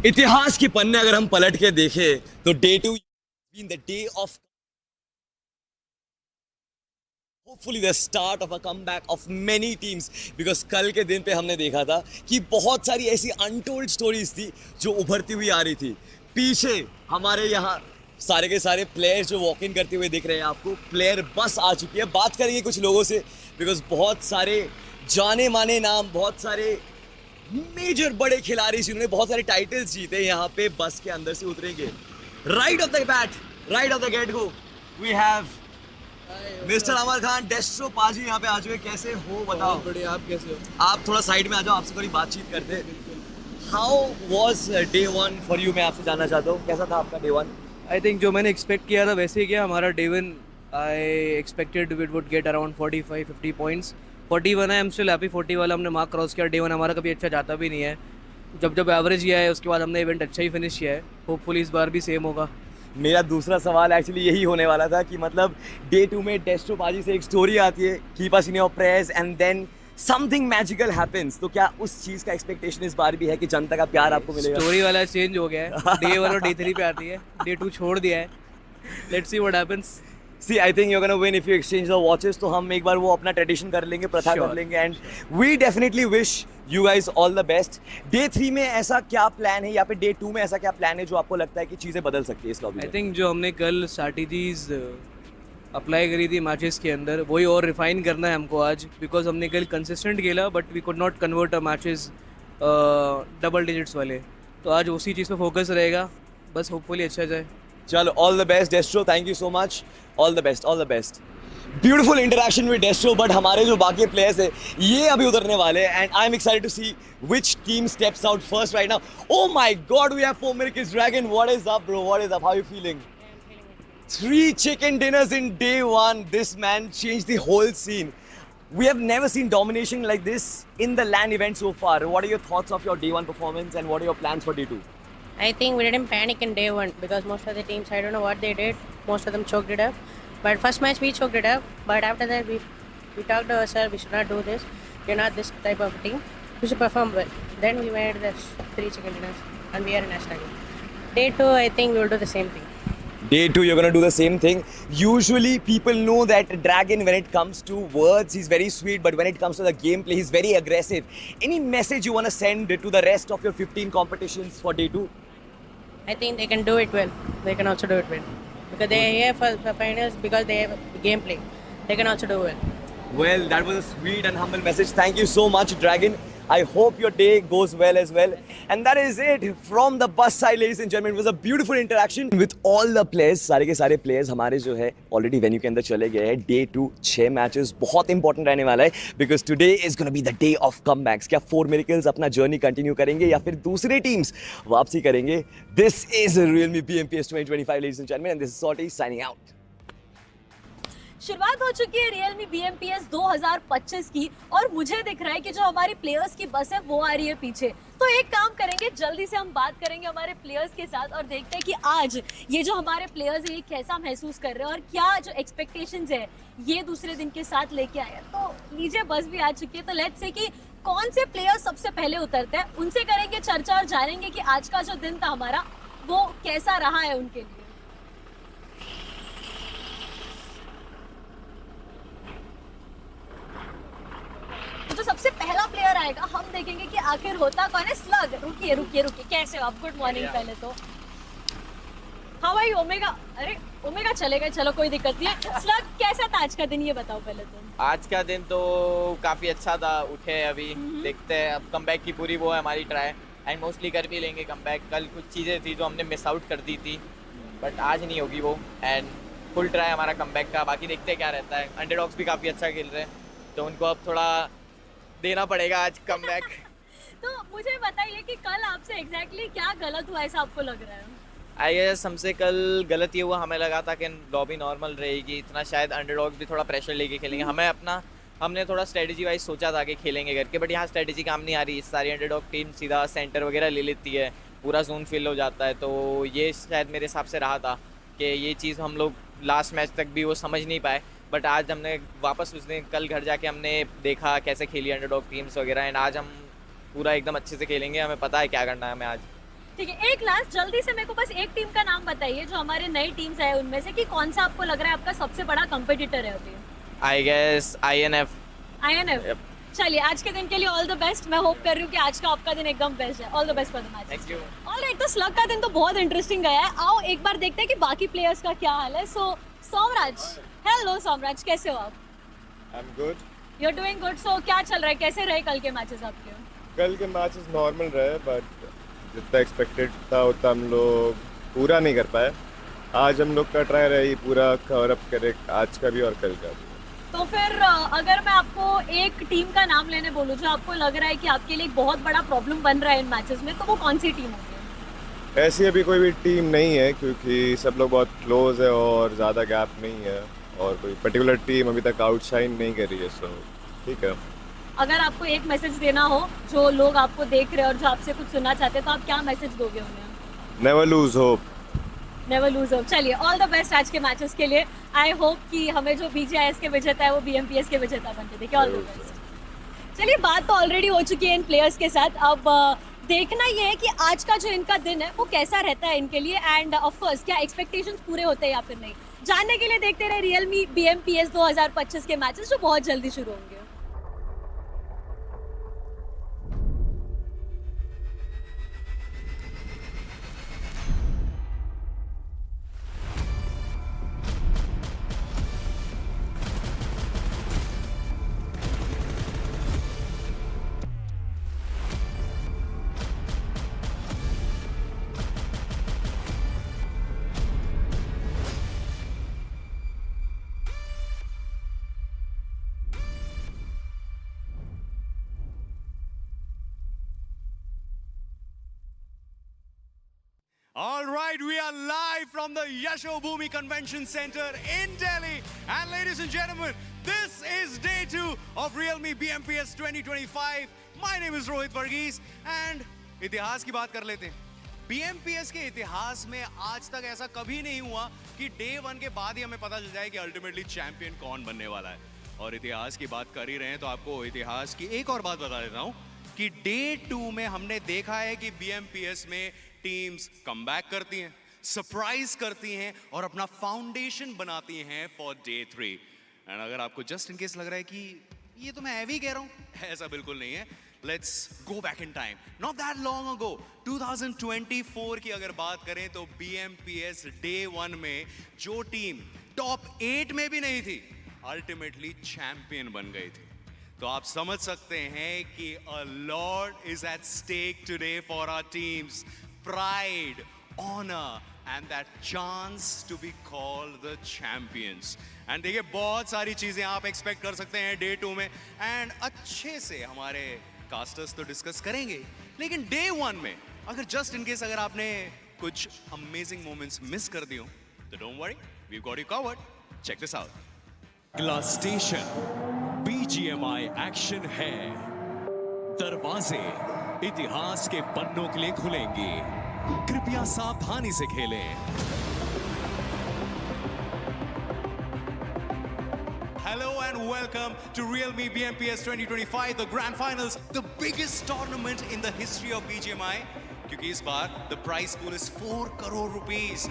इतिहास के पन्ने अगर हम पलट के देखें तो day 2 been the day of hopefully the start of a comeback of many teams, because कल के दिन पे हमने देखा था कि बहुत सारी ऐसी अनटोल्ड स्टोरीज थी जो उभरती हुई आ रही थी। पीछे हमारे यहाँ सारे के सारे प्लेयर्स जो वॉक इन करते हुए दिख रहे हैं आपको, प्लेयर बस आ चुकी है। बात करेंगे कुछ लोगों से, बिकॉज बहुत सारे जाने माने नाम, बहुत सारे मेजर बड़े खिलाड़ी जिन्होंने बहुत सारे टाइटल्स जीते यहाँ पे बस के अंदर से उतरेंगे। Right off the bat, right off the get go we have mister Amar Khan, Destro पाजी यहाँ पे आ चुके। कैसे हो बताओ? बढ़िया, आप कैसे हो? आप थोड़ा साइड में आ जाओ, आपसे थोड़ी बातचीत करते हैं। How was day 1 for you? मैं आपसे जानना चाहता हूँ कैसा था आपका डे 1? आई थिंक जो मैंने एक्सपेक्ट किया था वैसे ही किया हमारा day 1। I expected we would get around 45-50 points. 41 है, आई एम स्टिल हैप्पी। 40 वाला हमने मार्क क्रॉस किया। डे 1 हमारा कभी अच्छा जाता भी नहीं है, जब एवरेज किया है उसके बाद हमने इवेंट अच्छा ही फिनिश किया है। होपफुली इस बार भी सेम होगा। मेरा दूसरा सवाल एक्चुअली यही होने वाला था कि मतलब डे 2 में डेस्ट्रो पाजी से एक स्टोरी आती है, keep us in your prayers and then something magical happens. तो क्या उस चीज़ का एक्सपेक्टेशन इस बार भी है कि जनता का प्यार आपको मिलेगा? स्टोरी वाला चेंज हो गया है, डे 1 और डे 3 पे आती है, डे 2 छोड़ दिया है। Let's see what happens. See, I think you're gonna win if you exchange the watches. तो हम एक बार वो अपना ट्रेडिशन कर लेंगे, प्रथा कर लेंगे, and we definitely wish you guys all the best. Day 3 में ऐसा क्या प्लान है या फिर डे 2 में ऐसा क्या प्लान है जो आपको लगता है कि चीज़ें बदल सकती है इस लॉबी में? आई थिंक जो हमने कल स्ट्रैटेजीज अप्लाई करी थी मैचेस के अंदर, वही और रिफाइन करना है हमको आज, बिकॉज हमने कल कंसिस्टेंट खेला but we could not convert a matches double digits वाले। तो आज उसी चीज़ पे फोकस रहेगा, बस होपफुली अच्छा जाए। चलो, all the best डेस्ट्रो, thank you so much, all the best, all the best. Beautiful interaction with डेस्ट्रो, but हमारे जो बाकी प्लेयर्स है ये अभी उतरने वाले हैं and I am excited to see which team steps out first right now. Oh my god, we have 4 minutes dragon, what is up bro, what is up, how you feeling? 3 chicken dinners in day 1, this man changed the whole scene. We have never seen domination like this in the LAN event so far. What are your thoughts of your day 1 performance and what are your plans for day 2? I think we didn't panic in day 1 because most of the teams, I don't know what they did, most of them choked it up. But first match we choked it up, but after that we talked to ourselves, we should not do this, we're not this type of team, we should perform well. Then we made the 3 chicken dinners and we are in national game. Day 2 I think we will do the same thing. Day 2 you're gonna do the same thing. Usually people know that Dragon, when it comes to words he's very sweet, but when it comes to the gameplay he's very aggressive. Any message you want to send to the rest of your 15 competitions for day 2? I think they can do it well, they can also do it well, because they are here for finals because they have gameplay, they can also do well. Well, that was a sweet and humble message. Thank you so much, Dragon. I hope your day goes well as well. And that is it from the bus side, ladies and gentlemen. It was a beautiful interaction with all the players. सारे के सारे players हमारे जो है already venue के अंदर चले गए हैं। Day 2 6 matches बहुत important रहने वाला है, because today is going to be the day of comebacks. क्या 4 Miracles अपना journey continue करेंगे या फिर दूसरे teams वापसी करेंगे? This is realme BMPS 2025, ladies and gentlemen, and this is Salty signing out. शुरुआत हो चुकी है रियलमी BMPS 2025 की और मुझे दिख रहा है कि जो हमारी प्लेयर्स की बस है वो आ रही है पीछे। तो एक काम करेंगे, जल्दी से हम बात करेंगे हमारे प्लेयर्स के साथ और देखते हैं कि आज ये जो हमारे प्लेयर्स है ये कैसा महसूस कर रहे हैं और क्या जो एक्सपेक्टेशंस है ये दूसरे दिन के साथ लेके आए हैं। तो लीजिए, बस भी आ चुकी है, तो लेट्स से कि कौन से प्लेयर सबसे पहले उतरते हैं, उनसे करेंगे चर्चा और जानेंगे कि आज का जो दिन था हमारा वो कैसा रहा है उनके लिए। जो सबसे पहला प्लेयर आएगा हम देखेंगे कि आखिर होता कौन है। स्लग, रुकिए रुकिए रुकिए, कैसे हो आप? Good morning. पहले तो हाँ भाई, ओमेगा, अरे ओमेगा चले गए, चलो कोई दिक्कत नहीं है। स्लग, कैसा था आज का दिन ये बताओ पहले तो। आज का दिन तो काफ़ी अच्छा था, उठे अभी देखते हैं, अब कमबैक की पूरी वो है हमारी ट्राई, एंड मोस्टली कर भी लेंगे कमबैक। कल कुछ चीज़ें थी जो हमने मिस आउट कर दी थी, बट आज नहीं होगी वो, एंड फुल ट्राई हमारा कमबैक का। बाकी देखते हैं क्या रहता है। अंडरडॉग्स भी काफ़ी अच्छा खेल रहे हैं, तो उनको अब थोड़ा देना पड़ेगा आज कमबैक। तो मुझे बताइए कि कल आपसे एग्जैक्टली क्या गलत हुआ ऐसा आपको लग रहा है? आई गेस हमसे कल गलत ये हुआ, हमें लगा था कि लॉबी नॉर्मल रहेगी, इतना शायद अंडरडॉग्स भी थोड़ा प्रेशर लेके खेलेंगे। हमने थोड़ा स्ट्रेटजी वाइज सोचा था कि खेलेंगे करके, बट यहाँ स्ट्रेटजी काम नहीं आ रही। सारी अंडरडॉग टीम सीधा सेंटर वगैरह ले लेती है, पूरा जोन फिल हो जाता है। तो ये शायद मेरे हिसाब से रहा था कि ये चीज़ हम लोग लास्ट मैच तक भी वो समझ नहीं पाए, बट आज हमने वापस उस दिन कल घर जाके हमने देखा कैसे खेली अंडरडॉग टीम्स वगैरह, एंड आज हम पूरा एकदम अच्छे से खेलेंगे। हमें पता है क्या करना है हमें आज। ठीक है, एक लास्ट जल्दी से मेरे को बस एक टीम का नाम बताइए जो हमारे नई टीम्स है उनमें से, कि कौन सा आपको लग रहा है आपका सबसे बड़ा कंपटीटर है अभी। I guess INF। INF। चलिए, आज के दिन के लिए ऑल द बेस्ट। मैं होप कर रही हूँ कि आज का आपका दिन एकदम बेस्ट है। All the best for the match. Thank you. Alright, तो स्लग का दिन तो बहुत इंटरेस्टिंग गया है। आओ एक बार देखते हैं कि बाकी प्लेयर्स का क्या हाल है। सो सोमराज, हेलो सोमराज, कैसे हो आप? I am good. You are doing good. So क्या चल रहा है, कैसे रहे कल के मैचेस आपके? कल के मैचेस नॉर्मल रहे, बट जितना एक्सपेक्टेड था उतना हम लोग पूरा नहीं कर पाए। आज हम लोग का ट्राई रही पूरा कवर अप करे, आज का भी और कल का भी। तो फिर अगर मैं आपको एक टीम का नाम लेने बोलूँ जो आपको लग रहा है कि आपके लिए एक बहुत बड़ा प्रॉब्लम बन रहा है इन मैचेस में, तो वो कौन सी टीम होगी? ऐसी अभी कोई भी टीम नहीं है, क्योंकि सब लोग बहुत क्लोज है और ज़्यादा गैप नहीं है, और कोई पर्टिकुलर टीम अभी तक आउटशाइन नहीं कर रही है। सो ठीक है। अगर आपको एक मैसेज देना हो जो लोग आपको देख रहे हैं और जो आपसे कुछ सुनना चाहते हैं, तो आप क्या मैसेज दोगे उन्हें? Never lose hope. Never lose hope. चलिए, ऑल द बेस्ट आज के मैचेस के लिए। आई होप कि हमें जो BGIS के विजेता है वो BMPS के विजेता बन के देखे। All the best. चलिए, बात तो ऑलरेडी हो चुकी है इन प्लेयर्स के साथ। अब देखना ये है कि आज का जो इनका दिन है वो कैसा रहता है इनके लिए, एंड ऑफ कोर्स क्या एक्सपेक्टेशंस पूरे होते हैं या फिर नहीं। जानने के लिए देखते रहे रियलमी BMPS 2025 के मैचेस जो बहुत जल्दी शुरू होंगे। All right, we are live from the Yashobhoomi Convention Centre in Delhi. And ladies and gentlemen, this is day 2 of realme BMPS 2025. My name is Rohit Varghese and इतिहास की बात कर लेते हैं। BMPS के इतिहास में आज तक ऐसा कभी नहीं हुआ कि डे 1 के बाद ही हमें पता चल जाए कि अल्टीमेटली चैंपियन कौन बनने वाला है। और इतिहास की बात कर ही रहे हैं तो आपको इतिहास की एक और बात बता देता हूँ कि डे 2 में हमने देखा है कि BMPS में टीम्स कमबैक करती हैं, सरप्राइज करती हैं और अपना फाउंडेशन बनाती हैं फॉर डे 3। एंड अगर आपको जस्ट इन केस लग रहा है कि ये तो मैं ऐवी कह रहा हूँ, ऐसा बिल्कुल नहीं है। Let's go back in time, not that long ago, 2024 की अगर बात करें तो BMPS डे 1 में जो टीम टॉप 8 में भी नहीं थी, अल्टीमेटली चैंपियन बन गई थी। तो आप समझ सकते हैं कि a lot is at stake today for our teams. Pride, honor, and that chance to be called the champions. And देखिए, बहुत सारी चीजें आप एक्सपेक्ट कर सकते हैं डे 2 में, एंड अच्छे से हमारे कास्टर्स तो डिस्कस करेंगे। लेकिन डे 1 में अगर जस्ट इन केस अगर आपने कुछ अमेजिंग मोमेंट्स मिस कर दिए हो, तो don't worry, we got you covered. Check this out. अगला स्टेशन BGMI एक्शन है। दरवाजे इतिहास के पन्नों के लिए खुलेंगे, कृपया सावधानी से खेलें। Hello and welcome to realme BMPS 2025, the grand finals, the biggest tournament in the history of BGMI. क्योंकि इस बार the prize pool is 4 crore rupees.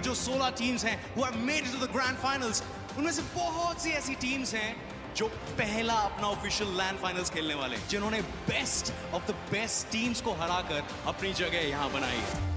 जो 16 टीम्स हैं who have made it to the grand finals, उनमें से बहुत सी ऐसी teams हैं जो पहला अपना ऑफिशियल लैंड फाइनल्स खेलने वाले, जिन्होंने best of the best teams को हराकर अपनी जगह यहां बनाई है।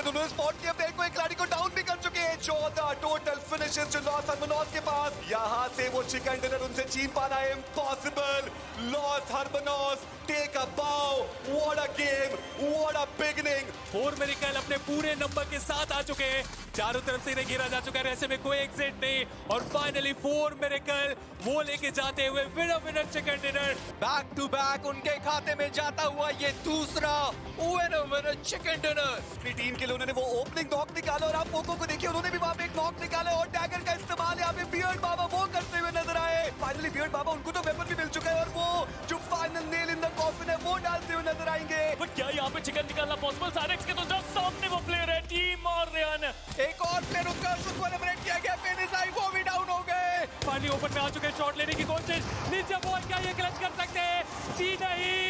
दोनों स्पॉट की अपने एक खिलाड़ी को डाउन भी कर चुके हैं। 14 टोटल फिनिशेस जो लॉस हरमनोस के पास, यहां से वो चिकन डिनर उनसे छीन पाना है इम्पॉसिबल। लॉस हरमनोस टेक अ बाउ, what a game, what a beginning. 4 मेरिकल अपने पूरे नंबर के साथ आ चुके हैं, चारों तरफ से इन्हें घेरा जा चुका है, ऐसे में कोई एग्जिट नहीं, और फाइनली 4 मेरिकल वो लेके जाते हुए winner chicken dinner. Back to back उनके खाते में जाता हुआ ये दूसरा विनर चिकन डिनर। अपनी टीम के लिए उन्होंने वो ओपनिंग नॉक निकाला और आप पोको को देखिए उन्होंने भी वहां पे एक नॉक निकाला और डैगर का इस्तेमाल यहाँ पे बियर्ड बाबा वो करते हुए नजर आए। फाइनली बियर्ड बाबा उनको तो वेपन भी मिल चुका है और वो जो final nail in the coffin है वो डालते हुए नजर आएंगे। बट क्या यहाँ पे चिकन निकालना पॉसिबल? सारेक्स के तो जस्ट सामने वो प्लेयर है, टीम आर्यन। एक और प्लेयर उसका उसको एलिमिनेट किया गया, पेनिसाई वो भी डाउन हो गए। फाइनली ओपन में आ चुके हैं, शॉट लेने की कोशिश। निंजा बॉय क्या ये क्लच कर सकते हैं? जी नहीं।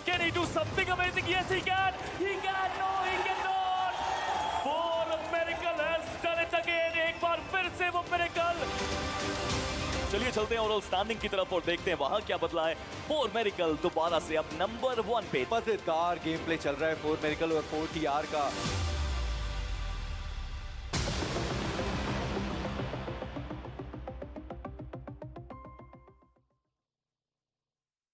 Can he do something amazing? Yes, he can. He can. No, he cannot. For a miracle has done it again. एक बार फिर से वो miracle. चलिए चलते हैं ओवरऑल स्टैंडिंग की तरफ और देखते हैं वहां क्या बदला है। फोर मेरिकल दोबारा से अब नंबर 1 पे। मजेदार गेम प्ले चल रहा है फोर मेरिकल और 4TR का।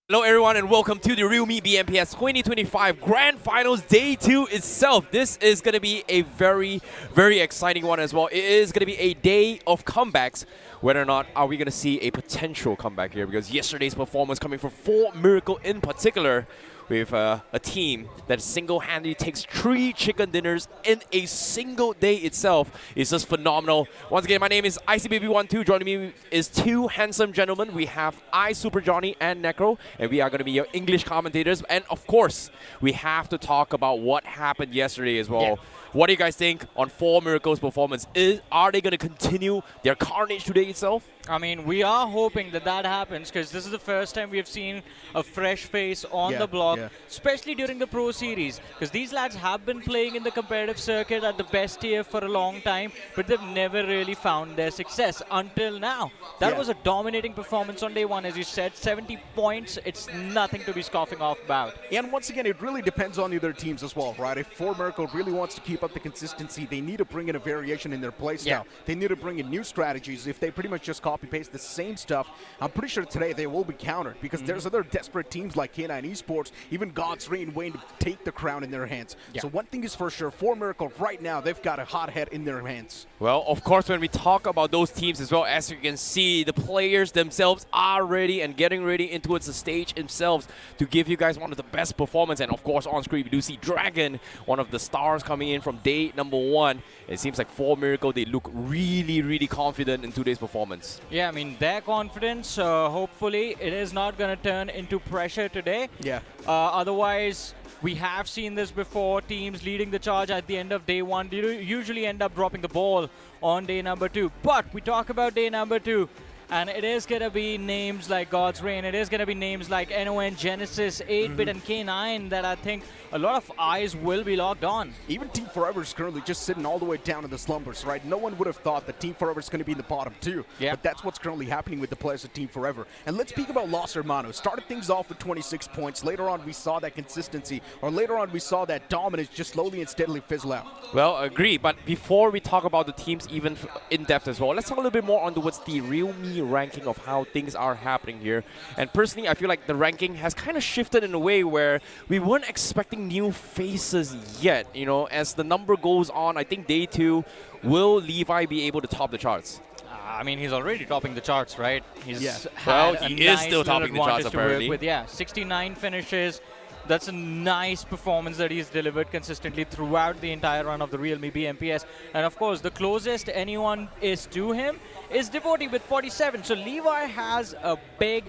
Hello everyone and welcome to the realme BMPS 2025 Grand Finals Day 2 itself. This is going to be a very exciting one as well. It is going to be a day of comebacks. Whether or not are we going to see a potential comeback here, because yesterday's performance coming from 4 Miracle in particular, with a team that single-handedly takes 3 chicken dinners in a single day itself is just phenomenal. Once again, my name is ICBB12. Joining me is 2 handsome gentlemen. We have I, Super Johnny, and Necro, and we are going to be your English commentators. And of course, we have to talk about what happened yesterday as well. Yeah. What do you guys think on 4 Miracles' performance? Are they going to continue their carnage today itself? I mean, we are hoping that that happens, because this is the first time we have seen a fresh face on the block, especially during the Pro Series, because these lads have been playing in the competitive circuit at the best tier for a long time, but they've never really found their success until now. That was a dominating performance on day 1, as you said, 70 points. It's nothing to be scoffing off about. And once again, it really depends on the other teams as well, right? If 4 Miracle really wants to keep up the consistency, they need to bring in a variation in their playstyle. They need to bring in new strategies. If they pretty much just copy-paste the same stuff, I'm pretty sure today they will be countered, because there's other desperate teams like K9 Esports, even God's Reign waiting to take the crown in their hands. So one thing is for sure, 4 Miracle right now, they've got a hot head in their hands. Well, of course, when we talk about those teams as well, as you can see, the players themselves are ready and getting ready into the stage themselves to give you guys one of the best performance. And of course, on screen, we do see Dragon, one of the stars coming in from day number 1. It seems like 4 Miracle, they look really confident in today's performance. Yeah, I mean, their confidence, hopefully, it is not going to turn into pressure today. Otherwise, we have seen this before. Teams leading the charge at the end of day 1 usually end up dropping the ball on day number 2. But we talk about day number 2, and it is going to be names like God's Reign. It is going to be names like NON, Genesis, 8-Bit, and K9 that I think a lot of eyes will be locked on. Even Team Forever is currently just sitting all the way down in the slumbers, right? No one would have thought that Team Forever is going to be in the bottom 2. But that's what's currently happening with the players of Team Forever. And let's speak about Los Hermanos. Started things off with 26 points. Later on, we saw that consistency, or later on, we saw that dominance just slowly and steadily fizzle out. Well, agree. But before we talk about the teams even in depth as well, let's talk a little bit more on what's the realme ranking of how things are happening here. And personally, I feel like the ranking has kind of shifted in a way where we weren't expecting new faces yet. You know, as the number goes on, I think day 2, will Levi be able to top the charts? I mean, he's already topping the charts, right? He's Well, had he a is nice still little topping the charts, advantage to work apparently. with. 69 finishes. That's a nice performance that he's delivered consistently throughout the entire run of the realme BMPS. And of course, the closest anyone is to him is Devotee with 47. So Levi has a big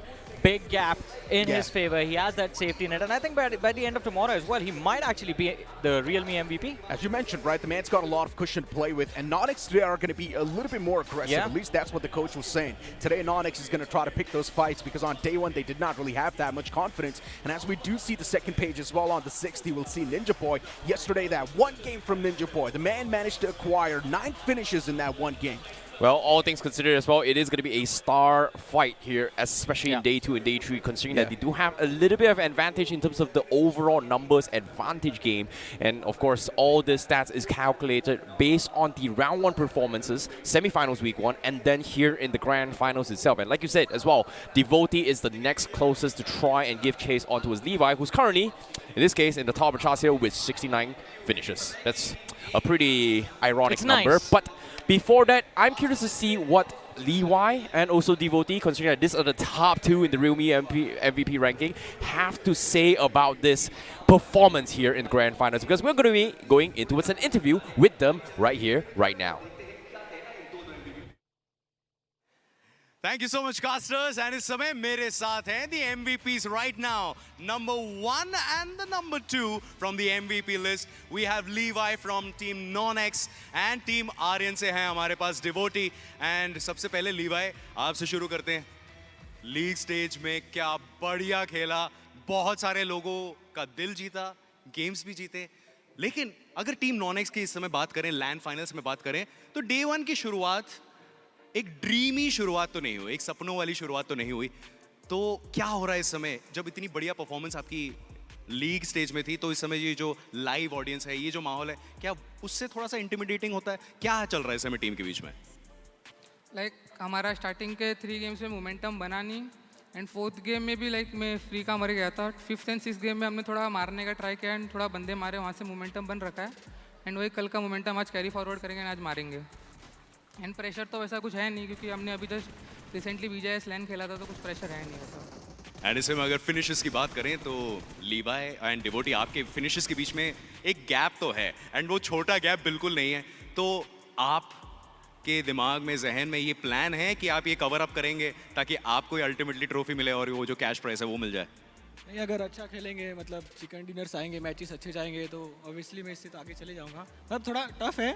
gap in his favor. He has that safety net, and I think by the end of tomorrow as well, he might actually be the realme MVP. As you mentioned, right, the man's got a lot of cushion to play with, and NoNx today are going to be a little bit more aggressive. At least that's what the coach was saying. Today, NoNx is going to try to pick those fights, because on day 1, they did not really have that much confidence. And as we do see the second page as well on the 60, we'll see Ninja Boy. Yesterday, that one game from Ninja Boy, the man managed to acquire 9 finishes in that one game. Well, all things considered as well, it is going to be a star fight here, especially in day 2 and day 3, considering that they do have a little bit of advantage in terms of the overall numbers advantage game. And of course, all the stats is calculated based on the round 1 performances, semifinals week 1, and then here in the grand finals itself. And like you said as well, Devotee is the next closest to try and give chase onto his Levi, who's currently, in this case, in the top of charts here with 69 finishes. That's a pretty ironic number. Nice. But before that, I'm curious to see what Levi and also Devotee, considering that these are the top two in the realme MVP ranking, have to say about this performance here in the Grand Finals? Because we're going to be going into an interview with them right here, right now. Thank you so much, casters. And इस समय मेरे साथ हैं the MVPs right now. Number 1 and the number 2 from the MVP list. We have Levi from team NoNx and team Aryan से हैं हमारे पास Devotee. And सबसे पहले Levi, आपसे शुरू करते हैं. लीग स्टेज में क्या बढ़िया खेला, बहुत सारे लोगों का दिल जीता, गेम्स भी जीते. लेकिन अगर टीम NoNx की इस समय बात करें, लैंड फाइनल्स में बात करें, तो डे 1 की शुरुआत एक ड्रीमी शुरुआत तो नहीं हुई, एक सपनों वाली शुरुआत तो नहीं हुई. तो क्या हो रहा है इस समय, जब इतनी बढ़िया परफॉर्मेंस आपकी लीग स्टेज में थी, तो इस समय ये जो लाइव ऑडियंस है, ये जो माहौल है, क्या उससे थोड़ा सा इंटिमिडेटिंग होता है? क्या चल रहा है इस समय टीम के बीच में? हमारा स्टार्टिंग के 3 गेम्स में मोमेंटम बना नहीं, एंड 4th गेम में भी मैं फ्री का मर गया था. 5th एंड 6th गेम में हमने थोड़ा मारने का ट्राई किया एंड थोड़ा बंदे मारे, वहाँ से मोमेंटम बन रखा है. एंड वही कल का मोमेंटम आज कैरी फॉरवर्ड करेंगे एंड आज मारेंगे. एंड प्रेशर तो वैसा कुछ है नहीं, क्योंकि हमने अभी जस्ट रिसेंटली BGMI लैंड खेला था, तो कुछ प्रेशर है नहीं वैसा. एंड इसमें अगर फिनिशेस की बात करें तो लीवाई एंड डिवोटी, आपके फिनिशेस के बीच में एक गैप तो है, एंड वो छोटा गैप बिल्कुल नहीं है. तो आपके दिमाग में, जहन में ये प्लान है कि आप ये कवर अप करेंगे ताकि आपको अल्टीमेटली ट्रॉफी मिले और वो जो कैश प्राइस है वो मिल जाए? नहीं, अगर अच्छा खेलेंगे, मतलब चिकन डिनर्स आएंगे, मैचेस अच्छे जाएंगे, तो ऑब्वियसली मैं इससे तो आगे चले जाऊंगा. मतलब थोड़ा टफ है,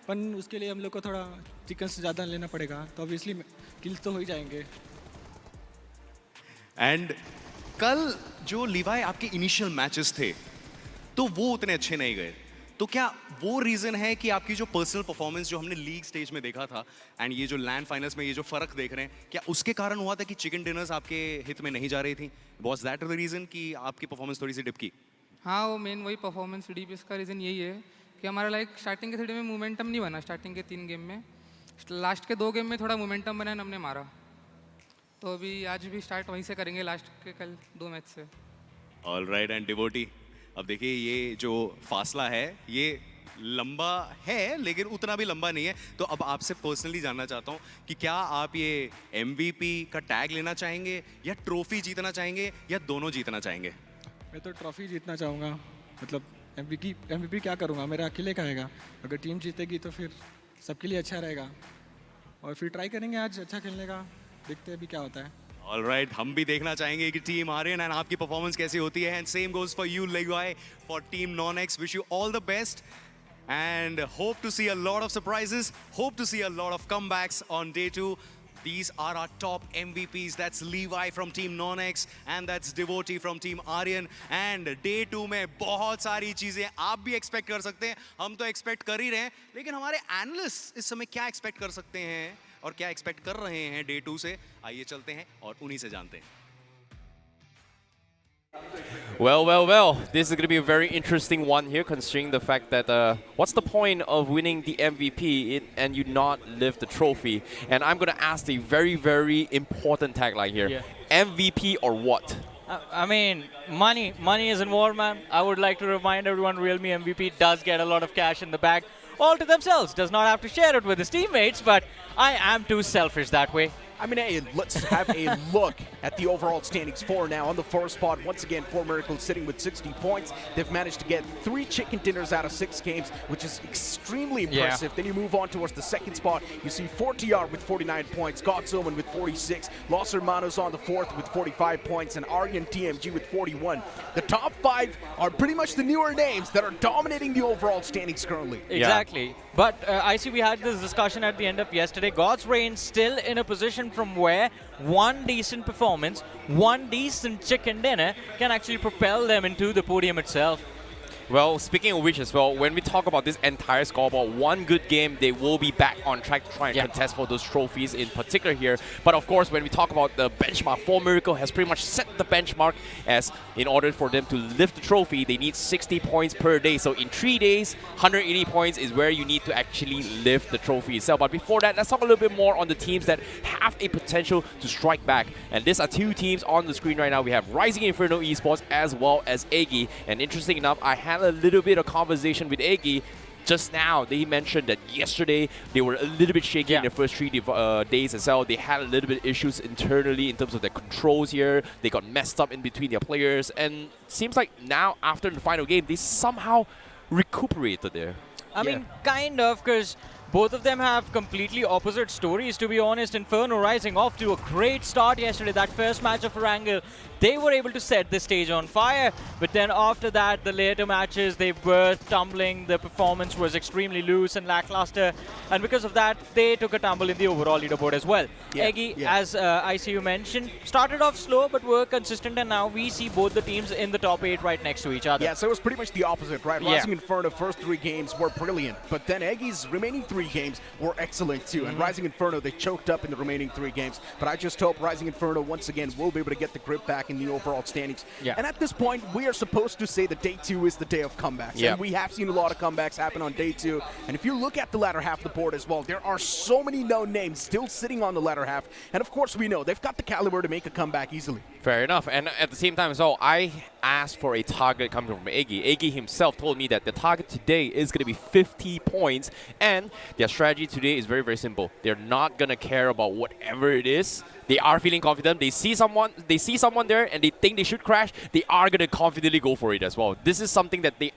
पर उसके लिए हम लोग को थोड़ा चिकन से ज़्यादा लेना पड़ेगा, तो ऑब्वियसली किल्स तो हो ही जाएंगे. एंड कल जो लीवाई आपके इनिशियल मैचेस थे, तो वो उतने अच्छे नहीं गए. तो क्या वो रीज़न है कि आपकी जो पर्सनल परफॉर्मेंस जो हमने लीग स्टेज में देखा था एंड ये जो लैंड फाइनल्स में ये जो फ़र्क देख रहे हैं, क्या उसके कारण हुआ था कि चिकन डिनर्स आपके हित में नहीं जा रही थी? वॉज दैट द रीज़न कि आपकी परफॉर्मेंस थोड़ी सी डिप की? हाँ, वो मेन वही परफॉर्मेंस डिप, इसका रीज़न यही है कि हमारा स्टार्टिंग के 3 में मोमेंटम नहीं बना. स्टार्टिंग के 3 गेम में, लास्ट के 2 गेम में थोड़ा मोमेंटम बना, हमने मारा. तो अभी आज भी स्टार्ट वहीं से करेंगे, लास्ट के कल 2 मैच से. All right. एंड डिवोटी, अब देखिए ये जो फासला है ये लंबा है, लेकिन उतना भी लंबा नहीं है. तो अब आपसे पर्सनली जानना चाहता हूँ कि क्या आप ये MVP का टैग लेना चाहेंगे, या ट्रॉफी जीतना चाहेंगे, या दोनों जीतना चाहेंगे? मैं तो ट्रॉफी जीतना चाहूँगा. मतलब MVP क्या करूँगा, मेरा अकेले का आएगा. अगर टीम जीतेगी तो फिर सबके लिए अच्छा रहेगा, और फिर ट्राई करेंगे आज अच्छा खेलने का. देखते हैं अभी क्या होता है. All right, हम भी देखना चाहेंगे कि टीम आर्यन एंड आपकी परफॉर्मेंस कैसी होती है. And same goes for you Levi, for team NoNx. Wish you all the best and hope to see a lot of surprises, hope to see a lot of comebacks on day 2. These are our top MVPs. That's Levi from team NoNx and that's Devotee from team Aryan. And day 2 में बहुत सारी चीजें आप भी expect कर सकते हैं, हम तो एक्सपेक्ट कर ही रहे हैं, लेकिन हमारे एनालिस्ट इस समय क्या एक्सपेक्ट कर सकते हैं और क्या एक्सपेक्ट कर रहे हैं डे 2 से, आइए चलते हैं और उन्हीं से जानते हैं. Well, this is going to be a very interesting one here, considering the fact that what's the point of winning the MVP and you not lift the trophy? And I'm going to ask the very, very important tagline here. Yeah. MVP or what? I mean, money is involved, man. I would like to remind everyone, realme MVP does get a lot of cash in the bag, all to themselves. Does not have to share it with his teammates, but I am too selfish that way. I mean, hey, let's have a look at the overall standings for now. On the first spot, once again, 4 Miracles sitting with 60 points. They've managed to get 3 chicken dinners out of 6 games, which is extremely impressive. Then you move on towards the second spot. You see 4TR with 49 points, God's OMEN with 46, Los Hermanos on the 4th with 45 points, and Aryan TMG with 41. The top 5 are pretty much the newer names that are dominating the overall standings currently. Exactly. Yeah. But I see we had this discussion at the end of yesterday. God's Reign still in a position from where one decent performance, one decent chicken dinner can actually propel them into the podium itself. Well, speaking of which as well, when we talk about this entire scoreboard, one good game, they will be back on track to try and contest for those trophies in particular here. But of course, when we talk about the benchmark, 4 Miracle has pretty much set the benchmark as in order for them to lift the trophy, they need 60 points per day. So in 3 days, 180 points is where you need to actually lift the trophy itself. But before that, let's talk a little bit more on the teams that have a potential to strike back. And these are 2 teams on the screen right now. We have Rising Inferno Esports as well as Eggy. And interesting enough, I had a little bit of conversation with Eggy just now they mentioned that yesterday they were a little bit shaky in the first 3 days as well. They had a little bit issues internally in terms of their controls here. They got messed up in between their players, and seems like now after the final game they somehow recuperated there. I mean, kind of, because both of them have completely opposite stories, to be honest. Inferno rising off to a great start yesterday. That first match of Erangel, they were able to set the stage on fire. But then after that, the later matches, they were tumbling. The performance was extremely loose and lackluster. And because of that, they took a tumble in the overall leaderboard as well. Eggy, as ICU mentioned, started off slow but were consistent. And now we see both the teams in the top 8 right next to each other. Yeah, so it was pretty much the opposite, right? Rising Inferno first 3 games were brilliant. But then Eggy's remaining 3 games were excellent too. And Rising Inferno, they choked up in the remaining 3 games. But I just hope Rising Inferno once again will be able to get the grip back in the overall standings. And at this point, we are supposed to say that day 2 is the day of comebacks. And we have seen a lot of comebacks happen on day 2. And if you look at the latter half of the board as well, there are so many known names still sitting on the latter half. And of course, we know they've got the caliber to make a comeback easily. Fair enough. And at the same time as well, I asked for a target coming from Eggy. Eggy himself told me that the target today is going to be 50 points. And their strategy today is very, very simple. They're not going to care about whatever it is. They are feeling confident. They see someone there and they think they should crash. They are going to confidently go for it as well. This is something that they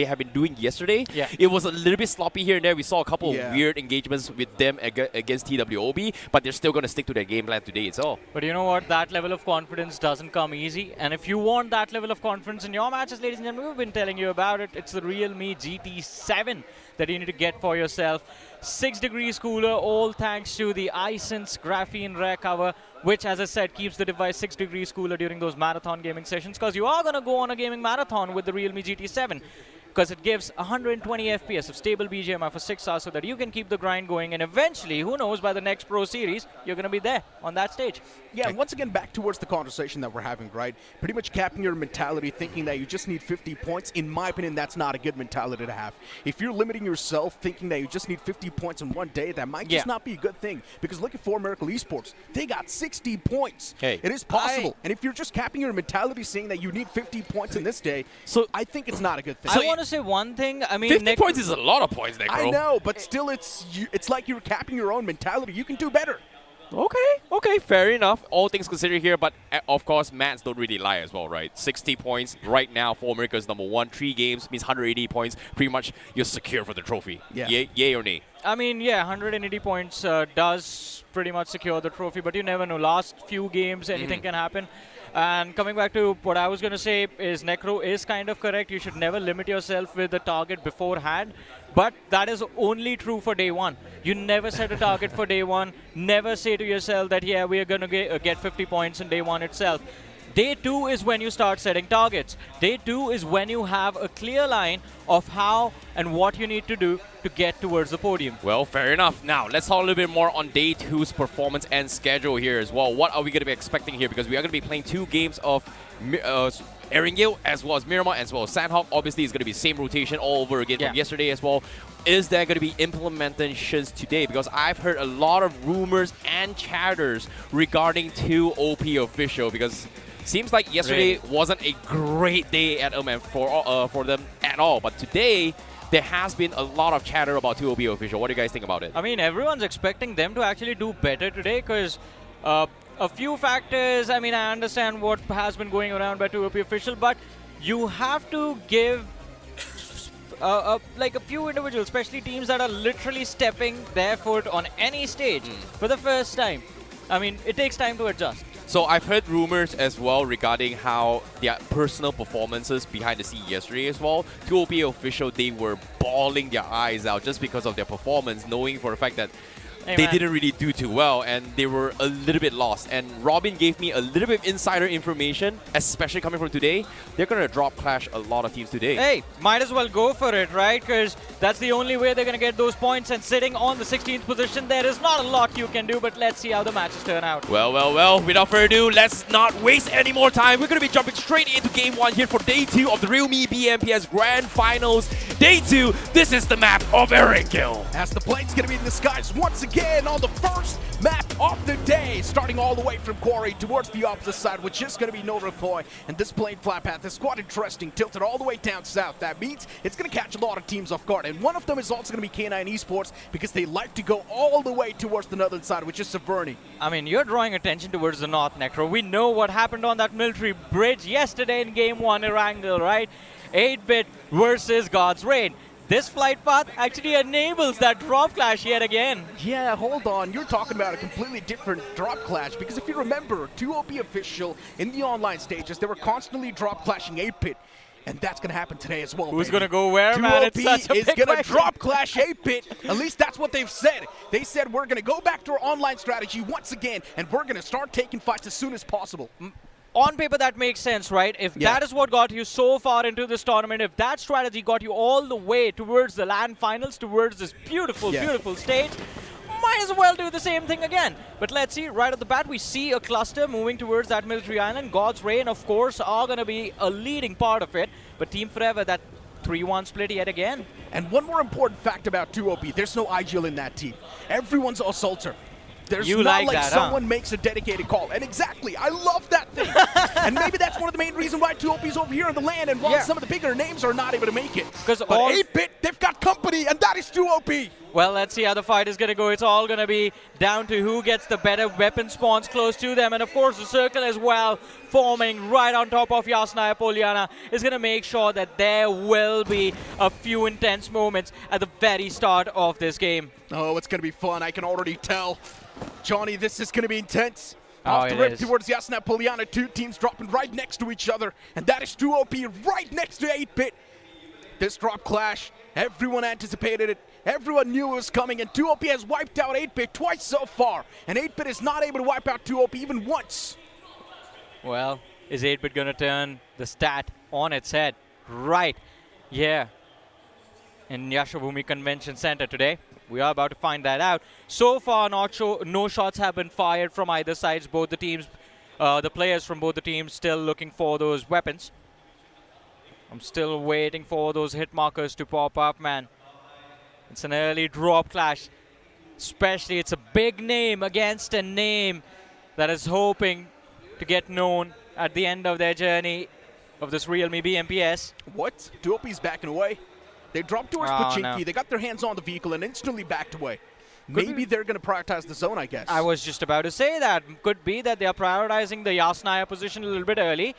have been doing yesterday. It was a little bit sloppy here and there. We saw a couple of weird engagements with them against TWOB, but they're still going to stick to their game plan today itself. But you know what? That level of confidence doesn't come easy. And if you want that level of confidence in your matches, ladies and gentlemen, we've been telling you about it. It's the realme GT7 that you need to get for yourself. 6 degrees cooler, all thanks to the iSense graphene rear cover, which, as I said, keeps the device 6 degrees cooler during those marathon gaming sessions, because you are going to go on a gaming marathon with the realme GT7. Because it gives 120 FPS of stable BGMI for 6 hours so that you can keep the grind going, and eventually, who knows, by the next Pro Series, you're going to be there on that stage. Yeah, and once again, back towards the conversation that we're having, right? Pretty much capping your mentality, thinking that you just need 50 points. In my opinion, that's not a good mentality to have. If you're limiting yourself, thinking that you just need 50 points in one day, that might just not be a good thing. Because look at 4Miracle Esports. They got 60 points. It is possible. And if you're just capping your mentality, saying that you need 50 points in this day, so I think it's not a good thing. I want to say one thing. I mean, 50 points is a lot of points, Necro. I know, but still, it's like you're capping your own mentality. You can do better. Okay, fair enough. All things considered here, but of course, maths don't really lie as well, right? 60 points right now. 4Miracle is #1. 3 games means 180 points. Pretty much, you're secure for the trophy. Yay or nay? I mean, 180 points does pretty much secure the trophy, but you never know. Last few games, anything can happen. And coming back to what I was going to say is Necro is kind of correct. You should never limit yourself with the target beforehand. But that is only true for day 1. You never set a target for day 1. Never say to yourself that, we are going to get 50 points in day 1 itself. Day 2 is when you start setting targets. Day 2 is when you have a clear line of how and what you need to do to get towards the podium. Well, fair enough. Now, let's talk a little bit more on Day 2's performance and schedule here as well. What are we going to be expecting here? Because we are going to be playing 2 games of Erangel as well as Miramar as well as Sanhok. Obviously, it's going to be same rotation all over again from yesterday as well. Is there going to be implementations today? Because I've heard a lot of rumors and chatters regarding TWOB official, because seems like yesterday wasn't a great day at OMEN for them at all. But today, there has been a lot of chatter about TWOB official. What do you guys think about it? I mean, everyone's expecting them to actually do better today, because a few factors. I mean, I understand what has been going around by TWOB official, but you have to give like a few individuals, especially teams that are literally stepping their foot on any stage for the first time. I mean, it takes time to adjust. So I've heard rumors as well regarding how their personal performances behind the scene yesterday as well. TWOB official, they were bawling their eyes out just because of their performance, knowing for a fact that they didn't really do too well and they were a little bit lost. And Robin gave me a little bit of insider information, especially coming from today. They're going to drop clash a lot of teams today. Hey, might as well go for it, right? Because that's the only way they're going to get those points. And sitting on the 16th position, there is not a lot you can do, but let's see how the matches turn out. Well, without further ado, let's not waste any more time. We're going to be jumping straight into Game 1 here for Day 2 of the realme BMPS Grand Finals. Day 2, this is the map of Erangel. As the plane's going to be in the skies once again on the first map of the day, starting all the way from Quarry towards the opposite side, which is going to be no recoil. And this plane flat path is quite interesting, tilted all the way down south. That means it's going to catch a lot of teams off guard. And and one of them is also going to be K9 Esports because they like to go all the way towards the northern side, which is Severny. I mean, you're drawing attention towards the north, Necro. We know what happened on that military bridge yesterday in Game 1, Erangel, right? 8-bit versus God's Reign. This flight path actually enables that drop clash yet again. Yeah, hold on. You're talking about a completely different drop clash because if you remember, TWOB official in the online stages, they were constantly drop clashing 8-bit. And that's going to happen today as well. Who's going to go where, man? It's such a is big going to question. drop clash 8-bit. At least that's what they've said. They said we're going to go back to our online strategy once again, and we're going to start taking fights as soon as possible. On paper, that makes sense, right? If that is what got you so far into this tournament, if that strategy got you all the way towards the LAN finals, towards this beautiful, beautiful stage, might as well do the same thing again. But let's see, right at the bat, we see a cluster moving towards that military island. God's Reign, of course, are going to be a leading part of it. But Team Forever, that 3-1 split yet again. And one more important fact about 2OP, there's no IGL in that team. Everyone's assaulter. There's not like someone makes a dedicated call. And exactly, I love that thing. And maybe that's one of the main reasons why 2OP's over here in the land and why some of the bigger names are not able to make it. But 8-bit, they've got company, and that is 2OP. Well, let's see how the fight is going to go. It's all going to be down to who gets the better weapon spawns close to them. And of course, the circle as well, forming right on top of Yasnaya Poliana, is going to make sure that there will be a few intense moments at the very start of this game. Oh, it's going to be fun. I can already tell. Johnny, this is going to be intense. Oh, Off the rip towards Yasnaya Poliana, two teams dropping right next to each other. And that is 2OP right next to 8-bit. This drop clash, everyone anticipated it. Everyone knew it was coming, and 2OP has wiped out 8-bit twice so far. And 8-bit is not able to wipe out 2OP even once. Well, is 8-bit going to turn the stat on its head? Right. Yeah. In Yashobhoomi Convention Centre today. We are about to find that out. So far, no shots have been fired from either sides. Both the teams, the players from both the teams still looking for those weapons. I'm still waiting for those hit markers to pop up, man. It's an early drop clash. Especially, it's a big name against a name that is hoping to get known at the end of their journey of this realme BMPS. What? 2OP's backing away. They dropped towards Pachinki, no. They got their hands on the vehicle and instantly backed away. Maybe they're going to prioritize the zone, I guess. I was just about to say that. Could be that they are prioritizing the Yasnaya position a little bit early.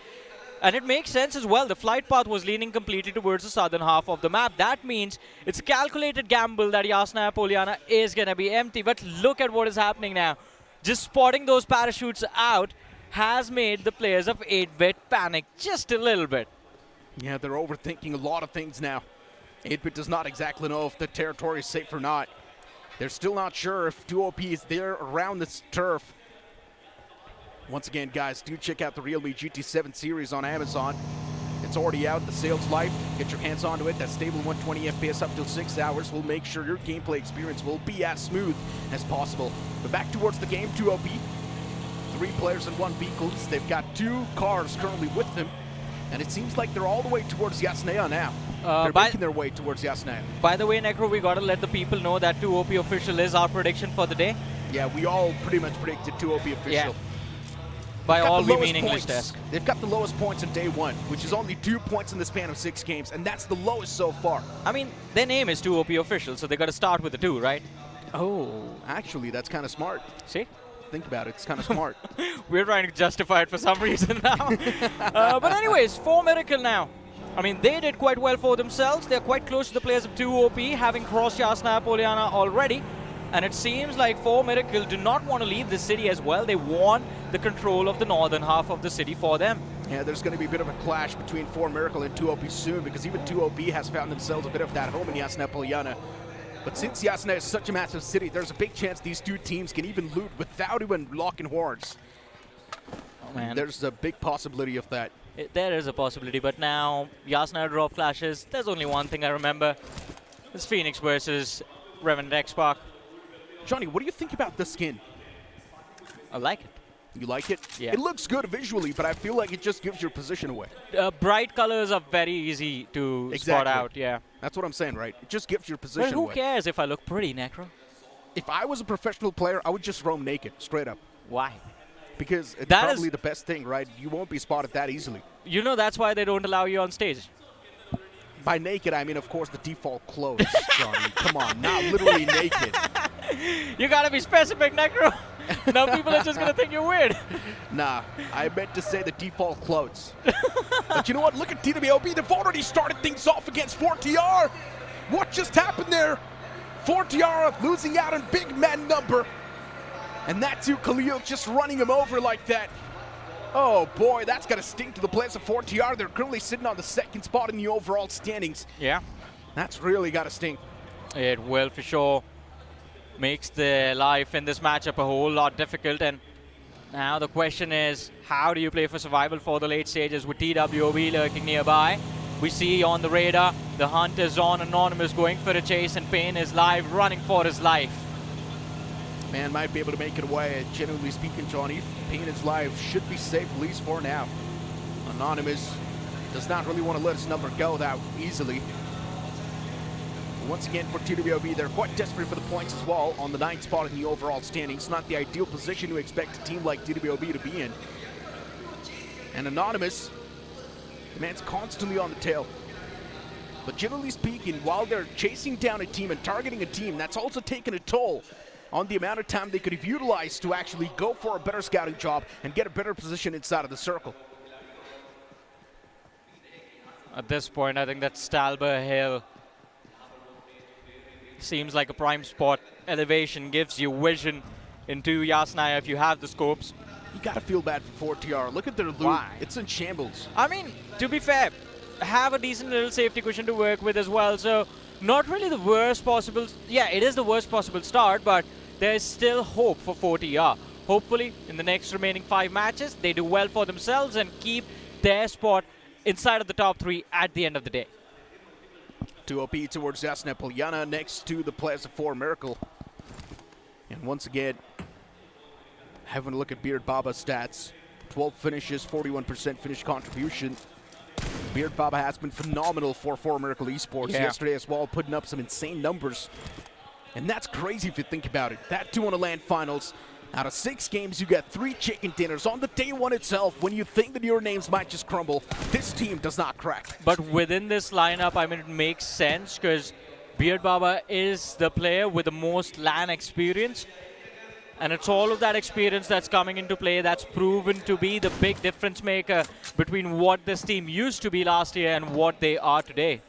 And it makes sense as well. The flight path was leaning completely towards the southern half of the map. That means it's a calculated gamble that Yasnaya Poliana is going to be empty. But look at what is happening now. Just spotting those parachutes out has made the players of 8-bit panic just a little bit. Yeah, they're overthinking a lot of things now. 8-bit does not exactly know if the territory is safe or not. They're still not sure if 2OP is there around this turf. Once again, guys, do check out the Realme GT7 series on Amazon. It's already out, the sales life. Get your hands onto it. That stable 120 FPS up till 6 hours will make sure your gameplay experience will be as smooth as possible. But back towards the game, 2OP. 3 players in 1 vehicle. They've got 2 cars currently with them. And it seems like they're all the way towards Yasnaya now. They're making their way towards Yasnaya. By the way, Necro, we got to let the people know that 2OP official is our prediction for the day. Yeah, we all pretty much predicted 2OP official. Yeah. By all we mean English desk. They've got the lowest points in day 1, which is only 2 points in the span of 6 games, and that's the lowest so far. I mean, their name is 2OP official, so they got to start with the 2, right? Oh, actually, that's kind of smart. See? Think about it, it's kind of smart. We're trying to justify it for some reason now. But anyways, 4 Miracle now. I mean, they did quite well for themselves. They're quite close to the players of 2OP, having crossed Yasnaya Poliana already. And it seems like 4 Miracle do not want to leave the city as well. They want the control of the northern half of the city for them. Yeah, there's going to be a bit of a clash between 4 Miracle and 2OP soon, because even 2OP has found themselves a bit of that home in Yasnaya Poliana. But since Yasnaya is such a massive city, there's a big chance these 2 teams can even loot without even locking horns. Oh, man. There's a big possibility of that. There is a possibility, but now Yasnaya drop clashes. There's only one thing I remember. It's Phoenix versus Revenant X-Park. Johnny, what do you think about the skin? I like it. You like it? Yeah. It looks good visually, but I feel like it just gives your position away. Bright colors are very easy to spot out, yeah. That's what I'm saying, right? It just gives your position Well, who away. cares if I look pretty, Necro? If I was a professional player, I would just roam naked, straight up. Why? Because it's That probably is- the best thing, right? You won't be spotted that easily. You know that's why they don't allow you on stage. By naked, I mean, of course, the default clothes, Johnny. Come on, not literally naked. You gotta be specific, Necro. Now people are just gonna think you're weird. Nah, I meant to say the default clothes. But you know what? Look at TWOB. They've already started things off against 4TR. What just happened there? 4TR losing out on big man number. And that too, Khalil just running him over like that. Oh boy, that's got to sting to the players of 4TR. They're currently sitting on the second spot in the overall standings. Yeah. That's really got to sting. It will for sure. Makes the life in this matchup a whole lot difficult. And now the question is, how do you play for survival for the late stages with TWOB lurking nearby? We see on the radar, the hunt is on, Anonymous going for a chase, and Payne is live, running for his life. Man might be able to make it away. Generally speaking, Johnny, Payne is live, should be safe, at least for now. Anonymous does not really want to let his number go that easily. Once again, for TWOB, they're quite desperate for the points as well on the 9th spot in the overall standings. Not the ideal position to expect a team like TWOB to be in. And Anonymous, the man's constantly on the tail. But generally speaking, while they're chasing down a team and targeting a team, that's also taken a toll on the amount of time they could have utilized to actually go for a better scouting job and get a better position inside of the circle. At this point, I think that Stalber Hill seems like a prime spot. Elevation gives you vision into Yasnaya if you have the scopes. You gotta feel bad for 4TR. Look at their loot. Why? It's in shambles. I mean, to be fair, have a decent little safety cushion to work with as well. So not really the worst possible. Yeah, it is the worst possible start, but there's still hope for 4TR. Hopefully, in the next remaining 5 matches, they do well for themselves and keep their spot inside of the top 3 at the end of the day. 2OP towards Yasna Polyana next to the players of 4 Miracle. And once again, having a look at Beard Baba's stats. 12 finishes, 41% finish contribution. Beard Baba has been phenomenal for 4 Miracle Esports yesterday as well, putting up some insane numbers. And that's crazy if you think about it. That too on a LAN finals. Out of 6 games, you get 3 chicken dinners on the day 1 itself. When you think that your names might just crumble, this team does not crack. But within this lineup, I mean, it makes sense because Beard Baba is the player with the most LAN experience. And it's all of that experience that's coming into play that's proven to be the big difference maker between what this team used to be last year and what they are today.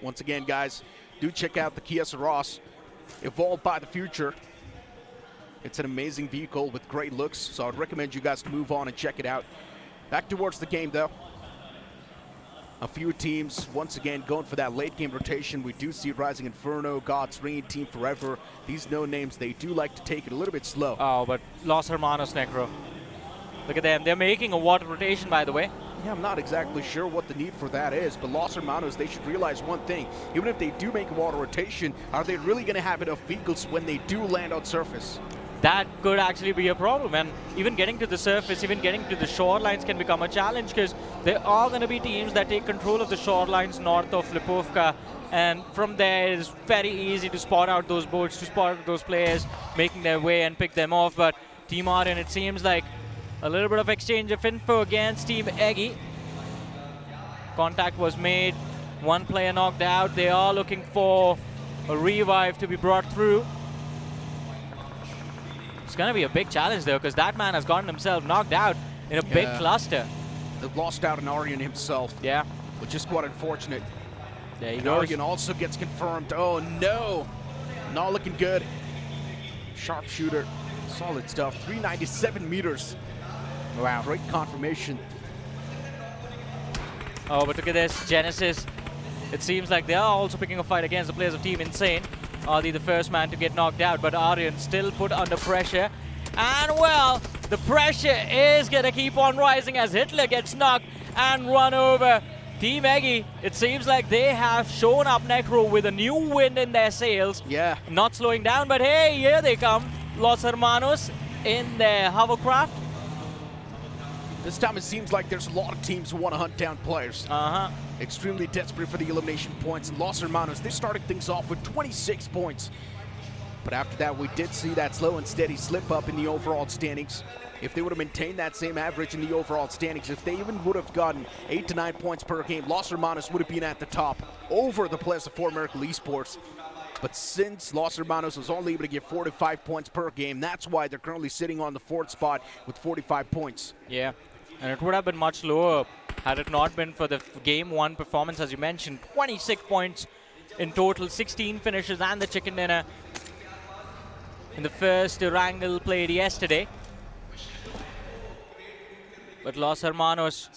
Once again, guys, do check out the Kia Soros, evolved by the future. It's an amazing vehicle with great looks, so I'd recommend you guys to move on and check it out. Back towards the game, though. A few teams, once again, going for that late game rotation. We do see Rising Inferno, God's Reign, Team Forever. These no names, they do like to take it a little bit slow. Oh, but Los Hermanos, Necro. Look at them. They're making a water rotation, by the way. Yeah, I'm not exactly sure what the need for that is, but Los Hermanos, they should realize one thing. Even if they do make a water rotation, are they really going to have enough vehicles when they do land on surface? That could actually be a problem, and even getting to the surface, even getting to the shorelines can become a challenge because there are going to be teams that take control of the shorelines north of Lipovka, and from there it's very easy to spot out those boats, to spot out those players making their way and pick them off. But Team Aryan, it seems like a little bit of exchange of info against Team Eggy. Contact was made, 1 player knocked out. They are looking for a revive to be brought through. It's going to be a big challenge though, because that man has gotten himself knocked out in a big cluster. They've lost out on Aryan himself. Yeah. Which is quite unfortunate. There he and goes. Aryan also gets confirmed. Oh no! Not looking good. Sharpshooter. Solid stuff. 397 meters. Wow. Great confirmation. Oh, but look at this. Genesis. It seems like they are also picking a fight against the players of Team Insane. Are they the first man to get knocked out? But Aryan still put under pressure. And well, the pressure is going to keep on rising as Hitler gets knocked and run over. Team Eggy, it seems like they have shown up Necro with a new wind in their sails. Yeah. Not slowing down, but hey, here they come. Los Hermanos in their hovercraft. This time it seems like there's a lot of teams who want to hunt down players. Extremely desperate for the elimination points. And Los Hermanos, they started things off with 26 points. But after that, we did see that slow and steady slip up in the overall standings. If they would have maintained that same average in the overall standings, if they even would have gotten 8 to 9 points per game, Los Hermanos would have been at the top over the players of 4 Miracle Esports. But since Los Hermanos was only able to get 4 to 5 points per game, that's why they're currently sitting on the 4th spot with 45 points. Yeah, and it would have been much lower had it not been for the game 1 performance, as you mentioned. 26 points in total, 16 finishes and the chicken dinner in the first Erangel played yesterday. But Los Hermanos,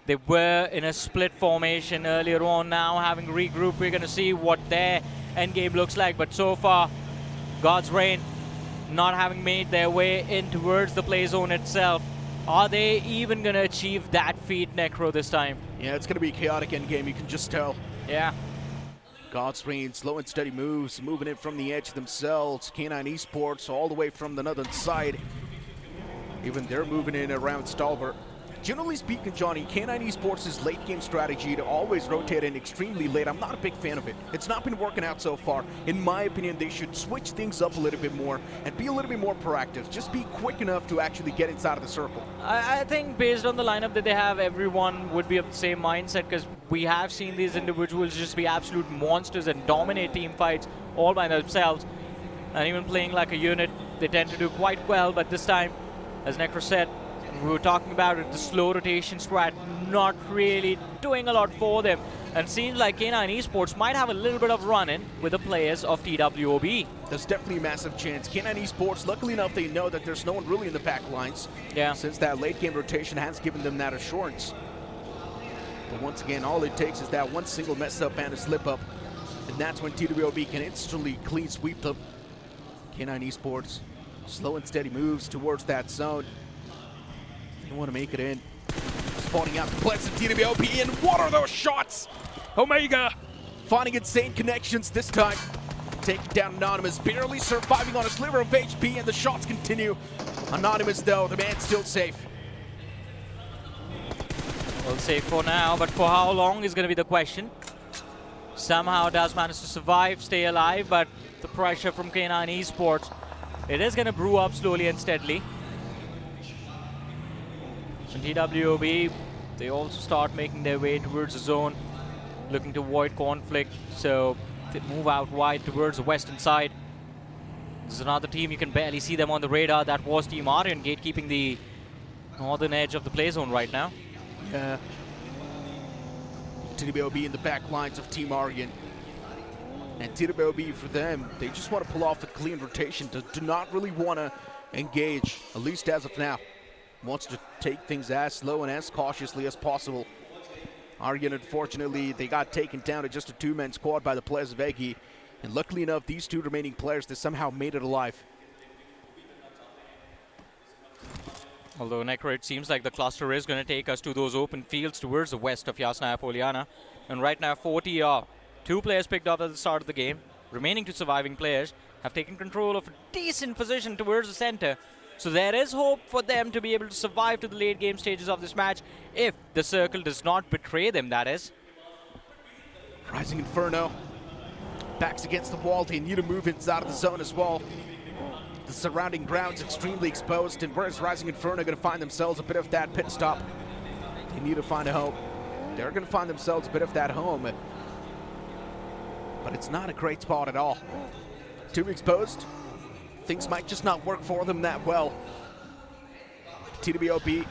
they were in a split formation earlier on. Now having regrouped, we're going to see what their endgame looks like. But so far, God's Reign not having made their way in towards the play zone itself. Are they even going to achieve that feat, Necro, this time? Yeah, it's going to be a chaotic endgame, you can just tell. Yeah. God's Reign, slow and steady moves, moving in from the edge themselves. K9 Esports all the way from the northern side. Even they're moving in around Stalbert. Generally speaking, Johnny, K9 Esports' late game strategy to always rotate in extremely late, I'm not a big fan of it. It's not been working out so far. In my opinion, they should switch things up a little bit more and be a little bit more proactive. Just be quick enough to actually get inside of the circle. I think based on the lineup that they have, everyone would be of the same mindset, because we have seen these individuals just be absolute monsters and dominate team fights all by themselves. And even playing like a unit, they tend to do quite well. But this time, as Necro said, we were talking about it, the slow rotation strat not really doing a lot for them. And seems like K9 Esports might have a little bit of run-in with the players of TWOB. There's definitely a massive chance. K9 Esports, luckily enough, they know that there's no one really in the back lines. Yeah. Since that late game rotation has given them that assurance. But once again, all it takes is that one single mess up and a slip up. And that's when TWOB can instantly clean sweep them. K9 Esports, slow and steady moves towards that zone. They want to make it in. Spawning out the Pleasant TWOB, and what are those shots? Omega finding insane connections this time. Taking down Anonymous, barely surviving on a sliver of HP, and the shots continue. Anonymous though, the man's still safe. Well, safe for now, but for how long is going to be the question. Somehow does manage to survive, stay alive, but the pressure from K9 Esports, it is going to brew up slowly and steadily. And TWOB, they also start making their way towards the zone, looking to avoid conflict, so they move out wide towards the western side. There's another team, you can barely see them on the radar. That was Team Aryan, gatekeeping the northern edge of the play zone right now. Yeah. TWOB in the back lines of Team Aryan. And TWOB, for them, they just want to pull off a clean rotation, do not really want to engage, at least as of now. Wants to take things as slow and as cautiously as possible. Aryan, unfortunately, they got taken down to just a 2-man squad by the players of Eggy. And luckily enough, these 2 remaining players, they somehow made it alive. Although, Necro, it seems like the cluster is going to take us to those open fields towards the west of Yasnaya Poliana. And right now, 40 are 2 players picked up at the start of the game. Remaining 2 surviving players have taken control of a decent position towards the center. So there is hope for them to be able to survive to the late game stages of this match, if the circle does not betray them, that is. Rising Inferno. Backs against the wall. They need to move inside of the zone as well. The surrounding ground's extremely exposed, and where's Rising Inferno going to find themselves a bit of that pit stop? They need to find a home. They're going to find themselves a bit of that home. But it's not a great spot at all. 2 exposed. Things might just not work for them that well. TWOB,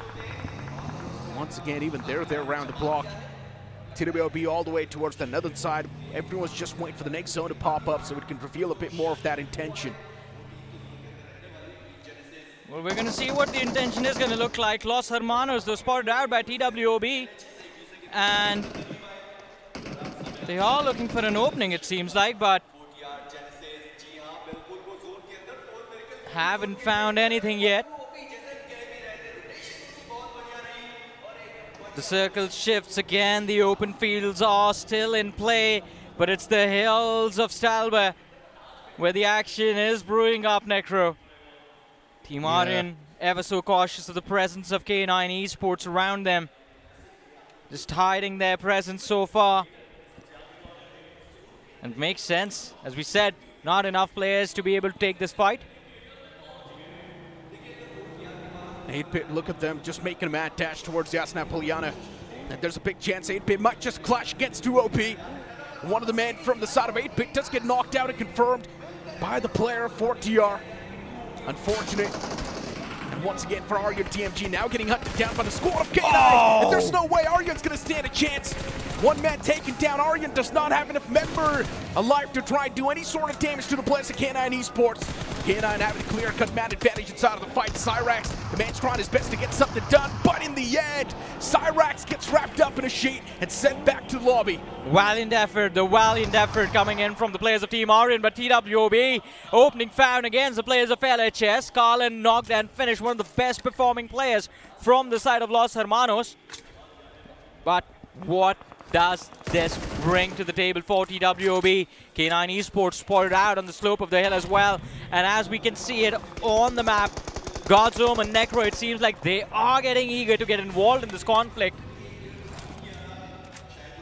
once again, even they're there around the block. TWOB all the way towards the northern side. Everyone's just waiting for the next zone to pop up so it can reveal a bit more of that intention. Well, we're going to see what the intention is going to look like. Los Hermanos, they're spotted out by TWOB. And they are looking for an opening, it seems like, but haven't found anything yet. The circle shifts again. The open fields are still in play, but it's the hills of Stalba where the action is brewing up, Necro. Team Aryan, ever so cautious of the presence of K9 Esports around them. Just hiding their presence so far. And it makes sense. As we said, not enough players to be able to take this fight. 8-Bit, look at them just making a mad dash towards Yasna Poliana. And there's a big chance 8-Bit might just clash against TWOB. One of the men from the side of 8-Bit does get knocked out and confirmed by the player for TR. Unfortunate. And once again for Aryan TMG now getting hunted down by the squad of K9. And there's no way Aryan's going to stand a chance. One man taken down. Aryan does not have enough member alive to try and do any sort of damage to the players of K9 Esports. K9 having a clear-cut man advantage inside of the fight. Cyrax, the man's trying his best to get something done, but in the end, Cyrax gets wrapped up in a sheet and sent back to the lobby. Valiant effort, the valiant effort coming in from the players of Team Aryan, but TWOB opening found against the players of LHS. Carlin knocked and finished one of the best performing players from the side of Los Hermanos. But what does this bring to the table for TWOB? K9 Esports spotted out on the slope of the hill as well. And as we can see it on the map, Godzone and Necro, it seems like they are getting eager to get involved in this conflict.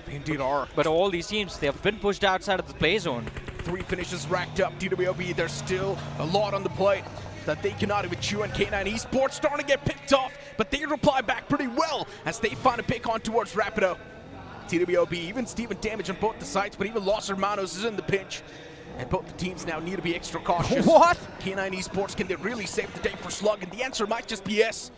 They indeed are. But all these teams, they have been pushed outside of the play zone. 3 finishes racked up. TWOB, there's still a lot on the plate that they cannot even chew, and K9 Esports starting to get picked off, but they reply back pretty well as they find a pick on towards Rapido. TWOB even Steven damage on both the sides, but even Los Hermanos is in the pinch. And both the teams now need to be extra cautious. What? K9 Esports, can they really save the day for Slug? And the answer might just be yes.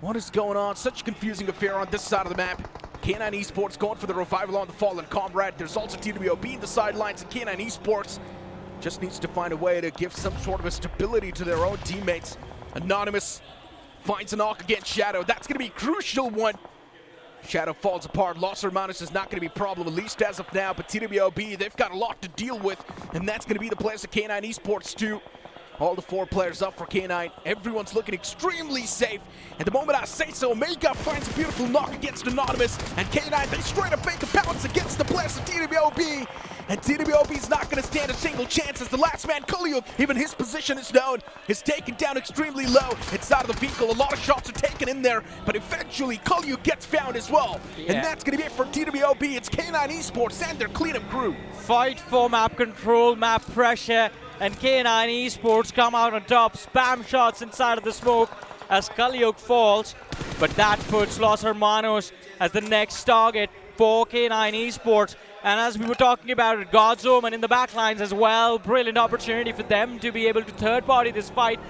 What is going on? Such a confusing affair on this side of the map. K9 Esports going for the revival on the fallen comrade. There's also TWOB in the sidelines, and K9 Esports just needs to find a way to give some sort of a stability to their own teammates. Anonymous finds a knock against Shadow. That's going to be a crucial one. Shadow falls apart. Los Hermanos is not going to be a problem, at least as of now, but TWOB, they've got a lot to deal with, and that's going to be the players of K9 Esports too. All the 4 players up for K9. Everyone's looking extremely safe. And the moment I say so, Omega finds a beautiful knock against Anonymous, and K9, they straight up make a bounce against the players of TWOB. And TWOB's not going to stand a single chance as the last man, Kalyuk, even his position is known, is taken down extremely low inside of the vehicle. A lot of shots are taken in there, but eventually Kalyuk gets found as well. Yeah. And that's going to be it for TWOB. It's K9 Esports and their cleanup crew. Fight for map control, map pressure, and K9 Esports come out on top. Spam shots inside of the smoke as Kalyuk falls, but that puts Los Hermanos as the next target for K9 Esports. And as we were talking about it, Godzone in the backlines as well. Brilliant opportunity for them to be able to third-party this fight.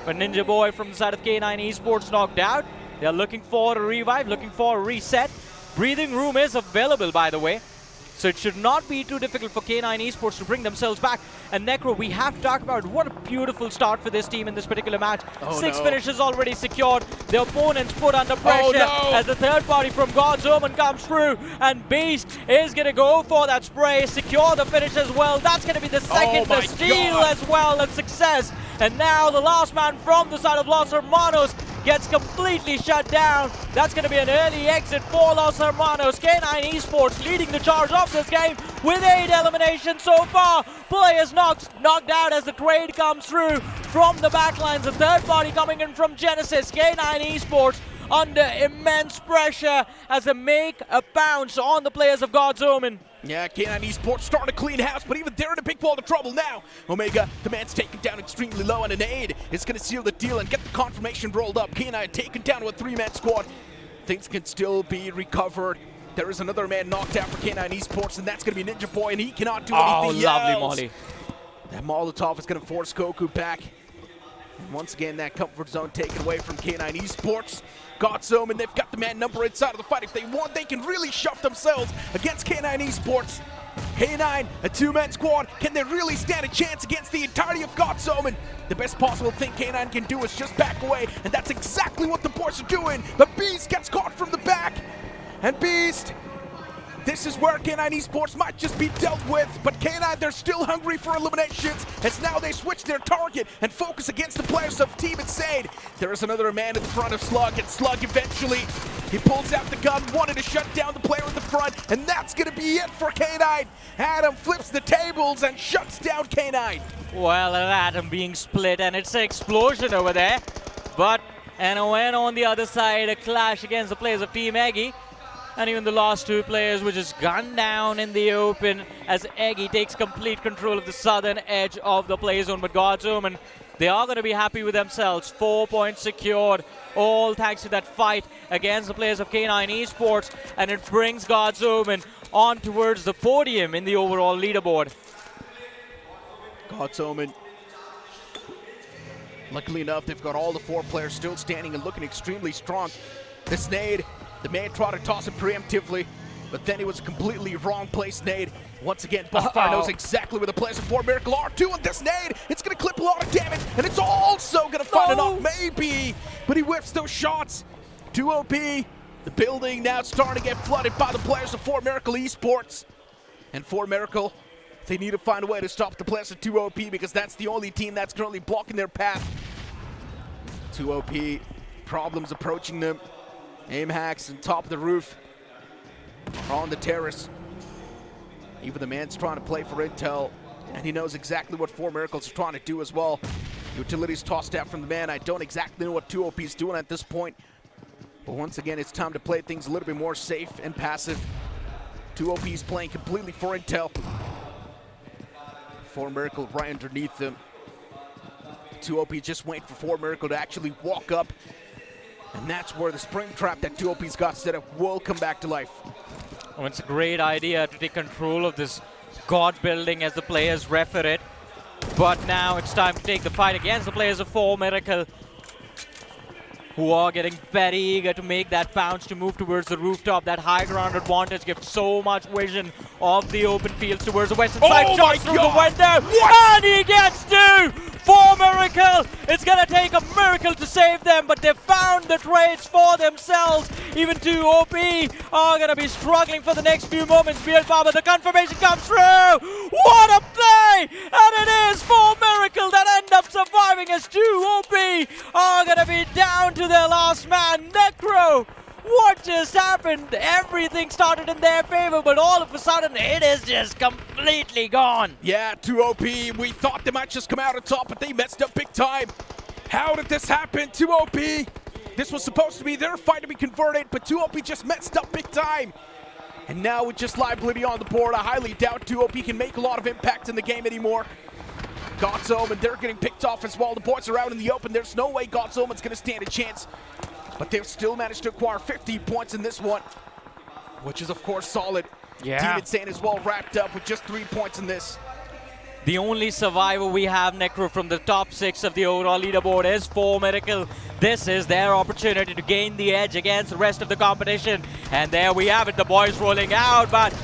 But Ninja Boy from the side of K9 Esports knocked out. They're looking for a revive, looking for a reset. Breathing room is available, by the way. So it should not be too difficult for K9 Esports to bring themselves back. And Necro, we have to talk about what a beautiful start for this team in this particular match. 6 finishes already secured. The opponents put under pressure as the third party from Godzone comes through. And Beast is going to go for that spray, secure the finish as well. That's going to be the second, the steal as well, and success. And now the last man from the side of Los Hermanos gets completely shut down. That's going to be an early exit for Los Hermanos. K9 Esports leading the charge of this game with 8 eliminations so far. Players knocked out as the trade comes through from the backlines. The third party coming in from Genesis. K9 Esports under immense pressure as they make a bounce on the players of Godzone. Yeah, K9 Esports starting to clean house, but even they're in a big ball of trouble now. Omega, the man's taken down extremely low, and an aid is going to seal the deal and get the confirmation rolled up. K9 taken down with a 3-man squad. Things can still be recovered. There is another man knocked out for K9 Esports, and that's going to be Ninja Boy, and he cannot do anything lovely else. Molly. That Molotov is going to force Goku back. And once again, that comfort zone taken away from K9 Esports. Godzone, and they've got the man number inside of the fight. If they want, they can really shove themselves against K9 Esports. K9, a 2-man squad. Can they really stand a chance against the entirety of Godzone? The best possible thing K9 can do is just back away, and that's exactly what the boys are doing. But Beast gets caught from the back, and Beast, this is where K9 Esports might just be dealt with, but K9, they're still hungry for eliminations, as now they switch their target and focus against the players of Team Insane. There is another man in front of Slug, and Slug eventually, he pulls out the gun, wanted to shut down the player in the front, and that's going to be it for K9. Adam flips the tables and shuts down K9. Well, Adam being split, and it's an explosion over there. But NON on the other side, a clash against the players of Team Eggy. and even the last two players were just gunned down in the open as Eggy takes complete control of the southern edge of the play zone. But God's Omen, they are going to be happy with themselves. 4 points secured, all thanks to that fight against the players of K9 Esports, and it brings God's Omen on towards the podium in the overall leaderboard. God's Omen. Luckily enough, they've got all the 4 players still standing and looking extremely strong. This nade, the man tried to toss it preemptively, but then it was a completely wrong place nade. Once again, Bonfire knows exactly where the players of 4 Miracle are. 2 on this nade, it's going to clip a lot of damage, and it's also going to find a knock, maybe, but he whiffs those shots. TWOB, the building now starting to get flooded by the players of 4 Miracle Esports. And 4 Miracle, they need to find a way to stop the players of TWOB because that's the only team that's currently blocking their path. TWOB, problems approaching them. Aim hacks on top of the roof, on the terrace. Even the man's trying to play for intel, and he knows exactly what 4 Miracles are trying to do as well. Utilities tossed out from the man. I don't exactly know what TWOB is doing at this point, but once again, it's time to play things a little bit more safe and passive. TWOB is playing completely for intel. 4 Miracle right underneath them. TWOB just waiting for 4 Miracle to actually walk up, and that's where the spring trap that TWOB's got set up will come back to life. Oh, it's a great idea to take control of this God building as the players refer it. But now it's time to take the fight against the players of 4 Miracle, who are getting very eager to make that bounce to move towards the rooftop. That high ground advantage gives so much vision of the open fields towards the western side. Shot through the window, and he gets 2! 4 Miracle! It's gonna take a miracle to save them, but they found the trades for themselves. Even TWOB are gonna be struggling for the next few moments. Beard Barber, the confirmation comes through! What a play! And it is 4 Miracle that end up surviving as TWOB are gonna be down to their last man, Necro. What just happened? Everything started in their favor, but all of a sudden it is just completely gone. Yeah, TWOB, we thought they might just come out on top, but they messed up big time. How did this happen, TWOB? This was supposed to be their fight to be converted, but TWOB just messed up big time. And now with just liability on the board, I highly doubt TWOB can make a lot of impact in the game anymore. God's Omen, they're getting picked off as well. The boys are out in the open. There's no way God's Omen's going to stand a chance. But they've still managed to acquire 50 points in this one, which is, of course, solid. Yeah. Team Insane is well wrapped up with just 3 points in this. The only survivor we have, Necro, from the top 6 of the overall leaderboard is 4 Miracle. This is their opportunity to gain the edge against the rest of the competition. And there we have it, the boys rolling out, but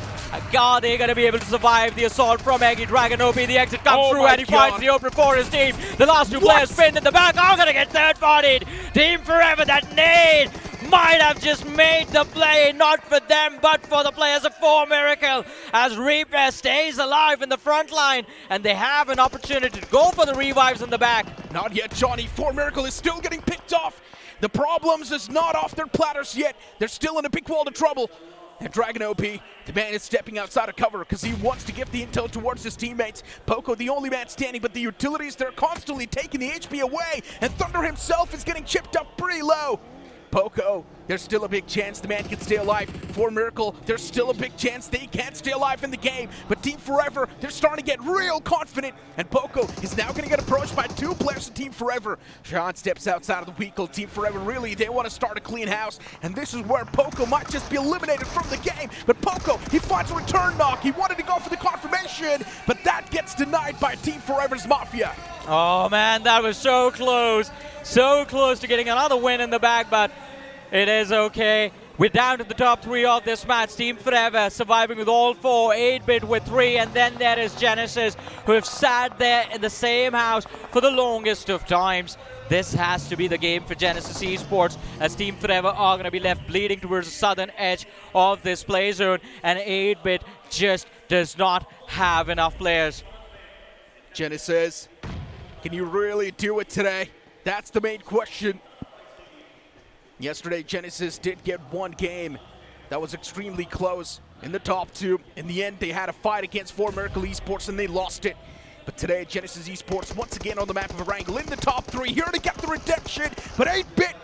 God, they're going to be able to survive the assault from Eggy. Dragon OP, the exit comes through, and he finds the opener for his team. The last 2 players pinned in the back are going to get third-bodied. Team Forever, that nade might have just made the play, not for them, but for the players of 4 Miracle, as Reaper stays alive in the front line, and they have an opportunity to go for the revives in the back. Not yet, Johnny. 4 Miracle is still getting picked off. The problems is not off their platters yet. They're still in a big world of trouble. And Dragon OP, the man is stepping outside of cover because he wants to give the intel towards his teammates. Poco, the only man standing, but the utilities, they're constantly taking the HP away, and Thunder himself is getting chipped up pretty low. Poco, there's still a big chance the man can stay alive. 4 Miracle, there's still a big chance they can't stay alive in the game. But Team Forever, they're starting to get real confident. And Poco is now going to get approached by 2 players of Team Forever. Sean steps outside of the vehicle. Team Forever, really, they want to start a clean house. And this is where Poco might just be eliminated from the game. But Poco, he finds a return knock. He wanted to go for the confirmation, but that gets denied by Team Forever's Mafia. Oh man, that was so close. So close to getting another win in the bag, but it is okay. We're down to the top 3 of this match. Team Forever surviving with all 4, 8-bit with 3, and then there is Genesis, who have sat there in the same house for the longest of times. This has to be the game for Genesis Esports, as Team Forever are going to be left bleeding towards the southern edge of this play zone, and 8-bit just does not have enough players. Genesis, can you really do it today? That's the main question. Yesterday, Genesis did get 1 game that was extremely close in the top 2. In the end, they had a fight against 4 Miracle Esports and they lost it. But today, Genesis Esports once again on the map of Erangel in the top 3, here to get the redemption. But 8-bit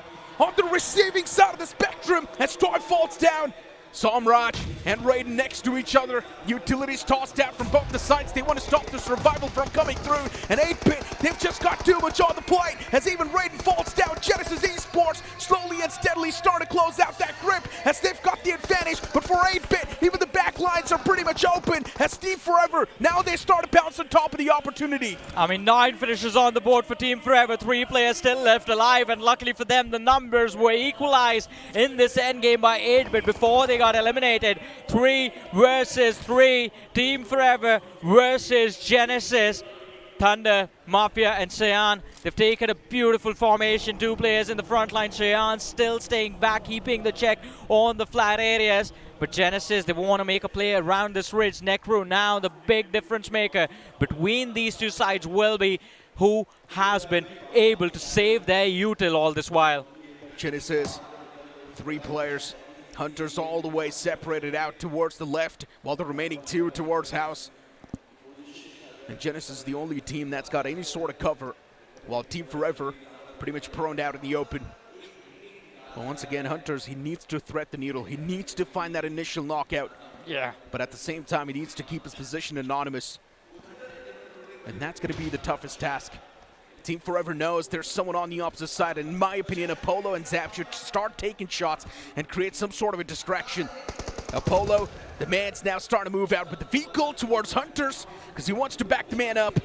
on the receiving side of the spectrum as Troy falls down. Samraj and Raiden next to each other. Utilities tossed out from both the sides. They want to stop the survival from coming through. And 8-Bit, they've just got too much on the plate. As even Raiden falls down, Genesis Esports slowly and steadily start to close out that grip as they've got the advantage. But for 8-Bit, even the back lines are pretty much open. As Team Forever, now they start to bounce on top of the opportunity. I mean, 9 finishes on the board for Team Forever. 3 players still left alive, and luckily for them, the numbers were equalized in this endgame by 8-Bit before they got eliminated. 3 versus 3. Team Forever versus Genesis. Thunder, Mafia, and Cheyenne. They've taken a beautiful formation. 2 players in the front line. Cheyenne still staying back, keeping the check on the flat areas. But Genesis, they want to make a play around this ridge. Necro now the big difference maker between these two sides will be who has been able to save their util all this while. Genesis, 3 players. Hunters all the way separated out towards the left, while the remaining 2 towards House. And Genesis is the only team that's got any sort of cover, while Team Forever pretty much prone out in the open. But once again, Hunters, he needs to thread the needle. He needs to find that initial knockout. Yeah. But at the same time, he needs to keep his position anonymous. And that's going to be the toughest task. Team Forever knows there's someone on the opposite side. In my opinion, Apollo and Zap should start taking shots and create some sort of a distraction. Apollo, the man's now starting to move out with the vehicle towards Hunters because he wants to back the man up.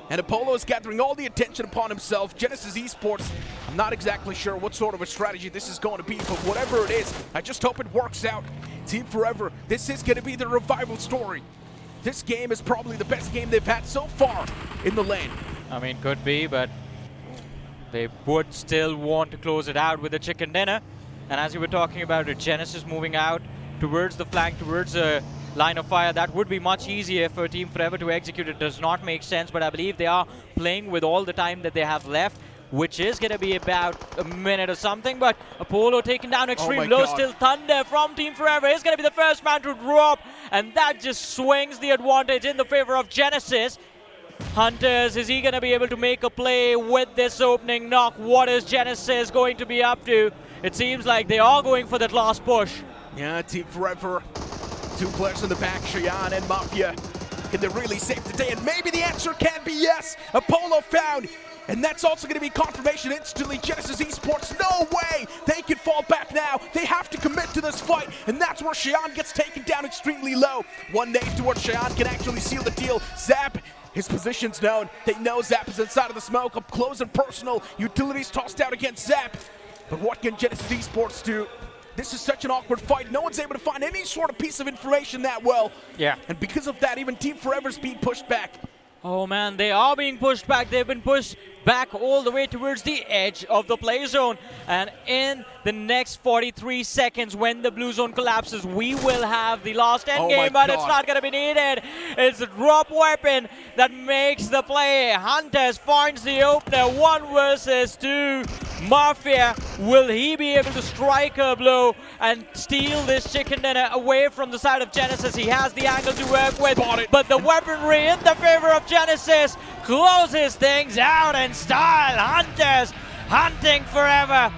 And Apollo is gathering all the attention upon himself. Genesis Esports, I'm not exactly sure what sort of a strategy this is going to be, but whatever it is, I just hope it works out. Team Forever, this is going to be the revival story. This game is probably the best game they've had so far in the lane. I mean, could be, but they would still want to close it out with a chicken dinner. And as you were talking about it, Genesis moving out towards the flank, towards the line of fire, that would be much easier for Team Forever to execute. It does not make sense, but I believe they are playing with all the time that they have left, which is going to be about a minute or something. But Apollo taken down extreme low. Still Thunder from Team Forever is going to be the first man to drop, and that just swings the advantage in the favor of Genesis. Hunters, is he going to be able to make a play with this opening knock? What is Genesis going to be up to? It seems like they are going for that last push. Yeah, Team Forever, 2 players in the back, Cheyenne and Mafia. Can they really save the day? And maybe the answer can be yes. Apollo found. And that's also going to be confirmation instantly. Genesis Esports, no way! They can fall back now. They have to commit to this fight. And that's where Cheyenne gets taken down extremely low. 1 nade towards Cheyenne can actually seal the deal. Zap, his position's known. They know Zap is inside of the smoke. Up close and personal. Utilities tossed out against Zap. But what can Genesis Esports do? This is such an awkward fight. No one's able to find any sort of piece of information that well. Yeah. And because of that, even Team Forever's being pushed back. Oh man, they are being pushed back. They've been pushed back all the way towards the edge of the play zone. And in the next 43 seconds, when the blue zone collapses, we will have the last end game, but it's not going to be needed. It's a drop weapon that makes the play. Hunters finds the opener, 1 versus 2. Mafia, will he be able to strike a blow and steal this chicken dinner away from the side of Genesis? He has the angle to work with, but the weaponry in the favor of Genesis closes things out in style. Hunters hunting Forever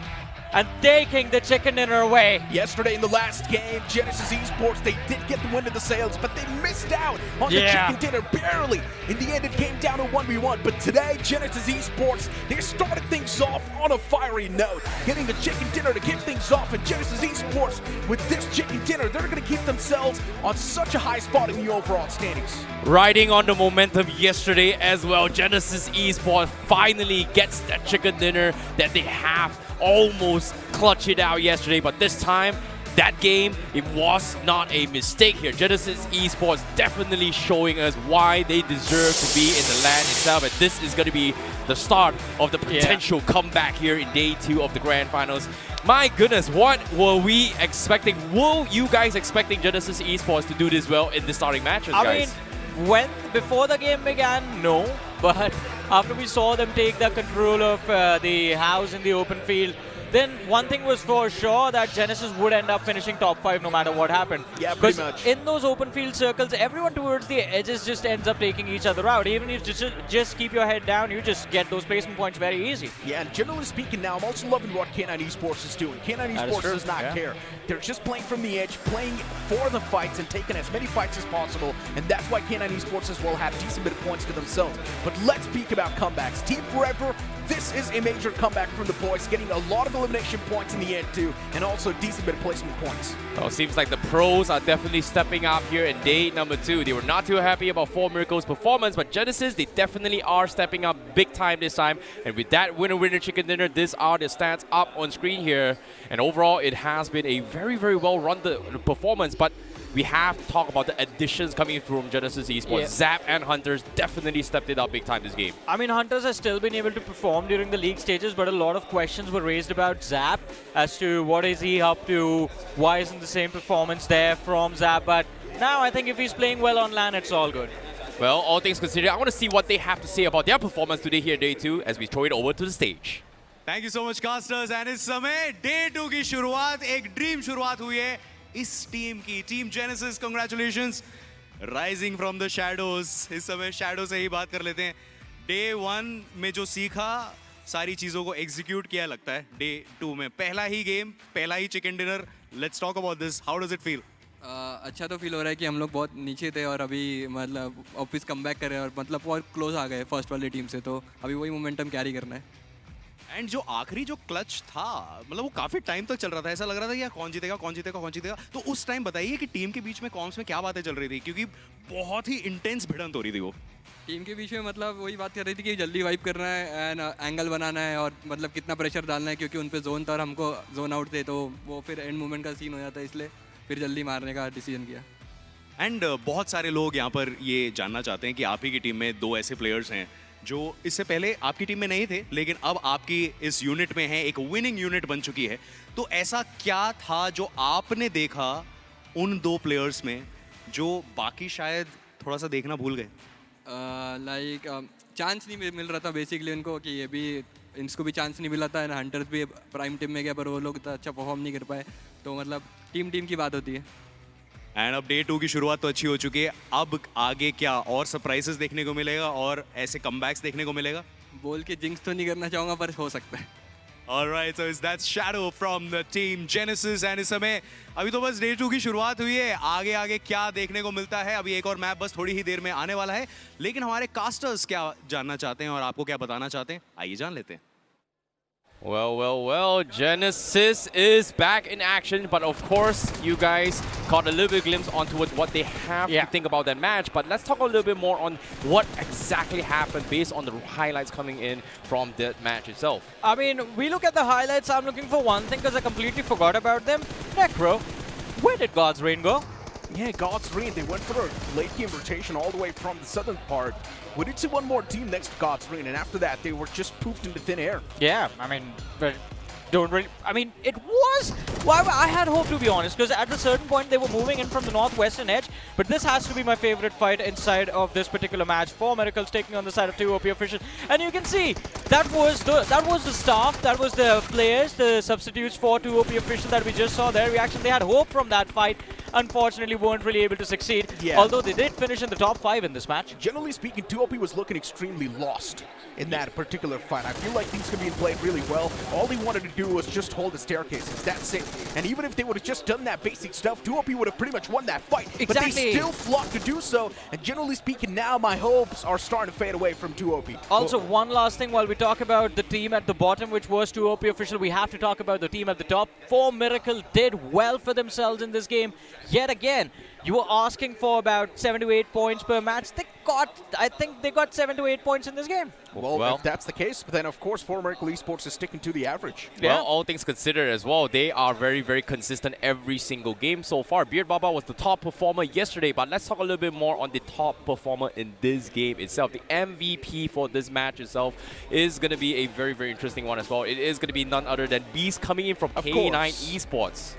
and taking the chicken dinner away. Yesterday in the last game, Genesis Esports, they did get the win of the sales, but they missed out on the chicken dinner barely. In the end, it came down to 1v1, but today, Genesis Esports, they started things off on a fiery note, getting the chicken dinner to kick things off, and Genesis Esports, with this chicken dinner, they're going to keep themselves on such a high spot in the overall standings. Riding on the momentum yesterday as well, Genesis Esports finally gets that chicken dinner that they have almost clutched it out yesterday, but this time that game, it was not a mistake here. Genesis Esports definitely showing us why they deserve to be in the LAN itself, and this is going to be the start of the potential comeback here in day 2 of the Grand Finals. My goodness, what were we expecting? Were you guys expecting Genesis Esports to do this well in the starting matches, guys? I mean, before the game began, no, but after we saw them take the control of the house in the open field, then one thing was for sure that Genesis would end up finishing top 5 no matter what happened. Yeah, pretty much. In those open field circles, everyone towards the edges just ends up taking each other out. Even if you just keep your head down, you just get those placement points very easy. Yeah, and generally speaking now, I'm also loving what K9 Esports is doing. K9 Esports does not care. They're just playing from the edge, playing for the fights and taking as many fights as possible, and that's why K9 Esports as well have decent bit of points to themselves. But let's speak about comebacks. Team Forever, this is a major comeback from the boys, getting a lot of elimination points in the end too, and also decent bit of placement points. Well, it seems like the pros are definitely stepping up here in day number 2. They were not too happy about 4 Miracles' performance, but Genesis, they definitely are stepping up big time this time. And with that winner chicken dinner, these are the stats up on screen here. And overall, it has been a very, very well run performance, but we have to talk about the additions coming from Genesis Esports. Yeah. Zap and Hunters definitely stepped it up big time this game. I mean, Hunters has still been able to perform during the league stages, but a lot of questions were raised about Zap as to what is he up to, why isn't the same performance there from Zap, but now I think if he's playing well on LAN, it's all good. Well, all things considered, I want to see what they have to say about their performance today here day 2 as we throw it over to the stage. Thank you so much, casters. And इस समय day 2 की शुरुआत, एक dream शुरुआत हुई है इस team की. Team genesis, congratulations, rising from the shadows. इस समय shadow से ही बात कर लेते हैं. Day 1 में जो सीखा, सारी चीजों को execute किया लगता है. Day 2 में पहला ही game, पहला ही chicken dinner. Let's talk about this. How does it feel? अच्छा तो फील हो रहा है कि हम लोग बहुत नीचे थे और अभी मतलब ऑफिस कम बैक कर रहे हैं और मतलब बहुत क्लोज आ गए फर्स्ट वाली टीम से, तो अभी वही मोमेंटम कैरी करना है. एंड जो आखिरी जो क्लच था, मतलब वो काफी टाइम तक चल रहा था. ऐसा लग रहा था यार कौन जीतेगा कौन जीतेगा कौन जीतेगा. तो उस टाइम बताइए कि टीम के बीच में कॉम्स में क्या बातें चल रही थी, क्योंकि बहुत ही इंटेंस भिड़ंत हो रही थी वो. टीम के बीच में मतलब वही बात कर रही थी कि जल्दी वाइप करना है एंड एंगल बनाना है और मतलब कितना प्रेशर डालना है, क्योंकि उन पे जोन था और हमको जोन आउट थे, तो वो फिर एंड मोमेंट का सीन हो जाता है, इसलिए फिर जल्दी मारने का डिसीजन किया. एंड बहुत सारे लोग यहाँ पर ये जानना चाहते हैं कि आप ही की टीम में 2 ऐसे प्लेयर्स हैं जो इससे पहले आपकी टीम में नहीं थे, लेकिन अब आपकी इस यूनिट में हैं, एक विनिंग यूनिट बन चुकी है. तो ऐसा क्या था जो आपने देखा उन 2 प्लेयर्स में जो बाकी शायद थोड़ा सा देखना भूल गए? लाइक चांस नहीं मिल रहा था बेसिकली उनको, कि ये भी इनको भी चांस नहीं मिला था एंड हंटर्स भी प्राइम टीम में गया पर वो लोग इतना अच्छा परफॉर्म नहीं कर पाए. तो मतलब टीम की बात होती है. एंड अब डे 2 की शुरुआत तो अच्छी हो चुकी है. अब आगे क्या और सरप्राइजेस देखने को मिलेगा और ऐसे कमबैक्स देखने को मिलेगा? बोल के जिंक्स तो नहीं करना चाहूँगा पर हो सकता है. Alright, so that's Shadow from the team Genesis. and इस समय अभी तो बस डे 2 की शुरुआत हुई है. आगे क्या देखने को मिलता है, अभी एक और मैप बस थोड़ी ही देर में आने वाला है. लेकिन हमारे कास्टर्स क्या जानना चाहते हैं और आपको क्या बताना चाहते हैं, आइए जान लेते हैं. Well, Genesis is back in action, but of course, you guys caught a little bit glimpse onto what they have to think about that match. But let's talk a little bit more on what exactly happened based on the highlights coming in from that match itself. I mean, we look at the highlights, I'm looking for one thing because I completely forgot about them. Necro, where did God's Reign go? Yeah, God's Reign, they went for a late game rotation all the way from the southern part. We did see one more team next to God's Reign, and after that, they were just poofed into thin air. Yeah, I mean, but don't really... I mean, it was... Well, I had hope, to be honest, because at a certain point, they were moving in from the northwestern edge, but this has to be my favorite fight inside of this particular match. 4 Miracles taking on the side of 2 OP officials, and you can see, that was the staff, that was the players, the substitutes for 2 OP officials that we just saw their reaction. They had hope from that fight. Unfortunately, weren't really able to succeed, although they did finish in the top 5 in this match. Generally speaking, TWOB was looking extremely lost in that particular fight. I feel like things could be played really well. All he wanted to do was just hold the staircases. That's it. And even if they would have just done that basic stuff, TWOB would have pretty much won that fight. Exactly. But they still flocked to do so. And generally speaking, now my hopes are starting to fade away from TWOB. Also, one last thing while we talk about the team at the bottom, which was 2 OP official, we have to talk about the team at the top. 4 Miracle did well for themselves in this game. Yet again, you were asking for about 7 to 8 points per match. I think they got 7 to 8 points in this game. Well, if that's the case, then of course 4 Miracle Esports is sticking to the average. Well, all things considered as well, they are very, very consistent every single game so far. Beard Baba was the top performer yesterday, but let's talk a little bit more on the top performer in this game itself. The MVP for this match itself is going to be a very, very interesting one as well. It is going to be none other than Beast coming in from K9 Esports.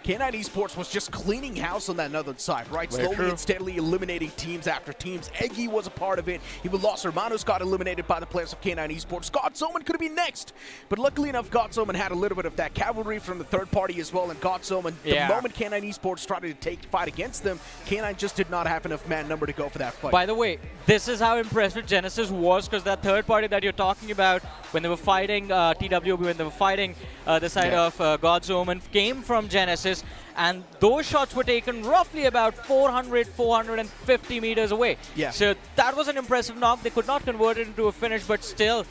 K9 Esports was just cleaning house on that northern side, right? Slowly and steadily eliminating teams after teams. Eggy was a part of it. Even Los Hermanos got eliminated by the players of K9 Esports. God's Omen could have been next. But luckily enough, God's Omen had a little bit of that cavalry from the third party as well. And God's Omen, the moment K9 Esports started to fight against them, K9 just did not have enough man number to go for that fight. By the way, this is how impressive Genesis was, because that third party that you're talking about, when they were fighting TWOB, when they were fighting the side of God's Omen, came from Genesis, and those shots were taken roughly about 450 meters away. So that was an impressive knock. They could not convert it into a finish, but still,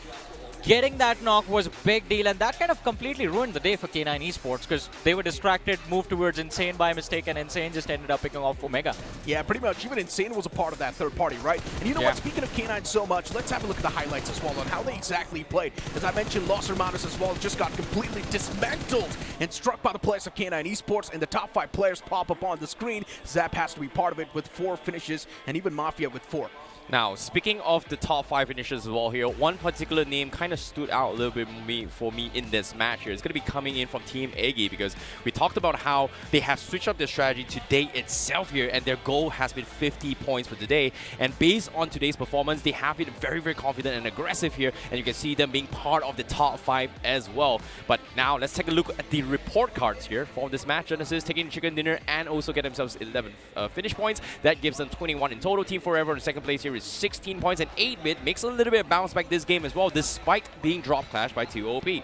getting that knock was a big deal, and that kind of completely ruined the day for K9 Esports, because they were distracted, moved towards Insane by mistake, and Insane just ended up picking off Omega. Yeah, pretty much. Even Insane was a part of that third party, right? And you know what? Speaking of K9 so much, let's have a look at the highlights as well on how they exactly played. As I mentioned, Los Hermanos as well just got completely dismantled and struck by the players of K9 Esports, and the top 5 players pop up on the screen. Zap has to be part of it with 4 finishes, and even Mafia with 4. Now, speaking of the top 5 finishers as well here, one particular name kind of stood out a little bit for me in this match here. It's going to be coming in from Team Eggy, because we talked about how they have switched up their strategy today itself here, and their goal has been 50 points for today. And based on today's performance, they have been very, very confident and aggressive here, and you can see them being part of the top 5 as well. But now, let's take a look at the report cards here for this match. Genesis taking chicken dinner and also get themselves 11 finish points. That gives them 21 in total. Team Forever in second place here is 16 points, and 8-bit makes a little bit of bounce back this game as well, despite being drop clashed by TWOB.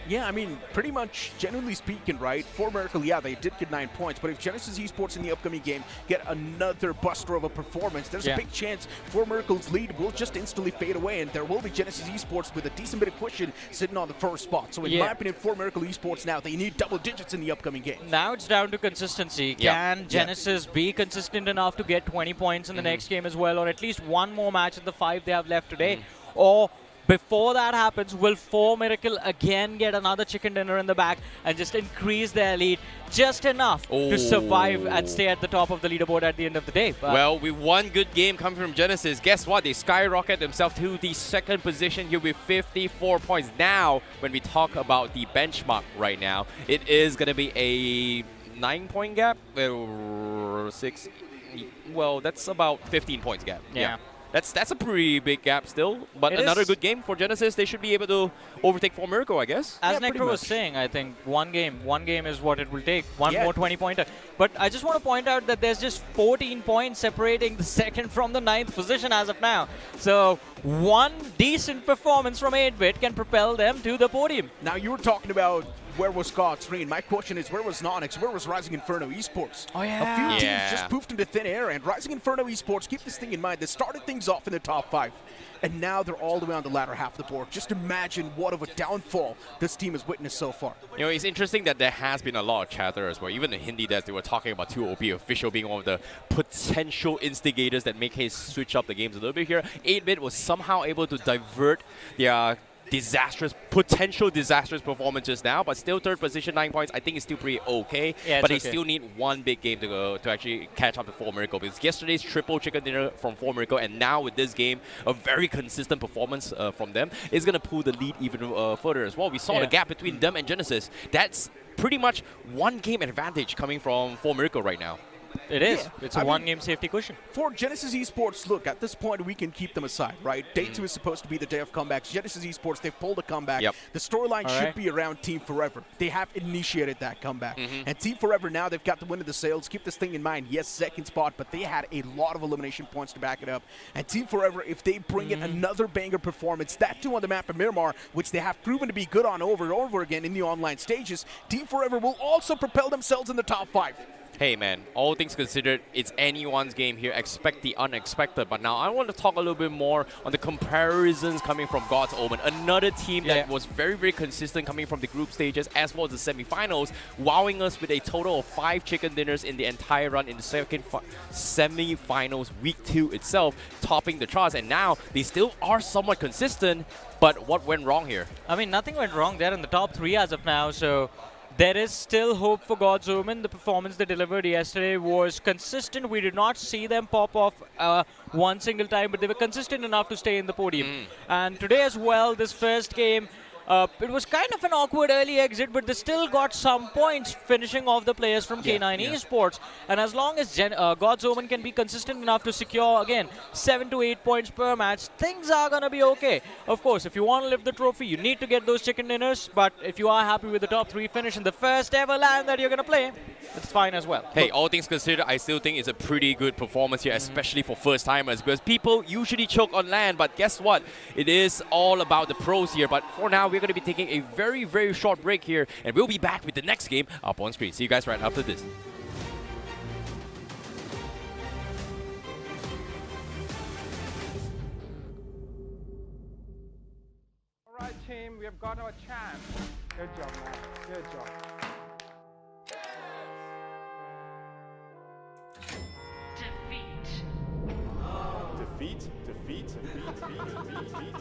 Yeah, I mean, pretty much, generally speaking, right, for Miracle, yeah, they did get 9 points, but if Genesis Esports in the upcoming game get another buster of a performance, there's a big chance for Miracle's lead will just instantly fade away, and there will be Genesis Esports with a decent bit of cushion sitting on the first spot. So in my opinion, for Miracle Esports now, they need double digits in the upcoming game. Now it's down to consistency. Can Genesis be consistent enough to get 20 points in the next game as well, or at least one more match in the 5 they have left today? Or before that happens, will 4 Miracle again get another chicken dinner in the back and just increase their lead just enough to survive and stay at the top of the leaderboard at the end of the day? But well, with one good game coming from Genesis, guess what? They skyrocket themselves to the second position here with 54 points. Now, when we talk about the benchmark right now, it is going to be a 9-point gap, 6. Well, that's about 15 points gap. Yeah. That's a pretty big gap still, but another good game for Genesis. They should be able to overtake 4 Miracle, I guess. As Necro was saying, I think one game is what it will take. One more 20-pointer. But I just want to point out that there's just 14 points separating the second from the 9th position as of now. So one decent performance from 8-bit can propel them to the podium. Now, you were talking about where was God's Reign. My question is, where was NoNx? Where was Rising Inferno Esports? Oh, yeah. A few teams just poofed into thin air, and Rising Inferno Esports, keep this thing in mind, they started things off in the top 5, and now they're all the way on the latter half of the board. Just imagine what of a downfall this team has witnessed so far. You know, it's interesting that there has been a lot of chatter as well. Even in Hindi desk, they were talking about TWOB official being one of the potential instigators that make his switch up the games a little bit here. 8-bit was somehow able to divert their potential disastrous performance just now, but still third position, 9 points. I think it's still pretty okay, but they still need one big game to go to actually catch up to 4 Miracle, because yesterday's triple chicken dinner from 4 Miracle, and now with this game, a very consistent performance from them is going to pull the lead even further as well. We saw the gap between them and Genesis. That's pretty much one game advantage coming from 4 Miracle right now. It is. It's a one-game safety cushion. For Genesis Esports, look, at this point, we can keep them aside, right? Day 2 is supposed to be the day of comebacks. Genesis Esports, they've pulled a comeback. The storyline should be around Team Forever. They have initiated that comeback. And Team Forever now, they've got the win of the sales. Keep this thing in mind. Yes, second spot, but they had a lot of elimination points to back it up. And Team Forever, if they bring in another banger performance, that too on the map of Miramar, which they have proven to be good on over and over again in the online stages, Team Forever will also propel themselves in the top 5. Hey man, all things considered, it's anyone's game here. Expect the unexpected. But now I want to talk a little bit more on the comparisons coming from God's Omen. Another team that was very, very consistent coming from the group stages as well as the semifinals, wowing us with a total of 5 chicken dinners in the entire run in the second semifinals, week 2 itself, topping the charts. And now they still are somewhat consistent, but what went wrong here? I mean, nothing went wrong. They're in the top 3 as of now, so there is still hope for God's Omen. The performance they delivered yesterday was consistent. We did not see them pop off one single time, but they were consistent enough to stay in the podium. And today as well, this first game, It was kind of an awkward early exit, but they still got some points finishing off the players from K9 Esports. And as long as God's Omen can be consistent enough to secure, again, 7 to 8 points per match, things are going to be okay. Of course, if you want to lift the trophy, you need to get those chicken dinners. But if you are happy with the top 3 finish in the first ever LAN that you're going to play, it's fine as well. Hey, all things considered, I still think it's a pretty good performance here, especially for first-timers, because people usually choke on LAN, but guess what? It is all about the pros here. But for now, we're going to be taking a very, very short break here, and we'll be back with the next game up on screen. See you guys right after this. All right, team, we have got our chance. Good job, man. Good job. Defeat, defeat, defeat.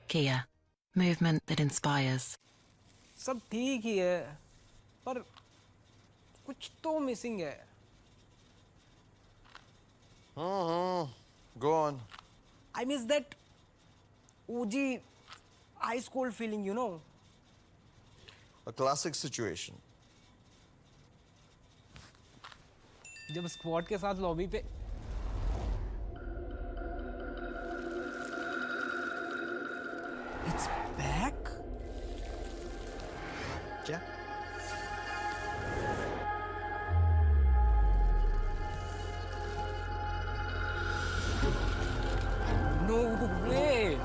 Kia, movement that inspires. सब ठीक ही है पर कुछ तो missing है Go on. I miss that OG ice cold feeling, you know. A classic situation. जब squad के साथ लॉबी पे It's back? क्या? No way!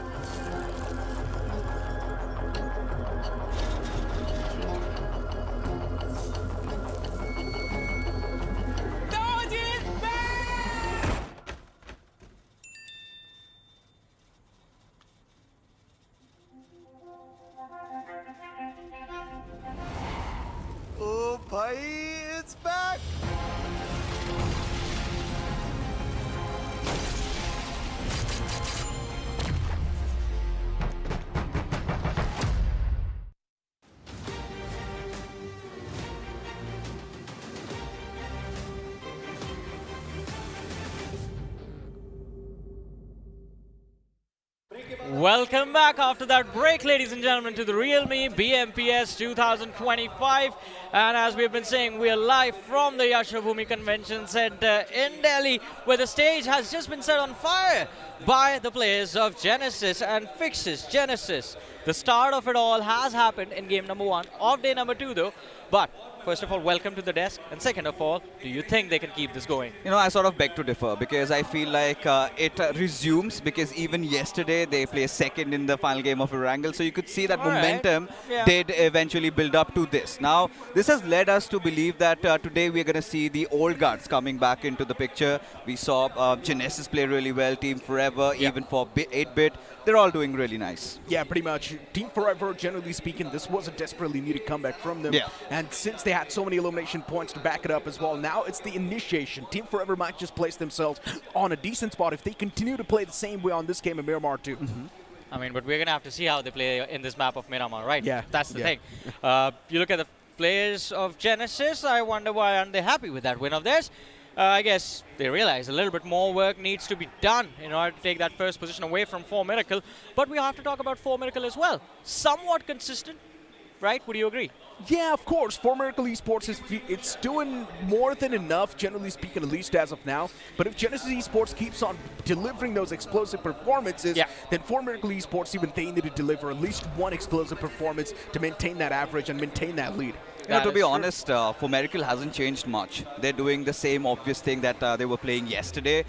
Oh, bhai, it's back! Welcome back after that break, ladies and gentlemen, to the realme BMPS 2025. And as we've been saying, we are live from the Yashobhoomi Convention Centre in Delhi, where the stage has just been set on fire by the players of Genesis and Fixes Genesis. The start of it all has happened in game number 1 of day number 2, though. But first of all, welcome to the desk. And second of all, do you think they can keep this going? You know, I sort of beg to differ because I feel like it resumes because even yesterday they placed second in the final game of Erangel. So you could see that momentum did eventually build up to this. Now, this has led us to believe that today we're going to see the old guards coming back into the picture. We saw Genesis play really well, Team Forever, even for 8-bit. They're all doing really nice. Yeah, pretty much. Team Forever, generally speaking, this was a desperately needed comeback from them. Yeah. And since they had so many elimination points to back it up as well, now it's the initiation. Team Forever might just place themselves on a decent spot if they continue to play the same way on this game in Miramar too. I mean, but we're going to have to see how they play in this map of Miramar, right? Yeah. That's the thing. You look at the players of Genesis, I wonder why aren't they happy with that win of theirs? I guess they realize a little bit more work needs to be done in order to take that first position away from 4 Miracle. But we have to talk about 4 Miracle as well. Somewhat consistent right? Would you agree? Yeah, of course. For Miracle Esports, it's doing more than enough, generally speaking, at least as of now. But if Genesis Esports keeps on delivering those explosive performances, then for Miracle Esports, even they need to deliver at least one explosive performance to maintain that average and maintain that lead. You know, to be honest, for Miracle hasn't changed much. They're doing the same obvious thing that they were playing yesterday,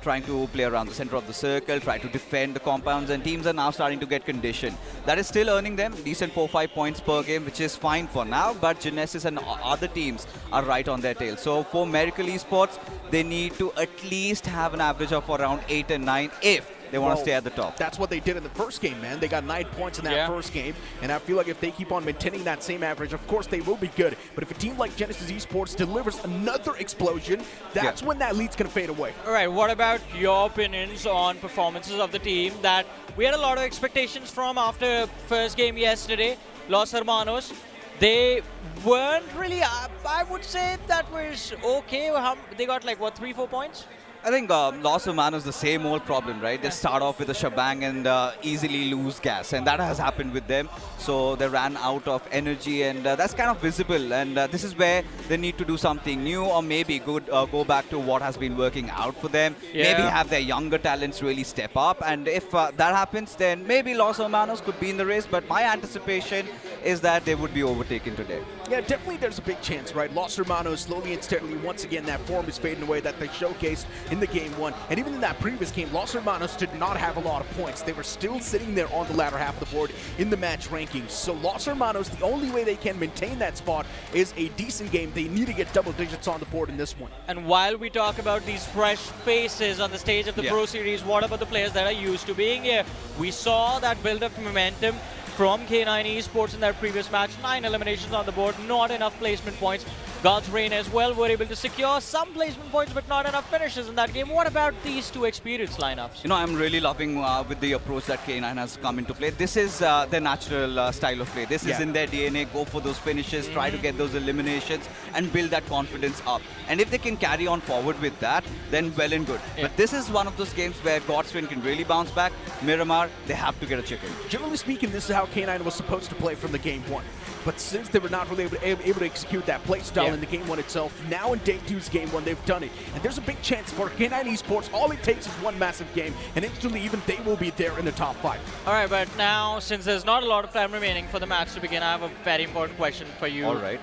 trying to play around the center of the circle, try to defend the compounds, and teams are now starting to get conditioned. That is still earning them decent 4-5 points per game, which is fine for now, but Genesis and other teams are right on their tail. So for Miracle Esports, they need to at least have an average of around 8 and 9 if they want to stay at the top. That's what they did in the first game, man. They got 9 points in that first game, and I feel like if they keep on maintaining that same average, of course they will be good. But if a team like Genesis Esports delivers another explosion, that's when that lead's going to fade away. All right, what about your opinions on performances of the team that we had a lot of expectations from after first game yesterday? Los Hermanos, they weren't really, I would say that was okay. They got like, what, 3-4 points? I think Los Hermanos is the same old problem, right? They start off with a shebang and easily lose gas, and that has happened with them. So they ran out of energy, and that's kind of visible. And this is where they need to do something new, or maybe go back to what has been working out for them. Maybe have their younger talents really step up. And if that happens, then maybe Los Hermanos could be in the race. But my anticipation is that they would be overtaken today. Yeah, definitely there's a big chance, right? Los Hermanos slowly and steadily, once again, that form is fading away that they showcased in the game one. And even in that previous game, Los Hermanos did not have a lot of points. They were still sitting there on the latter half of the board in the match rankings. So Los Hermanos, the only way they can maintain that spot is a decent game. They need to get double digits on the board in this one. And while we talk about these fresh faces on the stage of the Pro Series, what about the players that are used to being here? We saw that build of momentum from K9 Esports in their previous match. 9 eliminations on the board, not enough placement points. God's Reign as well were able to secure some placement points, but not enough finishes in that game. What about these two experienced lineups? You know, I'm really loving with the approach that K9 has come into play. This is their natural style of play. This is in their DNA. Go for those finishes, try to get those eliminations, and build that confidence up. And if they can carry on forward with that, then well and good. But this is one of those games where God's Reign can really bounce back. Miramar, they have to get a chicken. Generally speaking, this is how K9 was supposed to play from the game one. But since they were not really able to execute that play style in the game one itself, now in day two's game one, they've done it. And there's a big chance for K9 Esports. All it takes is one massive game, and instantly even they will be there in the top 5. All right, but now, since there's not a lot of time remaining for the match to begin, I have a very important question for you. All right.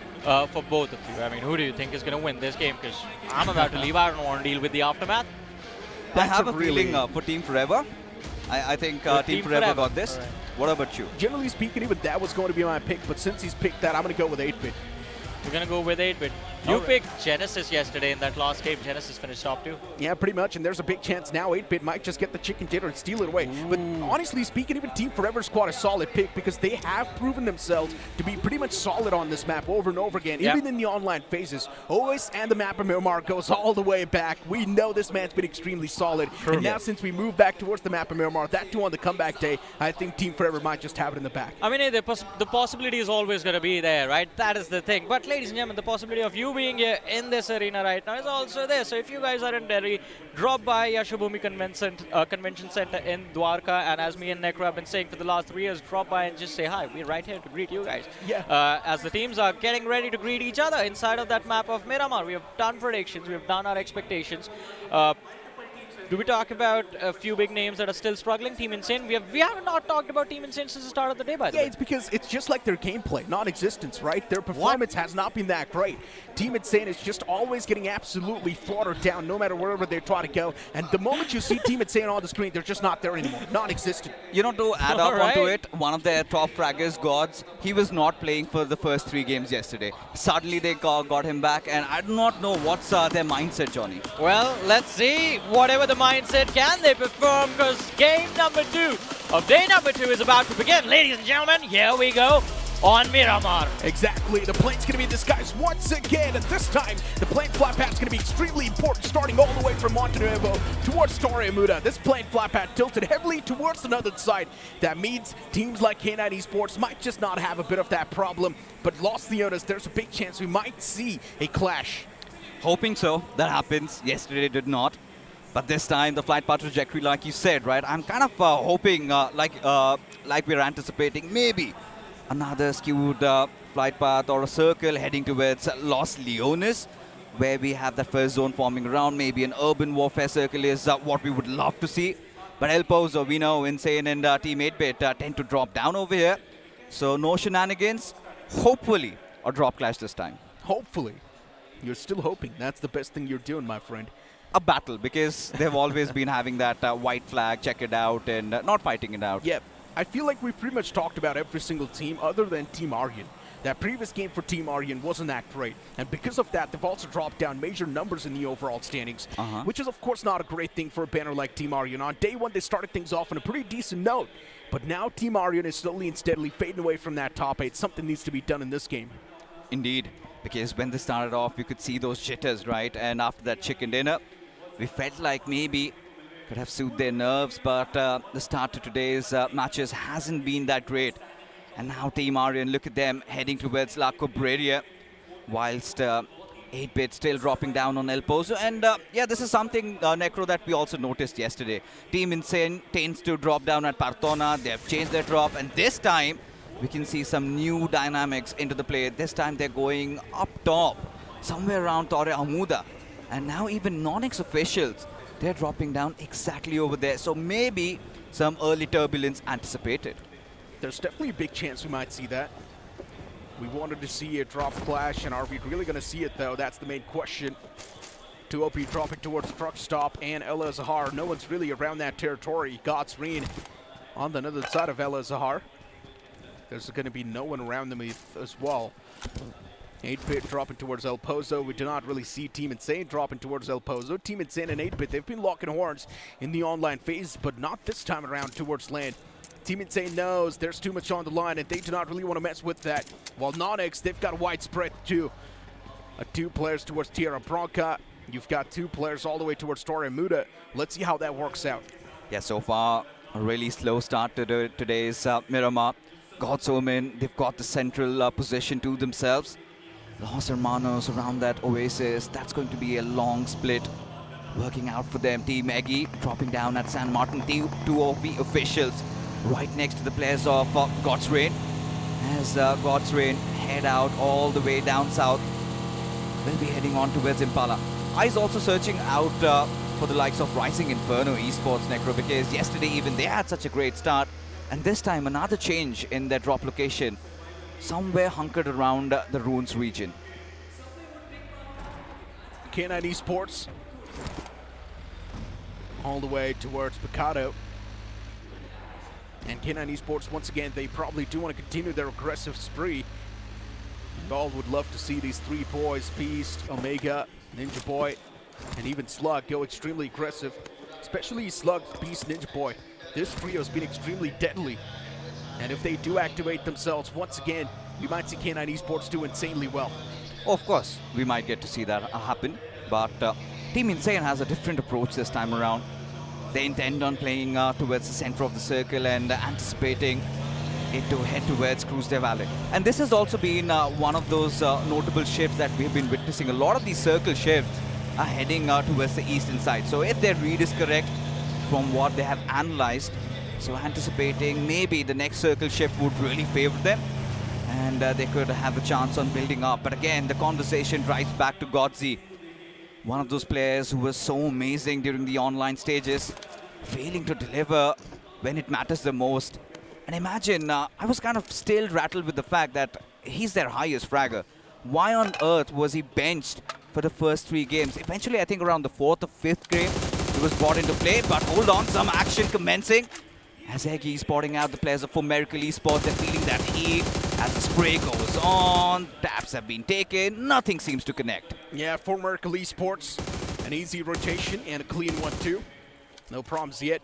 For both of you. I mean, who do you think is going to win this game? Because I'm about to leave. I don't want to deal with the aftermath. I have a feeling for Team Forever. I think Team Forever got this. Right. What about you? Generally speaking, even that was going to be my pick, but since he's picked that, I'm going to go with 8-bit. We're going to go with 8-bit. You picked Genesis yesterday in that last game. Genesis finished top 2. Yeah, pretty much, and there's a big chance now 8-bit might just get the chicken dinner and steal it away. But honestly speaking, even Team Forever's squad a solid pick because they have proven themselves to be pretty much solid on this map over and over again, even in the online phases. OS and the map of Miramar goes all the way back. We know this man's been extremely solid. And now since we move back towards the map of Miramar, that too on the comeback day, I think Team Forever might just have it in the back. I mean, the possibility is always going to be there, right? That is the thing. But ladies and gentlemen, the possibility of you being here in this arena right now is also there. So if you guys are in Delhi, drop by Yashobhoomi Convention Centre in Dwarka, and as me and Necro have been saying for the last 3 years, drop by and just say hi. We're right here to greet you guys. As the teams are getting ready to greet each other inside of that map of Miramar. We have done predictions, we have done our expectations. Do we talk about a few big names that are still struggling? Team Insane. We have not talked about Team Insane since the start of the day, by the way. Yeah, it's because it's just like their gameplay, non-existence, right? Their performance has not been that great. Team Insane is just always getting absolutely slaughtered down, no matter wherever they try to go. And the moment you see Team Insane on the screen, they're just not there anymore. Non-existent. You know, to add up onto it, one of their top fraggers, Gods, he was not playing for the first 3 games yesterday. Suddenly they got him back, and I do not know what's their mindset, Johnny. Well, let's see. Whatever the mindset, can they perform? Because game number 2 of day number 2 is about to begin. Ladies and gentlemen, here we go on Miramar. Exactly. The plane's going to be disguised once again, and this time the plane flat pat's going to be extremely important, starting all the way from Montenuevo towards Toriamuda. This plane flat pat tilted heavily towards the northern side. That means teams like K9 Esports might just not have a bit of that problem, but Los Leones, there's a big chance we might see a clash. Hoping so. That happens. Yesterday did not. But this time, the flight path trajectory, like you said, right? I'm kind of hoping, like we're anticipating, maybe Another skewed flight path or a circle heading towards Los Leones, where we have that first zone forming around. Maybe an urban warfare circle is what we would love to see. But El Pozo, we know Insane and Team 8-Bit tend to drop down over here. So no shenanigans. Hopefully a drop clash this time. Hopefully. You're still hoping. That's the best thing you're doing, my friend. A battle, because they've always been having that white flag, check it out, and not fighting it out. Yep. I feel like we've pretty much talked about every single team other than Team Aryan. That previous game for Team Aryan wasn't that great. And because of that, they've also dropped down major numbers in the overall standings, which is, of course, not a great thing for a banner like Team Aryan. On day one, they started things off on a pretty decent note. But now Team Aryan is slowly and steadily fading away from that top 8. Something needs to be done in this game. Indeed. Because when they started off, you could see those jitters, right? And after that chicken dinner, we felt like maybe could have soothed their nerves, but the start to today's matches hasn't been that great. And now Team Aryan, look at them heading towards La Cobreria, whilst 8-Bit still dropping down on El Pozo. And yeah, this is something, Necro, that we also noticed yesterday. Team Insane tends to drop down at Partona. They have changed their drop, and this time we can see some new dynamics into the play. This time they're going up top, somewhere around Torre Amuda. And now even NoNx officials, they're dropping down exactly over there. So maybe some early turbulence anticipated. There's definitely a big chance we might see that. We wanted to see a drop clash, and are we really going to see it, though? That's the main question. TWOB dropping towards Truck Stop and Ella Zahar. No one's really around that territory. God's Reign on the other side of Ella Zahar. There's going to be no one around them as well. 8-Bit dropping towards El Pozo. We do not really see Team Insane dropping towards El Pozo. Team Insane and 8-Bit, they've been locking horns in the online phase, but not this time around towards land. Team Insane knows there's too much on the line, and they do not really want to mess with that. While NoNx, they've got widespread too. 2 players towards Tierra Bronca. You've got 2 players all the way towards Torre Muda. Let's see how that works out. Yeah, so far, a really slow start to today's Miramar. God's OMEN, they've got the central position to themselves. Los Hermanos around that oasis. That's going to be a long split working out for them. Team Eggy dropping down at San Martin. TWOB officials right next to the players of God's Reign. As God's Reign head out all the way down south, we'll be heading on towards Impala. Eyes also searching out for the likes of Rising Inferno Esports, Necro, because yesterday even they had such a great start. And this time another change in their drop location, somewhere hunkered around the Ruins region. K9 Esports all the way towards Picado. And K9 Esports, once again, they probably do want to continue their aggressive spree. We all would love to see these 3 boys, Beast, Omega, Ninja Boy, and even Slug go extremely aggressive. Especially Slug, Beast, Ninja Boy. This trio has been extremely deadly. And if they do activate themselves once again, we might see K9 Esports do insanely well. Of course, we might get to see that happen. But Team Insane has a different approach this time around. They intend on playing towards the center of the circle and anticipating it to head towards Cruz del Valle. And this has also been one of those notable shifts that we've been witnessing. A lot of these circle shifts are heading towards the eastern side. So if their read is correct from what they have analyzed, so anticipating maybe the next circle shift would really favor them, and they could have a chance on building up. But again, the conversation drives back to Godzi, one of those players who was so amazing during the online stages, failing to deliver when it matters the most. And imagine, I was kind of still rattled with the fact that he's their highest fragger. Why on earth was he benched for the first 3 games? Eventually, I think around the 4th or 5th game, he was brought into play, but hold on, some action commencing. As Eggy spotting out the players of Miracle Esports, they're feeling that heat as the spray goes on. Taps have been taken, nothing seems to connect. Yeah, for Miracle Esports, an easy rotation and a clean one too. No problems yet.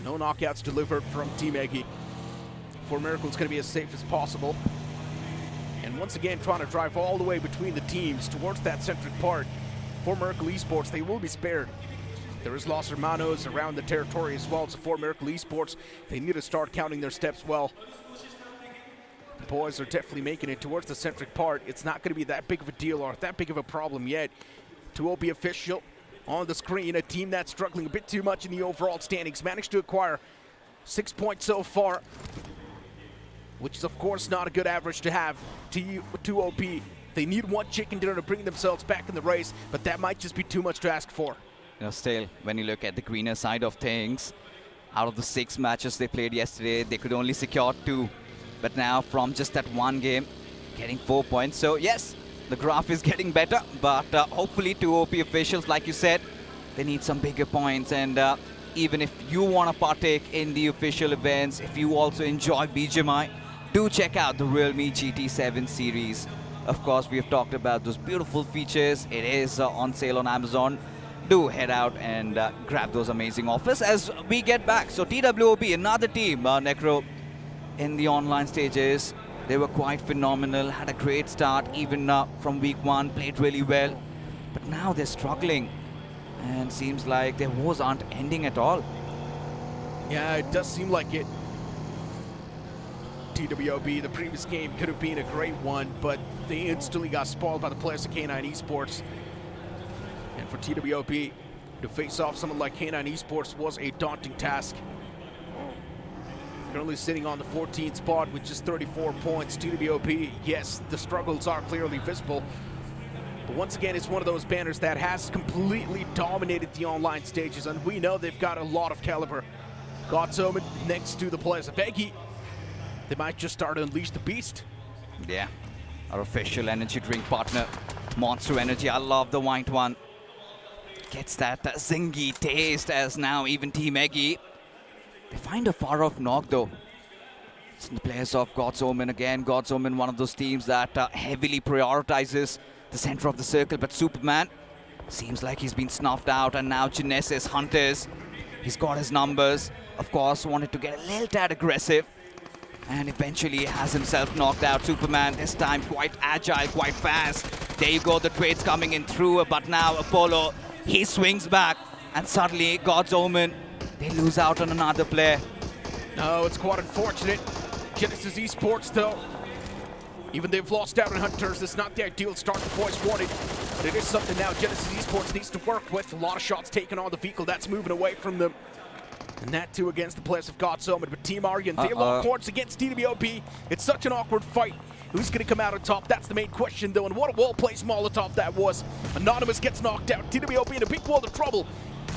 No knockouts delivered from Team Eggy. For Miracle's going to be as safe as possible. And once again, trying to drive all the way between the teams towards that centric part. For Miracle Esports, they will be spared. There is Los Hermanos around the territory as well. So for Miracle Esports, they need to start counting their steps well. The boys are definitely making it towards the centric part. It's not going to be that big of a deal or that big of a problem yet. TWOB official on the screen, a team that's struggling a bit too much in the overall standings. Managed to acquire 6 points so far. which is of course not a good average to have. TWOB, they need one chicken dinner to bring themselves back in the race, but that might just be too much to ask for. You know, still, when you look at the greener side of things, out of the 6 matches they played yesterday, they could only secure 2. But now, from just that one game, getting 4 points. So yes, the graph is getting better, but hopefully TWOB officials, like you said, they need some bigger points. And even if you want to partake in the official events, if you also enjoy BGMI, do check out the realme GT7 series. Of course, we have talked about those beautiful features. It is on sale on Amazon. Do head out and grab those amazing offers as we get back. So TWOB, another team, Necro, in the online stages. They were quite phenomenal, had a great start even from week 1, played really well. But now they're struggling and seems like their wars aren't ending at all. Yeah, it does seem like it. TWOB, the previous game could have been a great one, but they instantly got spoiled by the players of K9 Esports. And for TWOB, to face off someone like K9 Esports was a daunting task. Currently sitting on the 14th spot with just 34 points. TWOB, yes, the struggles are clearly visible. But once again, it's one of those banners that has completely dominated the online stages, and we know they've got a lot of caliber. God's Omen next to the players of Eggy. They might just start to unleash the beast. Yeah, our official energy drink partner, Monster Energy. I love the white one. Gets that zingy taste as now even Team Eggy. They find a far-off knock though. It's the players of God's Omen again. God's Omen, one of those teams that heavily prioritizes the center of the circle, but Superman seems like he's been snuffed out, and now Genesis Hunters, he's got his numbers. Of course, wanted to get a little tad aggressive, and eventually has himself knocked out. Superman this time quite agile, quite fast. There you go, the trades coming in through, but now Apollo, he swings back, and suddenly God's Omen, they lose out on another player. No, it's quite unfortunate. Genesis Esports, though, even they've lost out on Hunters. It's not the ideal start the boys wanted, but it is something now Genesis Esports needs to work with. A lot of shots taken on the vehicle that's moving away from them. And that too against the players of God's Omen. But Team Aryan, they lock horns against TWOB. It's such an awkward fight. Who's going to come out on top? That's the main question, though. And what a well-placed Molotov that was. Anonymous gets knocked out. TWOB in a big world of trouble.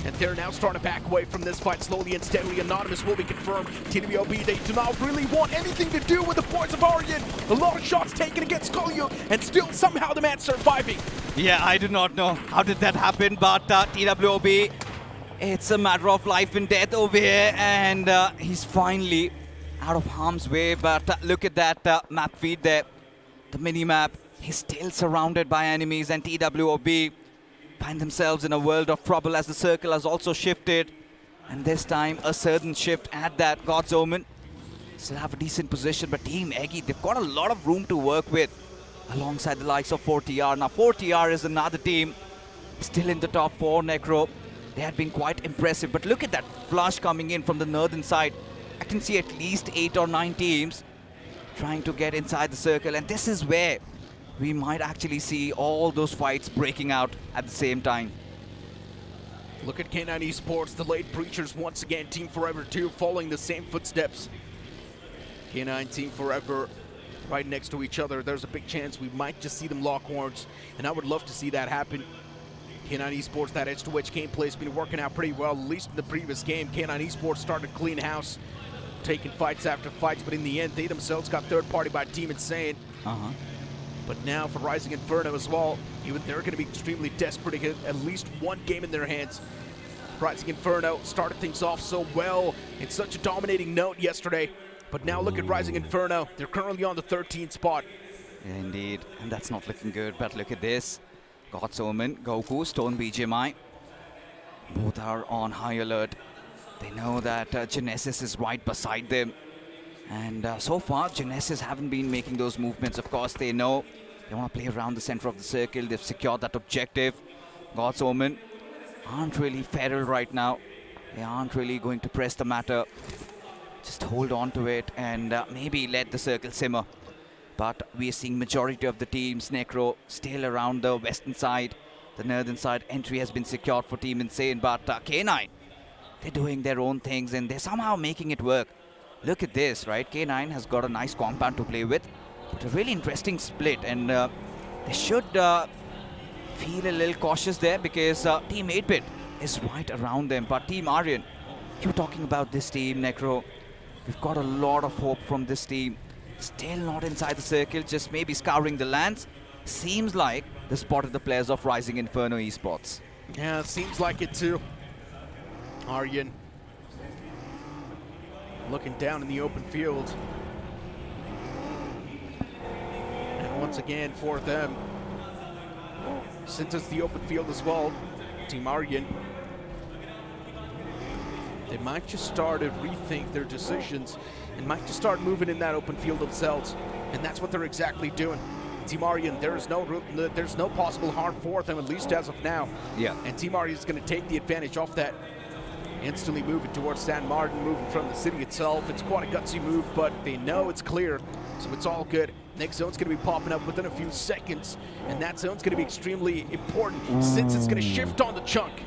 And they're now starting to back away from this fight slowly and steadily. Anonymous will be confirmed. TWOB, they do not really want anything to do with the boys of Aryan. A lot of shots taken against Kolyu, and still somehow the man surviving. Yeah, I do not know how did that happen, but TWOB, it's a matter of life and death over here, and he's finally out of harm's way. But look at that map feed there, the mini-map. He's still surrounded by enemies, and TWOB find themselves in a world of trouble as the circle has also shifted. And this time, a certain shift at that. God's Omen still have a decent position, but Team Eggy, they've got a lot of room to work with alongside the likes of 4TR. Now, 4TR is another team still in the top 4, Necro. They had been quite impressive, but look at that flush coming in from the northern side. I can see at least 8 or 9 teams trying to get inside the circle, and this is where we might actually see all those fights breaking out at the same time. Look at K9 Esports, the late Preachers once again, Team Forever 2 following the same footsteps. K9 Team Forever right next to each other. There's a big chance we might just see them lock horns, and I would love to see that happen. K9 Esports, that edge-to-edge gameplay has been working out pretty well, at least in the previous game. K9 Esports started to clean house, taking fights after fights, but in the end, they themselves got third party by Team Insane. But now for Rising Inferno as well, even they're going to be extremely desperate to get at least one game in their hands. Rising Inferno started things off so well in such a dominating note yesterday, but now look at Rising Inferno. They're currently on the 13th spot. Yeah, indeed, and that's not looking good, but look at this. God's Omen, Goku, Stone BGMI, both are on high alert. They know that Genesis is right beside them. And so far, Genesis haven't been making those movements. Of course, they know they want to play around the center of the circle. They've secured that objective. God's Omen aren't really feral right now. They aren't really going to press the matter. Just hold on to it and maybe let the circle simmer. But we are seeing majority of the teams, Necro, still around the western side. The northern side entry has been secured for Team Insane. But K9, they're doing their own things and they're somehow making it work. look at this, right? K9 has got a nice compound to play with, but a really interesting split, and they should feel a little cautious there because Team 8-Bit is right around them. But Team Aryan, you were talking about this team, Necro. We've got a lot of hope from this team. Still not inside the circle, just maybe scouring the lands. Seems like they spotted the players of Rising Inferno Esports. Yeah, it seems like it too. Aryan looking down in the open field. And once again for them, since it's the open field as well, Team Aryan, they might just start to rethink their decisions and might just start moving in that open field themselves. And that's what they're exactly doing. Team Aryan, there's no possible harm for them, at least as of now. Yeah. And Team Aryan is going to take the advantage off that. Instantly moving towards San Martin, moving from the city itself. It's quite a gutsy move, but they know it's clear, so it's all good. Next zone's going to be popping up within a few seconds, and that zone's going to be extremely important since it's going to shift on the chunk.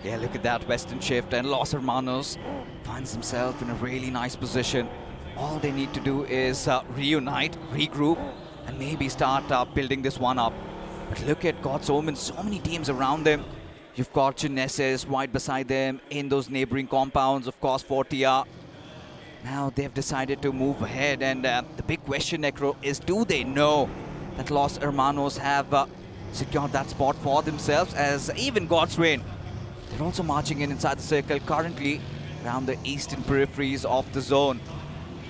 Yeah, look at that Western shift, and Los Hermanos finds himself in a really nice position. All they need to do is reunite, regroup, and maybe start building this one up. But look at God's Omen, so many teams around them. You've got Genesis right beside them in those neighboring compounds, of course, Fortia. Now they've decided to move ahead, and the big question, Necro, is do they know that Los Hermanos have secured that spot for themselves, as even God's Reign, they're also marching in inside the circle currently around the eastern peripheries of the zone.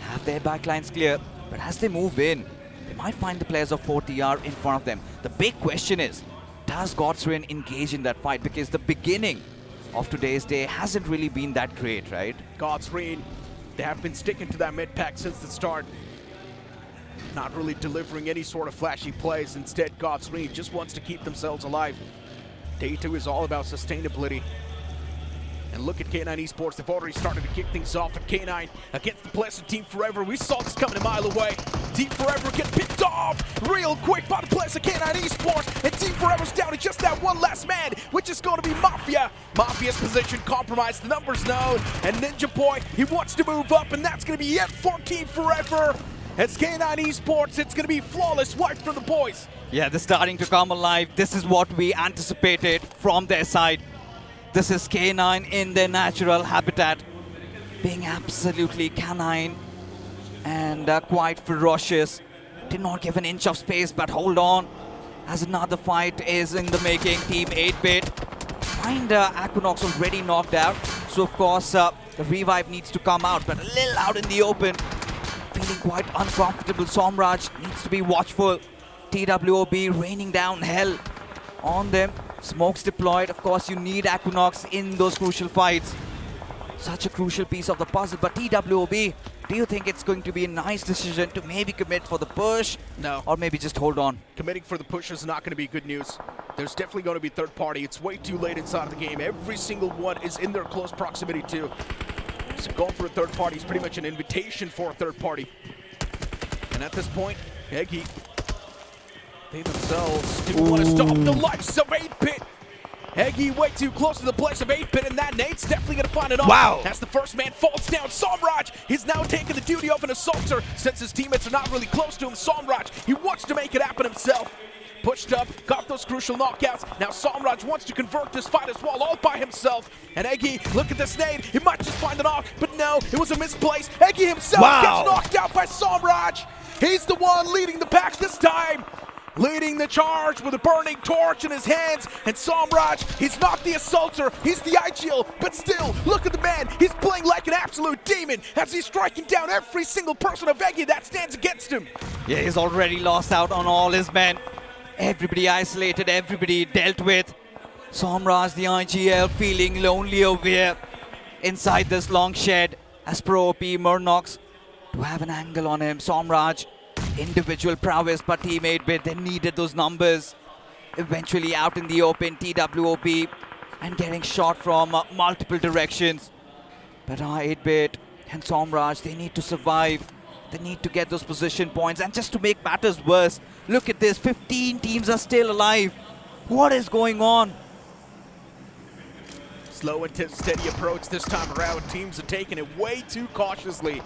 Have their backlines clear, but as they move in, they might find the players of 4TR in front of them. The big question is, does God's Reign engage in that fight? Because the beginning of today's day hasn't really been that great, right? God's Reign, they have been sticking to that mid pack since the start. Not really delivering any sort of flashy plays. Instead, God's Reign just wants to keep themselves alive. Day 2 is all about sustainability. And look at K9 Esports, they've already started to kick things off at K9 against the Blessed Team Forever. We saw this coming a mile away. Team Forever get picked off real quick by the Blessed K9 Esports, and Team Forever's down to just that one last man, which is going to be Mafia. Mafia's position compromised, the numbers known, and Ninja Boy, he wants to move up, and that's going to be it for Team Forever. It's K9 Esports, it's going to be flawless wipe from the boys. Yeah, they're starting to come alive. This is what we anticipated from their side. This is K9 in their natural habitat, being absolutely canine and quite ferocious. Did not give an inch of space, but hold on, as another fight is in the making. Team 8-Bit find Equinox already knocked out, so of course the revive needs to come out, but a little out in the open. Feeling quite uncomfortable. Somraj needs to be watchful. TWOB raining down hell on them. Smokes deployed. Of course, you need Equinox in those crucial fights. Such a crucial piece of the puzzle. But TWOB, do you think it's going to be a nice decision to maybe commit for the push? No. Or maybe just hold on? Committing for the push is not going to be good news. There's definitely going to be third party. It's way too late inside of the game. Every single one is in their close proximity too. So going for a third party is pretty much an invitation for a third party. And at this point, Eggy, they themselves do want to stop the likes of 8-Bit. Eggy way too close to the place of 8-Bit, and that nade's definitely going to find it off. Wow. As the first man falls down, Somraj, he's now taking the duty of an assaulter. Since his teammates are not really close to him, Somraj, he wants to make it happen himself. Pushed up, got those crucial knockouts. Now Somraj wants to convert this fight as well, all by himself. And Eggy, look at this nade. He might just find it off, but no, it was a misplace. Eggy himself gets knocked out by Somraj. He's the one leading the pack this time. Leading the charge with a burning torch in his hands. And Somraj, he's not the assaulter, he's the IGL. But still, look at the man. He's playing like an absolute demon as he's striking down every single person of Eggy that stands against him. Yeah, he's already lost out on all his men. Everybody isolated, everybody dealt with. Somraj, the IGL, feeling lonely over here inside this long shed as Pro OP Murnox to have an angle on him. Somraj, individual prowess, but Team 8-Bit, they needed those numbers. Eventually out in the open, TWOB, and getting shot from multiple directions. But 8-Bit and Somraj, they need to survive. They need to get those position points. And just to make matters worse, look at this, 15 teams are still alive. What is going on? Slow and steady approach this time around. Teams are taking it way too cautiously.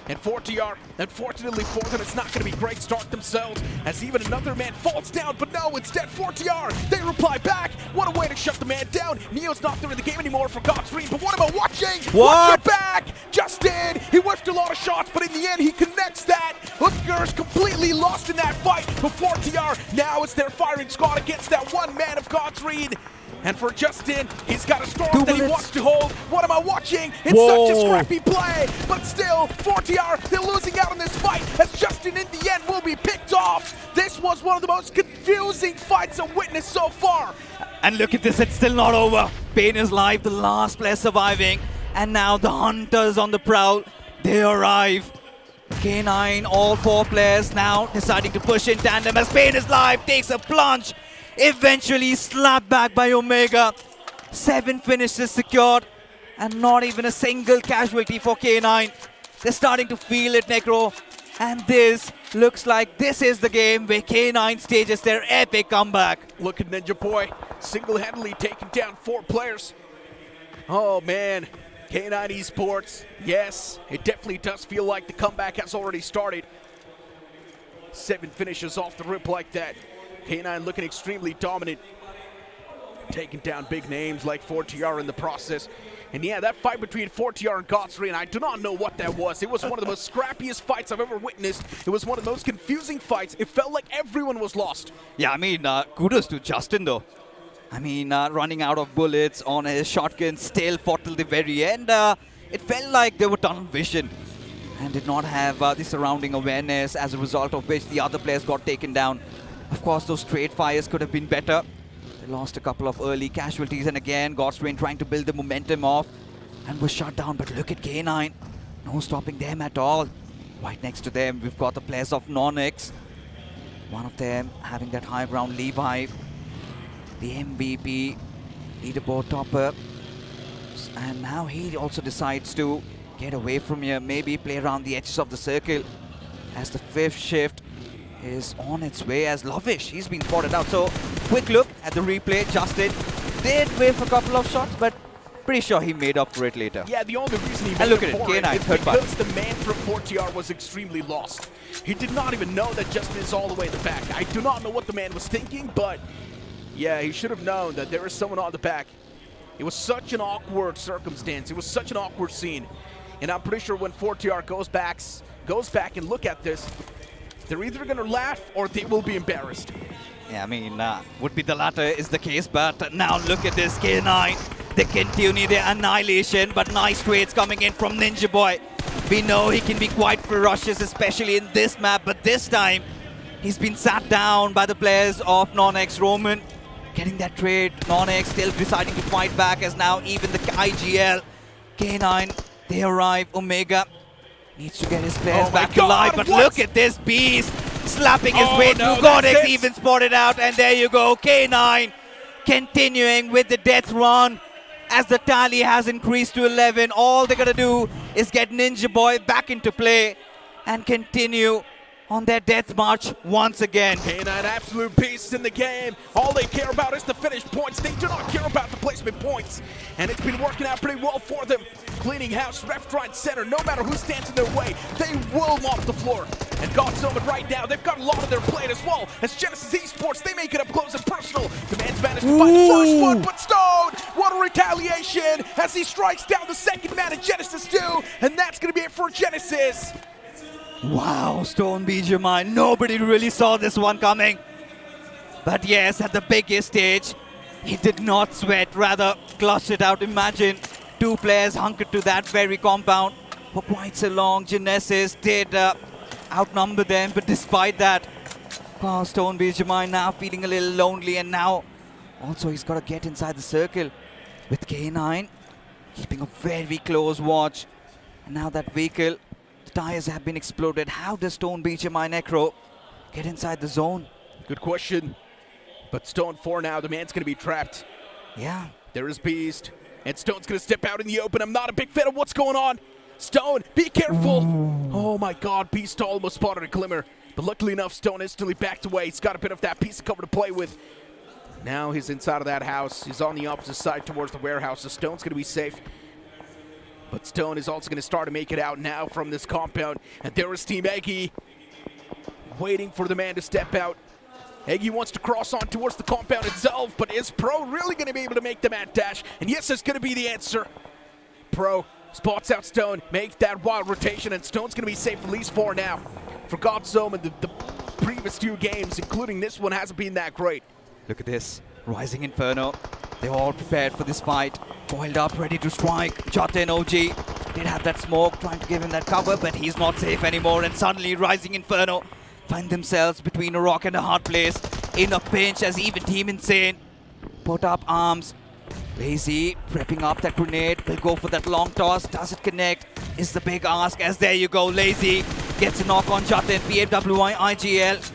And 4TR, unfortunately for them, it's not going to be a great start themselves, as even another man falls down, but no, instead 4TR, they reply back. What a way to shut the man down. Neo's not there in the game anymore for God's Dream, but what am I watching? Watch your back! Justin, he whiffed a lot of shots, but in the end, he connects that. Hooker's completely lost in that fight, but 4TR, now it's their firing squad against that one man of God's Read. And for Justin, he's got a storm that he wants to hold. What am I watching? It's such a scrappy play, but still, 4TR, they're losing out in this fight as Justin in the end will be picked off. This was one of the most confusing fights I've witnessed so far. And look at this, it's still not over. Pain is live, the last player surviving. And now the Hunters on the prowl, they arrive. K9, all 4 players now deciding to push in tandem as Pain is live, takes a plunge. Eventually slapped back by Omega. 7 finishes secured and not even a single casualty for K9. They're starting to feel it, Necro. And this looks like this is the game where K9 stages their epic comeback. Look at Ninja Boy, single-handedly taking down 4 players. Oh man, K9 Esports, yes, it definitely does feel like the comeback has already started. 7 finishes off the rip like that. K9 looking extremely dominant, taking down big names like 4TR in the process. And yeah, that fight between 4TR and Godsreen, I do not know what that was. It was one of the most scrappiest fights I've ever witnessed. It was one of the most confusing fights. It felt like everyone was lost. Yeah, I mean, kudos to Justin though. I mean, running out of bullets on his shotgun, still fought till the very end. It felt like they were tunnel vision and did not have the surrounding awareness, as a result of which the other players got taken down. Of course, those straight fires could have been better. They lost a couple of early casualties, and again, Godsrain trying to build the momentum off and was shut down. But look at K9, no stopping them at all. Right next to them, we've got the players of NoNx. One of them having that high ground, Levi, the MVP, leaderboard topper. And now he also decides to get away from here, maybe play around the edges of the circle, as the 5th shift is on its way as Lovish. He's been spotted out. So, quick look at the replay. Justin did whiff a couple of shots, but pretty sure he made up for it later. Yeah, the only reason he made and look up at it, for K9, it is third because the man from 4TR was extremely lost. He did not even know that Justin is all the way in the back. I do not know what the man was thinking, but yeah, he should have known that there is someone on the back. It was such an awkward circumstance. It was such an awkward scene. And I'm pretty sure when 4TR goes back and look at this, they're either going to laugh or they will be embarrassed. Yeah, I mean, would be the latter is the case, but now look at this K9. They continue their annihilation, but nice trades coming in from Ninja Boy. We know he can be quite ferocious, especially in this map, but this time he's been sat down by the players of NoNx. Roman getting that trade. NoNx still deciding to fight back, as now even the IGL. K9, they arrive. Omega needs to get his players back to life, but look at this beast slapping his way through. NoNx even spotted out, and there you go. K9 continuing with the death run as the tally has increased to 11. All they're gonna do is get Ninja Boy back into play and continue on their death march once again. K9 absolute beasts in the game. All they care about is the finish points. They do not care about the placement points. And it's been working out pretty well for them. Cleaning house, left, right, center. No matter who stands in their way, they will mop the floor. And God's Omen right now, they've got a lot on their plate as well. As Genesis Esports, they make it up close and personal. The man's managed to find the first one, but Stone, what a retaliation as he strikes down the second man at Genesis 2. And that's going to be it for Genesis. Wow, Stone BGMI, nobody really saw this one coming. But yes, at the biggest stage, he did not sweat, rather clutched it out. Imagine 2 players hunkered to that very compound for quite so long. Genesis did outnumber them, but despite that, Stone BGMI now feeling a little lonely, and now also he's got to get inside the circle with K9, keeping a very close watch. And now that vehicle, tires have been exploded. How does Stone BGMI Necro get inside the zone? Good question. But Stone 4 now, the man's going to be trapped. Yeah. There is Beast. And Stone's going to step out in the open. I'm not a big fan of what's going on. Stone, be careful. Ooh. Oh my God, Beast almost spotted a glimmer. But luckily enough, Stone instantly backed away. He's got a bit of that piece of cover to play with. Now he's inside of that house. He's on the opposite side towards the warehouse. So Stone's going to be safe. But Stone is also going to start to make it out now from this compound. And there is Team Eggy waiting for the man to step out. Eggy wants to cross on towards the compound itself, but is Pro really going to be able to make the mad dash? And yes, that's going to be the answer. Pro spots out Stone, makes that wild rotation, and Stone's going to be safe at least 4 now. For GODSOMEN, the previous 2 games, including this one, hasn't been that great. Look at this. Rising Inferno. They're all prepared for this fight. Coiled up, ready to strike. Jatin OG did have that smoke, trying to give him that cover, but he's not safe anymore. And suddenly, Rising Inferno find themselves between a rock and a hard place. In a pinch as even Team Insane put up arms. Lazy prepping up that grenade. Will go for that long toss. Does it connect? Is the big ask. As there you go. Lazy gets a knock on Jatin. BMPS IGL.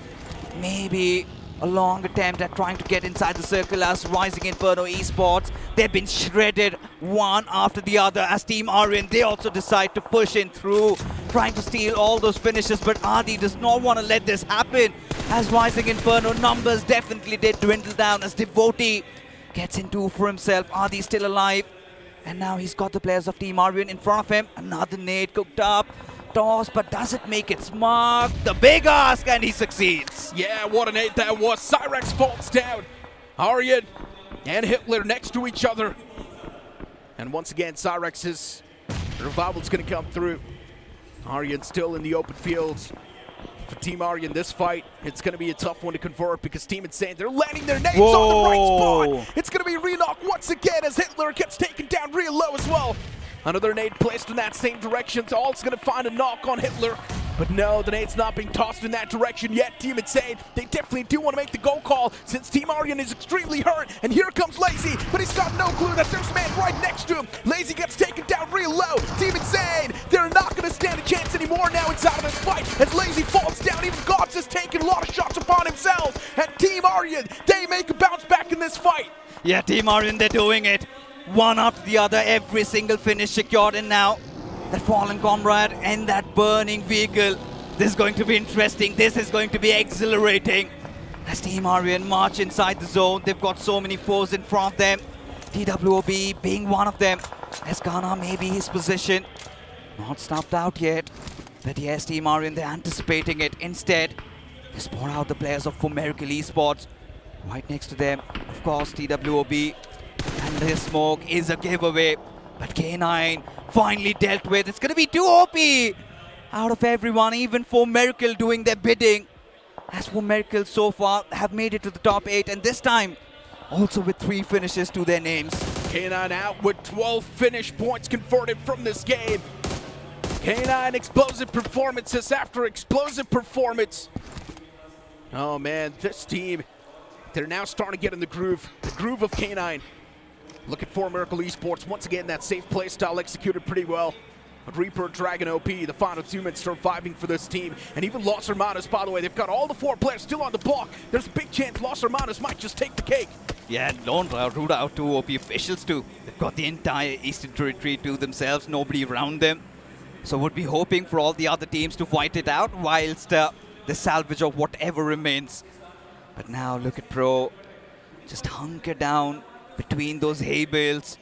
Maybe a long attempt at trying to get inside the circle as Rising Inferno Esports. They've been shredded one after the other as Team Aryan. They also decide to push in through, trying to steal all those finishes, but Adi does not want to let this happen as Rising Inferno numbers definitely did dwindle down as Devotee gets in 2 for himself. Adi still alive, and now he's got the players of Team Aryan in front of him. Another nade cooked up. Toss, but does it make its mark? The big ask, and he succeeds. Yeah, what an 8 that was. Cyrex falls down. Aryan and Hitler next to each other. And once again, Cyrex's revival's going to come through. Aryan still in the open fields. For Team Aryan, this fight, it's going to be a tough one to convert because Team Insane, they're landing their nades on the right spot. It's going to be re-knock once again as Hitler gets taken down real low as well. Another nade placed in that same direction, so Alt's going to find a knock on Hitler. But no, the nade's not being tossed in that direction yet. Team Insane, they definitely do want to make the goal call since Team Aryan is extremely hurt. And here comes Lazy, but he's got no clue that there's a man right next to him. Lazy gets taken down real low. Team Insane, they're not going to stand a chance anymore now inside of this fight. As Lazy falls down, even Gods has taken a lot of shots upon himself. And Team Aryan, they make a bounce back in this fight. Yeah, Team Aryan, they're doing it. One after the other, every single finish secured, and now that fallen comrade and that burning vehicle. This is going to be interesting. This is going to be exhilarating. As Team Aryan march inside the zone, they've got so many foes in front of them. TWOB being one of them. As Ghana maybe his position. Not snuffed out yet. But yes, Team Aryan, they're anticipating it. Instead, they spawn out the players of Miracle Esports. Right next to them, of course, TWOB. And this smoke is a giveaway. But K9 finally dealt with. It's going to be too OP out of everyone, even for Miracle doing their bidding. As for Miracle so far, have made it to the top 8. And this time, also with 3 finishes to their names. K9 out with 12 finish points converted from this game. K9 explosive performances after explosive performance. Oh man, this team, they're now starting to get in the groove of K9. Looking for Miracle Esports. Once again, that safe play style executed pretty well. Reaper, Dragon OP, the final 2 men surviving for this team. And even Los Hermanos, by the way, they've got all the 4 players still on the block. There's a big chance Los Hermanos might just take the cake. Yeah, don't root out 2 OP officials too. They've got the entire Eastern Territory to themselves, nobody around them. So would be hoping for all the other teams to fight it out whilst the salvage of whatever remains. But now look at Pro, just hunker down between those hay bales,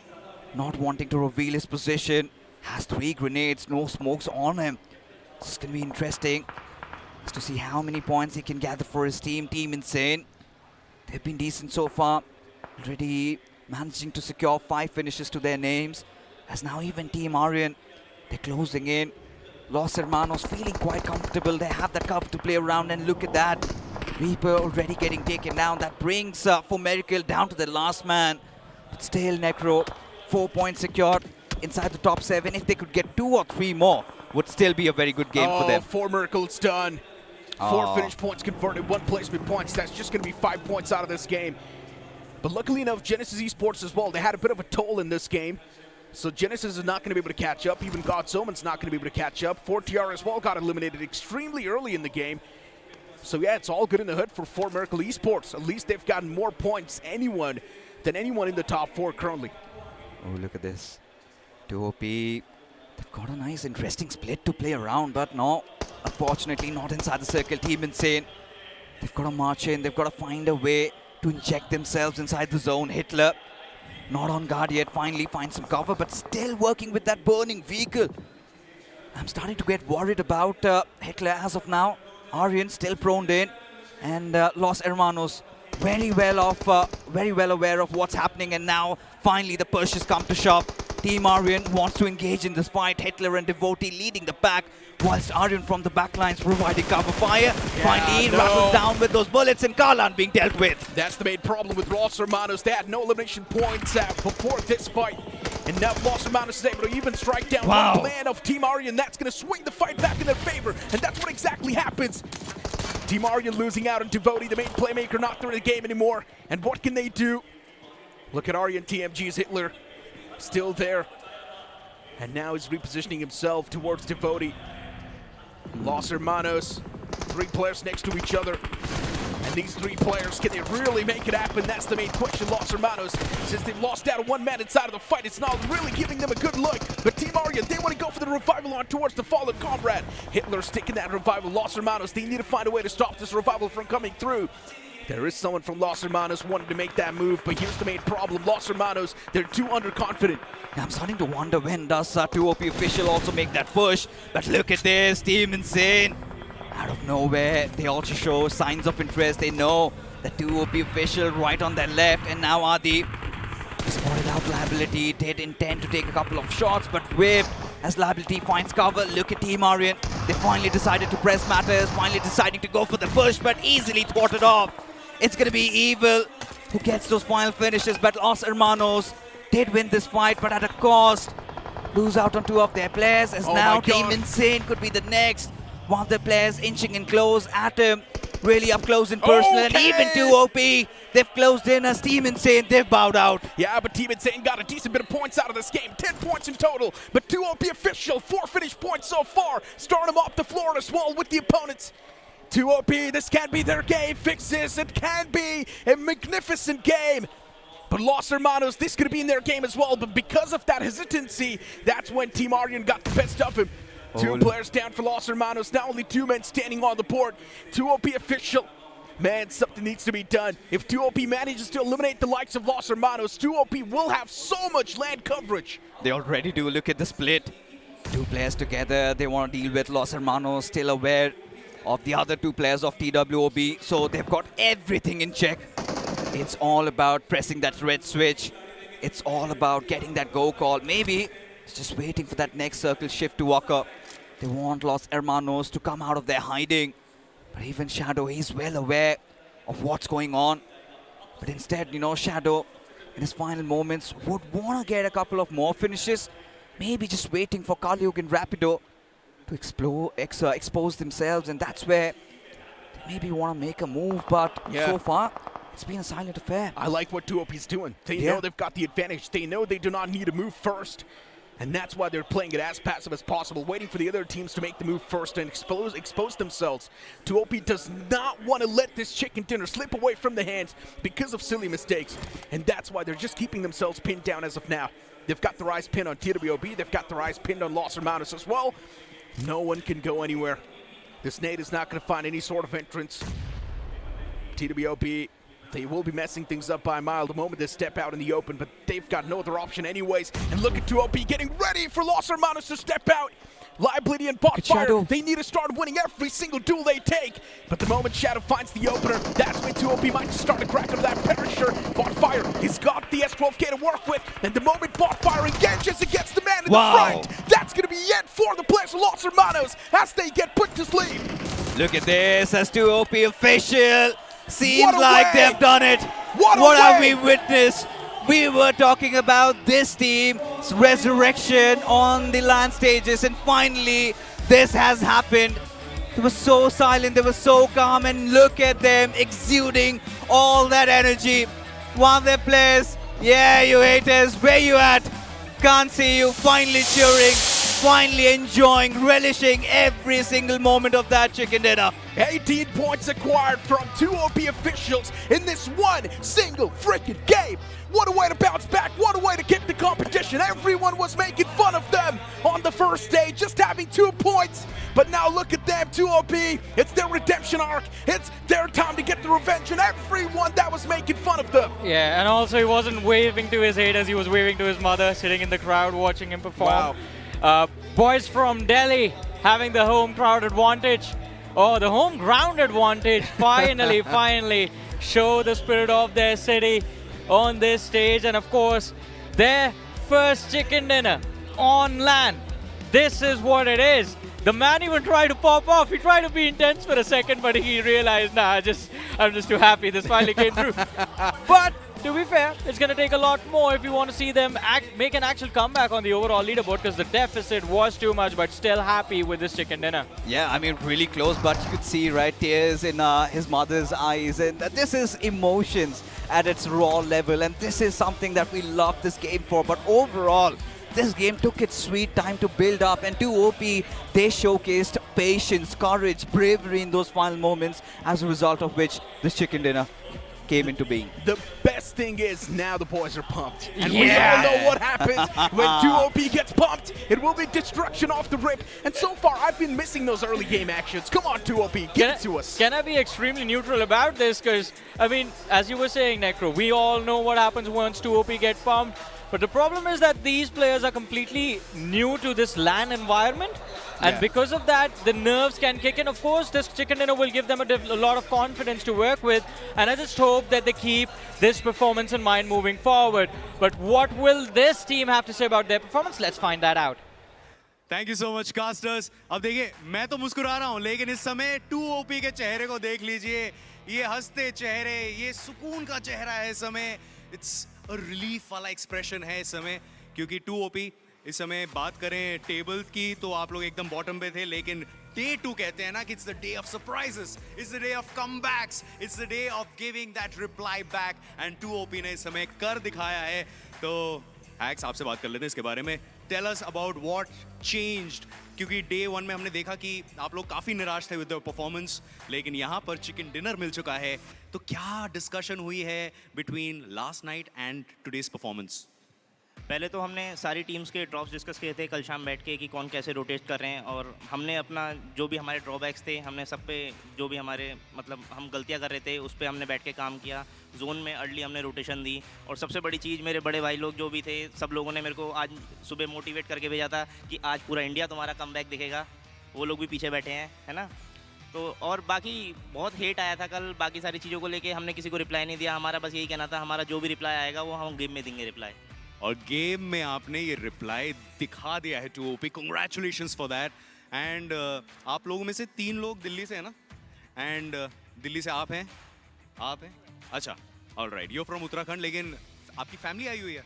not wanting to reveal his position. Has 3 grenades, no smokes on him. This is going to be interesting just to see how many points he can gather for his team. Team Insane, they've been decent so far, already managing to secure 5 finishes to their names. As now even Team Aryan, they're closing in. Los Hermanos feeling quite comfortable. They have that cover to play around, and look at that. Reaper already getting taken down. That brings for Miracle down to the last man. But still Necro, 4 points secured inside the top 7. If they could get 2 or 3 more, would still be a very good game for them. 4 Miracles done. 4 finish points converted, 1 placement points. That's just going to be 5 points out of this game. But luckily enough, Genesis Esports as well, they had a bit of a toll in this game. So Genesis is not going to be able to catch up. Even GODSOMEN's not going to be able to catch up. 4TR as well got eliminated extremely early in the game. So yeah, it's all good in the hood for Miracle Esports. At least they've gotten more points than anyone in the top 4 currently. Oh, look at this. 2OP, they've got a nice, interesting split to play around, but no, unfortunately not inside the circle. Team Insane, they've got to march in, they've got to find a way to inject themselves inside the zone. Hitler Not on guard yet. Finally finds some cover, but still working with that burning vehicle. I'm starting to get worried about Hitler as of now. Aryan still prone in, and Los Hermanos very well aware of what's happening, and now finally the push has come to shove. Team Aryan wants to engage in this fight. Hitler and Devotee leading the pack, whilst Aryan from the back lines providing cover fire. Finally rattles down with those bullets, and Karlan being dealt with. That's the main problem with Los Hermanos. They had no elimination points before this fight. And now Los Hermanos is able to even strike down one plan of Team Aryan. That's going to swing the fight back in their favor. And that's what exactly happens. Team Aryan losing out on Devotee, the main playmaker, not there in the game anymore. And what can they do? Look at Aryan, TMG's Hitler. Still there. And now he's repositioning himself towards Devotee. Los Hermanos, 3 players next to each other. And these 3 players, can they really make it happen? That's the main question. Los Hermanos, since they've lost out on one man inside of the fight, it's not really giving them a good look. But Team Aryan, they want to go for the revival on towards the fallen comrade. Hitler sticking that revival. Los Hermanos, they need to find a way to stop this revival from coming through. There is someone from Los Hermanos wanting to make that move, but here's the main problem. Los Hermanos, they're too underconfident. I'm starting to wonder when does TWOB official also make that push. But look at this, Team Insane. Out of nowhere, they also show signs of interest. They know the TWOB official right on their left, and now Adi spotted out Liability. Did intend to take a couple of shots, but whipped as Liability finds cover. Look at Team Aryan. They finally decided to press matters, finally deciding to go for the push, but easily thwarted off. It's going to be Evil who gets those final finishes, but Los Hermanos did win this fight, but at a cost. Lose out on 2 of their players, as now Team Insane could be the next. One of the players inching in close at him, really up close and personal, and even TWOB, they've closed in as Team Insane, they've bowed out. Yeah, but Team Insane got a decent bit of points out of this game, 10 points in total, but TWOB official, 4 finished points so far, starting them off the floor as well with the opponents. TWOB, this can be their game, fix this, it can be a magnificent game. But Los Hermanos, this could be in their game as well, but because of that hesitancy, that's when Team Aryan got the best of him. 2 players down for Los Hermanos, now only 2 men standing on the board. TWOB official. Man, something needs to be done. If TWOB manages to eliminate the likes of Los Hermanos, TWOB will have so much land coverage. They already do. Look at the split. 2 players together. They want to deal with Los Hermanos, still aware of the other 2 players of TWOB. So they've got everything in check. It's all about pressing that red switch. It's all about getting that go call. Maybe it's just waiting for that next circle shift to occur. They want Los Hermanos to come out of their hiding. But even Shadow, he's well aware of what's going on. But instead, you know, Shadow, in his final moments, would want to get a couple of more finishes. Maybe just waiting for Kalyug and Rapido to expose themselves. And that's where they maybe want to make a move. But so far, it's been a silent affair. I like what TWOB's doing. They know they've got the advantage. They know they do not need to move first. And that's why they're playing it as passive as possible, waiting for the other teams to make the move first and expose themselves. TWOB does not want to let this chicken dinner slip away from the hands because of silly mistakes. And that's why they're just keeping themselves pinned down as of now. They've got their eyes pinned on TWOB. They've got their eyes pinned on Los Hermanos as well. No one can go anywhere. This nade is not going to find any sort of entrance. TWOB, they will be messing things up by a mile the moment they step out in the open, but they've got no other option anyways. And look at TWOB getting ready for Los Hermanos to step out. Liability and Botfire, they need to start winning every single duel they take. But the moment Shadow finds the opener, that's when TWOB might just start to crack into that perisher. Botfire, he's got the S12K to work with. And the moment Botfire engages against the man in the front, that's going to be it for the players of Los Hermanos as they get put to sleep. Look at this, as TWOB official. Seems like they've done it. What have we witnessed? We were talking about this team's resurrection on the land stages, and finally this has happened. They were so silent, they were so calm, and look at them exuding all that energy. One of their players, yeah, you haters, where you at? Can't see you, finally cheering. finally enjoying, relishing every single moment of that chicken dinner. 18 points acquired from 2OP officials in this one single freaking game. What a way to bounce back, what a way to kick the competition. Everyone was making fun of them on the first day, just having 2 points. But now look at them, 2OP, it's their redemption arc. It's their time to get the revenge on everyone that was making fun of them. Yeah, and also he wasn't waving to his haters, he was waving to his mother, sitting in the crowd watching him perform. Wow. Boys from Delhi having the home crowd advantage. Oh, the home ground advantage. Finally, finally show the spirit of their city on this stage. And of course, their first chicken dinner on land. This is what it is. The man even tried to pop off. He tried to be intense for a second, but he realized, nah, I'm just too happy this finally came through. But to be fair, it's going to take a lot more if you want to see them make an actual comeback on the overall leaderboard, because the deficit was too much, but still happy with this chicken dinner. Yeah, I mean, really close, but you could see, right, tears in his mother's eyes. And this is emotions at its raw level, and this is something that we love this game for. But overall, this game took its sweet time to build up, and 2OP, they showcased patience, courage, bravery in those final moments, as a result of which this chicken dinner came into being. The best thing is now the boys are pumped. And we all know what happens when 2OP gets pumped. It will be destruction off the rip. And so far, I've been missing those early game actions. Come on, 2OP, give it to us. Can I be extremely neutral about this? Because, I mean, as you were saying, Necro, we all know what happens once 2OP get pumped. But the problem is that these players are completely new to this LAN environment. And because of that, the nerves can kick in. Of course, this chicken dinner will give them a lot of confidence to work with. And I just hope that they keep this performance in mind moving forward. But what will this team have to say about their performance? Let's find that out. Thank you so much, casters. अब देखिए, मैं तो मुस्कुरा रहा हूँ, लेकिन इस समय 2OP के चेहरे को देख लीजिए. ये हंसते चेहरे, ये सुकून का चेहरा है इस समय. It's a relief वाला expression है इस समय, क्योंकि 2OP इस समय बात करें टेबल की तो आप लोग एकदम बॉटम पे थे, लेकिन डे 2 कहते हैं ना कि it's the day of surprises, it's the day of comebacks, it's the day of giving that reply back, and 2OP ने इस समय कर दिखाया है. तो हैक्स आपसे बात कर लेते हैं इसके बारे में. Tell us about what changed, क्योंकि डे 1 में हमने देखा कि आप लोग काफ़ी निराश थे विद द परफॉर्मेंस, लेकिन यहाँ पर चिकन डिनर मिल चुका है. तो क्या डिस्कशन हुई है between last night and today's performance? पहले तो हमने सारी टीम्स के ड्रॉप्स डिस्कस किए थे कल शाम बैठ के कि कौन कैसे रोटेट कर रहे हैं, और हमने अपना जो भी हमारे ड्रॉबैक्स थे, हमने सब पे जो भी हमारे मतलब हम गलतियां कर रहे थे उस पर हमने बैठ के काम किया. जोन में अर्ली हमने रोटेशन दी, और सबसे बड़ी चीज़ मेरे बड़े भाई लोग जो भी थे, सब लोगों ने मेरे को आज सुबह मोटिवेट करके भेजा था कि आज पूरा इंडिया तुम्हारा कमबैक दिखेगा. वो लोग भी पीछे बैठे हैं, है ना. तो और बाकी बहुत हेट आया था कल, बाकी सारी चीज़ों को लेके हमने किसी को रिप्लाई नहीं दिया. हमारा बस यही कहना था, हमारा जो भी रिप्लाई आएगा वो हम गेम में देंगे रिप्लाई. और गेम में आपने ये रिप्लाई दिखा दिया है 2OP. Congratulations for that. And आप लोगों में से 3 लोग दिल्ली से हैं ना, एंड दिल्ली से आप हैं. अच्छा, ऑलराइट, यू फ्रॉम उत्तराखंड, लेकिन आपकी फैमिली आई हुई है.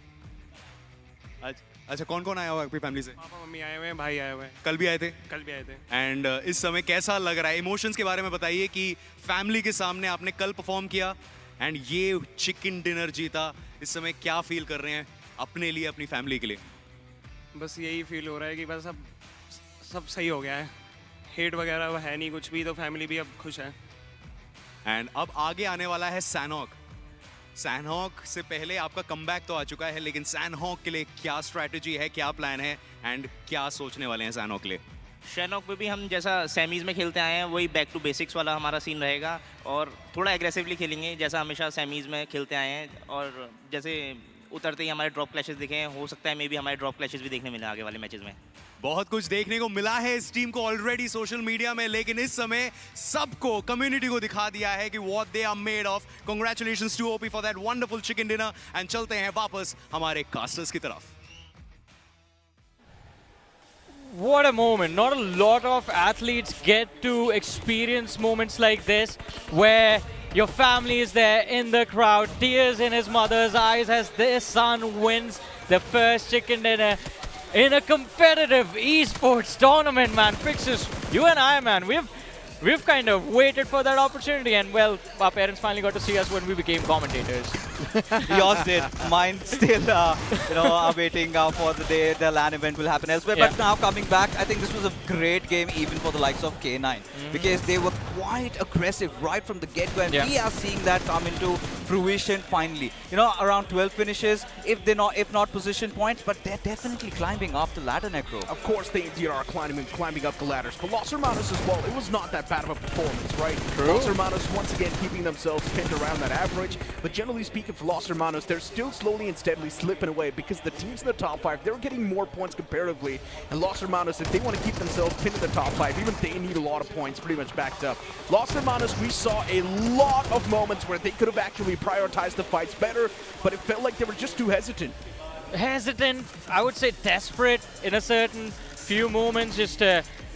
अच्छा, कौन कौन आया हुआ है आपकी फैमिली से? पापा मम्मी आए हुए हैं, भाई आए हुए हैं. कल भी आए थे? कल भी आए थे. एंड इस समय कैसा लग रहा है? इमोशंस के बारे में बताइए कि फैमिली के सामने आपने कल परफॉर्म किया एंड ये चिकन डिनर जीता. इस समय क्या फील कर रहे हैं अपने लिए, अपनी फैमिली के लिए? बस यही फील हो रहा है कि बस अब सब सही हो गया है. हेट वगैरह है नहीं कुछ भी, तो फैमिली भी अब खुश है. एंड अब आगे आने वाला है सैनहॉक. सैनहॉक से पहले आपका कमबैक तो आ चुका है, लेकिन सैनहॉक के लिए क्या स्ट्रैटेजी है, क्या प्लान है, एंड क्या सोचने वाले हैं सैनहॉक के लिए? सैनहॉक पे भी हम जैसा सेमीज़ में खेलते आए हैं वही बैक टू बेसिक्स वाला हमारा सीन रहेगा, और थोड़ा एग्रेसिवली खेलेंगे जैसा हमेशा सेमीज़ में खेलते आए हैं. और जैसे उतरते ही हमारे ड्रॉप क्लैशेस दिखे हैं, हो सकता है मे बी हमारे ड्रॉप क्लैशेस भी देखने मिले आगे वाले मैचेस में. बहुत कुछ देखने को मिला है इस टीम को ऑलरेडी सोशल मीडिया में, लेकिन इस समय सबको, कम्युनिटी को दिखा दिया है कि what they are made of. Congratulations 2OP for that wonderful chicken dinner. And चलते हैं वापस हमारे कास्टर्स की तरफ. What a moment. Not a lot of athletes get to experience moments like this, where your family is there in the crowd, tears in his mother's eyes as their son wins the first chicken dinner in a competitive esports tournament, man. Fixes, you and I, man, we've kind of waited for that opportunity, and well, our parents finally got to see us when we became commentators. Yours did. Mine still, awaiting for the day the LAN event will happen elsewhere. But now coming back, I think this was a great game even for the likes of K9 because they were quite aggressive right from the get-go, and we are seeing that come into fruition finally. Around 12 finishes, if not position points, but they're definitely climbing up the ladder, Necro. Of course, they indeed are climbing up the ladders. For Los Hermanos as well, it was not that bad of a performance, right? True. Los Hermanos once again keeping themselves pinned around that average, but generally speaking for Los Hermanos, they're still slowly and steadily slipping away because the teams in the top 5, they're getting more points comparatively, and Los Hermanos, if they want to keep themselves pinned in the top 5, even they need a lot of points pretty much backed up. Los Hermanos, we saw a lot of moments where they could have actually prioritized the fights better, but it felt like they were just too hesitant. I would say desperate in a certain few moments, just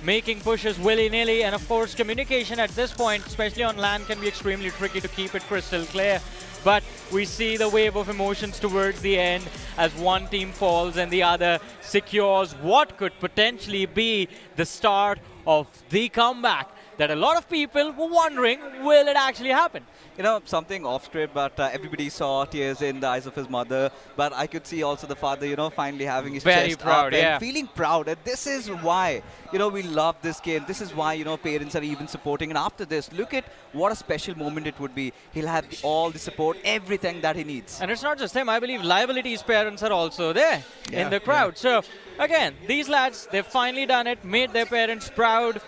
making pushes willy-nilly, and of course communication at this point, especially on LAN, can be extremely tricky to keep it crystal clear. But we see the wave of emotions towards the end as one team falls and the other secures what could potentially be the start of the comeback that a lot of people were wondering, will it actually happen? Something off script, but everybody saw tears in the eyes of his mother. But I could see also the father, finally having his Very chest proud, up and feeling proud. And this is why, we love this game. This is why, parents are even supporting. And after this, look at what a special moment it would be. He'll have all the support, everything that he needs. And it's not just him. I believe Liability's parents are also there in the crowd. So, again, these lads, they've finally done it, made their parents proud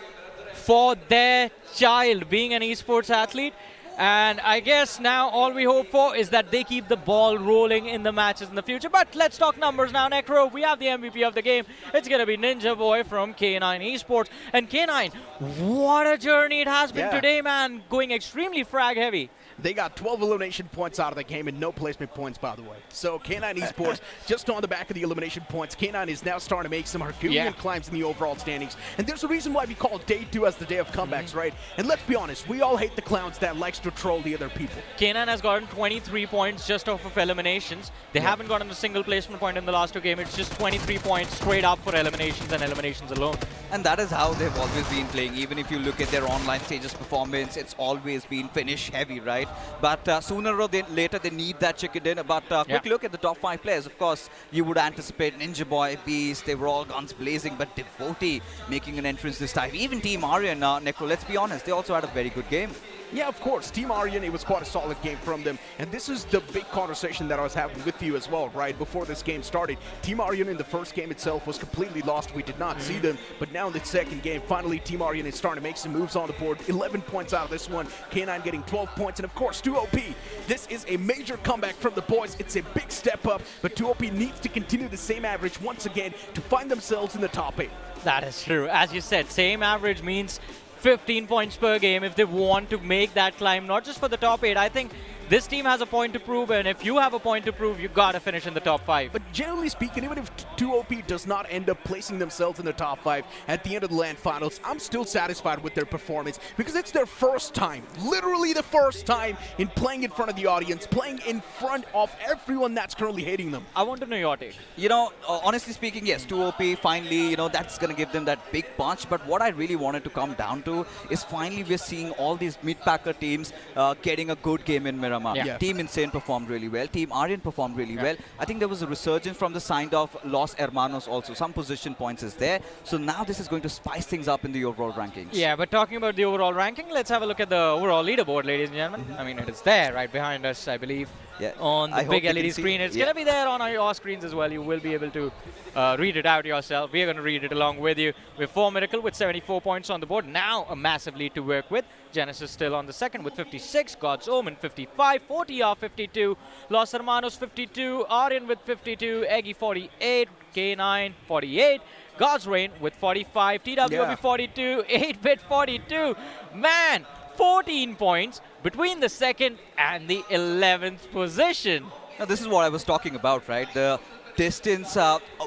for their child being an esports athlete. And I guess now all we hope for is that they keep the ball rolling in the matches in the future. But let's talk numbers now, Necro. We have the MVP of the game. It's going to be Ninja Boy from K9 Esports. And K9, what a journey it has been today, man. Going extremely frag heavy. They got 12 elimination points out of the game and no placement points, by the way. So K9 Esports, just on the back of the elimination points, K9 is now starting to make some Herculean climbs in the overall standings. And there's a reason why we call day 2 as the day of comebacks, right? And let's be honest, we all hate the clowns that likes to troll the other people. K9 has gotten 23 points just off of eliminations. They haven't gotten a single placement point in the last 2 games. It's just 23 points straight up for eliminations and eliminations alone. And that is how they've always been playing. Even if you look at their online stages performance, it's always been finish heavy, right? But sooner or later, they need that chicken dinner. But quick look at the top 5 players. Of course, you would anticipate Ninja Boy, Beast, they were all guns blazing, but Devotee making an entrance this time. Even Team Aryan, Necro, let's be honest, they also had a very good game. Yeah, of course. Team Aryan, it was quite a solid game from them. And this is the big conversation that I was having with you as well, right, before this game started. Team Aryan in the first game itself was completely lost. We did not see them. But now in the second game, finally, Team Aryan is starting to make some moves on the board. 11 points out of this one. K9 getting 12 points. And of course, 2OP. This is a major comeback from the boys. It's a big step up. But 2OP needs to continue the same average once again to find themselves in the top 8. That is true. As you said, same average means 15 points per game if they want to make that climb, not just for the top 8. I think this team has a point to prove, and if you have a point to prove, you got to finish in the top 5. But generally speaking, even if 2OP does not end up placing themselves in the top 5 at the end of the LAN finals, I'm still satisfied with their performance because it's their first time, literally the first time in playing in front of the audience, playing in front of everyone that's currently hating them. I want to know your take. Honestly speaking, yes, 2OP finally, that's going to give them that big punch. But what I really wanted to come down to is finally we're seeing all these mid-packer teams getting a good game in Miramar. Team Insane performed really well. Team Aryan performed really well. I think there was a resurgence from the side of Los Hermanos also. Some position points is there. So now this is going to spice things up in the overall rankings. Yeah, but talking about the overall ranking, let's have a look at the overall leaderboard, ladies and gentlemen. I mean, it is there right behind us, I believe. On the big LED screen. It's going to be there on your screens as well. You will be able to read it out yourself. We are going to read it along with you. We're 4 Miracle with 74 points on the board. Now a massive lead to work with. Genesis still on the second with 56. God's Omen 55. 40R 52. Los Hermanos 52. Aryan with 52. Eggy 48. K9 48. God's Reign with 45. TWOB 42. 8-bit 42. Man! 14 points between the second and the 11th position. Now, this is what I was talking about, right? The distance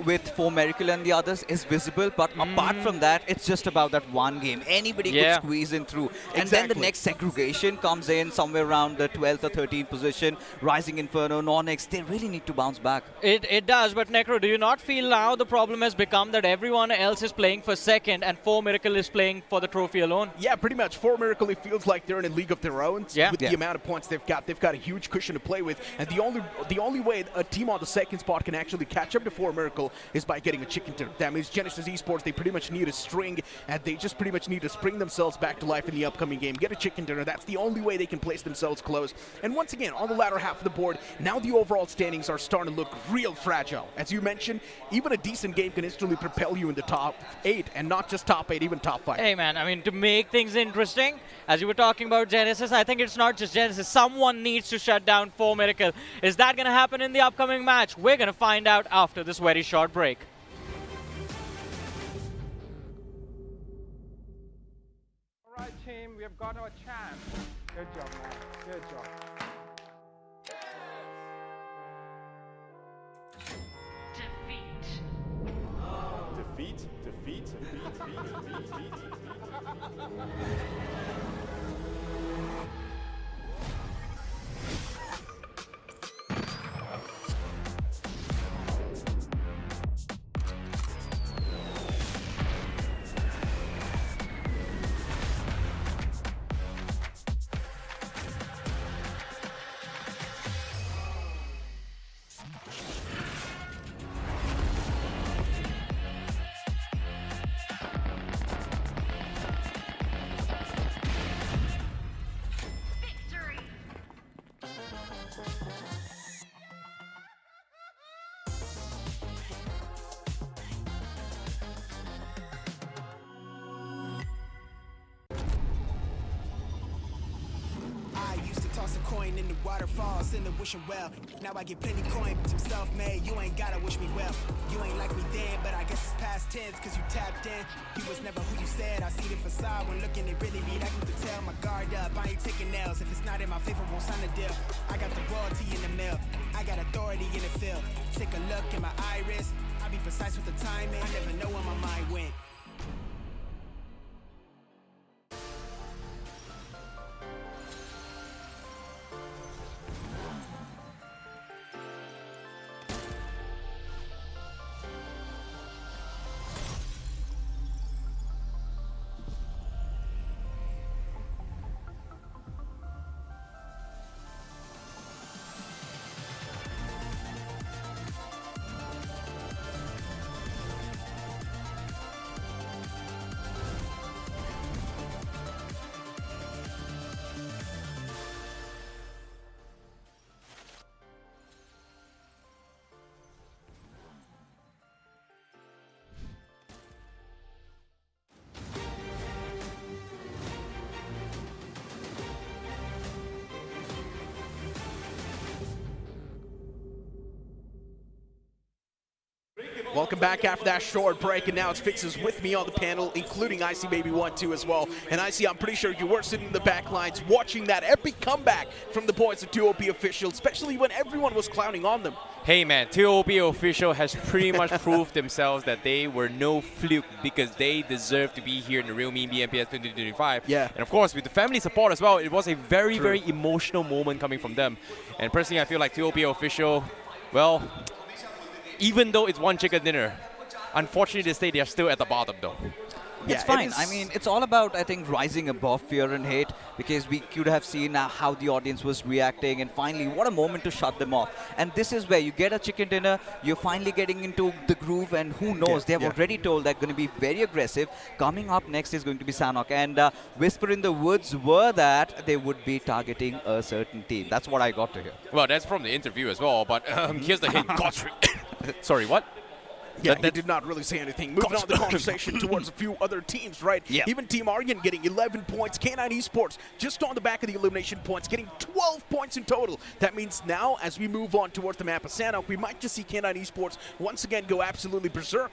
with For Miracle and the others is visible, but apart from that, it's just about that one game. Anybody could squeeze in through. And then the next segregation comes in somewhere around the 12th or 13th position. Rising Inferno, NoNx, they really need to bounce back. It does, but Necro, do you not feel now the problem has become that everyone else is playing for second and For Miracle is playing for the trophy alone? Yeah, pretty much. For Miracle, it feels like they're in a league of their own. Yeah. With the amount of points they've got a huge cushion to play with. And the only way a team on the second spot can actually catch up to For Miracle is by getting a chicken dinner. That means Genesis Esports, they pretty much need a string, and they just pretty much need to spring themselves back to life in the upcoming game. Get a chicken dinner. That's the only way they can place themselves close. And once again, on the latter half of the board, now the overall standings are starting to look real fragile. As you mentioned, even a decent game can instantly propel you in the top 8, and not just top 8, even top 5. Hey man, I mean, to make things interesting, as you were talking about Genesis, I think it's not just Genesis. Someone needs to shut down For Miracle. Is that going to happen in the upcoming match? We're going to find out after this very short break. All right, team, we have got our champ. Good job, man. Good job. Defeat. Toss a coin in the waterfall, send the wishing well. Now I get plenty coin, I'm self-made. You ain't gotta wish me well. You ain't like me then, but I guess it's past tense, cause you tapped in. You was never who you said. I see the facade when looking, it really be like you could tell. My guard up, I ain't taking nails. If it's not in my favor, won't sign a deal. I got the royalty in the mail. I got authority in the field. Take a look in my iris. I be precise with the timing. I never know where my mind went. Welcome back after that short break, and now it's Fixes with me on the panel, including IC Baby 1-2 as well. And IC, I'm pretty sure you were sitting in the back lines watching that epic comeback from the boys of TWOB Official, especially when everyone was clowning on them. Hey man, TWOB Official has pretty much proved themselves that they were no fluke, because they deserve to be here in the realme BMPS 2025. Yeah. And of course, with the family support as well, it was a very, very emotional moment coming from them. And personally, I feel like TWOB Official, well, even though it's one chicken dinner, unfortunately they are still at the bottom though. Yeah, it's fine. I mean, it's all about, I think, rising above fear and hate, because we could have seen how the audience was reacting, and finally, what a moment to shut them off. And this is where you get a chicken dinner, you're finally getting into the groove, and who knows, they have already told they're going to be very aggressive. Coming up next is going to be Sanhok, and whisper in the woods were that they would be targeting a certain team. That's what I got to hear. Well, that's from the interview as well, but here's the hint. Sorry, what? Yeah, he did not really say anything. Moving on the conversation towards a few other teams, right? Yeah. Even Team Aryan getting 11 points. K9 Esports just on the back of the elimination points, getting 12 points in total. That means now, as we move on towards the map of Sanhok, we might just see K9 Esports once again go absolutely berserk.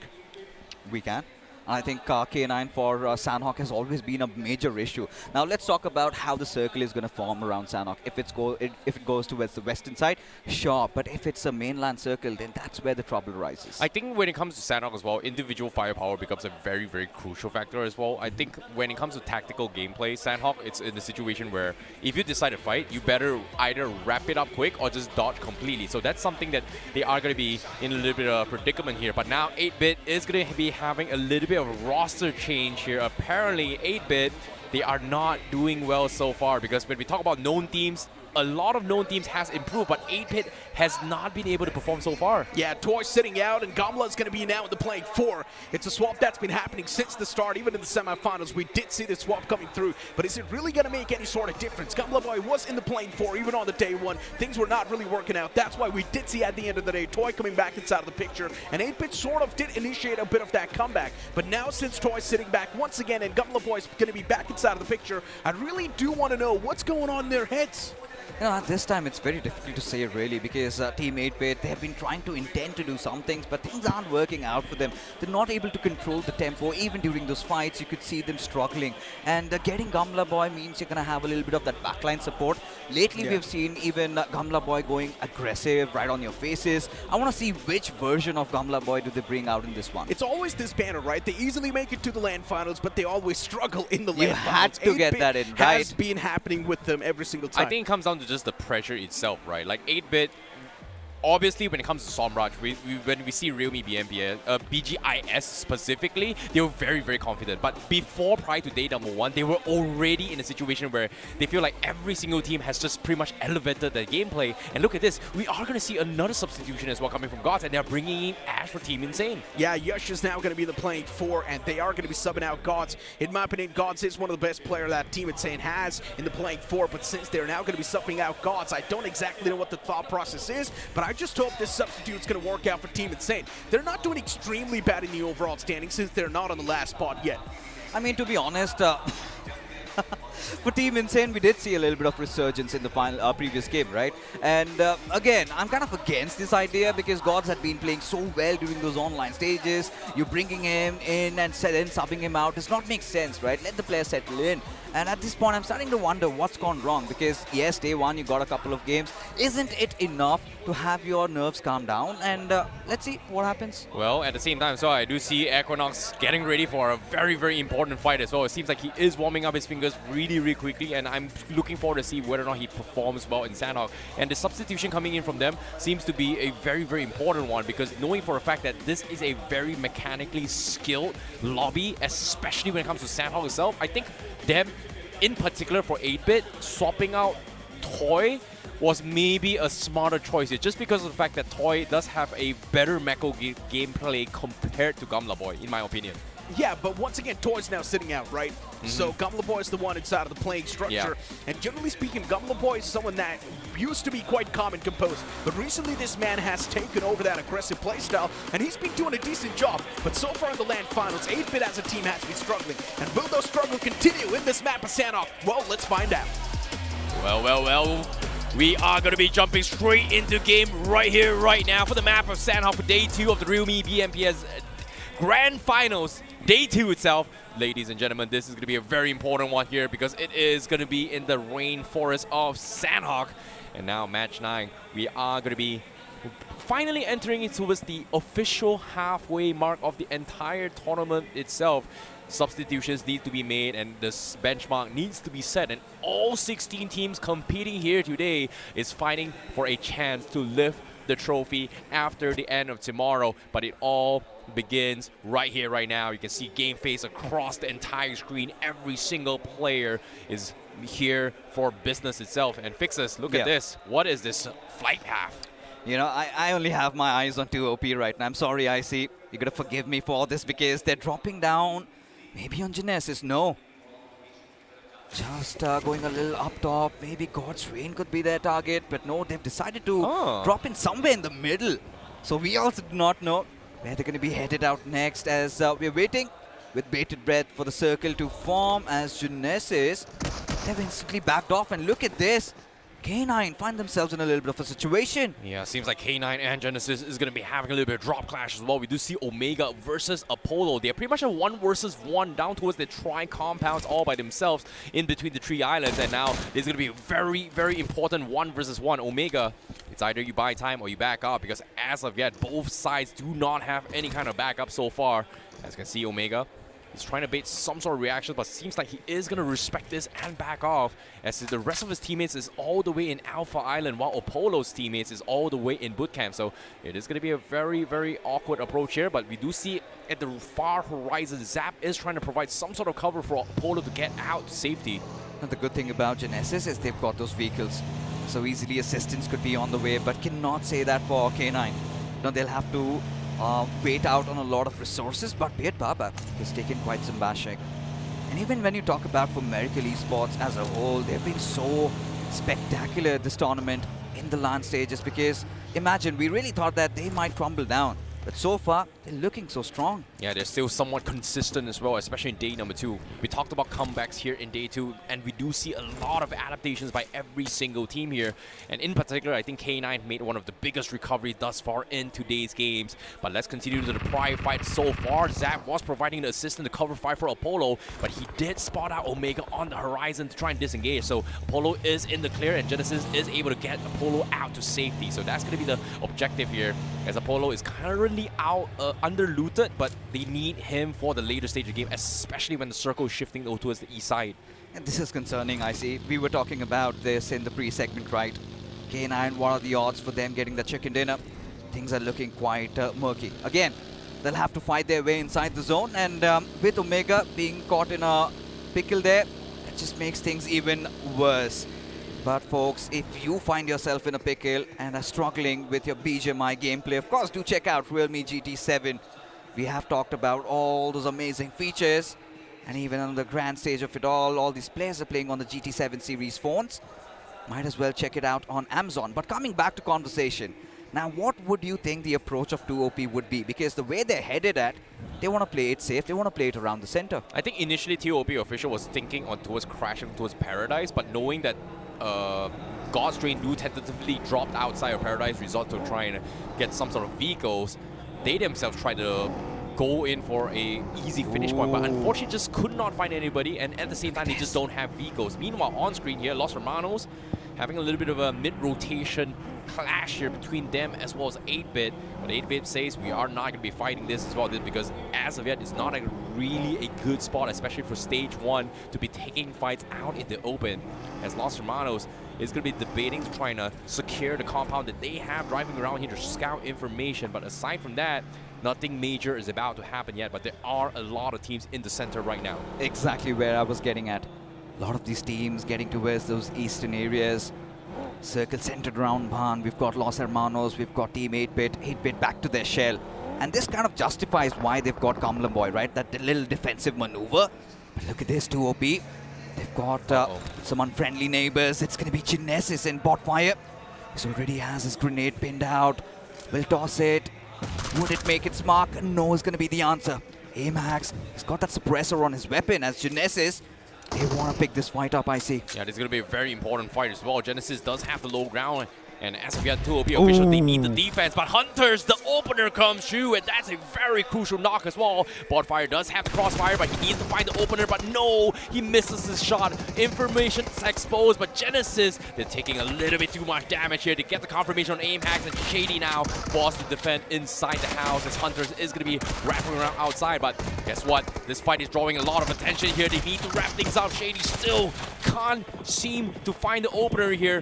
We can. I think K9 for Sanhok has always been a major issue. Now let's talk about how the circle is going to form around Sanhok. If it goes towards the western side, sure, but if it's a mainland circle, then that's where the trouble arises. I think when it comes to Sanhok as well, individual firepower becomes a very, very crucial factor as well. I think when it comes to tactical gameplay, Sanhok, it's in a situation where if you decide to fight, you better either wrap it up quick or just dodge completely. So that's something that they are going to be in a little bit of a predicament here. But now 8-Bit is going to be having a little bit of a roster change here. Apparently 8-Bit, they are not doing well so far, because when we talk about known teams, a lot of known teams has improved, but 8-Bit has not been able to perform so far. Yeah, Toy sitting out, and Gamla is going to be now in the playing 4. It's a swap that's been happening since the start, even in the semifinals. We did see the swap coming through, but is it really going to make any sort of difference? Gamla Boy was in the playing 4, even on the day 1. Things were not really working out. That's why we did see at the end of the day Toy coming back inside of the picture, and 8-Bit sort of did initiate a bit of that comeback. But now since Toy's sitting back once again and Gamla Boy is going to be back inside of the picture, I really do want to know what's going on in their heads. You know, at this time, it's very difficult to say really, because Team 8-Bit, they have been trying to intend to do some things, but things aren't working out for them. They're not able to control the tempo. Even during those fights, you could see them struggling. And getting Gamla Boy means you're going to have a little bit of that backline support. Lately, we've seen even Gamla Boy going aggressive, right on your faces. I want to see which version of Gamla Boy do they bring out in this one. It's always this banner, right? They easily make it to the LAN finals, but they always struggle in the LAN finals. You had to get that in, right? Has been happening with them every single time. I think it comes down to just the pressure itself, right? Like 8-Bit, obviously when it comes to Somraj, when we see realme BMPS, BGIS specifically, they were very, very confident. But prior to day number 1, they were already in a situation where they feel like every single team has just pretty much elevated their gameplay. And look at this, we are going to see another substitution as well coming from Gods, and they're bringing in Ash for Team Insane. Yeah, Yash is now going to be the playing 4, and they are going to be subbing out Gods. In my opinion, Gods is one of the best players that Team Insane has in the playing 4, but since they're now going to be subbing out Gods, I don't exactly know what the thought process is, but I just hope this substitute is going to work out for Team Insane. They're not doing extremely bad in the overall standing since they're not on the last spot yet. I mean, to be honest, for Team Insane, we did see a little bit of resurgence in the final previous game, right? And again, I'm kind of against this idea, because Gods had been playing so well during those online stages. You're bringing him in and then subbing him out does not make sense, right? Let the player settle in. And at this point, I'm starting to wonder what's gone wrong, because yes, day 1, you got a couple of games. Isn't it enough to have your nerves calm down? And let's see what happens. Well, at the same time, so I do see Equinox getting ready for a very, very important fight as well. It seems like he is warming up his fingers really, really quickly, and I'm looking forward to see whether or not he performs well in Sanhok. And the substitution coming in from them seems to be a very, very important one, because knowing for a fact that this is a very mechanically skilled lobby, especially when it comes to Sanhok itself, I think them, in particular for 8-Bit, swapping out Toy was maybe a smarter choice here, just because of the fact that Toy does have a better Mako gameplay compared to Gamla Boy, in my opinion. Yeah, but once again, Toy's now sitting out, right? So Gamla Boy is the one inside of the playing structure. And generally speaking, Gamla Boy is someone that used to be quite calm and composed. But recently, this man has taken over that aggressive playstyle, and he's been doing a decent job. But so far in the LAN finals, 8-Bit as a team has been struggling. And will those struggle continue in this map of Sanhok? Well, let's find out. Well. We are going to be jumping straight into game right here, right now, for the map of Sanhok for day 2 of the realme BMPS Grand Finals, day 2 itself. Ladies and gentlemen, this is going to be a very important one here, because it is going to be in the rainforest of Sanhok. And now match 9, we are going to be finally entering into the official halfway mark of the entire tournament itself. Substitutions need to be made, and this benchmark needs to be set, and all 16 teams competing here today is fighting for a chance to lift the trophy after the end of tomorrow. But it all begins right here, right now. You can see game face across the entire screen. Every single player is here for business itself. And Fixes, look at this. What is this flight path? You know, I only have my eyes on TWOB right now. I'm sorry, IC. You're going to forgive me for this, because they're dropping down. Maybe on Genesis, no. Just going a little up top. Maybe God's Rain could be their target, but no, they've decided to drop in somewhere in the middle. So we also do not know where they're going to be headed out next, as we're waiting with bated breath for the circle to form, as Genesis, they've instantly backed off. And look at this. K9 find themselves in a little bit of a situation. Yeah, seems like K9 and Genesis is going to be having a little bit of drop clash as well. We do see Omega versus Apollo. They're pretty much a 1 versus 1 down towards the tri-compounds all by themselves in between the 3 islands. And now there's going to be a very, very important 1 versus 1. Omega, it's either you buy time or you back up, because as of yet, both sides do not have any kind of backup so far. As you can see, Omega, he's trying to bait some sort of reaction, but seems like he is going to respect this and back off, as the rest of his teammates is all the way in Alpha Island, while Apollo's teammates is all the way in boot camp. So it is going to be a very, very awkward approach here, but we do see at the far horizon, Zap is trying to provide some sort of cover for Apollo to get out to safety. And the good thing about Genesis is they've got those vehicles, so easily assistance could be on the way, but cannot say that for K9. Now they'll have to wait out on a lot of resources, but be it Baba has taken quite some bashing. And even when you talk about for Miracle Esports as a whole, they've been so spectacular this tournament in the LAN stages, because imagine, we really thought that they might crumble down, but so far they're looking so strong. Yeah, they're still somewhat consistent as well, especially in day number 2. We talked about comebacks here in day 2, and we do see a lot of adaptations by every single team here. And in particular, I think K9 made one of the biggest recoveries thus far in today's games. But let's continue to the prior fight so far. Zap was providing the assist in the cover fight for Apollo, but he did spot out Omega on the horizon to try and disengage. So Apollo is in the clear, and Genesis is able to get Apollo out to safety. So that's going to be the objective here, as Apollo is currently out under-looted, but they need him for the later stage of the game, especially when the circle is shifting towards the east side. And this is concerning, I see. We were talking about this in the pre-segment, right? K9, what are the odds for them getting the chicken dinner? Things are looking quite murky. Again, they'll have to fight their way inside the zone, and with Omega being caught in a pickle there, that just makes things even worse. But folks, if you find yourself in a pickle and are struggling with your BGMI gameplay, of course, do check out realme GT7. We have talked about all those amazing features, and even on the grand stage of it all these players are playing on the GT7 series phones. Might as well check it out on Amazon. But coming back to conversation, now what would you think the approach of TWOB would be? Because the way they're headed at, they want to play it safe, they want to play it around the center. I think initially TWOB official was thinking on towards crashing towards Paradise, but knowing that God's Drain do tentatively dropped outside of Paradise, resort to try and get some sort of vehicles. They themselves tried to go in for a easy finish point, but unfortunately just could not find anybody, and at the same time they just don't have vehicles. Meanwhile, on screen here, Los Hermanos having a little bit of a mid-rotation clash here between them as well as 8-Bit. But 8-Bit says we are not going to be fighting this as well, because as of yet it's not really a good spot, especially for stage 1, to be taking fights out in the open, as Los Hermanos is going to be debating to trying to secure the compound that they have, driving around here to scout information. But aside from that, nothing major is about to happen yet, but there are a lot of teams in the center right now. Exactly where I was getting at. A lot of these teams getting towards those eastern areas. Circle centered around Bhan. We've got Los Hermanos, we've got Team 8-Bit. 8-Bit back to their shell. And this kind of justifies why they've got Kamlan Boy, right? That little defensive maneuver. But look at this, 2OP. They've got some unfriendly neighbors. It's going to be Genesis in bot fire. He already has his grenade pinned out. Will toss it. Would it make its mark? No is going to be the answer. Amax, he's got that suppressor on his weapon as Genesis. They want to pick this fight up, I see. Yeah, this is going to be a very important fight as well. Genesis does have the low ground, and as we got 2OP official, they need the defense, but Hunters, the opener comes through, and that's a very crucial knock as well. Botfire does have the crossfire, but he needs to find the opener, but no, he misses his shot. Information is exposed, but Genesis, they're taking a little bit too much damage here to get the confirmation on aim hacks, and Shady now forced to defend inside the house, as Hunters is going to be wrapping around outside. But guess what? This fight is drawing a lot of attention here. They need to wrap things up. Shady still can't seem to find the opener here.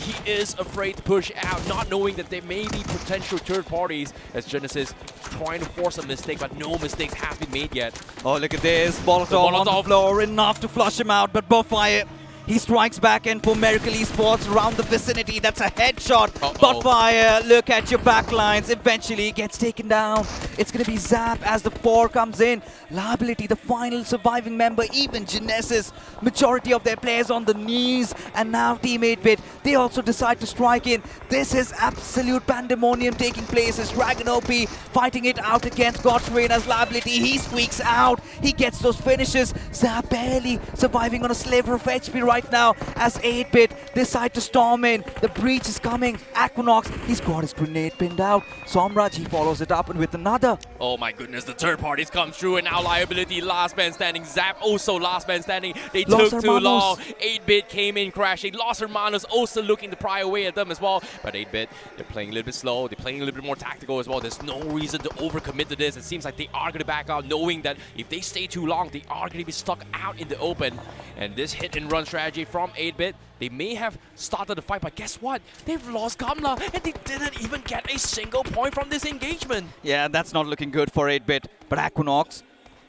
He is afraid to push out, not knowing that there may be potential third parties, as Genesis trying to force a mistake, but no mistakes have been made yet. Oh, look at this. Molotov on the floor, enough to flush him out, but Botfire, he strikes back, and for Miracle Esports around the vicinity, that's a headshot. Botfire, look at your backlines, eventually gets taken down. It's going to be Zap as the 4 comes in. Liability, the final surviving member, even Genesis. Majority of their players on the knees. And now Team 8-Bit, they also decide to strike in. This is absolute pandemonium taking place as Dragon OP fighting it out against God's Reign as Liability. He squeaks out. He gets those finishes. Zap barely surviving on a sliver of HP right now as 8-Bit decide to storm in. The breach is coming. Equinox, he's got his grenade pinned out. Somraj, he follows it up and with another. Oh my goodness, the third parties come through and now Liability, last man standing. Zap also last man standing. They Los took too Hermanos. long. 8-Bit came in crashing. Los Hermanos also looking to pry away at them as well. But 8-Bit, they're playing a little bit slow. They're playing a little bit more tactical as well. There's no reason to overcommit to this. It seems like they are going to back out, knowing that if they stay too long, they are going to be stuck out in the open. And this hit and run strategy from 8-Bit, they may have started the fight, but guess what? They've lost Gamla and they didn't even get a single point from this engagement. Yeah, that's not looking good for 8-Bit. But Equinox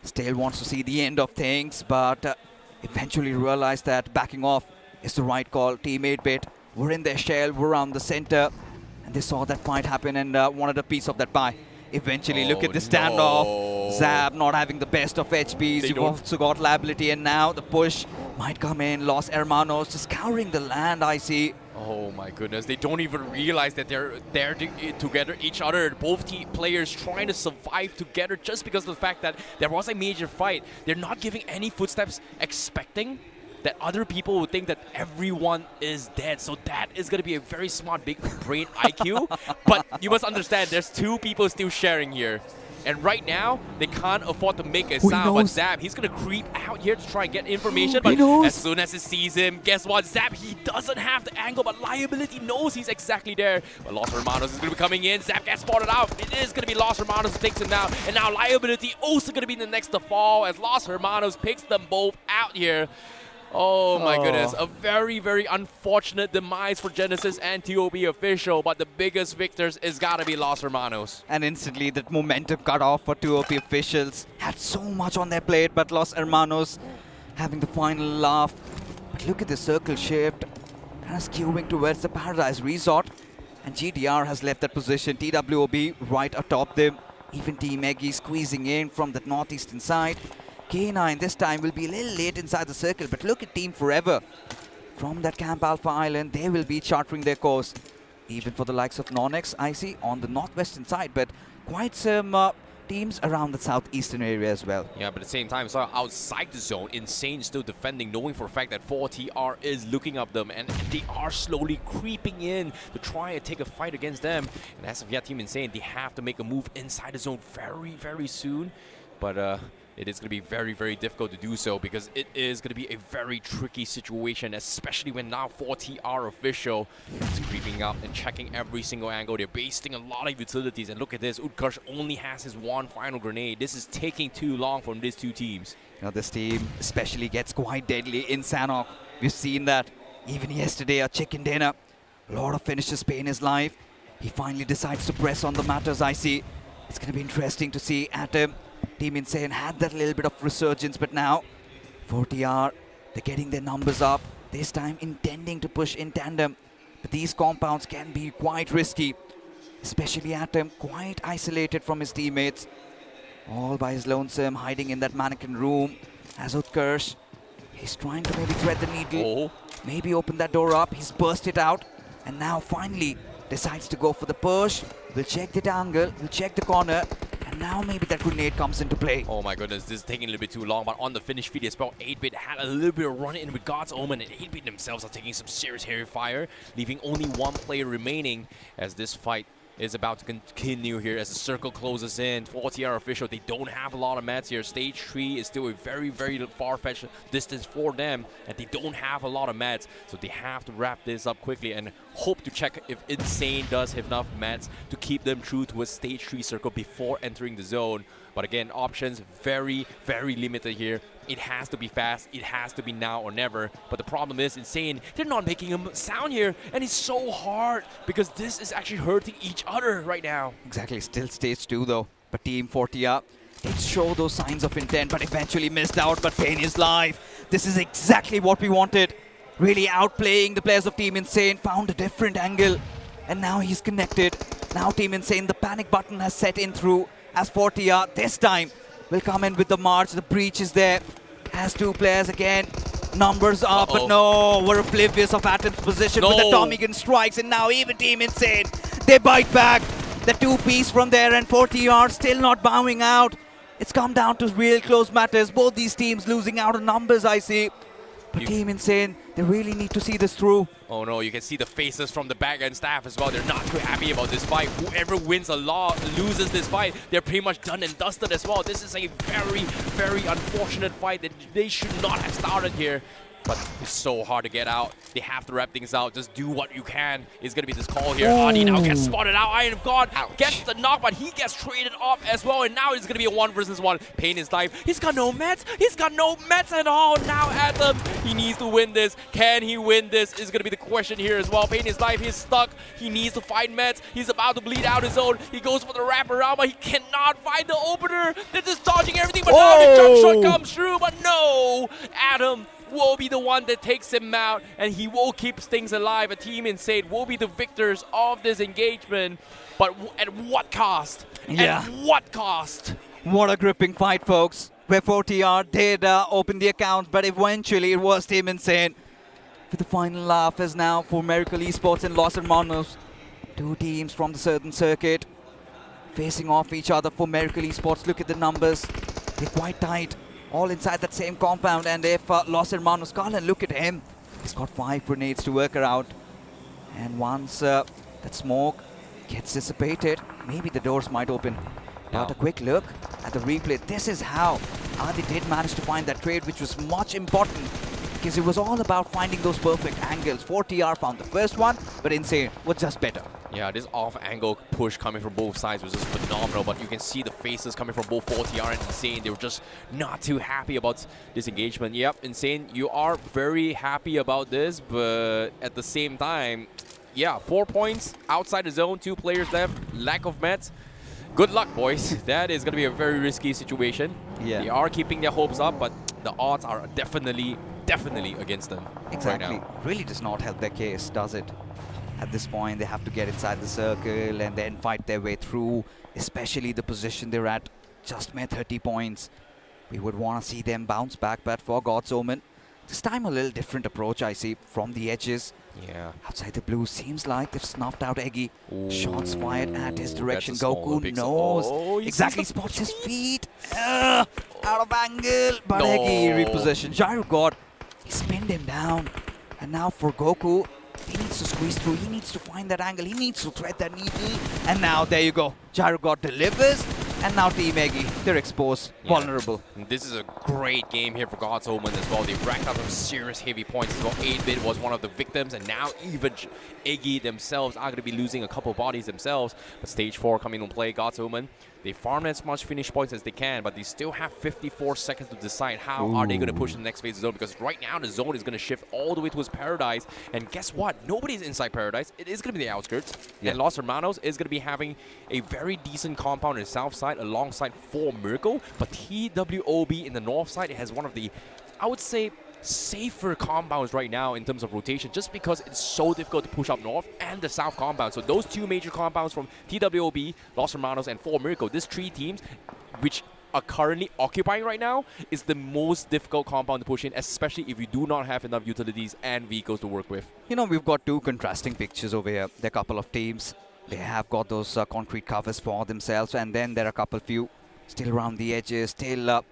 still wants to see the end of things, but eventually realized that backing off is the right call. Team 8-Bit were in their shell, were around the center, and they saw that fight happen and wanted a piece of that pie. Eventually, look at this standoff. Zab not having the best of HPs. You've also got Liability, and now the push might come in. Los Hermanos just scouring the land, I see. Oh my goodness, they don't even realize that they're there together, each other. Both players trying to survive together just because of the fact that there was a major fight. They're not giving any footsteps, expecting that other people would think that everyone is dead. So that is going to be a very smart big brain IQ. But you must understand, there's 2 people still sharing here. And right now, they can't afford to make a sound. But Zap, he's going to creep out here to try and get information. But as soon as he sees him, guess what? Zap, he doesn't have the angle, but Liability knows he's exactly there. But Los Hermanos is going to be coming in. Zap gets spotted out. It is going to be Los Hermanos who takes him down. And now Liability also going to be the next to fall as Los Hermanos picks them both out here. Oh my goodness, a very, very unfortunate demise for Genesis and TWOB official, but the biggest victors is gotta be Los Hermanos. And instantly that momentum cut off for TWOB officials. Had so much on their plate, but Los Hermanos having the final laugh. But look at the circle shift, kind of skewing towards the Paradise Resort. And GDR has left that position, TWOB right atop them. Even Team Eggy squeezing in from the northeastern side. K9 this time will be a little late inside the circle, but look at Team Forever. From that Camp Alpha Island, they will be charting their course. Even for the likes of NoNx, I see on the northwestern side, but quite some teams around the southeastern area as well. Yeah, but at the same time, so outside the zone, Insane still defending, knowing for a fact that 4TR is looking up them, and they are slowly creeping in to try and take a fight against them. And as of yet, Team Insane, they have to make a move inside the zone very, very soon. But it is going to be very, very difficult to do so because it is going to be a very tricky situation, especially when now 4TR official is creeping up and checking every single angle. They're basting a lot of utilities, and look at this. Utkarsh only has his one final grenade. This is taking too long from these 2 teams. You know, this team especially gets quite deadly in Sanhok. We've seen that even yesterday at Chicken Dinner. A lot of finishes pay in his life. He finally decides to press on the matters, I see. It's going to be interesting to see Atom. Team Insane had that little bit of resurgence, but now 4TR, they're getting their numbers up, this time intending to push in tandem. But these compounds can be quite risky, especially Atom, quite isolated from his teammates. All by his lonesome, hiding in that mannequin room. As Utkarsh, he's trying to maybe thread the needle, maybe open that door up, he's burst it out, and now finally decides to go for the push. We'll check the angle, we'll check the corner, and now maybe that grenade comes into play. Oh my goodness, this is taking a little bit too long, but on the finish feed as well, 8-Bit had a little bit of run in with God's Omen, and 8-Bit themselves are taking some serious heavy fire, leaving only 1 player remaining as this fight is about to continue here as the circle closes in. 4TR official, they don't have a lot of mats here. Stage 3 is still a very, very far-fetched distance for them, and they don't have a lot of mats, so they have to wrap this up quickly and hope to check if Insane does have enough mats to keep them true to a Stage 3 circle before entering the zone. But again, options very, very limited here. It has to be fast, it has to be now or never. But the problem is, Insane, they're not making a sound here, and it's so hard because this is actually hurting each other right now. Exactly, still Stage 2 though. But Team 4TR did show those signs of intent, but eventually missed out. But Pain is live. This is exactly what we wanted. Really outplaying the players of Team Insane, found a different angle, and now he's connected. Now Team Insane, the panic button has set in through, as 40R this time will come in with the march. The breach is there. Has two players again. Numbers up, but no, we're oblivious of Atom's position with the Tommy gun strikes, and now even Team Insane, they bite back. The two-piece from there, and 40R still not bowing out. It's come down to real close matters. Both these teams losing out on numbers, I see. But Team Insane, they really need to see this through. Oh no, you can see the faces from the back end staff as well. They're not too happy about this fight. Whoever wins a lot loses this fight. They're pretty much done and dusted as well. This is a very, very unfortunate fight that they should not have started here. But it's so hard to get out. They have to wrap things out. Just do what you can. It's going to be this call here. Adi now gets spotted out. Iron of God gets the knock, but he gets traded off as well. And now it's going to be a 1 versus 1. Pain is life. He's got no meds. He's got no meds at all. Now Atom, he needs to win this. Can he win this is going to be the question here as well. Pain is life. He's stuck. He needs to find meds. He's about to bleed out his own. He goes for the wraparound, but he cannot find the opener. They're just dodging everything, but now the jump shot comes through. But no, Atom will be the one that takes him out, and he will keep things alive. A Team Insane will be the victors of this engagement, but at what cost? Yeah. At what cost? What a gripping fight, folks, where 40R did open the account, but eventually it was Team Insane. For the final laugh is now for Miracle Esports and Los Hermanos. Two teams from the certain circuit facing off each other for Miracle Esports. Look at the numbers. They're quite tight. All inside that same compound, and if Los Hermanos, Carlin, look at him. He's got 5 grenades to work around. And once that smoke gets dissipated, maybe the doors might open. But a quick look at the replay. This is how Adi did manage to find that trade, which was much important, because it was all about finding those perfect angles. 40R found the first one, but Insane was just better. Yeah, this off-angle push coming from both sides was just phenomenal, but you can see the faces coming from both 40R and Insane. They were just not too happy about this engagement. Yep, Insane, you are very happy about this, but at the same time, yeah, 4 points outside the zone, 2 players left, lack of meds. Good luck, boys. That is going to be a very risky situation. Yeah. They are keeping their hopes up, but the odds are definitely against them Exactly. right now. Really does not help their case, does it? At this point, they have to get inside the circle and then fight their way through, especially the position they're at. Just made 30 points. We would want to see them bounce back, but for God's Omen, this time a little different approach, I see, from the edges. Yeah. Outside the blue, seems like they've snuffed out Eggy. Shots fired at his direction. That's a small Goku knows. he Exactly, sees the spots his feet. Out of angle. But Eggy repositioned. Gyro God, he spinned him down. And now for Goku, he needs to squeeze through. He needs to find that angle. He needs to thread that needle. And now, there you go. Gyro God delivers. And now Team Eggy, they're exposed, vulnerable. This is a great game here for God's Omen as well. They racked up some serious heavy points as well. 8-bit was one of the victims, and now even Eggy themselves are going to be losing a couple bodies themselves. But stage 4 coming to play, God's Omen. They farm as much finish points as they can, but they still have 54 seconds to decide how are they going to push in the next phase of the zone, because right now the zone is going to shift all the way towards Paradise, and guess what? Nobody's inside Paradise. It is going to be the outskirts, and Los Hermanos is going to be having a very decent compound in the south side alongside 4 Miracle, but TWOB in the north side has one of the, I would say, safer compounds right now in terms of rotation, just because it's so difficult to push up north and the south compound. So those 2 major compounds from TWOB, Los Hermanos, and 4 Miracle, these 3 teams which are currently occupying right now is the most difficult compound to push in, especially if you do not have enough utilities and vehicles to work with. You know, we've got 2 contrasting pictures over here. There are a couple of teams. They have got those concrete covers for themselves, and then there are a couple few still around the edges, still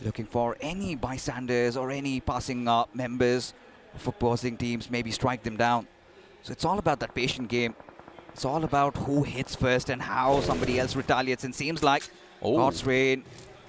looking for any bystanders or any passing members of opposing teams, maybe strike them down. So it's all about that patient game. It's all about who hits first and how somebody else retaliates. And seems like God's Rain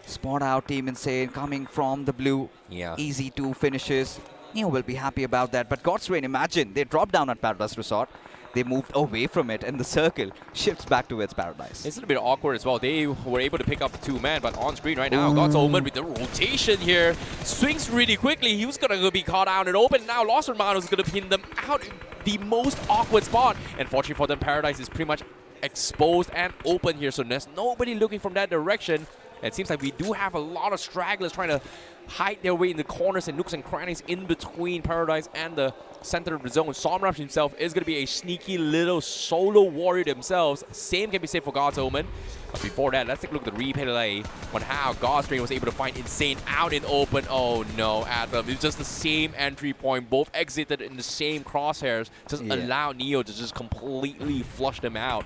spot out Team Insane coming from the blue. Yeah. Easy 2 finishes. Neo will be happy about that. But God's Rain, imagine, they dropped down at Paradise Resort. They moved away from it, and the circle shifts back towards Paradise. It's a little bit awkward as well. They were able to pick up 2 men, but on screen right now, God's Omen with the rotation here. Swings really quickly. He was going to be caught out and open. Now Los Hermanos is going to pin them out in the most awkward spot. Unfortunately for them, Paradise is pretty much exposed and open here, so there's nobody looking from that direction. And it seems like we do have a lot of stragglers trying to hide their way in the corners and nooks and crannies in between Paradise and the center of the zone. Somraj himself is going to be a sneaky little solo warrior themselves. Same can be said for God's Omen. But before that, let's take a look at the replay on how God's Train was able to find Insane out in open. Oh no, Atom. It's just the same entry point. Both exited in the same crosshairs. Just allow Neo to just completely flush them out.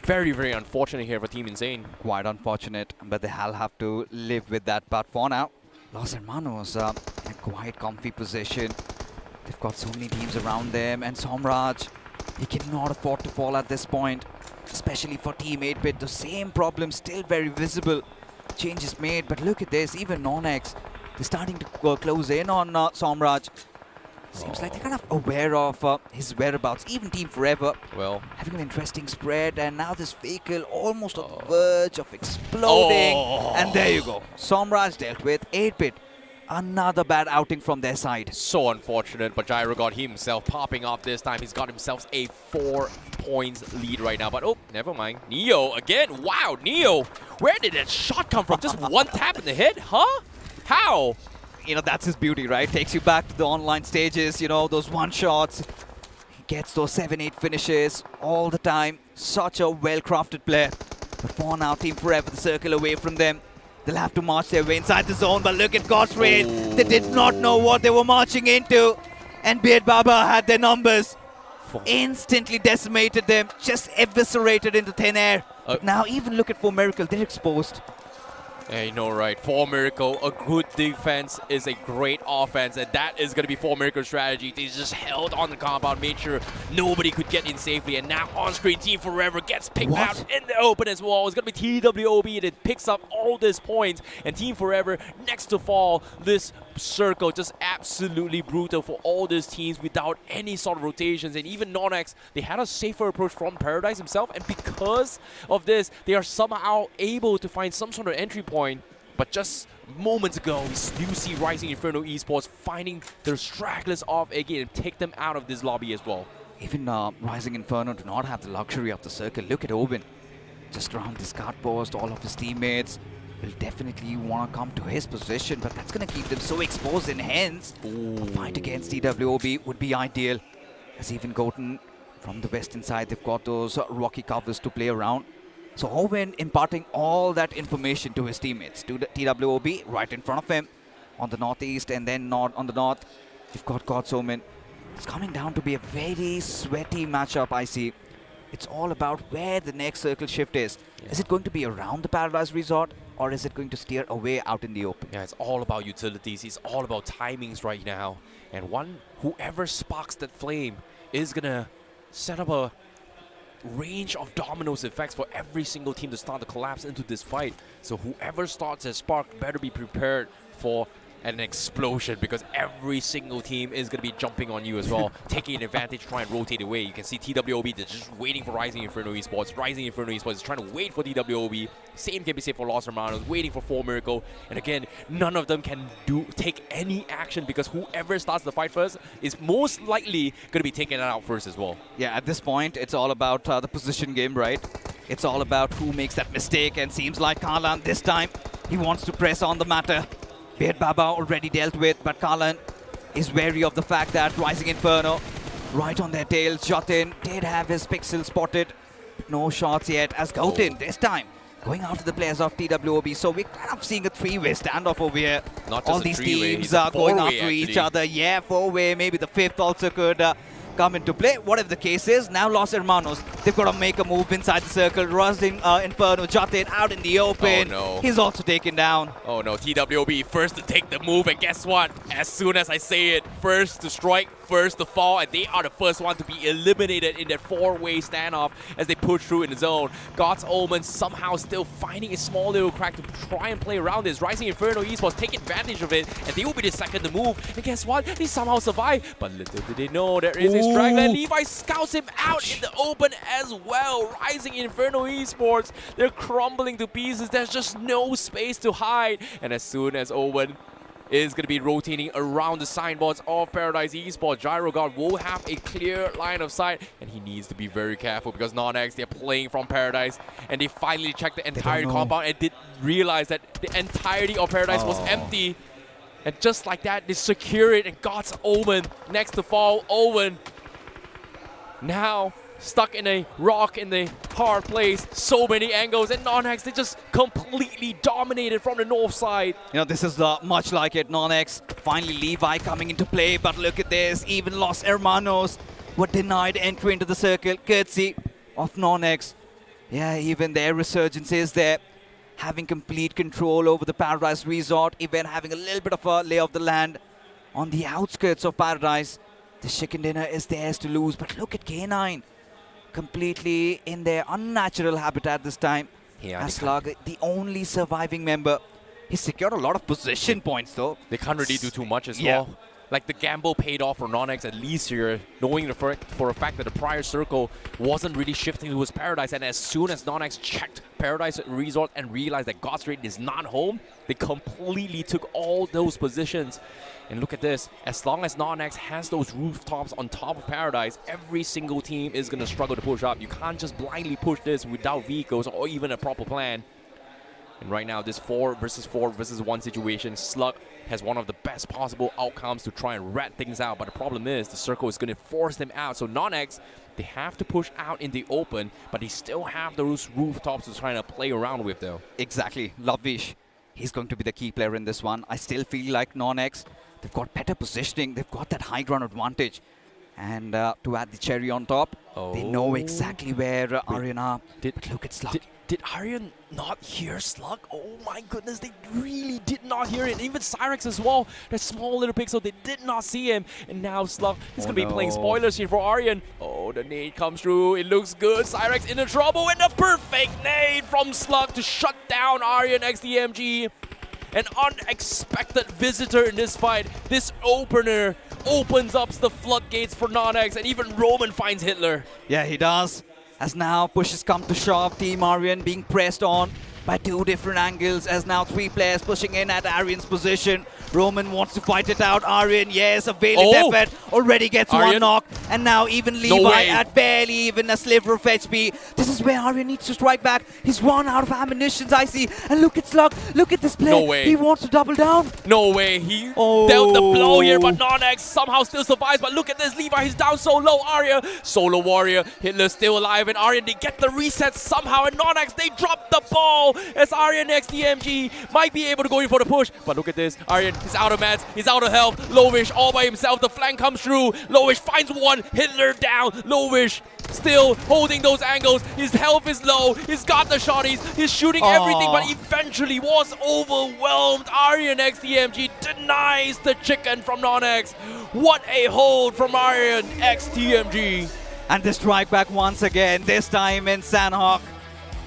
Very, very unfortunate here for Team Insane. Quite unfortunate, but they'll have to live with that. But for now, Los Hermanos in a quite comfy position. They've got so many teams around them, and Somraj, he cannot afford to fall at this point, especially for Team 8-Bit. The same problem still very visible. Changes made, but look at this, even NoNx, they're starting to close in on Somraj. Seems like they're kind of aware of his whereabouts. Even Team Forever, well, having an interesting spread, and now this vehicle almost on the verge of exploding. And there you go. Somraj dealt with 8-Bit. Another bad outing from their side. So unfortunate, but Gyro got himself popping off this time. He's got himself a 4 points lead right now, but oh, never mind. Neo again. Wow, Neo, where did that shot come from? Just one tap in the head, huh? How? You know, that's his beauty, right? Takes you back to the online stages, you know, those one-shots. He gets those 7-8 finishes all the time. Such a well-crafted player. But for now, Team Forever, the circle away from them. They'll have to march their way inside the zone, but look at God's Rain. They did not know what they were marching into. And Beard Baba had their numbers. Instantly decimated them, just eviscerated into thin air. Now even look at 4 Miracle, they're exposed. Yeah, you know, right. 4 Miracle, a good defense is a great offense, and that is going to be 4 Miracle's strategy. They just held on the compound, made sure nobody could get in safely, and now on-screen Team Forever gets picked out in the open as well. It's going to be TWOB that picks up all these points, and Team Forever next to fall. This circle just absolutely brutal for all these teams without any sort of rotations, and even NoNx, they had a safer approach from Paradise himself, and because of this, they are somehow able to find some sort of entry point. But just moments ago, we do see Rising Inferno Esports finding their stragglers off Eggy and take them out of this lobby as well. Even Rising Inferno do not have the luxury of the circle. Look at OMEN, just around this card post. All of his teammates will definitely want to come to his position, but that's going to keep them so exposed, and hence a fight against TWOB would be ideal. As even Goten from the western side, they've got those rocky covers to play around. So OMEN imparting all that information to his teammates, to the TWOB right in front of him on the northeast, and then on the north, you've got God's Omen. It's coming down to be a very sweaty matchup, I see. It's all about where the next circle shift is. Yeah. Is it going to be around the Paradise Resort, or is it going to steer away out in the open? Yeah, it's all about utilities. It's all about timings right now. And whoever sparks that flame is going to set up a range of dominoes effects for every single team to start to collapse into this fight. So whoever starts a spark better be prepared for an explosion, because every single team is going to be jumping on you as well, taking an advantage, try and rotate away. You can see TWOB, they're just waiting for Rising Inferno Esports. Rising Inferno Esports is trying to wait for TWOB. Same can be said for Los Hermanos, waiting for 4 Miracle. And again, none of them can take any action, because whoever starts the fight first is most likely going to be taken out first as well. Yeah, at this point, it's all about the position game, right? It's all about who makes that mistake, and seems like Karlan this time, he wants to press on the matter. Beard Baba already dealt with, but Karlan is wary of the fact that Rising Inferno right on their tail. Jotin did have his pixel spotted. No shots yet, as Goten this time going after the players of TWOB. So we're kind of seeing a 3-way standoff over here. Not just all a these 3-way, teams are going after actually each other. Yeah, 4-way, maybe the 5th also could come into play. Whatever the case is, now Los Hermanos, they've got to make a move inside the circle. Rising Inferno, Jotin out in the open. Oh, no. He's also taken down. Oh no, TWOB first to take the move, and guess what? As soon as I say it, first to strike, first to fall, and they are the first one to be eliminated in that 4-way standoff as they push through in the zone. God's Omen somehow still finding a small little crack to try and play around this. Rising Inferno Esports take advantage of it, and they will be the second to move. And guess what? They somehow survive. But little did they know, there is a straggler. Levi scouts him out in the open as well. Rising Inferno Esports, they're crumbling to pieces. There's just no space to hide. And as soon as Owen is going to be rotating around the signboards of Paradise Esports. Gyro God will have a clear line of sight, and he needs to be very careful because NoNx, they're playing from Paradise, and they finally checked the entire compound and did realize that the entirety of Paradise was empty. And just like that, they secure it, and God's Omen next to fall. Owen now stuck in a rock in the hard place. So many angles, and NoNx, they just completely dominated from the north side. You know, this is much like it. NoNx, finally Levi coming into play, but look at this. Even Los Hermanos were denied entry into the circle, courtesy of NoNx. Yeah, even their resurgence is there. Having complete control over the Paradise Resort, even having a little bit of a lay of the land on the outskirts of Paradise. The chicken dinner is theirs to lose, but look at K9. Completely in their unnatural habitat this time. Yeah, Slug, the only surviving member. He secured a lot of position points though. They can't really do too much as well. Like the gamble paid off for NoNx at least here, knowing for a fact that the prior circle wasn't really shifting towards Paradise, and as soon as NoNx checked Paradise Resort and realized that God's Raid is not home, they completely took all those positions. And look at this, as long as NoNx has those rooftops on top of Paradise, every single team is going to struggle to push up. You can't just blindly push this without vehicles or even a proper plan. And right now, this 4 versus 1 situation, Slug has one of the best possible outcomes to try and rat things out. But the problem is, the circle is going to force them out. So NoNx, they have to push out in the open, but they still have those rooftops to try to play around with, though. Exactly. Lovevish, he's going to be the key player in this one. I still feel like NoNx, they've got better positioning. They've got that high ground advantage. And to add the cherry on top, they know exactly where Aryan are. But look at Slug. Did Aryan not hear Slug? Oh my goodness, they really did not hear it. Even Cyrex as well, that small little pixel, they did not see him. And now Slug is going to be playing spoilers here for Aryan. Oh, the nade comes through. It looks good. Cyrex in the trouble, and the perfect nade from Slug to shut down Aryan x TMG. An unexpected visitor in this fight. This opener opens up the floodgates for NoNx, and even Roman finds Hitler. Yeah, he does. As now pushes come to shove, Team Aryan being pressed on by 2 different angles, as now 3 players pushing in at Aryan's position. Roman wants to fight it out. Aryan, yes, a valiant effort. Already gets Aryan. 1 knock. And now even Levi at barely even a sliver of HP. This is where Aryan needs to strike back. He's run out of ammunitions, I see. And look at Slug. Look at this play. No way. He wants to double down. No way. He dealt the blow here, but NoNx somehow still survives. But look at this. Levi, he's down so low. Arya, solo warrior. Hitler's still alive. And Aryan, they get the reset somehow. And NoNx, they drop the ball as Aryan x TMG might be able to go in for the push. But look at this. Aryan, he's out of mats. He's out of health. Lovish all by himself. The flank comes through. Lovish finds one. Hitler down. Lovish still holding those angles. His health is low. He's got the shotties. He's shooting everything, but eventually was overwhelmed. Aryan x TMG denies the chicken from NoNx. What a hold from Aryan x TMG. And the strike back once again, this time in Sanhok.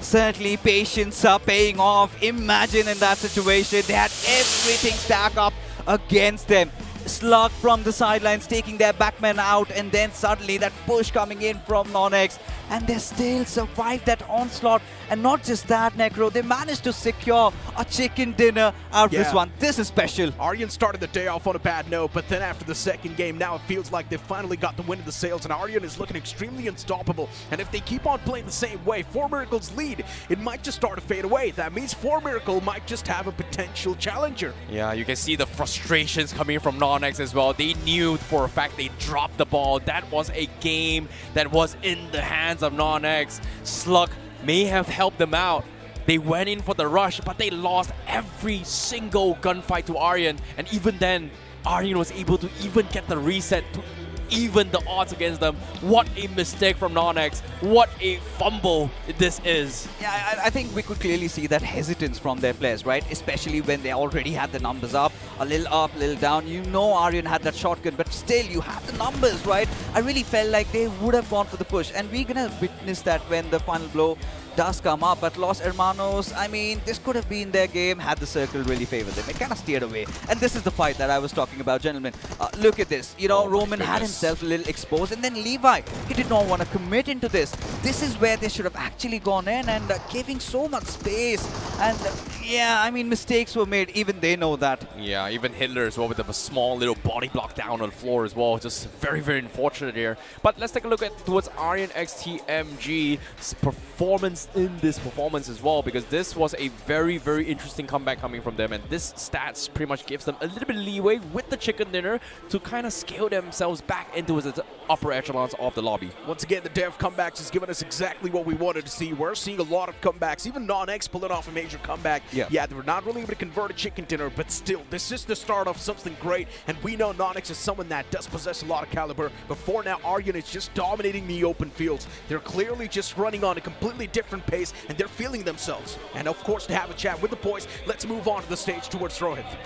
Certainly patience are paying off. Imagine in that situation, they had everything stack up against them. Slug from the sidelines taking their backmen out, and then suddenly that push coming in from NoNx, and they still survived that onslaught. And not just that, Necro, they managed to secure a chicken dinner out of this one. This is special. Aryan started the day off on a bad note, but then after the second game, now it feels like they finally got the win of the sails, and Aryan is looking extremely unstoppable. And if they keep on playing the same way, 4 Miracle's lead, it might just start to fade away. That means 4 Miracle might just have a potential challenger. Yeah, you can see the frustrations coming from NoNx as well. They knew for a fact they dropped the ball. That was a game that was in the hands of NoNx. Slug may have helped them out. They went in for the rush, but they lost every single gunfight to Aryan. And even then, Aryan was able to even get the reset to even the odds against them. What a mistake from NoNx. What a fumble this is. Yeah, I think we could clearly see that hesitance from their players, right? Especially when they already had the numbers up, a little down. You know Aryan had that shotgun, but still you have the numbers, right? I really felt like they would have gone for the push. And we're going to witness that when the final blow does come up, but Los Hermanos, I mean, this could have been their game had the circle really favored them. It kind of steered away. And this is the fight that I was talking about, gentlemen. Look at this. You know, Roman had himself a little exposed, and then Levi, he did not want to commit into this. This is where they should have actually gone in and giving so much space. And yeah, I mean, mistakes were made. Even they know that. Yeah, even Hitler as well with a small little body block down on the floor as well. Just very, very unfortunate here. But let's take a look at towards Aryan x TMG's performance in this performance as well, because this was a very, very interesting comeback coming from them, and this stats pretty much gives them a little bit of leeway with the chicken dinner to kind of scale themselves back into the upper echelons of the lobby. Once again, the dev comebacks has given us exactly what we wanted to see. We're seeing a lot of comebacks. Even NoNx pulling off a major comeback. Yeah, they were not really able to convert a chicken dinner, but still, this is the start of something great, and we know NoNx is someone that does possess a lot of caliber, but for now, Aryan is just dominating the open fields. They're clearly just running on a completely different pace, and they're feeling themselves. And of course, to have a chat with the boys, let's move on to the stage towards Rohit.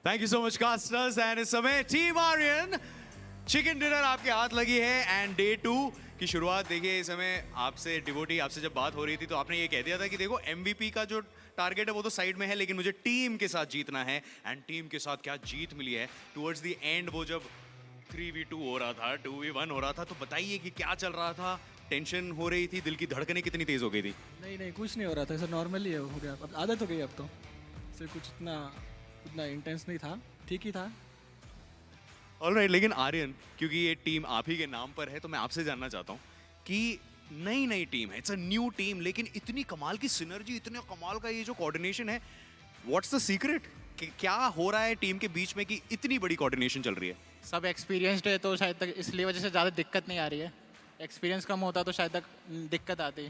Thank you so much, casters. And इस समय Team Aryan chicken dinner आपके हाथ लगी है and day 2 की शुरुआत देखिए। इस समय आपसे डिवोटी आपसे जब बात हो रही थी तो आपने ये कह दिया था कि देखो MVP का जो टारगेट है वो तो साइड में है, लेकिन मुझे टीम के साथ जीतना है। एंड टीम के साथ क्या जीत मिली है टुवर्ड्स द एंड। वो जब 3v2 हो रहा था, 2v1 हो रहा था, तो बताइए कि क्या चल रहा था? टेंशन हो रही थी, दिल की धड़कनें कितनी तेज हो गई थी? नहीं कुछ नहीं हो रहा था सर, नॉर्मली हो गया, अब आदत हो गई। अब तो सर कुछ उतना इंटेंस नहीं था, ठीक ही था। ऑलराइट, लेकिन आर्यन, क्योंकि ये टीम आप ही के नाम पर है तो मैं आपसे जानना चाहता हूँ कि नई टीम है, इट्स अ न्यू टीम, लेकिन इतनी कमाल की सिनर्जी, इतने कमाल का ये जो कोऑर्डिनेशन है, व्हाट्स द सीक्रेट? क्या हो रहा है टीम के बीच में कि इतनी बड़ी कोऑर्डिनेशन चल रही है? सब एक्सपीरियंसड है तो शायद तक इसलिए वजह से ज़्यादा दिक्कत नहीं आ रही है। एक्सपीरियंस कम होता तो शायद तक दिक्कत आती।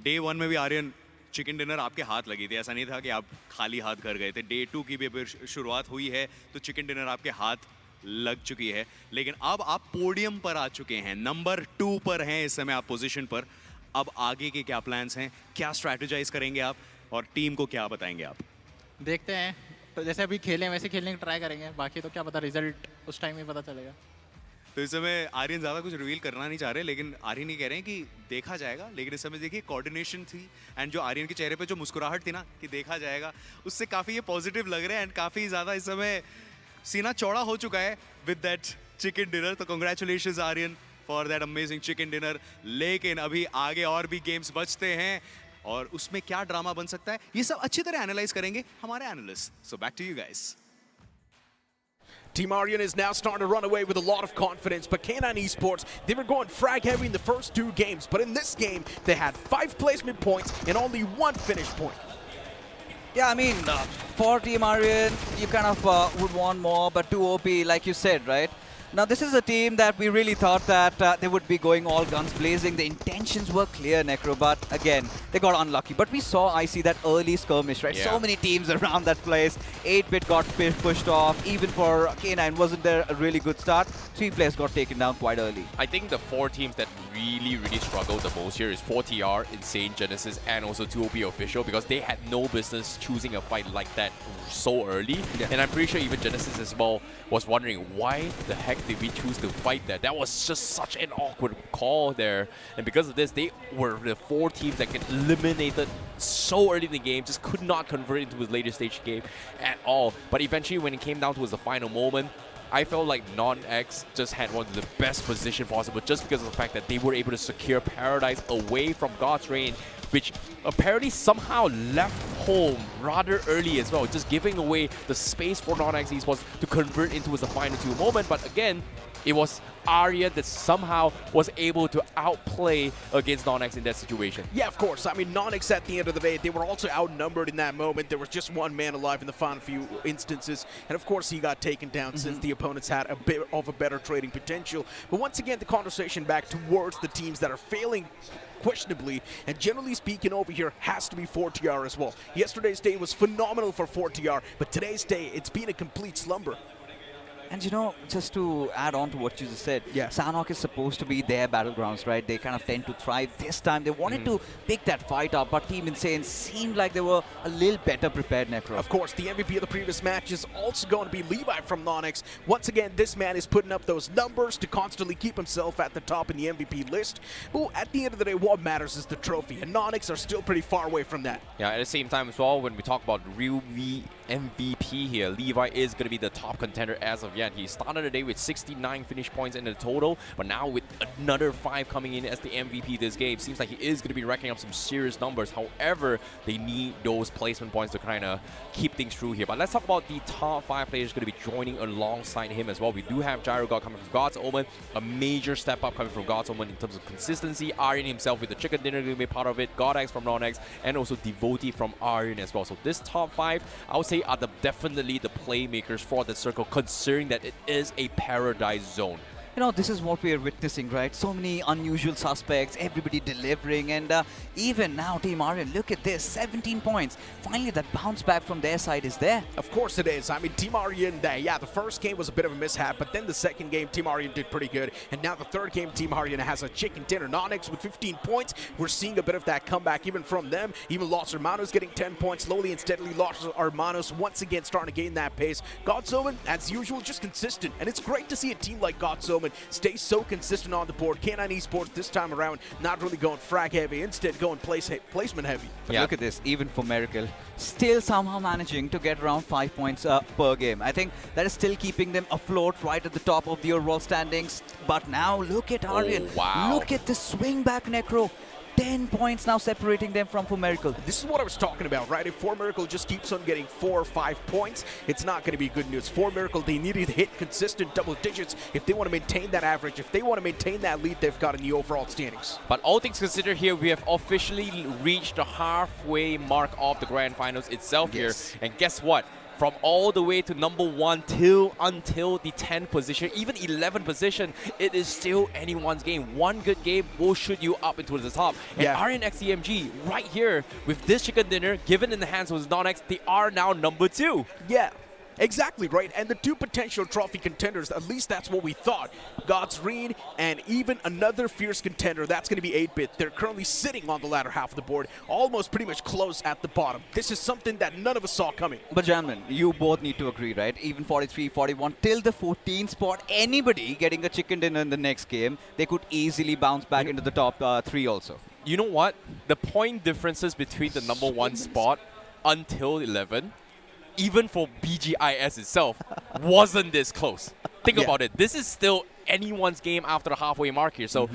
डे 1 में भी आर्यन चिकन डिनर आपके हाथ लगी थी, ऐसा नहीं था कि आप खाली हाथ घर गए थे। डे 2 की भी शुरुआत हुई है तो चिकन डिनर आपके हाथ लग चुकी है, लेकिन अब आप पोडियम पर आ चुके हैं, नंबर 2 पर हैं इस समय आप पोजीशन पर। अब आगे के क्या प्लान्स हैं, क्या स्ट्रैटेजाइज करेंगे आप और टीम को क्या बताएंगे आप? देखते हैं, तो जैसे अभी खेलें वैसे खेलने की ट्राई करेंगे, बाकी तो क्या पता, रिजल्ट उस टाइम में पता चलेगा। तो इस समय आर्यन ज़्यादा कुछ रिवील करना नहीं चाह रहे, लेकिन आर्यन ये कह रहे हैं कि देखा जाएगा। लेकिन इस समय देखिए कोऑर्डिनेशन थी एंड जो आर्यन के चेहरे पे जो मुस्कुराहट थी ना कि देखा जाएगा, उससे काफ़ी ये पॉजिटिव लग रहे हैं एंड काफ़ी ज़्यादा इस समय सीना चौड़ा हो चुका है विद दैट चिकन डिनर। तो congratulations Aryan for that amazing chicken dinner. लेकिन अभी आगे और भी गेम्स बचते हैं और उसमें क्या ड्रामा बन सकता है ये सब अच्छी तरह एनालाइज करेंगे हमारे analyst. So back to you guys. Team Aryan is now starting to run away with a lot of confidence, but K9 Esports, they were going frag heavy in the first 2 games, but in this game, they had 5 placement points and only 1 finish point. Yeah, I mean, for Team Aryan, you kind of would want more, but 2OP, like you said, right? Now, this is a team that we really thought that they would be going all guns blazing. The intentions were clear, Necro, but again, they got unlucky. But we saw, I see that early skirmish, right? Yeah. So many teams around that place. 8-bit got pushed off. Even for K9, wasn't there a really good start? 3 players got taken down quite early. I think the 4 teams that really struggled the most here is 4TR, Insane Genesis, and also 2OP Official, because they had no business choosing a fight like that so early. Yeah. And I'm pretty sure even Genesis as well was wondering, why the heck did we choose to fight that? That was just such an awkward call there. And because of this, they were the 4 teams that get eliminated so early in the game, just could not convert into his later stage game at all. But eventually, when it came down to the final moment, I felt like NoNx just had one of the best position possible just because of the fact that they were able to secure Paradise away from God's Reign, which apparently somehow left home rather early as well, just giving away the space for NoNx Esports to convert into the final 2 moment. But again, it was Aryan that somehow was able to outplay against NoNx in that situation. Yeah, of course. I mean, NoNx at the end of the day, they were also outnumbered in that moment. There was just 1 man alive in the final few instances. And of course, he got taken down since the opponents had a bit of a better trading potential. But once again, the conversation back towards the teams that are failing questionably, and generally speaking over here, has to be 4TR as well. Yesterday's day was phenomenal for 4TR, but today's day, it's been a complete slumber. And you know, just to add on to what you just said, Sanhok is supposed to be their battlegrounds, right? They kind of tend to thrive. This time they wanted to pick that fight up, but Team Insane seemed like they were a little better prepared, Necro. Of course, the MVP of the previous match is also going to be Levi from NoNx. Once again, this man is putting up those numbers to constantly keep himself at the top in the MVP list. But at the end of the day, what matters is the trophy, and NoNx are still pretty far away from that. Yeah, at the same time as well, when we talk about real MVP here, Levi is going to be the top contender as of yet. He started the day with 69 finish points in the total, but now with another 5 coming in as the MVP this game, seems like he is going to be racking up some serious numbers. However, they need those placement points to kind of keep things through here. But let's talk about the top 5 players going to be joining alongside him as well. We do have Gyro God coming from God's Omen, a major step up coming from God's Omen in terms of consistency. Aryan himself with the chicken dinner going to be part of it, GodX from NoNx, and also Devotee from Aryan as well. So this top 5, I would say, are definitely the playmakers for the circle, considering that it is a paradise zone. You know, this is what we are witnessing, right? So many unusual suspects, everybody delivering, and even now, Team Aryan, look at this, 17 points. Finally, that bounce back from their side is there. Of course it is. I mean, Team Aryan, the first game was a bit of a mishap, but then the second game, Team Aryan did pretty good. And now the third game, Team Aryan has a chicken dinner. NoNx with 15 points. We're seeing a bit of that comeback even from them. Even Los Hermanos getting 10 points. Slowly and steadily, Los Hermanos once again starting to gain that pace. God's Omen, as usual, just consistent. And it's great to see a team like God's Omen stay so consistent on the board. K9 Esports this time around not really going frag heavy, instead going placement heavy. But look at this, even for Miracle, still somehow managing to get around 5 points per game. I think that is still keeping them afloat right at the top of the overall standings. But now look at Aryan. Wow. Look at the swing back, Necro. 10 points now separating them from Miracle. This is what I was talking about, right? If Miracle just keeps on getting 4 or 5 points, it's not going to be good news. Miracle, they need to hit consistent double digits if they want to maintain that average, if they want to maintain that lead they've got in the overall standings. But all things considered here, we have officially reached the halfway mark of the Grand Finals itself here. And guess what? From all the way to number 1 until the 10th position, even 11th position, it is still anyone's game. One good game will shoot you up into the top. And Aryan x TMG right here with this chicken dinner given in the hands of NoNx, they are now number 2. Yeah. Exactly, right? And the 2 potential trophy contenders, at least that's what we thought. God's Reign and even another fierce contender, that's going to be 8-Bit. They're currently sitting on the latter half of the board, almost pretty much close at the bottom. This is something that none of us saw coming. But Janman, you both need to agree, right? Even 43, 41, till the 14th spot, anybody getting a chicken dinner in the next game, they could easily bounce back into the top 3 also. You know what? The point differences between the number 1 spot until 11, even for BGIS itself, wasn't this close. Think about it. This is still anyone's game after the halfway mark here. So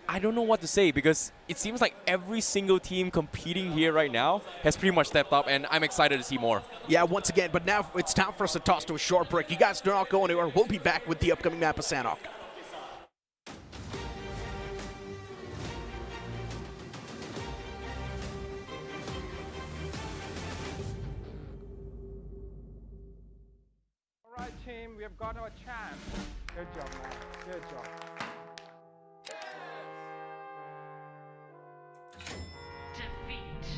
I don't know what to say, because it seems like every single team competing here right now has pretty much stepped up, and I'm excited to see more. Yeah, once again, but now it's time for us to toss to a short break. You guys do not go anywhere. We'll be back with the upcoming map of Sanhok. All right, team, we have got our champ. Good job, man. Good job. Defeat.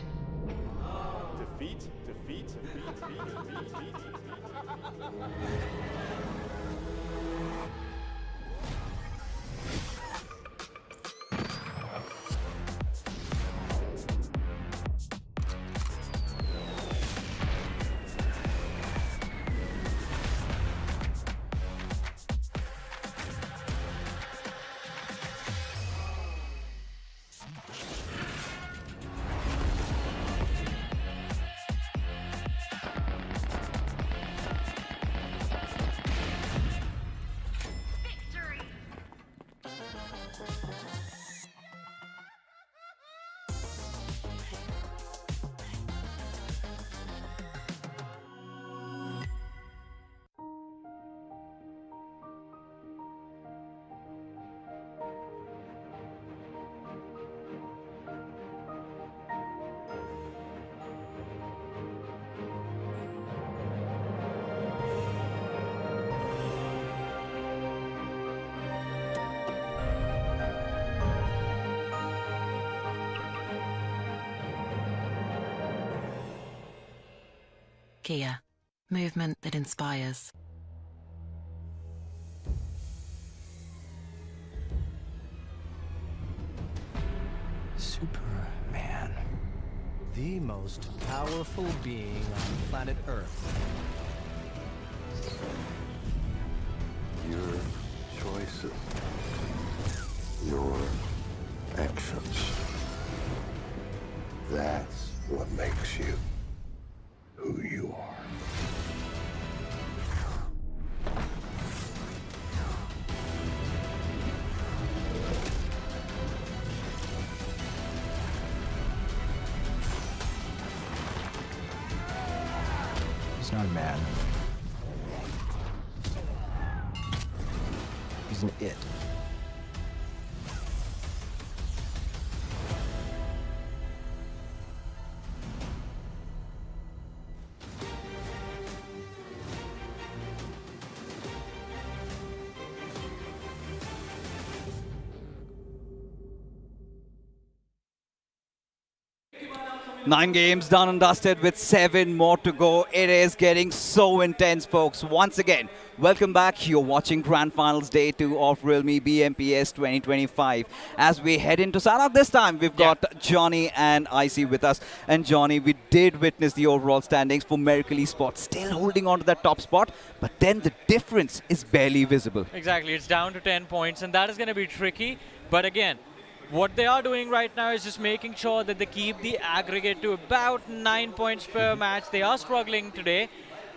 Kia, movement that inspires. Superman. The most powerful being on planet Earth. Your choices, your actions. That's what makes you who you are. He's not a man. He's an it. Nine games done and dusted with 7 more to go. It is getting so intense, folks. Once again, welcome back. You're watching Grand Finals Day 2 of realme BMPS 2025. As we head into Sanhok this time, we've got Johnny and IC with us. And Johnny, we did witness the overall standings for Miracle Esports still holding on to that top spot, but then the difference is barely visible. Exactly, it's down to 10 points, and that is going to be tricky. But again, what they are doing right now is just making sure that they keep the aggregate to about 9 points per match. They are struggling today,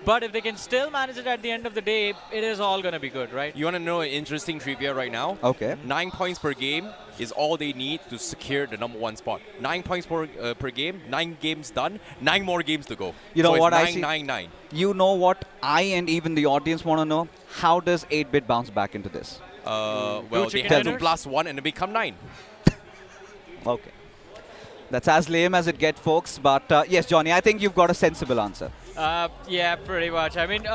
but if they can still manage it at the end of the day, it is all going to be good, right? You want to know an interesting trivia right now? Okay. 9 points per game is all they need to secure the #1 spot. 9 points per game, 9 games done, 9 more games to go. You know so what, it's I 9-9-9. You know what I and even the audience want to know? How does 8-bit bounce back into this? Well, they have to +1 and it become 9. Okay. That's as lame as it gets, folks. But yes, Johnny, I think you've got a sensible answer. Yeah, pretty much. I mean,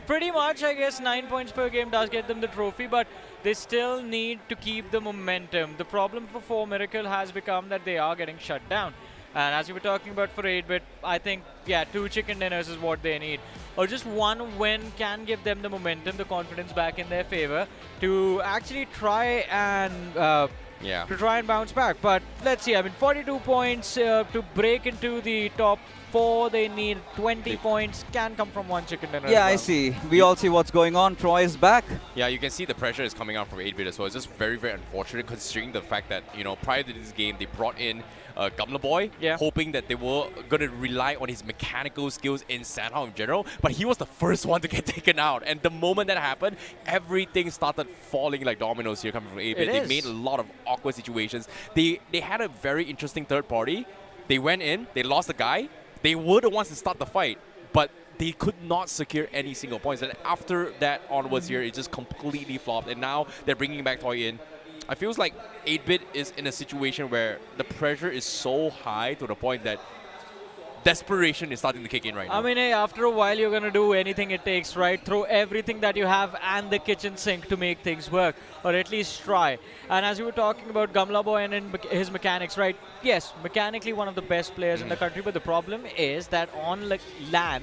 pretty much, I guess 9 points per game does get them the trophy, but they still need to keep the momentum. The problem for 4 Miracle has become that they are getting shut down. And as you were talking about for 8-bit, I think, yeah, 2 chicken dinners is what they need. Or just 1 win can give them the momentum, the confidence back in their favor to actually try and bounce back. But let's see, I mean, 42 points to break into the top 4, they need 20 points, can come from 1 chicken dinner. Yeah, I see. We all see what's going on. Troy is back. Yeah, you can see the pressure is coming out from 8-bit as well. It's just very, very unfortunate considering the fact that, you know, prior to this game, they brought in Gumla Boy, hoping that they were going to rely on his mechanical skills in Sanhok in general, but he was the first one to get taken out. And the moment that happened, everything started falling like dominoes here coming from 8-bit. They made a lot of awkward situations. They had a very interesting third party. They went in, they lost the guy. They were the ones to start the fight, but they could not secure any single points. And after that onwards here, it just completely flopped. And now they're bringing back Toy in. I feels like 8-bit is in a situation where the pressure is so high to the point that desperation is starting to kick in right now. I mean, hey, after a while, you're going to do anything it takes, right? Throw everything that you have and the kitchen sink to make things work, or at least try. And as you were talking about Gamla Boy and his mechanics, right? Yes, mechanically one of the best players in the country, but the problem is that on LAN,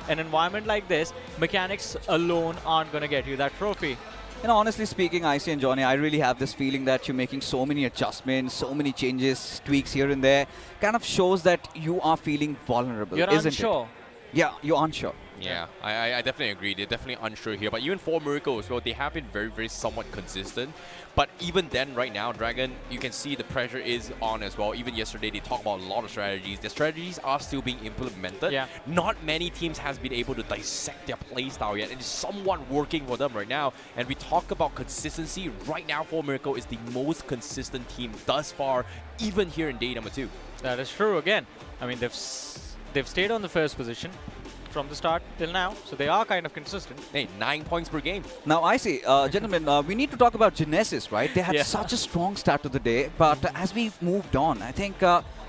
an environment like this, mechanics alone aren't going to get you that trophy. You know, honestly speaking, IC and Johnny, I really have this feeling that you're making so many adjustments, so many changes, tweaks here and there. Kind of shows that you are feeling vulnerable, You're isn't unsure. it? Yeah, you're unsure. Yeah, I definitely agree. They're definitely unsure here. But even for Miracle as well, they have been very, very somewhat consistent. But even then, right now, Dragon, you can see the pressure is on as well. Even yesterday, they talked about a lot of strategies. The strategies are still being implemented. Yeah. Not many teams has been able to dissect their playstyle yet. It's somewhat working for them right now. And we talk about consistency. Right now, for Miracle is the most consistent team thus far, even here in day number 2. That is true. Again, I mean, they've stayed on the first position from the start till now, so they are kind of consistent. Hey, 9 points per game. Now, I see, gentlemen, we need to talk about Genesis, right? They had such a strong start to the day, but as we moved on, I think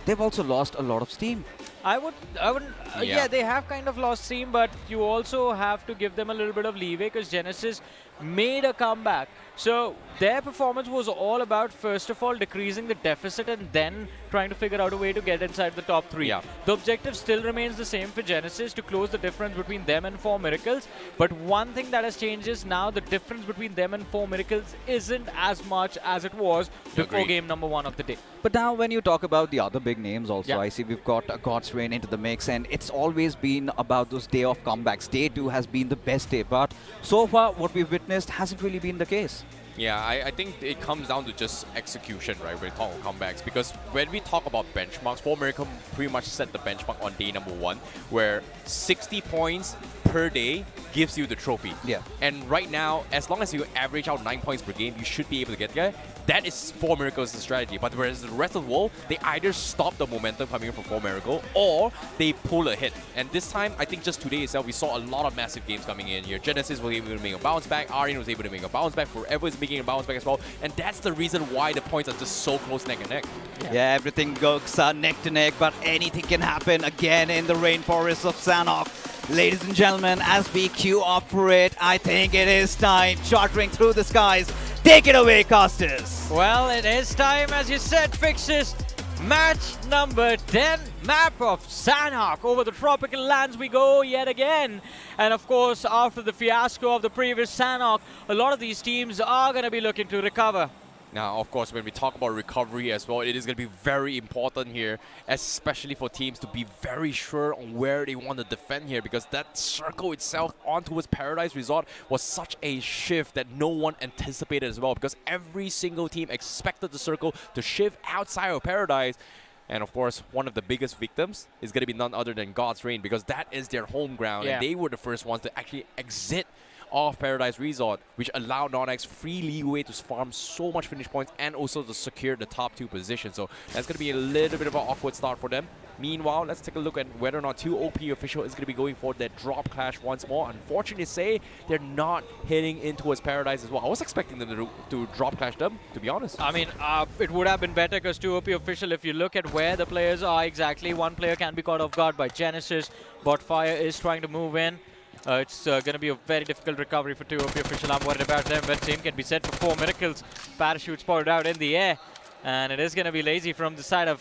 they've also lost a lot of steam. I wouldn't. Yeah, they have kind of lost steam, but you also have to give them a little bit of leeway because Genesis made a comeback. So their performance was all about, first of all, decreasing the deficit and then trying to figure out a way to get inside the top 3. Yeah. The objective still remains the same for Genesis, to close the difference between them and 4 Miracles. But one thing that has changed is now the difference between them and 4 Miracles isn't as much as it was before Agreed. game number 1 of the day. But now when you talk about the other big names also, Yeah. I see we've got God's Reign into the mix, and it's always been about those day of comebacks. Day 2 has been the best day, but so far what we've witnessed hasn't really been the case. Yeah, I think it comes down to just execution, right, when we talk about comebacks. Because when we talk about benchmarks, 4 Miracle pretty much set the benchmark on day number 1, where 60 points per day gives you the trophy. Yeah. And right now, as long as you average out 9 points per game, you should be able to get there. That is 4 Miracles' strategy. But whereas the rest of the world, they either stop the momentum coming in from 4 Miracle, or they pull a hit. And this time, I think just today itself, we saw a lot of massive games coming in here. Genesis was able to make a bounce back. Aryan was able to make a bounce back. Forever is making a bounce back as well. And that's the reason why the points are just so close neck and neck. Yeah, everything goes neck to neck, but anything can happen again in the rainforest of Sanhok. Ladies and gentlemen, as we queue up for it, I think it is time, chartering through the skies. Take it away, casters. Well, it is time, as you said, Fixes. Match number 10, map of Sanhok. Over the tropical lands we go yet again. And of course, after the fiasco of the previous Sanhok, a lot of these teams are going to be looking to recover. Now, of course, when we talk about recovery as well, it is going to be very important here, especially for teams to be very sure on where they want to defend here, because that circle itself on towards Paradise Resort was such a shift that no one anticipated as well, because every single team expected the circle to shift outside of Paradise. And of course, one of the biggest victims is going to be none other than God's Reign, because that is their home ground, and they were the first ones to actually exit of Paradise Resort, which allowed NoNx free leeway to farm so much finish points and also to secure the top 2 positions. So that's going to be a little bit of an awkward start for them. Meanwhile, let's take a look at whether or not TWOB official is going to be going for that drop clash once more. Unfortunately to say, they're not heading in towards Paradise as well. I was expecting them to drop clash them, to be honest. I mean, it would have been better because TWOB official, if you look at where the players are exactly, one player can be caught off guard by Genesis. Botfire is trying to move in. It's going to be a very difficult recovery for TWOB official. I'm worried about them, but same can be said for 4 Miracles. Parachute spotted out in the air, and it is going to be lazy from the side of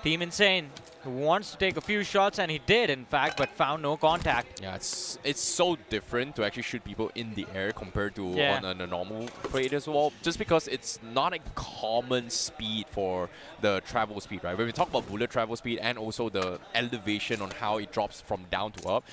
Team Insane, who wants to take a few shots, and he did, in fact, but found no contact. Yeah, it's so different to actually shoot people in the air compared to on a normal trade as well, just because it's not a common speed for the travel speed, right? When we talk about bullet travel speed and also the elevation on how it drops from down to up,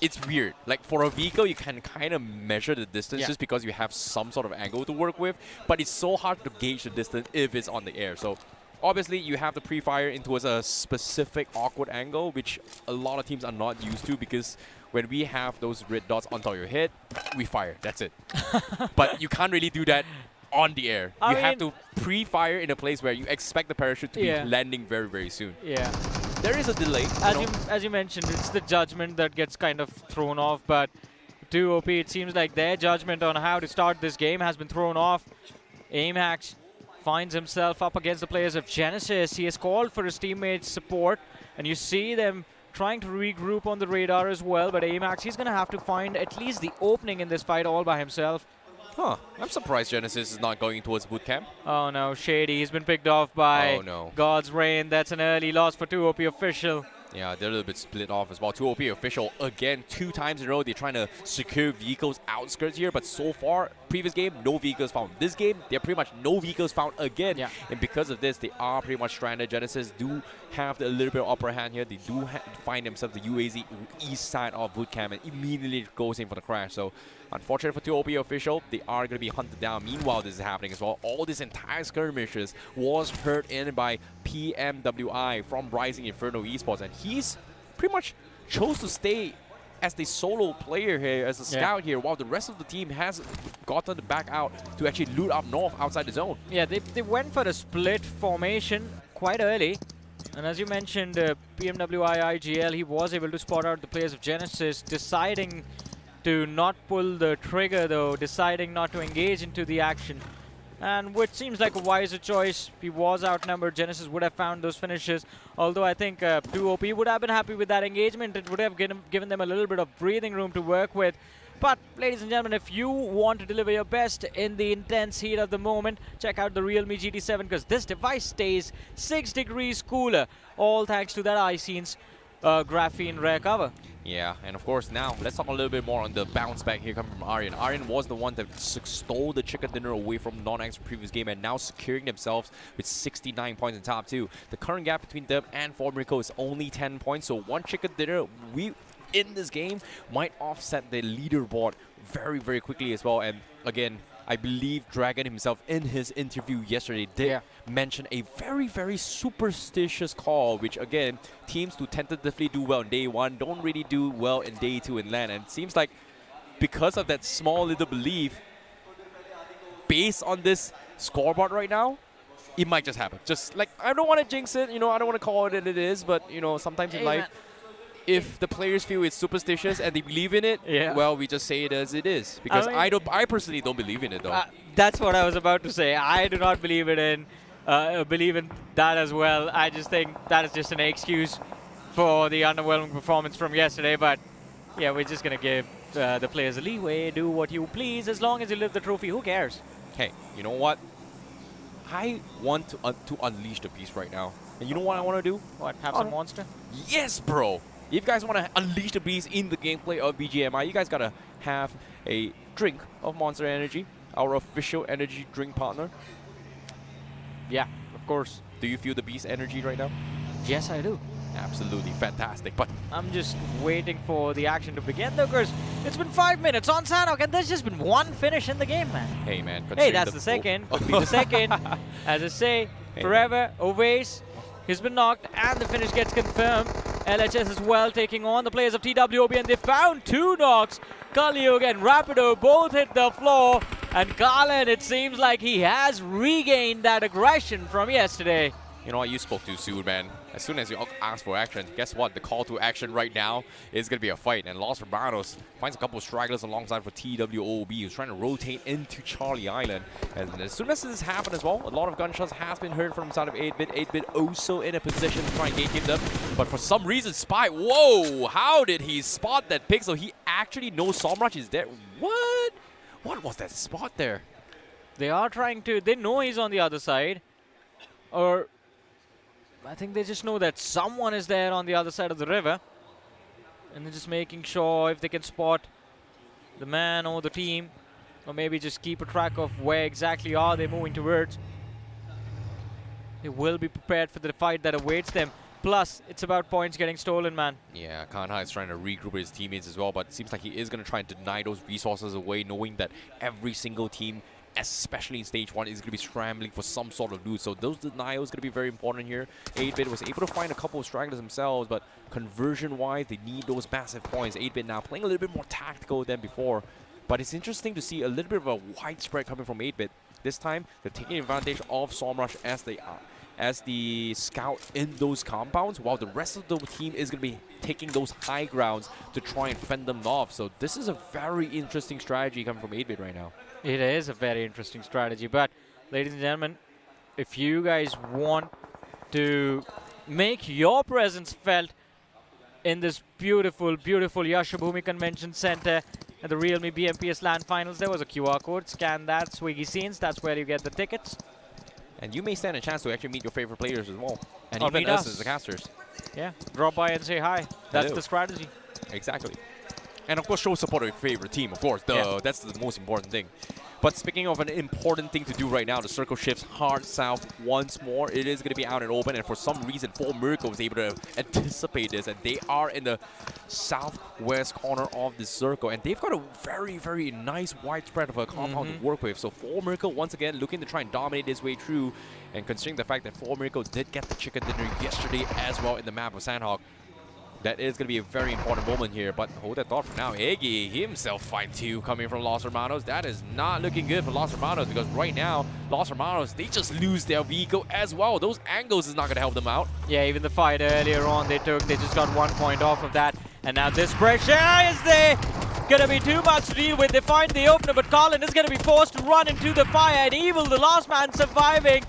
it's weird. Like for a vehicle, you can kind of measure the distance just because you have some sort of angle to work with, but it's so hard to gauge the distance if it's on the air. So obviously, you have to pre-fire into a specific awkward angle, which a lot of teams are not used to, because when we have those red dots on top of your head, we fire. That's it. But you can't really do that on the air. You have to pre-fire in a place where you expect the parachute to be landing very, very soon. Yeah. There is a delay. As you mentioned, it's the judgment that gets kind of thrown off, but TWOB, it seems like their judgment on how to start this game has been thrown off. AimHack finds himself up against the players of Genesis. He has called for his teammates' support, and you see them trying to regroup on the radar as well, but AimHack, he's going to have to find at least the opening in this fight all by himself. Huh. I'm surprised Genesis is not going towards bootcamp. Oh no, Shady, he's been picked off by God's Reign. That's an early loss for TWOB official. Yeah, they're a little bit split off as well. TWOB official, again, 2 times in a row, they're trying to secure vehicles outskirts here, but so far, previous game, no vehicles found. This game, they're pretty much no vehicles found again. Yeah. And because of this, they are pretty much stranded. Genesis do have a little bit of upper hand here. They do find themselves the UAZ east side of bootcamp and immediately goes in for the crash. So, unfortunate for TWOB official, they are going to be hunted down. Meanwhile, this is happening as well. All these entire skirmishes was heard in by PMWI from Rising Inferno Esports, and he's pretty much chose to stay as the solo player here, as a scout here, while the rest of the team has gotten back out to actually loot up north outside the zone. Yeah, they went for a split formation quite early. And as you mentioned, PMWI IGL, he was able to spot out the players of Genesis, deciding to not pull the trigger though, deciding not to engage into the action. And which seems like a wiser choice. He was outnumbered. Genesis would have found those finishes. Although I think TWOB would have been happy with that engagement. It would have given them a little bit of breathing room to work with. But, ladies and gentlemen, if you want to deliver your best in the intense heat of the moment, check out the Realme GT7 because this device stays 6 degrees cooler, all thanks to that iScenes graphene rear cover. Yeah, and of course now let's talk a little bit more on the bounce back here coming from Aryan. Aryan was the one that stole the chicken dinner away from NoNx previous game and now securing themselves with 69 points in top 2. The current gap between them and Formrico is only 10 points, so one chicken dinner in this game might offset the leaderboard very, very quickly as well. And again, I believe Dragon himself in his interview yesterday did mention a very, very superstitious call, which again, teams who tentatively do well in day 1 don't really do well in day 2 in LAN. And it seems like because of that small little belief, based on this scoreboard right now, it might just happen. Just like, I don't want to jinx it, you know, I don't want to call it what it is, but you know, sometimes in life, if the players feel it's superstitious and they believe in it, well, we just say it as it is. Because I personally don't believe in it, though. That's what I was about to say. I do not believe in that as well. I just think that is just an excuse for the underwhelming performance from yesterday. But yeah, we're just gonna give the players a leeway. Do what you please, as long as you lift the trophy. Who cares? Hey, you know what? I want to unleash the beast right now. And you know what I want to do? What? Have some monster? Yes, bro. If you guys want to unleash the beast in the gameplay of BGMI, you guys gotta have a drink of Monster Energy, our official energy drink partner. Yeah, of course. Do you feel the beast energy right now? Yes, I do. Absolutely fantastic. But I'm just waiting for the action to begin, though, because it's been 5 minutes on Sanhok, and there's just been one finish in the game, man. Hey, man. Hey, that's the second. Could be the second. As I say, forever, always. He's been knocked, and the finish gets confirmed. LHS as well taking on the players of TWOB, and they found 2 knocks. Kaliug and Rapido both hit the floor, and Garland, it seems like he has regained that aggression from yesterday. You know what, you spoke too soon, man. As soon as you ask for action, guess what? The call to action right now is going to be a fight. And Los Hermanos finds a couple of stragglers alongside for TWOB, who's trying to rotate into Charlie Island. And as soon as this happened as well, a lot of gunshots has been heard from the side of 8-Bit. 8-Bit also in a position to try and gatekeep them. But for some reason, Spy, whoa! How did he spot that pixel? He actually knows Somraj is there. What? What was that spot there? They are trying to, they know he's on the other side. Or I think they just know that someone is there on the other side of the river. And they're just making sure if they can spot the man or the team. Or maybe just keep a track of where exactly are they moving towards. They will be prepared for the fight that awaits them. Plus, it's about points getting stolen, man. Yeah, Kanha is trying to regroup his teammates as well, but it seems like he is going to try and deny those resources away, knowing that every single team, especially in stage 1, is going to be scrambling for some sort of loot. So those denials going to be very important here. 8-Bit was able to find a couple of stragglers themselves, but conversion-wise, they need those massive points. 8-Bit now playing a little bit more tactical than before. But it's interesting to see a little bit of a wide spread coming from 8-Bit. This time, they're taking advantage of Somrush as the scout in those compounds, while the rest of the team is going to be taking those high grounds to try and fend them off. So this is a very interesting strategy coming from 8-Bit right now. It is a very interesting strategy, but ladies and gentlemen, if you guys want to make your presence felt in this beautiful, beautiful Yashobhoomi Convention Centre at the Realme BMPS LAN Finals, there was a QR code. Scan that, Swiggy Scenes, that's where you get the tickets. And you may stand a chance to actually meet your favorite players as well. And even us as the casters. Yeah, drop by and say hi. That's the strategy. Exactly. And of course, show support of your favorite team, of course. That's the most important thing. But speaking of an important thing to do right now, the circle shifts hard south once more. It is going to be out and open, and for some reason, Formrico was able to anticipate this, and they are in the southwest corner of the circle, and they've got a very, very nice widespread of a compound to work with. So Formrico, once again, looking to try and dominate his way through, and considering the fact that Formrico did get the chicken dinner yesterday as well in the map of Sanhok, that is going to be a very important moment here, but hold that thought for now. Eggy himself find 2 coming from Los Hermanos. That is not looking good for Los Hermanos, because right now, Los Hermanos, they just lose their vehicle as well. Those angles is not going to help them out. Yeah, even the fight earlier on they just got 1 point off of that. And now this pressure is there. Going to be too much to deal with. They find the opener, but Colin is going to be forced to run into the fire. And Evil, the last man surviving,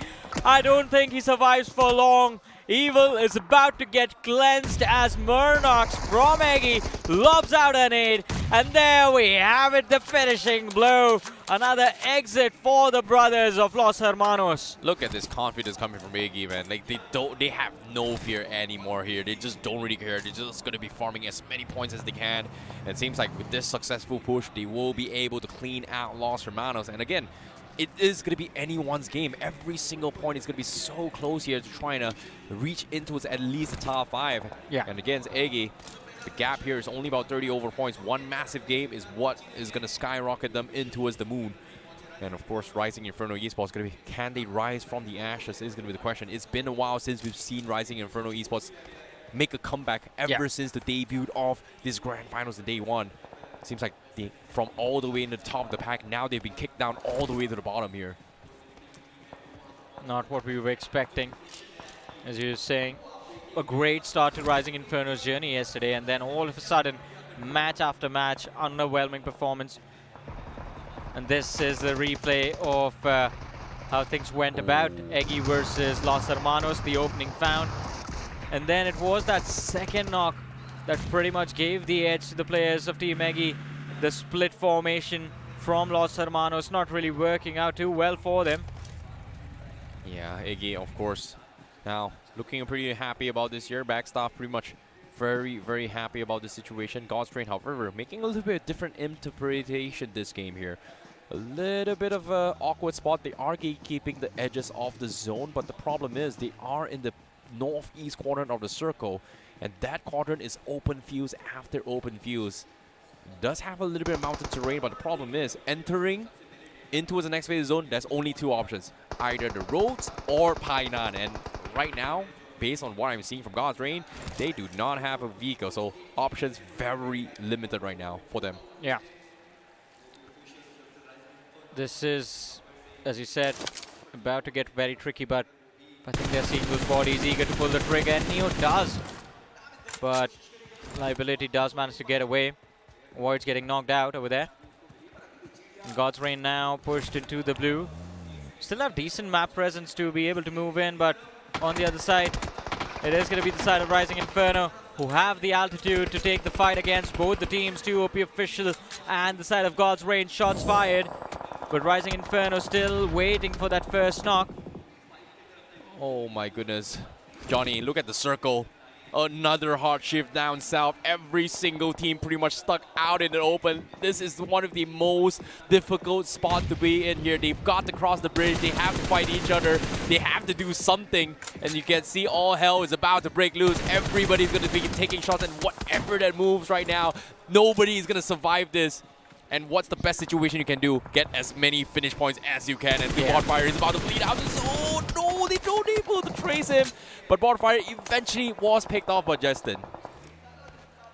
I don't think he survives for long. Evil is about to get cleansed as Murnox from Eggy lobs out a nade. And there we have it, the finishing blow. Another exit for the brothers of Los Hermanos. Look at this confidence coming from Eggy, man. Like they have no fear anymore here. They just don't really care. They're just gonna be farming as many points as they can. And it seems like with this successful push, they will be able to clean out Los Hermanos. And again, it is gonna be anyone's game. Every single point is gonna be so close here to trying to reach into at least the top 5. Yeah. And against Eggy, the gap here is only about 30 over points. One massive game is what is going to skyrocket them in towards the moon. And of course, Rising Inferno Esports is going to be, can they rise from the ashes is going to be the question. It's been a while since we've seen Rising Inferno Esports make a comeback ever since the debut of this Grand Finals in day 1. Seems like from all the way in the top of the pack, now they've been kicked down all the way to the bottom here. Not what we were expecting, as you were saying. A great start to Rising Inferno's journey yesterday, and then all of a sudden, match after match, underwhelming performance. And this is the replay of how things went about. Eggy versus Los Hermanos, the opening found. And then it was that second knock that pretty much gave the edge to the players of Team Eggy. The split formation from Los Hermanos not really working out too well for them. Yeah, Eggy, of course. Now, looking pretty happy about this year. Backstaff pretty much very happy about the situation. God's Train, however, making a little bit of different interpretation this game here. A little bit of an awkward spot. They are keeping the edges of the zone, but the problem is they are in the northeast quadrant of the circle, and that quadrant is open fields after open fields. Does have a little bit of mountain terrain, but the problem is entering into the next phase zone, there's only 2 options. Either the roads or Painan, and right now, based on what I'm seeing from God's Reign, they do not have a vehicle, so options very limited right now for them. Yeah. This is, as you said, about to get very tricky, but I think they're seeing those bodies eager to pull the trigger, and Neo does. But Liability does manage to get away. Void's getting knocked out over there. And God's Reign now pushed into the blue. Still have decent map presence to be able to move in, but on the other side, it is going to be the side of Rising Inferno, who have the altitude to take the fight against both the teams, TWOB official and the side of God's Reign. Shots fired, but Rising Inferno still waiting for that first knock. Oh my goodness. Johnny, look at the circle. Another hard shift down south. Every single team pretty much stuck out in the open. This is one of the most difficult spots to be in here. They've got to cross the bridge. They have to fight each other. They have to do something. And you can see all hell is about to break loose. Everybody's going to be taking shots, and whatever that moves right now, nobody is going to survive this. And what's the best situation you can do? Get as many finish points as you can. And the Botfire is about to bleed out. Oh no, they don't able to trace him. But Botfire eventually was picked off by Justin.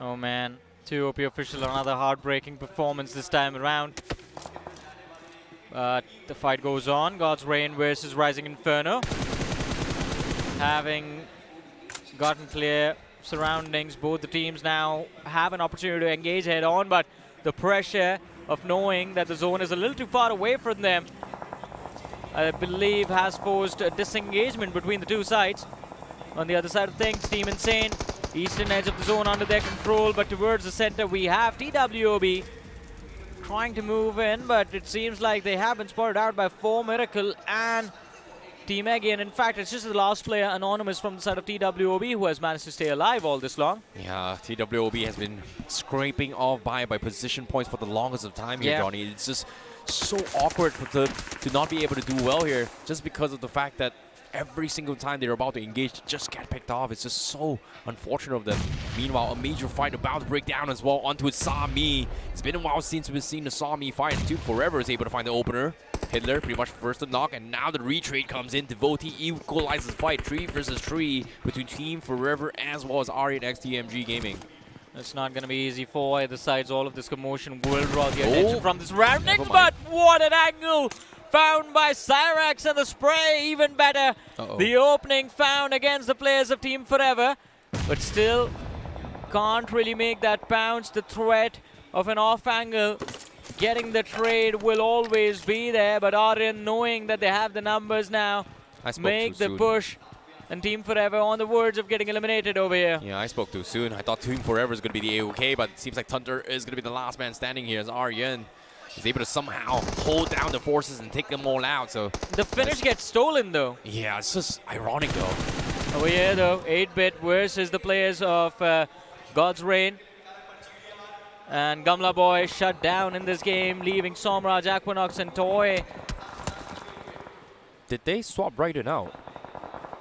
Oh man, TWOB official, another heartbreaking performance this time around. But the fight goes on. God's Reign versus Rising Inferno. Having gotten clear surroundings, both the teams now have an opportunity to engage head on, but the pressure of knowing that the zone is a little too far away from them, I believe, has forced a disengagement between the two sides. On the other side of things, Team Insane, eastern edge of the zone under their control, but towards the center we have TWOB trying to move in, but it seems like they have been spotted out by 4 Miracle and Team Eggy, and in fact it's just the last player, Anonymous, from the side of TWOB, who has managed to stay alive all this long. Yeah, TWOB has been scraping off by position points for the longest of time here, Johnny. It's just so awkward for them to not be able to do well here, just because of the fact that every single time they're about to engage, they just get picked off. It's just so unfortunate of them. Meanwhile, a major fight about to break down as well onto Sami. It's been a while since we've seen the Sami fight. Duke Forever is able to find the opener. Hitler pretty much first to knock, and now the retrade comes in. Devotee equalizes the fight, 3 versus 3 between Team Forever as well as Aryan x TMG Gaming. It's not going to be easy for either sides. All of this commotion will draw the attention from this surroundings, but what an angle found by Cyrax, and the spray even better. The opening found against the players of Team Forever, but still can't really make that bounce. The threat of an off angle, getting the trade will always be there, but Aryan, knowing that they have the numbers now, make the push. And Team Forever on the verge of getting eliminated over here. Yeah, I spoke too soon. I thought Team Forever is going to be the AOK, but it seems like Thunder is going to be the last man standing here as Aryan is able to somehow hold down the forces and take them all out. So the finish gets stolen though. Yeah, it's just ironic though. Over here though, 8-bit versus the players of God's Reign. And Gamla Boy shut down in this game, leaving Somraj, Aquanox and Toy. Did they swap Brighton out?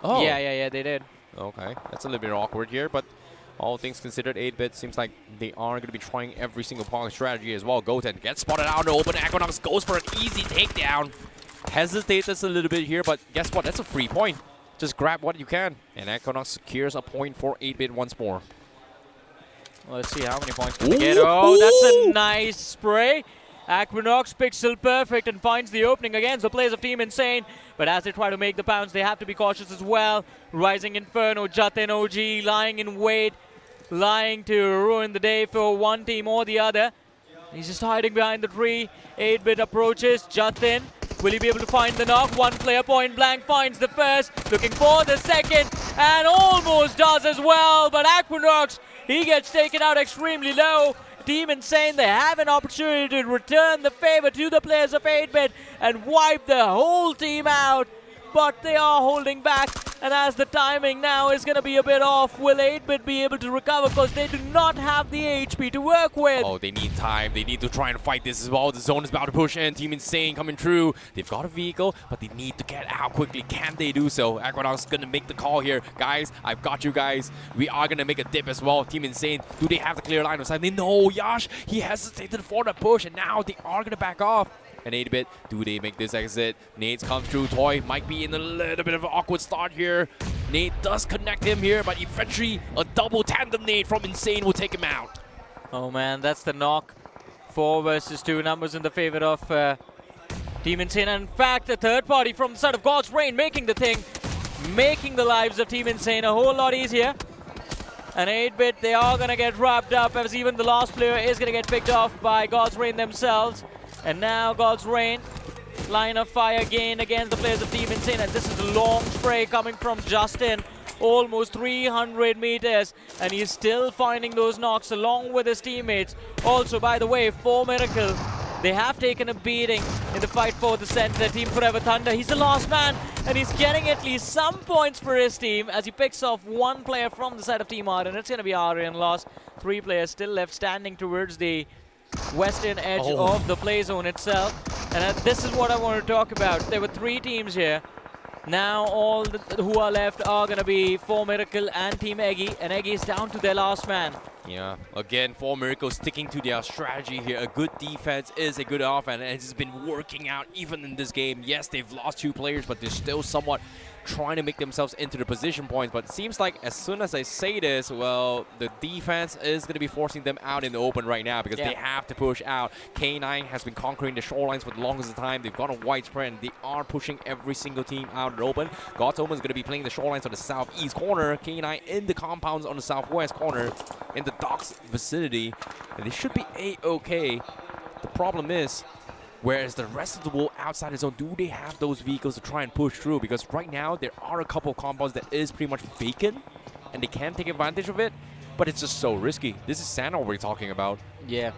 Oh. Yeah, they did. Okay, that's a little bit awkward here, but all things considered, 8-bit seems like they are going to be trying every single point strategy as well. Goten gets spotted out in the open. Aquanox goes for an easy takedown. Hesitates a little bit here, but guess what? That's a free point. Just grab what you can. And Aquanox secures a point for 8-bit once more. Well, let's see how many points can they get. Oh, that's a nice spray. Aquanox pixel perfect and finds the opening against the players of Team Insane. But as they try to make the pounds, they have to be cautious as well. Rising Inferno, Jatin OG lying in wait, lying to ruin the day for one team or the other. He's just hiding behind the tree. 8-bit approaches, Jatin. Will he be able to find the knock? One player point blank finds the first, looking for the second, and almost does as well. But Aquanox, he gets taken out extremely low. Team Insane, they have an opportunity to return the favor to the players of 8-bit and wipe the whole team out, but they are holding back. And as the timing now is going to be a bit off, will 8-bit be able to recover? Because they do not have the HP to work with. Oh, they need time. They need to try and fight this as well. The zone is about to push in. Team Insane coming through. They've got a vehicle, but they need to get out quickly. Can they do so? Aquanox is going to make the call here. Guys, I've got you guys. We are going to make a dip as well. Team Insane, do they have the clear line of sight? They know. Yash, he hesitated for the push, and now they are going to back off. And 8-bit, do they make this exit? Nate comes through. Toy might be in a little bit of an awkward start here. Nate does connect him here, but eventually a double tandem Nate from Insane will take him out. Oh man, that's the knock. 4 versus 2 numbers in the favor of Team Insane. And in fact, a third party from the side of God's Reign making the thing, making the lives of Team Insane a whole lot easier. And 8-bit, they are going to get wrapped up as even the last player is going to get picked off by God's Reign themselves. And now God's Reign, line of fire again against the players of Team Insane. And this is a long spray coming from Justin, almost 300 meters. And he's still finding those knocks along with his teammates. Also, by the way, for Miracle, they have taken a beating in the fight for the center. Team Forever Thunder, he's the last man. And he's getting at least some points for his team as he picks off one player from the side of Team Aryan. It's going to be Aryan lost. 3 players still left standing towards the western edge of the play zone itself. And this is what I want to talk about. There were 3 teams here. Now all who are left are going to be For Miracle and Team Eggy. And Eggy is down to their last man. Yeah, again, For Miracle sticking to their strategy here. A good defense is a good offense, and it's been working out even in this game. Yes, they've lost 2 players, but they're still somewhat trying to make themselves into the position points. But it seems like as soon as I say this, well, the defense is going to be forcing them out in the open right now because they have to push out. K9 has been conquering the shorelines for the longest time. They've got a wide spread, and they are pushing every single team out in the open. God's Omen is going to be playing the shorelines on the southeast corner. K9 in the compounds on the southwest corner in the docks vicinity, and they should be A-okay. The problem is, whereas the rest of the world outside the zone, do they have those vehicles to try and push through? Because right now, there are a couple of compounds that is pretty much vacant, and they can take advantage of it, but it's just so risky. This is Sanhok we're talking about. Yeah.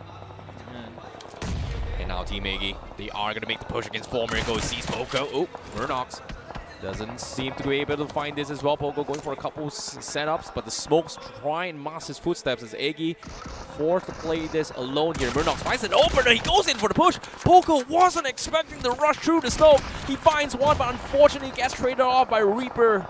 And now Team Eggy, they are going to make the push against For Miracle. Sees Poco. Oh, Murnox doesn't seem to be able to find this as well. Poco going for a couple setups, but the smokes try and mask his footsteps as Eggy forced to play this alone here. Murnox finds an opener. He goes in for the push. Poco wasn't expecting the rush through the smoke. He finds one, but unfortunately gets traded off by Reaper.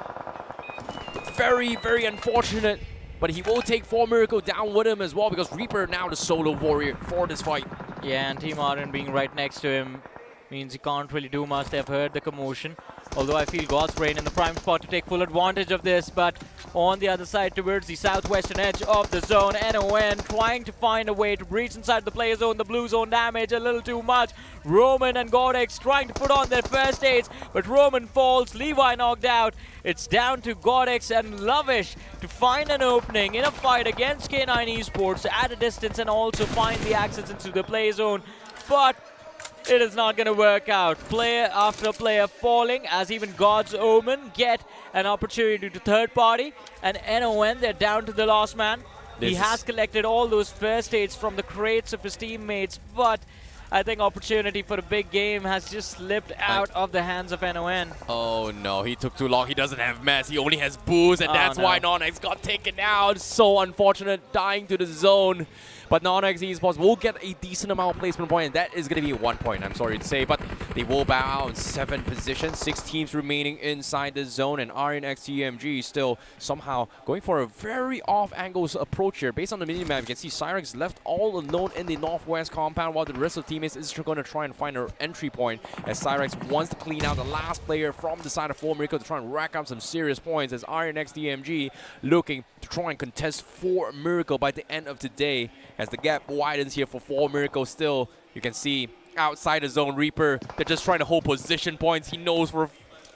Very, very unfortunate. But he will take For Miracle down with him as well because Reaper now the solo warrior for this fight. Yeah, and Team Aryan being right next to him means he can't really do much. They've heard the commotion. Although I feel God's Reign in the prime spot to take full advantage of this, but on the other side towards the southwestern edge of the zone, NON trying to find a way to breach inside the player zone. The blue zone damage a little too much. Roman and Godex trying to put on their first aids, but Roman falls. Levi knocked out. It's down to Godex and Lovish to find an opening in a fight against K9 Esports at a distance and also find the access into the play zone. But it is not going to work out. Player after player falling as even God's Omen get an opportunity to third party. And NON, they're down to the last man. He has collected all those first aids from the crates of his teammates, but I think opportunity for a big game has just slipped out of the hands of NON. Oh no, he took too long. He doesn't have mess. He only has boost, and that's why NoNx got taken out. So unfortunate, dying to the zone. But NoNx Esports will get a decent amount of placement point, and that is going to be 1 point, I'm sorry to say. But they will bow out in 7 positions, 6 teams remaining inside the zone, and Aryan x TMG still somehow going for a very off-angles approach here. Based on the minimap, you can see Cyrex left all alone in the northwest compound, while the rest of teammates is going to try and find an entry point, as Cyrex wants to clean out the last player from the side of 4Miracle to try and rack up some serious points, as Aryan x TMG looking to try and contest 4Miracle by the end of today. As the gap widens here for 4Miracle still, you can see outside the zone, Reaper, they're just trying to hold position points. He knows for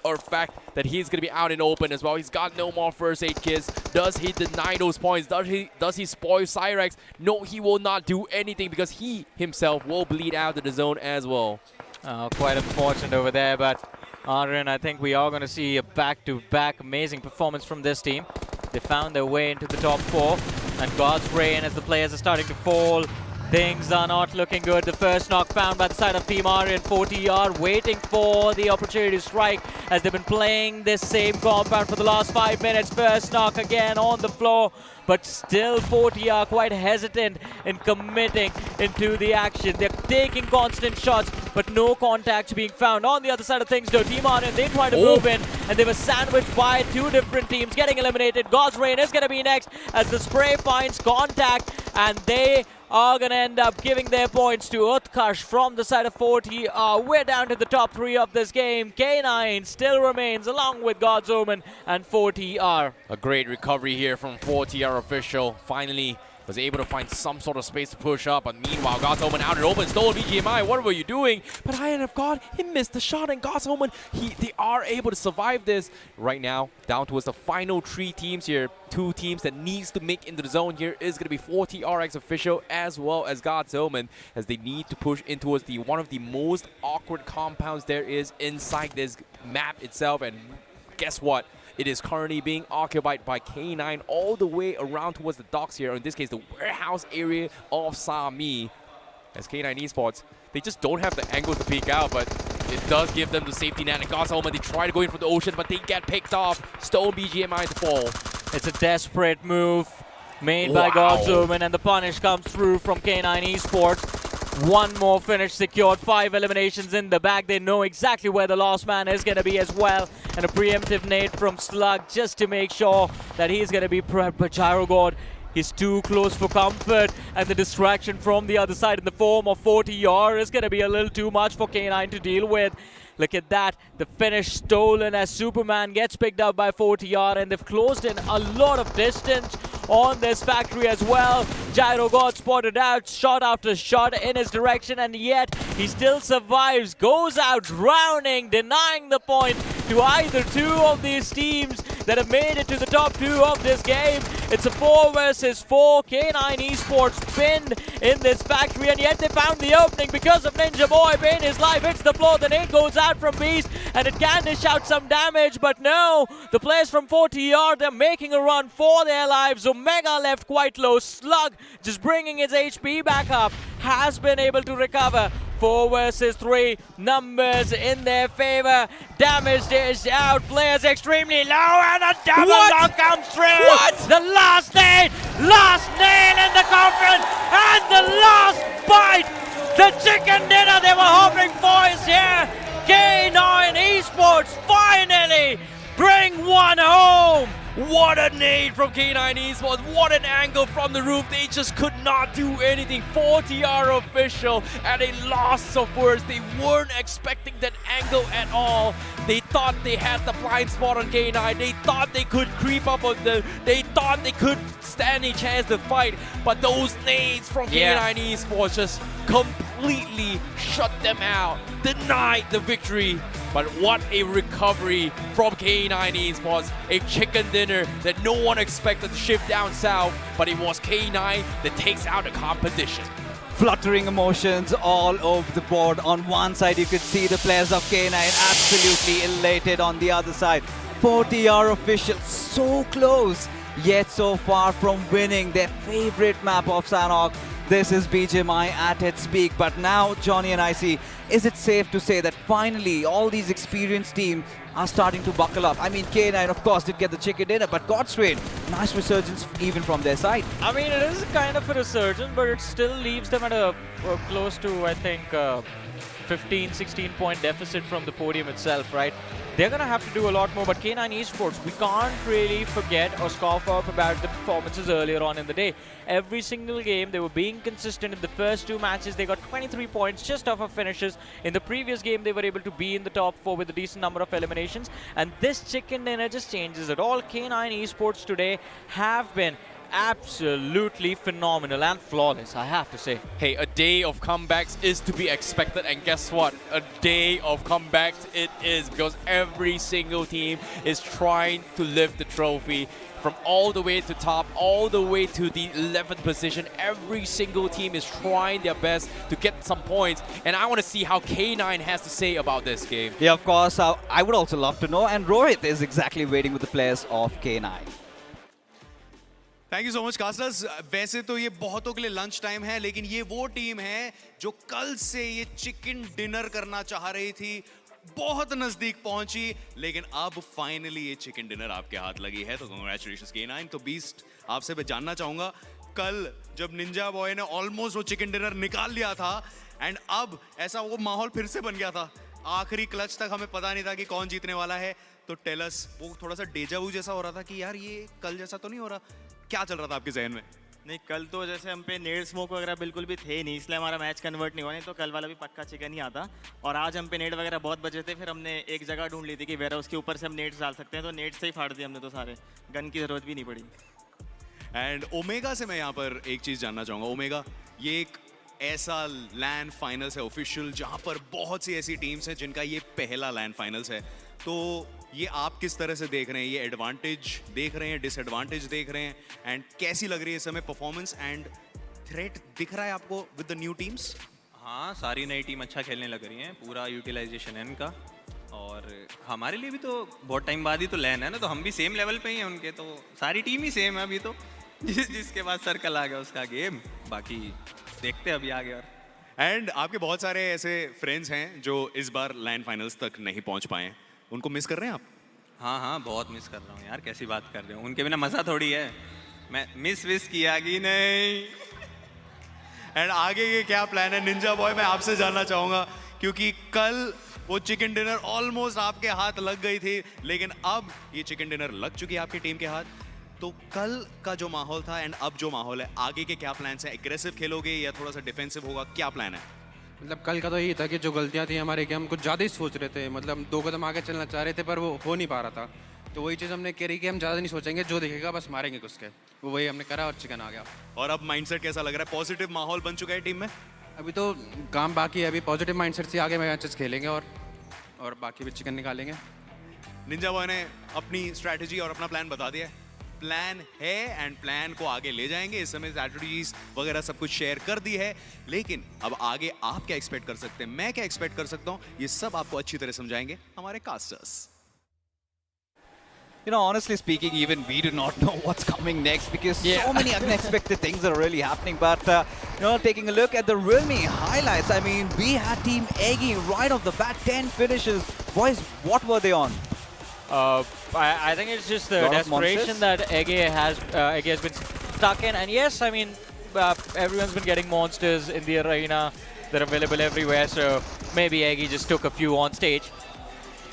a fact that he's going to be out in open as well. He's got no more first aid kits. Does he deny those points? Does he spoil Cyrex? No, he will not do anything because he himself will bleed out of the zone as well. Quite unfortunate over there, but Aryan, I think we are going to see a back-to-back amazing performance from this team. They found their way into the top 4, and God's Rain as the players are starting to fall. Things are not looking good. The first knock found by the side of Team Aryan. 40R waiting for the opportunity to strike as they've been playing this same compound for the last 5 minutes. First knock again on the floor, but still 40R quite hesitant in committing into the action. They're taking constant shots, but no contacts being found. On the other side of things though, Team Aryan, they tried to move in, and they were sandwiched by 2 different teams getting eliminated. God's Rain is going to be next as the spray finds contact, and they are going to end up giving their points to Utkarsh from the side of 40R. We're down to the top 3 of this game. K9 still remains along with God's Omen and 40R. A great recovery here from 40R official. Finally was able to find some sort of space to push up, but meanwhile God's Omen out and open, stole BGMI. What were you doing? But Iron of God, he missed the shot, and God's Omen, they are able to survive this. Right now, down towards the final 3 teams here. 2 teams that needs to make into the zone here is going to be 40RX official as well as God's Omen, as they need to push in towards one of the most awkward compounds there is inside this map itself. And guess what? It is currently being occupied by K9 all the way around towards the docks here, or in this case, the warehouse area of Sami. As K9 Esports, they just don't have the angles to peek out, but it does give them the safety net. And God's Omen, they try to go in for the ocean, but they get picked off. Stone BGMI to fall. It's a desperate move made by God's Omen, and the punish comes through from K9 Esports. 1 more finish secured, 5 eliminations in the bag. They know exactly where the last man is going to be as well. And a preemptive nade from Slug just to make sure that he's going to be prepped. But Gyrogod, he's too close for comfort, and the distraction from the other side in the form of 40R is going to be a little too much for K9 to deal with. Look at that, the finish stolen as Superman gets picked up by 40R, and they've closed in a lot of distance on this factory as well. Gyro got spotted out, shot after shot in his direction, and yet he still survives, goes out drowning, denying the point to either 2 of these teams that have made it to the top 2 of this game. It's a 4 versus 4. K9 Esports pinned in this factory, and yet they found the opening because of Ninja Boy. Pain his life hits the floor, the nade goes out from Beast, and it can dish out some damage, but no, the players from 40R, they're making a run for their lives. Omega left quite low. Slug just bringing his HP back up, has been able to recover. 4 versus 3, numbers in their favor. Damage dished out, players extremely low, and a double knock comes through. The last nade, last nail in the coffin, and the last bite. The chicken dinner they were hoping for is here. K9 Esports finally bring one home. What a nade from K9 Esports. What an angle from the roof. They just could not do anything. 40R official at a loss of words. They weren't expecting that angle at all. They thought they had the blind spot on K9. They thought they could creep up on them. They thought they could stand a chance to fight. But those nades from K9 Esports just completely shut them out. Denied the victory. But what a recovery from K9 Esports. A chicken dinner that no one expected to shift down south, but it was K9 that takes out the competition. Fluttering emotions all over the board. On one side, you could see the players of K9 absolutely elated. On the other side, 40R officials so close, yet so far from winning their favorite map of Sanhok. This is BGMI at its peak, but now, Johnny and IC, is it safe to say that finally all these experienced teams are starting to buckle up? I mean, K9 of course did get the chicken dinner, but God's rain, nice resurgence even from their side. I mean, it is kind of a resurgence, but it still leaves them at a close to, I think, 15, 16 point deficit from the podium itself, right? They're going to have to do a lot more, but K9 Esports, we can't really forget or scoff off about the performances earlier on in the day. Every single game, they were being consistent. In the first 2 matches, they got 23 points just off of finishes. In the previous game, they were able to be in the top 4 with a decent number of eliminations. And this chicken dinner just changes it all. K9 Esports today have been absolutely phenomenal and flawless, I have to say. Hey, a day of comebacks is to be expected, and guess what? A day of comebacks it is, because every single team is trying to lift the trophy from all the way to top, all the way to the 11th position. Every single team is trying their best to get some points, and I want to see how K9 has to say about this game. Yeah, of course, I would also love to know, and Rohit is exactly waiting with the players of K9. Thank you so much casters. वैसे तो ये बहुतों के लिए lunch time है, लेकिन ये वो टीम है जो कल से ये चिकन डिनर करना चाह रही थी, बहुत नजदीक पहुंची, लेकिन अब फाइनली ये चिकन डिनर आपके हाथ लगी है। तो कांग्रेचुलेशंस K9। तो बीस्ट, आपसे मैं जानना चाहूंगा, कल जब निंजा बॉय ने ऑलमोस्ट वो चिकन डिनर निकाल लिया था, एंड अब ऐसा वो माहौल फिर से बन गया था, आखिरी क्लच तक हमें पता नहीं था कि कौन जीतने वाला है, तो टेल अस, वो थोड़ा सा डेजा वू जैसा हो रहा था कि यार ये कल जैसा तो नहीं हो रहा, क्या चल रहा था आपके जहन में? नहीं, कल तो जैसे हम पे नेड स्मोक वगैरह बिल्कुल भी थे नहीं, इसलिए हमारा मैच कन्वर्ट नहीं हुआ, नहीं तो कल वाला भी पक्का चिकन ही आता। और आज हम पे नेड वगैरह बहुत बचे थे, फिर हमने एक जगह ढूंढ ली थी कि वेयर हाउस के ऊपर से हम नेड्स डाल सकते हैं, तो नेड से ही फाड़ दिए हमने तो सारे, गन की जरूरत भी नहीं पड़ी। एंड ओमेगा से मैं यहाँ पर एक चीज़ जानना चाहूँगा। ओमेगा, ये एक ऐसा लैंड फाइनल्स है ऑफिशियल, जहाँ पर बहुत सी ऐसी टीम्स हैं जिनका ये पहला लैंड फाइनल्स है, तो ये आप किस तरह से देख रहे हैं? ये एडवांटेज देख रहे हैं, डिसएडवांटेज देख रहे हैं, एंड कैसी लग रही है इस समय परफॉर्मेंस, एंड थ्रेट दिख रहा है आपको विद द न्यू टीम्स? हाँ, सारी नई टीम अच्छा खेलने लग रही हैं, पूरा यूटिलाइजेशन है इनका, और हमारे लिए भी तो बहुत टाइम बाद ही तो लैन है ना, तो हम भी सेम लेवल पे ही हैं उनके, तो सारी टीम ही सेम है अभी तो, जिसके बाद सर्कल आ गया उसका गेम, बाकी देखते हैं अभी आगे। और एंड आपके बहुत सारे ऐसे फ्रेंड्स हैं जो इस बार लैंड फाइनल्स तक नहीं पहुंच पाए हैं, उनको मिस कर रहे हैं आप? हाँ हाँ, बहुत मिस कर रहा हूँ यार, कैसी बात कर रहे हो, उनके बिना मज़ा थोड़ी है, मैं मिस विस किया कि नहीं। एंड आगे ये क्या प्लान है निंजा बॉय, मैं आपसे जानना चाहूँगा, क्योंकि कल वो चिकन डिनर ऑलमोस्ट आपके हाथ लग गई थी, लेकिन अब ये चिकन डिनर लग चुकी है आपकी टीम के हाथ, तो कल का जो माहौल था एंड अब जो माहौल है, आगे के क्या प्लान्स हैं? एग्रेसिव खेलोगे या थोड़ा सा डिफेंसिव होगा, क्या प्लान है? मतलब कल का तो यही था कि जो गलतियां थी हमारे कि हम कुछ ज़्यादा ही सोच रहे थे, मतलब 2 कदम आगे चलना चाह रहे थे, पर वो हो नहीं पा रहा था, तो वही चीज़ हमने करी कि हम ज़्यादा नहीं सोचेंगे, जो दिखेगा बस मारेंगे कुछ के, वो वही हमने करा और चिकन आ गया। और अब माइंडसेट कैसा लग रहा है? पॉजिटिव माहौल बन चुका है टीम में? अभी तो काम बाकी है, अभी पॉजिटिव माइंडसेट से आगे मैचेस खेलेंगे और बाकी भी चिकन निकालेंगे। निंजा बॉय ने अपनी स्ट्रैटेजी और अपना प्लान बता दिया है, प्लान है एंड प्लान को आगे ले जाएंगे। इस समय स्ट्रैटेजीज वगैरह सब कुछ शेयर कर दी है, लेकिन अब आगे आप क्या एक्सपेक्ट कर सकते हैं, मैं क्या एक्सपेक्ट कर सकता हूं, ये सब आपको अच्छी तरह समझाएंगे हमारे casters. You know, honestly speaking, even we do not know what's coming next, because so many unexpected things are really happening. But, you know, taking a look at the realme highlights, I mean, we had Team Eggy right off the bat, 10 finishes. Boys, what were they on? I think it's just the desperation that Eggy has been stuck in. And yes, I mean, everyone's been getting monsters in the arena. They're available everywhere, so maybe Eggy just took a few on stage.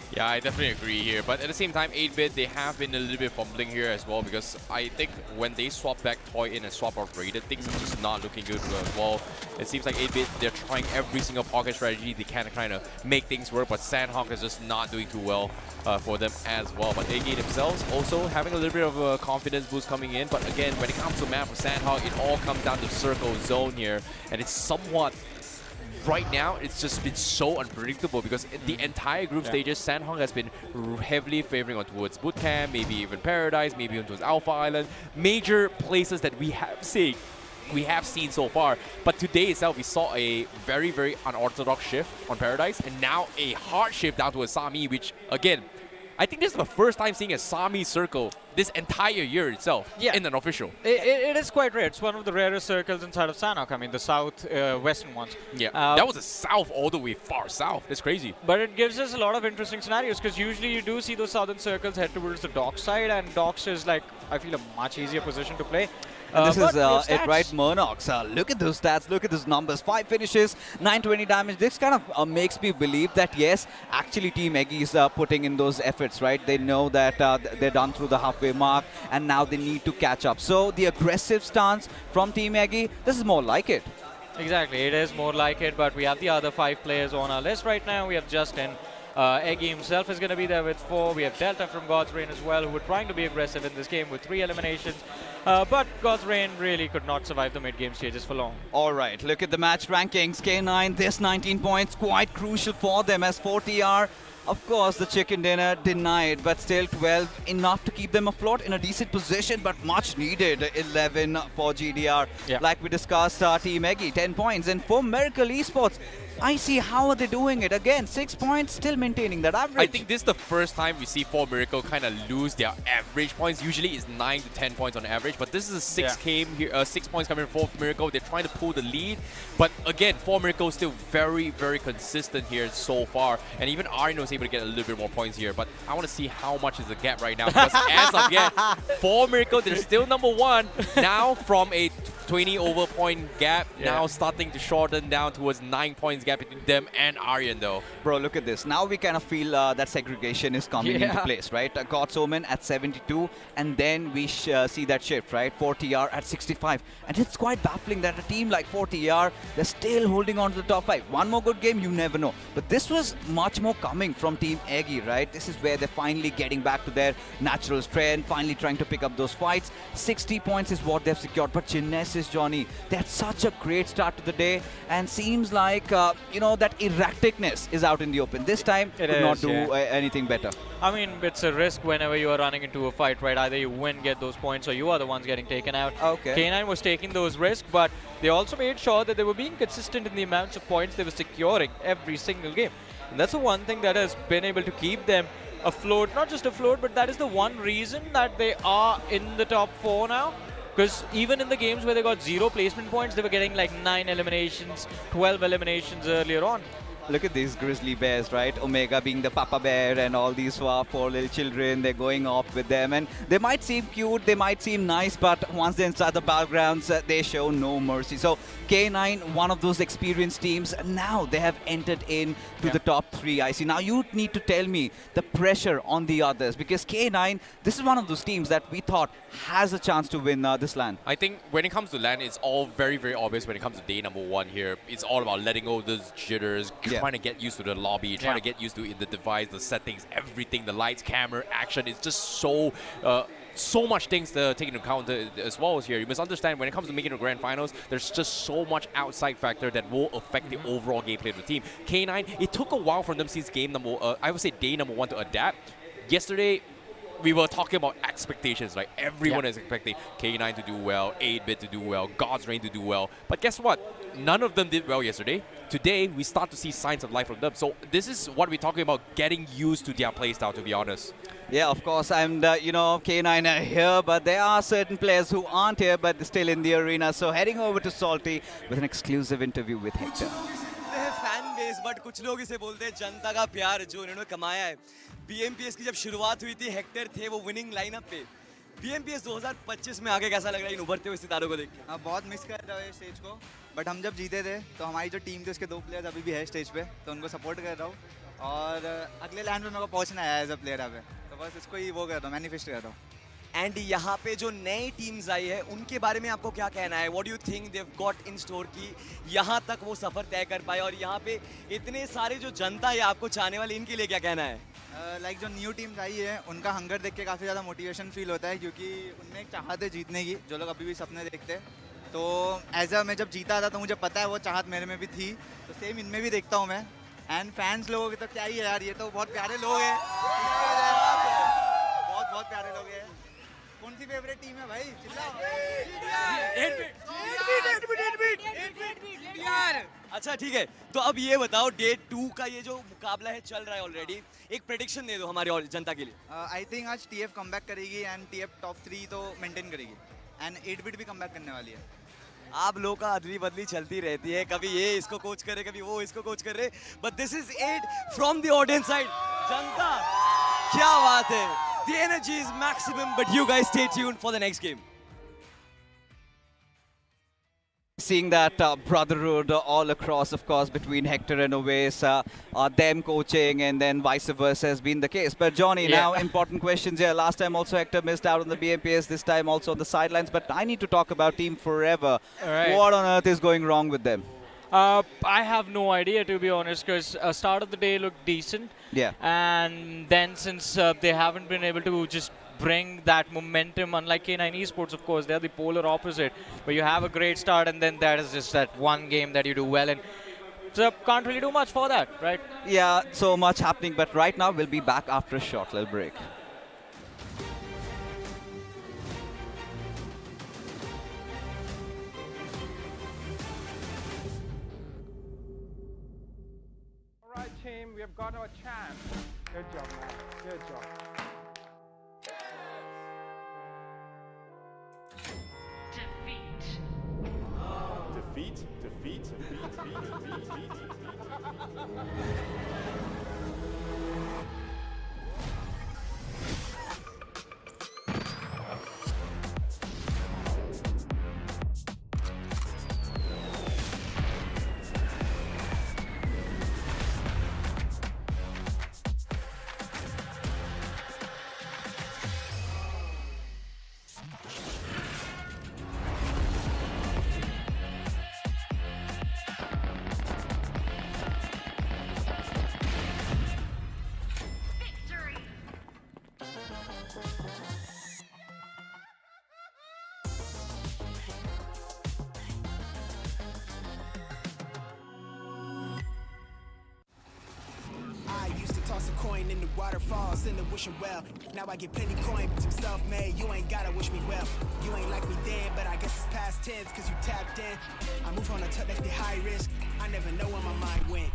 Yeah, I definitely agree here. But at the same time, 8-bit, they have been a little bit fumbling here as well, because I think when they swap back Toy in and swap out Raided, things are just not looking good as well. It seems like 8-bit, they're trying every single pocket strategy they can to kind of make things work, but Sanhok is just not doing too well for them as well. But Eggy themselves also having a little bit of a confidence boost coming in. But again, when it comes to map for Sanhok, it all comes down to circle zone here, and it's somewhat... Right now, it's just been so unpredictable, because the entire group stages, Sanhok has been heavily favoring on towards Bootcamp, maybe even Paradise, maybe on towards Alpha Island, major places that we have seen so far. But today itself, we saw a very, very unorthodox shift on Paradise, and now a hard shift down to Asami, which again, I think this is the first time seeing a Sami circle this entire year itself in an official. It is quite rare. It's one of the rarest circles inside of Sanhok. I mean, the south western ones. Yeah, that was the south all the way far south. That's crazy. But it gives us a lot of interesting scenarios because usually you do see those southern circles head towards the dock side, and docks is like, I feel, a much easier position to play. And this is it, right? NoNx. Look at those stats, look at those numbers. 5 finishes, 920 damage. This kind of makes me believe that, yes, actually Team Eggy is putting in those efforts, right? They know that they're done through the halfway mark, and now they need to catch up. So the aggressive stance from Team Eggy, this is more like it. Exactly, it is more like it, but we have the other 5 players on our list right now. We have Justin. Eggy himself is going to be there with 4. We have Delta from God's Reign as well, who were trying to be aggressive in this game with 3 eliminations. But God's Reign really could not survive the mid-game stages for long. All right, look at the match rankings. K9, this 19 points, quite crucial for them as 4TR. Of course, the chicken dinner denied, but still 12, enough to keep them afloat in a decent position, but much needed. 11 for GDR. Like we discussed, Team Eggy, 10 points. And for Miracle Esports, I see how are they doing it. Again, 6 points, still maintaining that average. I think this is the first time we see 4 Miracle kind of lose their average points. Usually it's 9 to 10 points on average, but this is a 6 points coming from 4 Miracle. They're trying to pull the lead, but again, 4 Miracle still very, very consistent here so far. And even Aryan was able to get a little bit more points here, but I want to see how much is the gap right now, because as of yet, 4 Miracle, they're still number 1. Now from a 20 over point gap, now starting to shorten down towards 9 points gap between them and Aryan though. Bro, look at this. Now we kind of feel that segregation is coming into place, right? God's Omen at 72, and then we see that shift, right? 4TR at 65. And it's quite baffling that a team like 4TR, they're still holding on to the top 5. One more good game, you never know. But this was much more coming from Team Eggy, right? This is where they're finally getting back to their natural strength, finally trying to pick up those fights. 60 points is what they've secured, but Genesis, Johnny, they had such a great start to the day, and seems like, you know, that erraticness is out in the open. This time, could not do anything better. I mean, it's a risk whenever you are running into a fight, right? Either you win, get those points, or you are the ones getting taken out. Okay. K9 was taking those risks, but they also made sure that they were being consistent in the amounts of points they were securing every single game. And that's the one thing that has been able to keep them afloat. Not just afloat, but that is the one reason that they are in the top 4 now. Because even in the games where they got 0 placement points, they were getting like 9 eliminations, 12 eliminations earlier on. Look at these grizzly bears, right? Omega being the papa bear and all these 4 little children, they're going off with them. And they might seem cute, they might seem nice, but once they're inside the battlegrounds, they show no mercy. So K9, one of those experienced teams, now they have entered in to the top 3. I see. Now you need to tell me the pressure on the others, because K9, this is one of those teams that we thought has a chance to win this LAN. I think when it comes to LAN, it's all very, very obvious when it comes to day number 1 here. It's all about letting go of those jitters, trying to get used to the lobby, trying to get used to the device, the settings, everything, the lights, camera, action. It's just so much things to take into account as well as here. You must understand, when it comes to making the grand finals, there's just so much outside factor that will affect the overall gameplay of the team. K9, it took a while for them since game number, I would say day number 1 to adapt. Yesterday, we were talking about expectations, like everyone is expecting K9 to do well, 8-bit to do well, God's Reign to do well. But guess what? None of them did well yesterday. Today, we start to see signs of life from them. So this is what we're talking about, getting used to their playstyle, to be honest. Yeah, of course, and you know, K9 are here, but there are certain players who aren't here, but they're still in the arena. So heading over to Salty with an exclusive interview with Hector. Fan base, but कुछ लोग इसे बोलते हैं जनता का प्यार जो इन्होंने कमाया है। BMPS की जब शुरुआत हुई थी, हेक्टर थे वो विनिंग लाइनअप पे। BMPS 2025 में आगे कैसा लग रहा है इन उभरते हुए सितारों को देख के? हाँ, बहुत मिस कर रहा हूँ स्टेज को, बट हम जब जीते थे तो हमारी जो टीम थी उसके 2 प्लेयर्स अभी भी है स्टेज पे, तो उनको सपोर्ट कर रहा हूँ और अगले लैंड में मेरे को पहुँचना है एज अ प्लेयर यहाँ पे, तो बस इसको ही वो कर रहा हूँ, मैनिफेस्ट कर रहा हूँ। एंड यहाँ पे जो नई टीम्स आई है उनके बारे में आपको क्या कहना है? What do you think they have got in store की यहाँ तक वो सफ़र तय कर पाए, और यहाँ पे इतने सारे जो जनता है आपको चाहने वाले, इनके लिए क्या कहना है? लाइक जो न्यू टीम्स आई है उनका हंगर देख के काफ़ी ज़्यादा मोटिवेशन फील होता है, क्योंकि उनमें एक चाहत है जीतने की, जो लोग अभी भी सपने देखते हैं। तो एज अ मैं जब जीता था तो मुझे पता है वो चाहत मेरे में भी थी, तो सेम इनमें भी देखता हूँ मैं। एंड फैंस लोगों की तो क्या ही है यार, ये तो बहुत प्यारे लोग हैं, बहुत प्यारे लोग हैं। कौन सी फेवरेट टीम है भाई? चिल्लाओ। अच्छा ठीक है, तो अब ये बताओ डे 2 का ये जो मुकाबला है चल रहा है ऑलरेडी, एक प्रेडिक्शन दे दो हमारे और जनता के लिए। आई थिंक आज TF कमबैक करेगी एंड TF टॉप 3 तो मेंटेन करेगी एंड 8-bit भी कमबैक करने वाली है। आप लोगों का अदली बदली चलती रहती है, कभी ये इसको कोच करे, कभी वो इसको कोच कर रहे, but this is it from the audience side. जनता, क्या बात है, the energy is maximum, but you guys stay tuned for the next game. Seeing that brotherhood all across, of course, between Hector and Oves, them coaching and then vice versa has been the case. But Johnny, now important questions here. Last time also Hector missed out on the BMPS, this time also on the sidelines. But I need to talk about Team Forever. Right. What on earth is going wrong with them? I have no idea, to be honest, because start of the day looked decent. Yeah. And then since they haven't been able to just bring that momentum, unlike K9 Esports, of course, they're the polar opposite. But you have a great start and then that is just that one game that you do well. And so can't really do much for that, right? Yeah, so much happening. But right now, we'll be back after a short little break. All right, team, we have got our champ. Good job, man. Good job. Defeat. Toss a coin in the waterfalls, in the wishing well. Now I get plenty coin, some self-made. You ain't gotta wish me well. You ain't like me then, but I guess it's past tense, cause you tapped in. I move on a touch like the high risk. I never know where my mind went.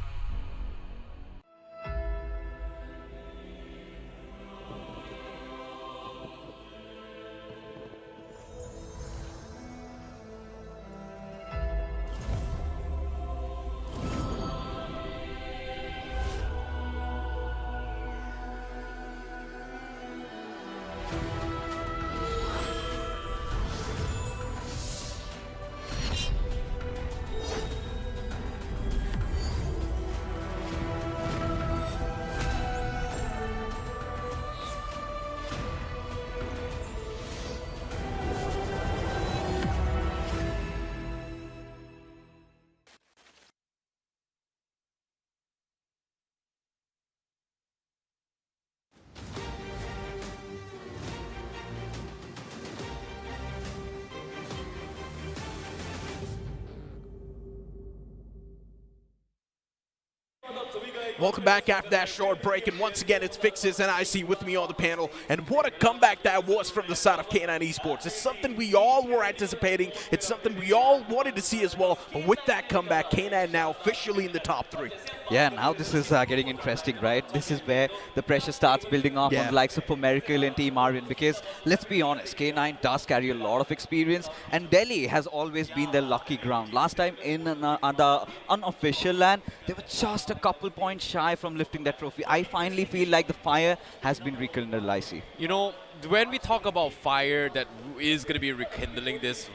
Welcome back after that short break, and once again it's Fixes and IC with me on the panel. And what a comeback that was from the side of K9 Esports. It's something we all were anticipating. It's something we all wanted to see as well. But with that comeback, K9 now officially in the top 3. Yeah, now this is getting interesting, right? This is where the pressure starts building up on the likes of Miracle and Team Aryan, because let's be honest, K9 does carry a lot of experience, and Delhi has always been their lucky ground. Last time in the unofficial LAN, they were just a couple points shy from lifting that trophy. I finally feel like the fire has been rekindled, IC. You know, when we talk about fire that is going to be rekindling this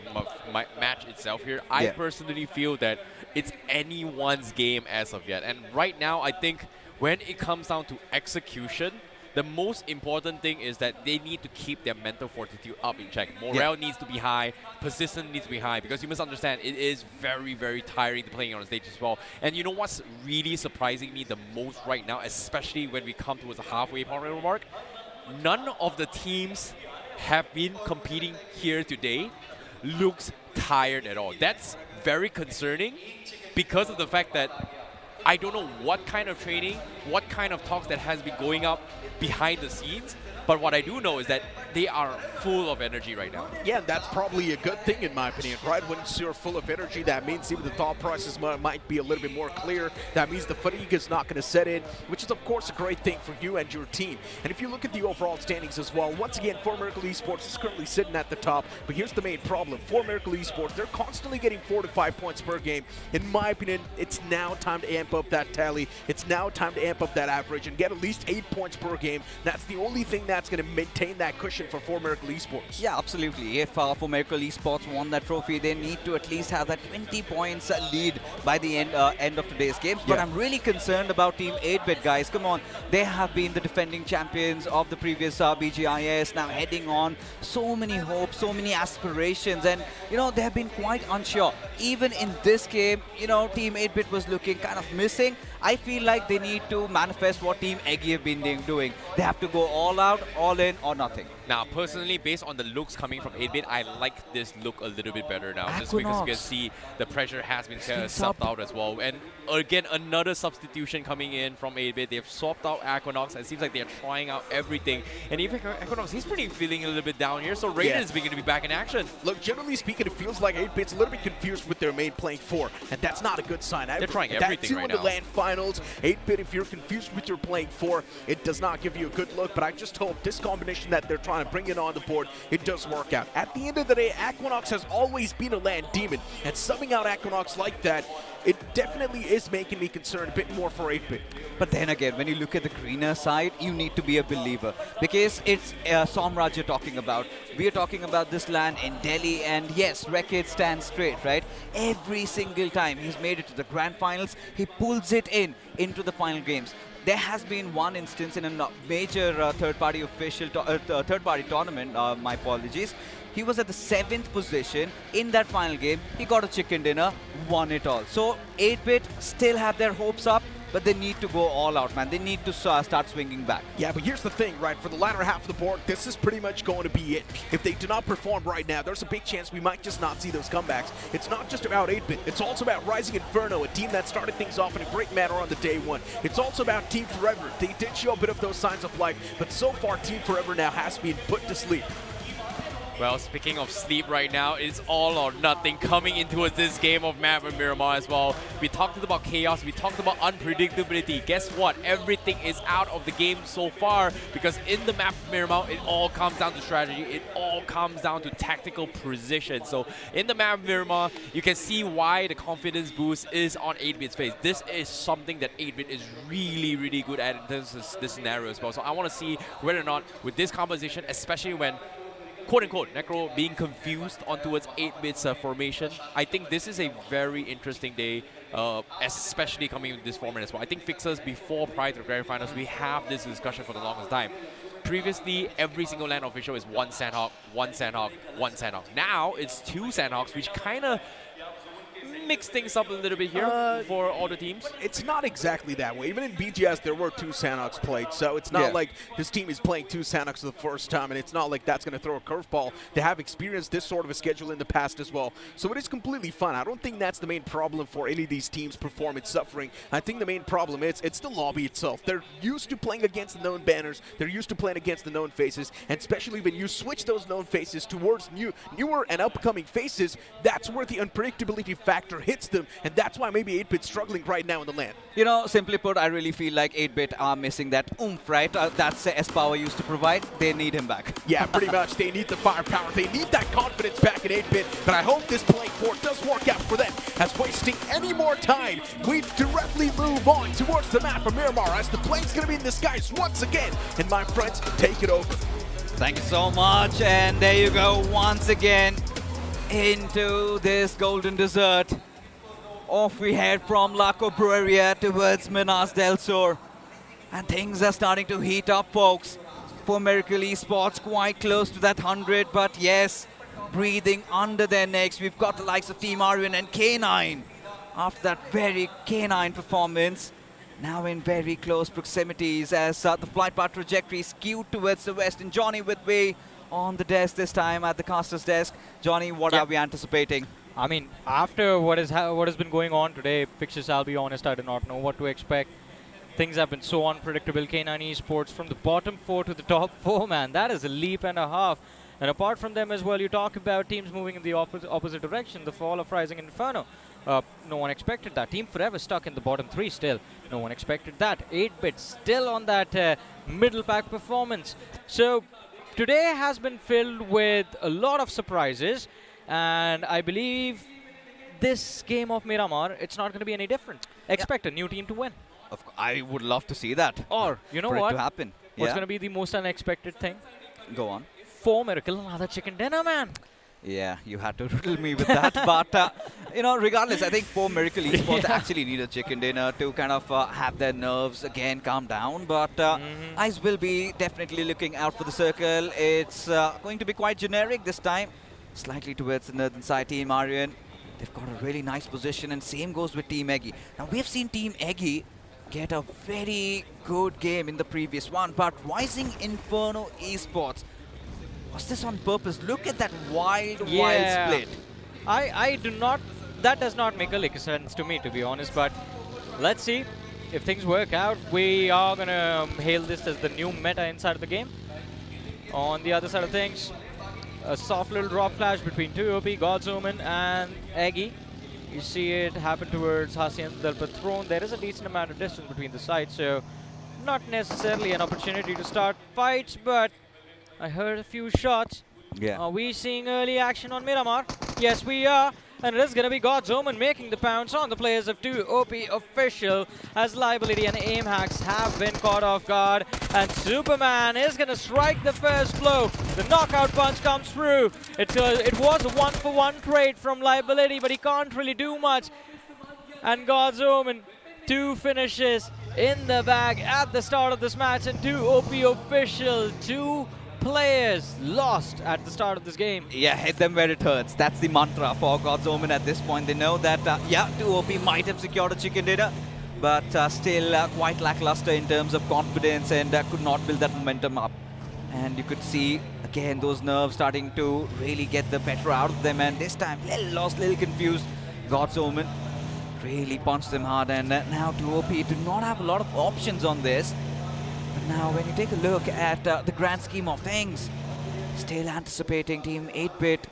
match itself here, I personally feel that it's anyone's game as of yet. And right now, I think when it comes down to execution, the most important thing is that they need to keep their mental fortitude up in check. Morale needs to be high, persistence needs to be high, because you must understand, it is very, very tiring to playing on stage as well. And you know what's really surprising me the most right now, especially when we come towards the halfway point mark? None of the teams have been competing here today looks tired at all. That's very concerning because of the fact that I don't know what kind of training, what kind of talks that has been going up behind the scenes, But what I do know is that they are full of energy right now. Yeah, that's probably a good thing in my opinion, right? When you're full of energy, that means even the thought process might be a little bit more clear. That means the fatigue is not going to set in, which is of course a great thing for you and your team. And if you look at the overall standings as well, once again, 4Miracle Esports is currently sitting at the top. But here's the main problem. 4Miracle Esports, they're constantly getting 4 to 5 points per game. In my opinion, it's now time to amp up that tally. It's now time to amp up that average and get at least 8 points per game. That's the only thing that's going to maintain that cushion for 4Miracle Esports. Yeah, absolutely. If 4Miracle Esports won that trophy, they need to at least have that 20 points lead by the end of today's games. But I'm really concerned about Team 8-Bit, guys. Come on. They have been the defending champions of the previous BGIS, now heading on. So many hopes, so many aspirations, and, you know, they have been quite unsure. Even in this game, you know, Team 8-Bit was looking kind of missing. I feel like they need to manifest what Team Eggy have been doing. They have to go all out, all in, or nothing. Now, personally, based on the looks coming from 8-Bit, I like this look a little bit better now. Just because you can see the pressure has been subbed out as well. And again, another substitution coming in from 8-Bit. They've swapped out Aquanox. It seems like they're trying out everything. And even Aquanox, he's feeling a little bit down here. So Raiden is beginning to be back in action. Look, generally speaking, it feels like 8-Bit's a little bit confused with their main playing 4. And that's not a good sign. They're trying everything right now. The LAN finals, 8-Bit, if you're confused with your playing 4, it does not give you a good look. But I just hope this combination that they're trying to bring in on the board, it does work out. At the end of the day, Aquanox has always been a LAN demon. And subbing out Aquanox like that, it definitely is making me concerned a bit more for 8-Bit. But then again, when you look at the greener side, you need to be a believer. Because it's Somraj you're talking about. We are talking about this LAN in Delhi, and yes, Rekid stands straight, right? Every single time he's made it to the grand finals, he pulls it into the final games. There has been one instance in a major third-party tournament, my apologies. He was at the 7th position in that final game. He got a chicken dinner, won it all. So 8-Bit still have their hopes up, but they need to go all out, man. They need to start swinging back. Yeah, but here's the thing, right? For the latter half of the board, this is pretty much going to be it. If they do not perform right now, there's a big chance we might just not see those comebacks. It's not just about 8-Bit. It's also about Rising Inferno, a team that started things off in a great manner on the day one. It's also about Team Forever. They did show a bit of those signs of life, but so far, Team Forever now has been put to sleep. Well, speaking of sleep right now, it's all or nothing coming into this game of map and Miramar as well. We talked about chaos, we talked about unpredictability. Guess what? Everything is out of the game so far, because in the map of Miramar, it all comes down to strategy. It all comes down to tactical precision. So in the map of Miramar, you can see why the confidence boost is on 8-Bit's face. This is something that 8-Bit is really, really good at in terms of this scenario as well. So I want to see whether or not with this composition, especially when quote-unquote, Necro being confused on towards 8-Bit's formation. I think this is a very interesting day, especially coming in this format as well. I think fixers prior to the grand finals, we have this discussion for the longest time. Previously, every single LAN official is one Sanhok, one Sanhok, one Sanhok. Now, it's 2 Sanhoks, which kind of mix things up a little bit here for all the teams? It's not exactly that way. Even in BGS, there were 2 Sanhoks played, so it's not like this team is playing 2 Sanhoks for the first time, and it's not like that's going to throw a curveball. They have experienced this sort of a schedule in the past as well, so it is completely fun. I don't think that's the main problem for any of these teams' performance suffering. I think the main problem is it's the lobby itself. They're used to playing against the known banners. They're used to playing against the known faces, and especially when you switch those known faces towards newer and upcoming faces, that's where the unpredictability factor hits them, and that's why maybe 8-Bit's struggling right now in the LAN. You know, simply put, I really feel like 8-Bit are missing that oomph, right? That's S-Power used to provide. They need him back. Yeah, pretty much. They need the firepower. They need that confidence back in 8-Bit, but I hope this playing forward does work out for them. As wasting any more time, we directly move on towards the map of Miramar as the plane's going to be in the skies once again. And my friends, take it over. Thank you so much. And there you go, once again, into this golden desert. Off we head from La Cabrera towards Minas del Sur. And things are starting to heat up, folks. 4Miracle Esports quite close to that 100, but yes, breathing under their necks. We've got the likes of Team Aryan and K9. After that very K9 performance, now in very close proximities as the flight path trajectory skewed towards the west. And Johnny with me on the desk this time at the caster's desk. Johnny, what are we anticipating? I mean, after what has been going on today, fixtures, I'll be honest, I do not know what to expect. things have been so unpredictable. K9 Esports from the bottom 4 to the top 4, man. That is a leap and a half. And apart from them as well, you talk about teams moving in the opposite direction. The fall of Rising Inferno. No one expected that. Team Forever stuck in the bottom 3 still. No one expected that. 8-bit still on that middle pack performance. So today has been filled with a lot of surprises. And I believe this game of Miramar, it's not going to be any different. Expect a new team to win. I would love to see that. Or, you know for what? It to happen. What's going to be the most unexpected thing? Go on. 4 Miracle, another chicken dinner, man. Yeah, you had to riddle me with that. But, you know, regardless, I think 4 Miracle Esports actually need a chicken dinner to kind of have their nerves again calm down. But eyes will be definitely looking out for the circle. It's going to be quite generic this time. Slightly towards the northern side, Team Aryan. They've got a really nice position, and same goes with Team Eggy. Now, we've seen Team Eggy get a very good game in the previous one, but Rising Inferno Esports, was this on purpose? Look at that wild split. I do not, that does not make a lick of sense to me, to be honest, but let's see if things work out. We are going to hail this as the new meta inside of the game. On the other side of things, a soft little drop clash between TWOB, God's Omen and Eggy. You see it happen towards Hasian Del Patron. There is a decent amount of distance between the sides, so not necessarily an opportunity to start fights, but I heard a few shots. Yeah. Are we seeing early action on Miramar? Yes, we are. And it is going to be God's Omen making the pounce on the players of TWOB official, as Liability and Aim Hacks have been caught off guard. And Superman is going to strike the first blow. The knockout punch comes through. It was a 1-for-1 trade from Liability, but he can't really do much. And God's Omen, 2 finishes in the bag at the start of this match. And TWOB official, 2 players lost at the start of this game. Yeah, hit them where it hurts. That's the mantra for God's Omen at this point. They know that, yeah, TWOB might have secured a chicken dinner, but still quite lackluster in terms of confidence and could not build that momentum up. And you could see, again, those nerves starting to really get the better out of them. And this time, little lost, little confused. God's Omen really punched them hard. And now TWOB do not have a lot of options on this. Now, when you take a look at the grand scheme of things, still anticipating Team 8-bit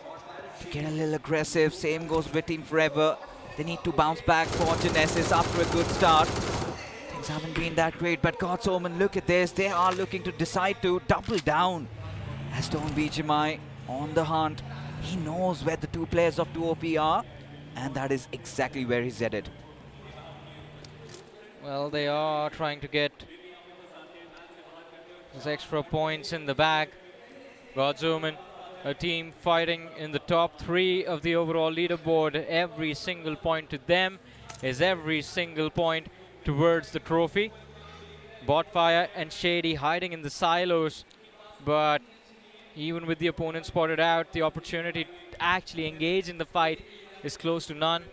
to get a little aggressive. Same goes with Team Forever. They need to bounce back for Genesis after a good start. Things haven't been that great, but God's Omen, look at this. They are looking to decide to double down. As Stone BGMI on the hunt, he knows where the 2 players of TWOB are, and that is exactly where he's headed. Well, they are trying to get those extra points in the bag. God's Omen, a team fighting in the top 3 of the overall leaderboard. Every single point to them is every single point towards the trophy. Botfire and Shady hiding in the silos, but even with the opponent spotted out, the opportunity to actually engage in the fight is close to none.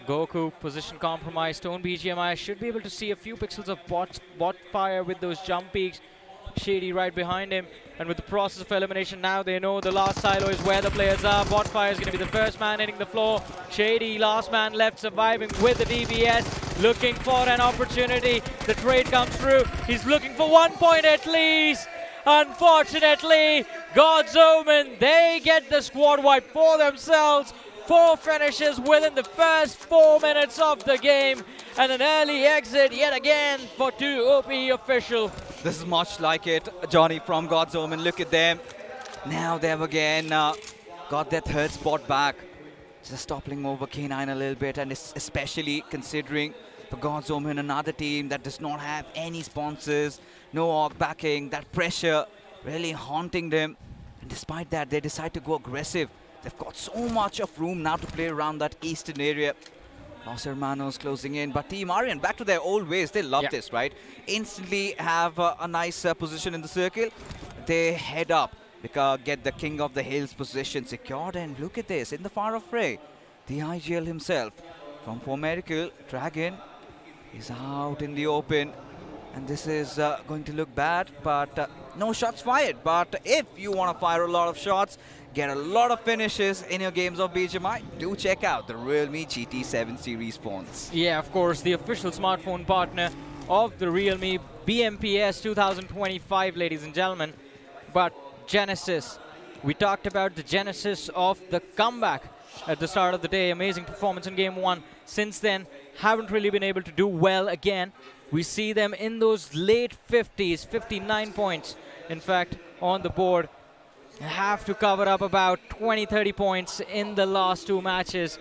Goku, position compromised. Stone BGMI should be able to see a few pixels of Botfire with those jump peaks. Shady right behind him, and with the process of elimination now they know the last silo is where the players are. Botfire is going to be the first man hitting the floor. Shady, last man left, surviving with the DBS, looking for an opportunity. The trade comes through. He's looking for 1 point at least. Unfortunately, God's Omen, they get the squad wipe for themselves. 4 finishes within the first 4 minutes of the game, and an early exit yet again for TWOB official. This is much like it, Johnny, from God's Omen. Look at them. Now they've again got their 3rd spot back. Just toppling over K9 a little bit, and especially considering for God's Omen, another team that does not have any sponsors, no org backing, that pressure really haunting them. And despite that, they decide to go aggressive. They've got so much of room now to play around that eastern area. Los Hermanos closing in, but Team Aryan back to their old ways. They love this, right? Instantly have a nice position in the circle. They head up, get the King of the Hills position secured, and look at this, in the far off fray, the IGL himself from 4 Miracle, Dragon, is out in the open. And this is going to look bad, but no shots fired. But if you want to fire a lot of shots, get a lot of finishes in your games of BGMI, do check out the realme GT7 series phones. Yeah, of course, the official smartphone partner of the Realme BMPS 2025, ladies and gentlemen. But Genesis, we talked about the genesis of the comeback at the start of the day. Amazing performance in game 1. Since then, haven't really been able to do well again. We see them in those late 50s, 59 points, in fact, on the board. Have to cover up about 20-30 points in the last 2 matches.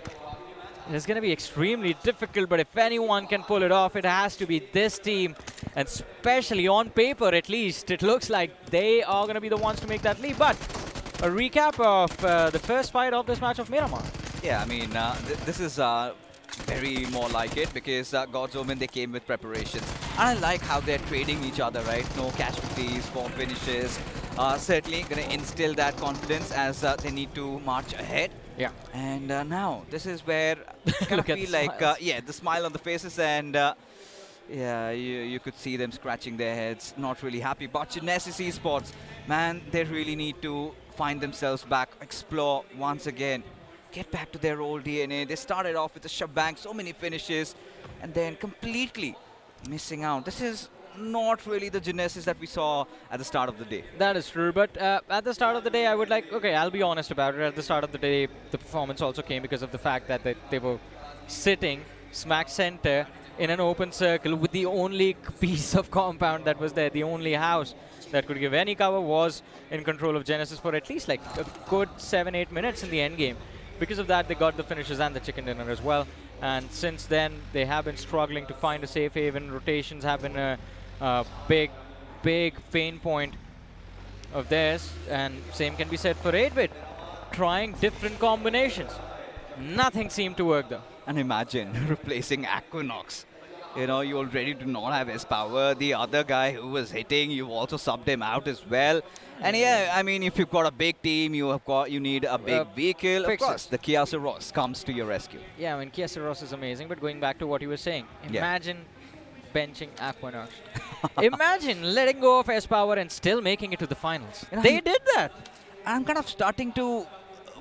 It's going to be extremely difficult, but if anyone can pull it off, it has to be this team. And especially on paper, at least, it looks like they are going to be the ones to make that leap. But a recap of the first fight of this match of Miramar. Yeah, I mean, this is very more like it because God's Omen, they came with preparations. And I like how they're trading each other, right? No casualties, 4 finishes. Certainly going to instill that confidence as they need to march ahead. Yeah. And now, this is where I kind of feel like, yeah, the smile on the faces and yeah, you could see them scratching their heads, not really happy. But Genesis Esports, man, they really need to find themselves back, explore once again, get back to their old DNA. They started off with a shebang, so many finishes, and then completely missing out. This is not really the Genesis that we saw at the start of the day. That is true, but at the start of the day, I would like, okay, I'll be honest about it. At the start of the day, the performance also came because of the fact that they were sitting smack center in an open circle with the only piece of compound that was there, the only house that could give any cover was in control of Genesis for at least like a good 7-8 minutes in the end game. Because of that, they got the finishes and the chicken dinner as well. And since then, they have been struggling to find a safe haven. Rotations have been a big pain point of theirs. And same can be said for 8-bit. Trying different combinations. Nothing seemed to work though. And imagine replacing Equinox. You know, you already do not have his power. The other guy who was hitting, you've also subbed him out as well. And yeah, I mean, if you've got a big team, you need a big vehicle. Of course, the Kia Ceros comes to your rescue. Yeah, I mean, Kia Ceros is amazing. But going back to what you were saying, imagine benching Equinox. Imagine letting go of S-Power and still making it to the finals. They did that. I'm kind of starting to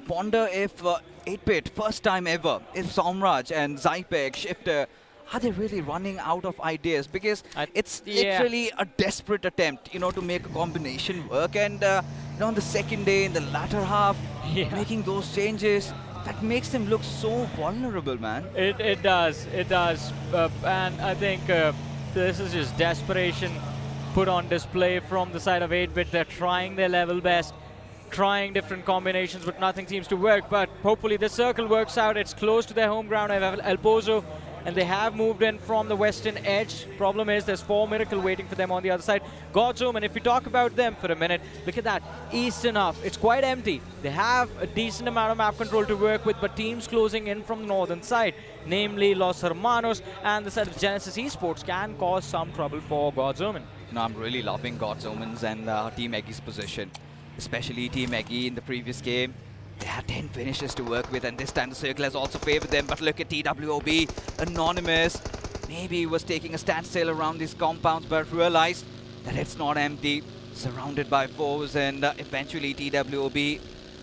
wonder if 8-bit, first time ever, if Somraj and Zypek, Shifter, are they really running out of ideas? Because it's literally a desperate attempt, you know, to make a combination work. And, you know, on the second day, in the latter half, making those changes, that makes them look so vulnerable, man. It does. And I think this is just desperation put on display from the side of 8-bit. They're trying their level best, trying different combinations, but nothing seems to work. But hopefully the circle works out. It's close to their home ground. I have El Pozo, and they have moved in from the western edge. Problem is, there's 4 Miracle waiting for them on the other side. God's Omen, if we talk about them for a minute, look at that. Eastern off, it's quite empty. They have a decent amount of map control to work with, but teams closing in from the northern side, namely Los Hermanos and the side of Genesis Esports, can cause some trouble for God's Omen. No, I'm really loving God's Omens and Team Eggy's position, especially Team Eggy in the previous game. They had 10 finishes to work with, and this time the circle has also favored them. But look at TWOB, anonymous. Maybe he was taking a standstill around these compounds, but realized that it's not empty. Surrounded by foes, and eventually TWOB,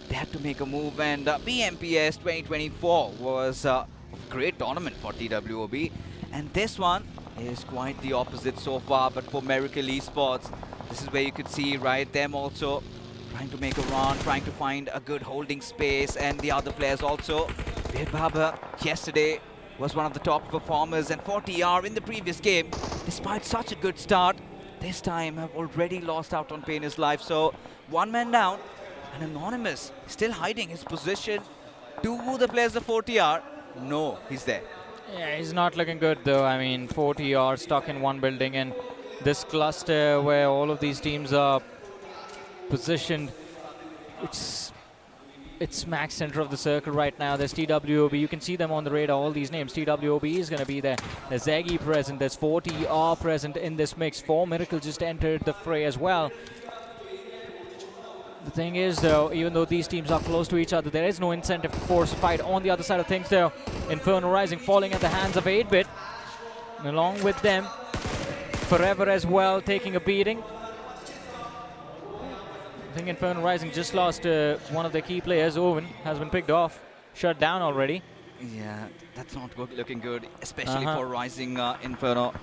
they had to make a move. And BMPS 2024 was a great tournament for TWOB. And this one is quite the opposite so far. But for Miracle Esports, this is where you could see, right, them also trying to make a run, trying to find a good holding space, and the other players also. Veer Baba yesterday was one of the top performers, and 40R in the previous game, despite such a good start, this time have already lost out on paying his life. So 1 man down, and Anonymous still hiding his position. Do the players of 40R? No, he's there. Yeah, he's not looking good though. I mean, 40R stuck in one building, and this cluster where all of these teams are positioned, it's smack center of the circle right now. There's TWOB, you can see them on the radar, all these names. TWOB is going to be there. There's Eggy present, there's 40R present in this mix. 4 Miracle just entered the fray as well. The thing is though, even though these teams are close to each other, there is no incentive to force a fight. On the other side of things though, Inferno Rising falling at the hands of 8-bit. And along with them, Forever as well, taking a beating. I think Inferno Rising just lost one of their key players. Owen has been picked off, shut down already. Yeah, that's not looking good, especially for Rising Inferno.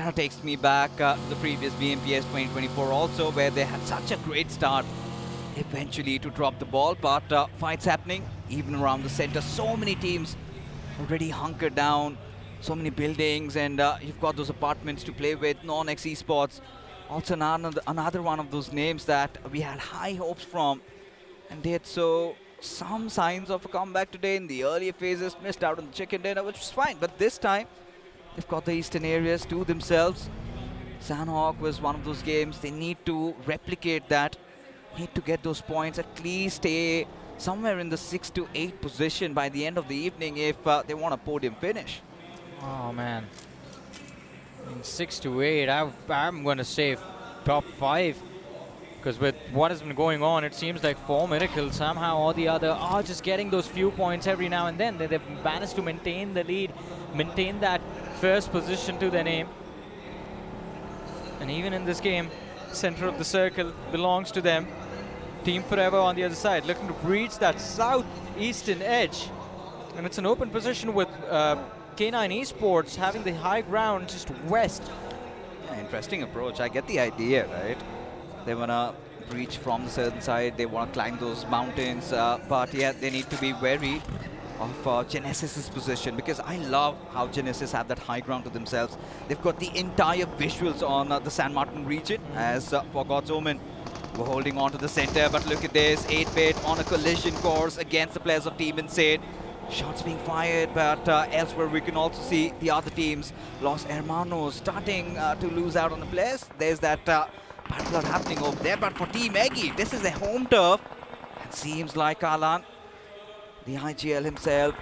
Kind of takes me back the previous BMPS 2024 also, where they had such a great start. Eventually to drop the ball, but fights happening even around the center. So many teams already hunkered down, so many buildings, and you've got those apartments to play with. NoNx Esports, also another one of those names that we had high hopes from, and did so some signs of a comeback today in the earlier phases, missed out on the chicken dinner, which was fine, but this time they've got the eastern areas to themselves. Sanhok was one of those games, they need to replicate that. Need to get those points, at least stay somewhere in the 6 to 8 position by the end of the evening if they want a podium finish. Oh man, I mean, 6 to 8, I'm going to say top 5. Because with what has been going on, it seems like 4 Miracles somehow or the other are just getting those few points every now and then. They've managed to maintain the lead, maintain that first position to their name. And even in this game, center of the circle belongs to them. Team Forever on the other side, looking to breach that southeastern edge. And it's an open position with K9 Esports having the high ground just west. Yeah, interesting approach. I get the idea, right? They want to breach from the southern side. They want to climb those mountains. But yeah, they need to be wary of Genesis's position, because I love how Genesis have that high ground to themselves. They've got the entire visuals on the San Martin region, as for God's Omen, we're holding on to the center, but look at this, 8-bit on a collision course against the players of Team Insane. Shots being fired, but elsewhere we can also see the other teams, Los Hermanos, starting to lose out on the players. There's that battle happening over there, but for Team Eggy, this is their home turf. It seems like Alan, the IGL himself,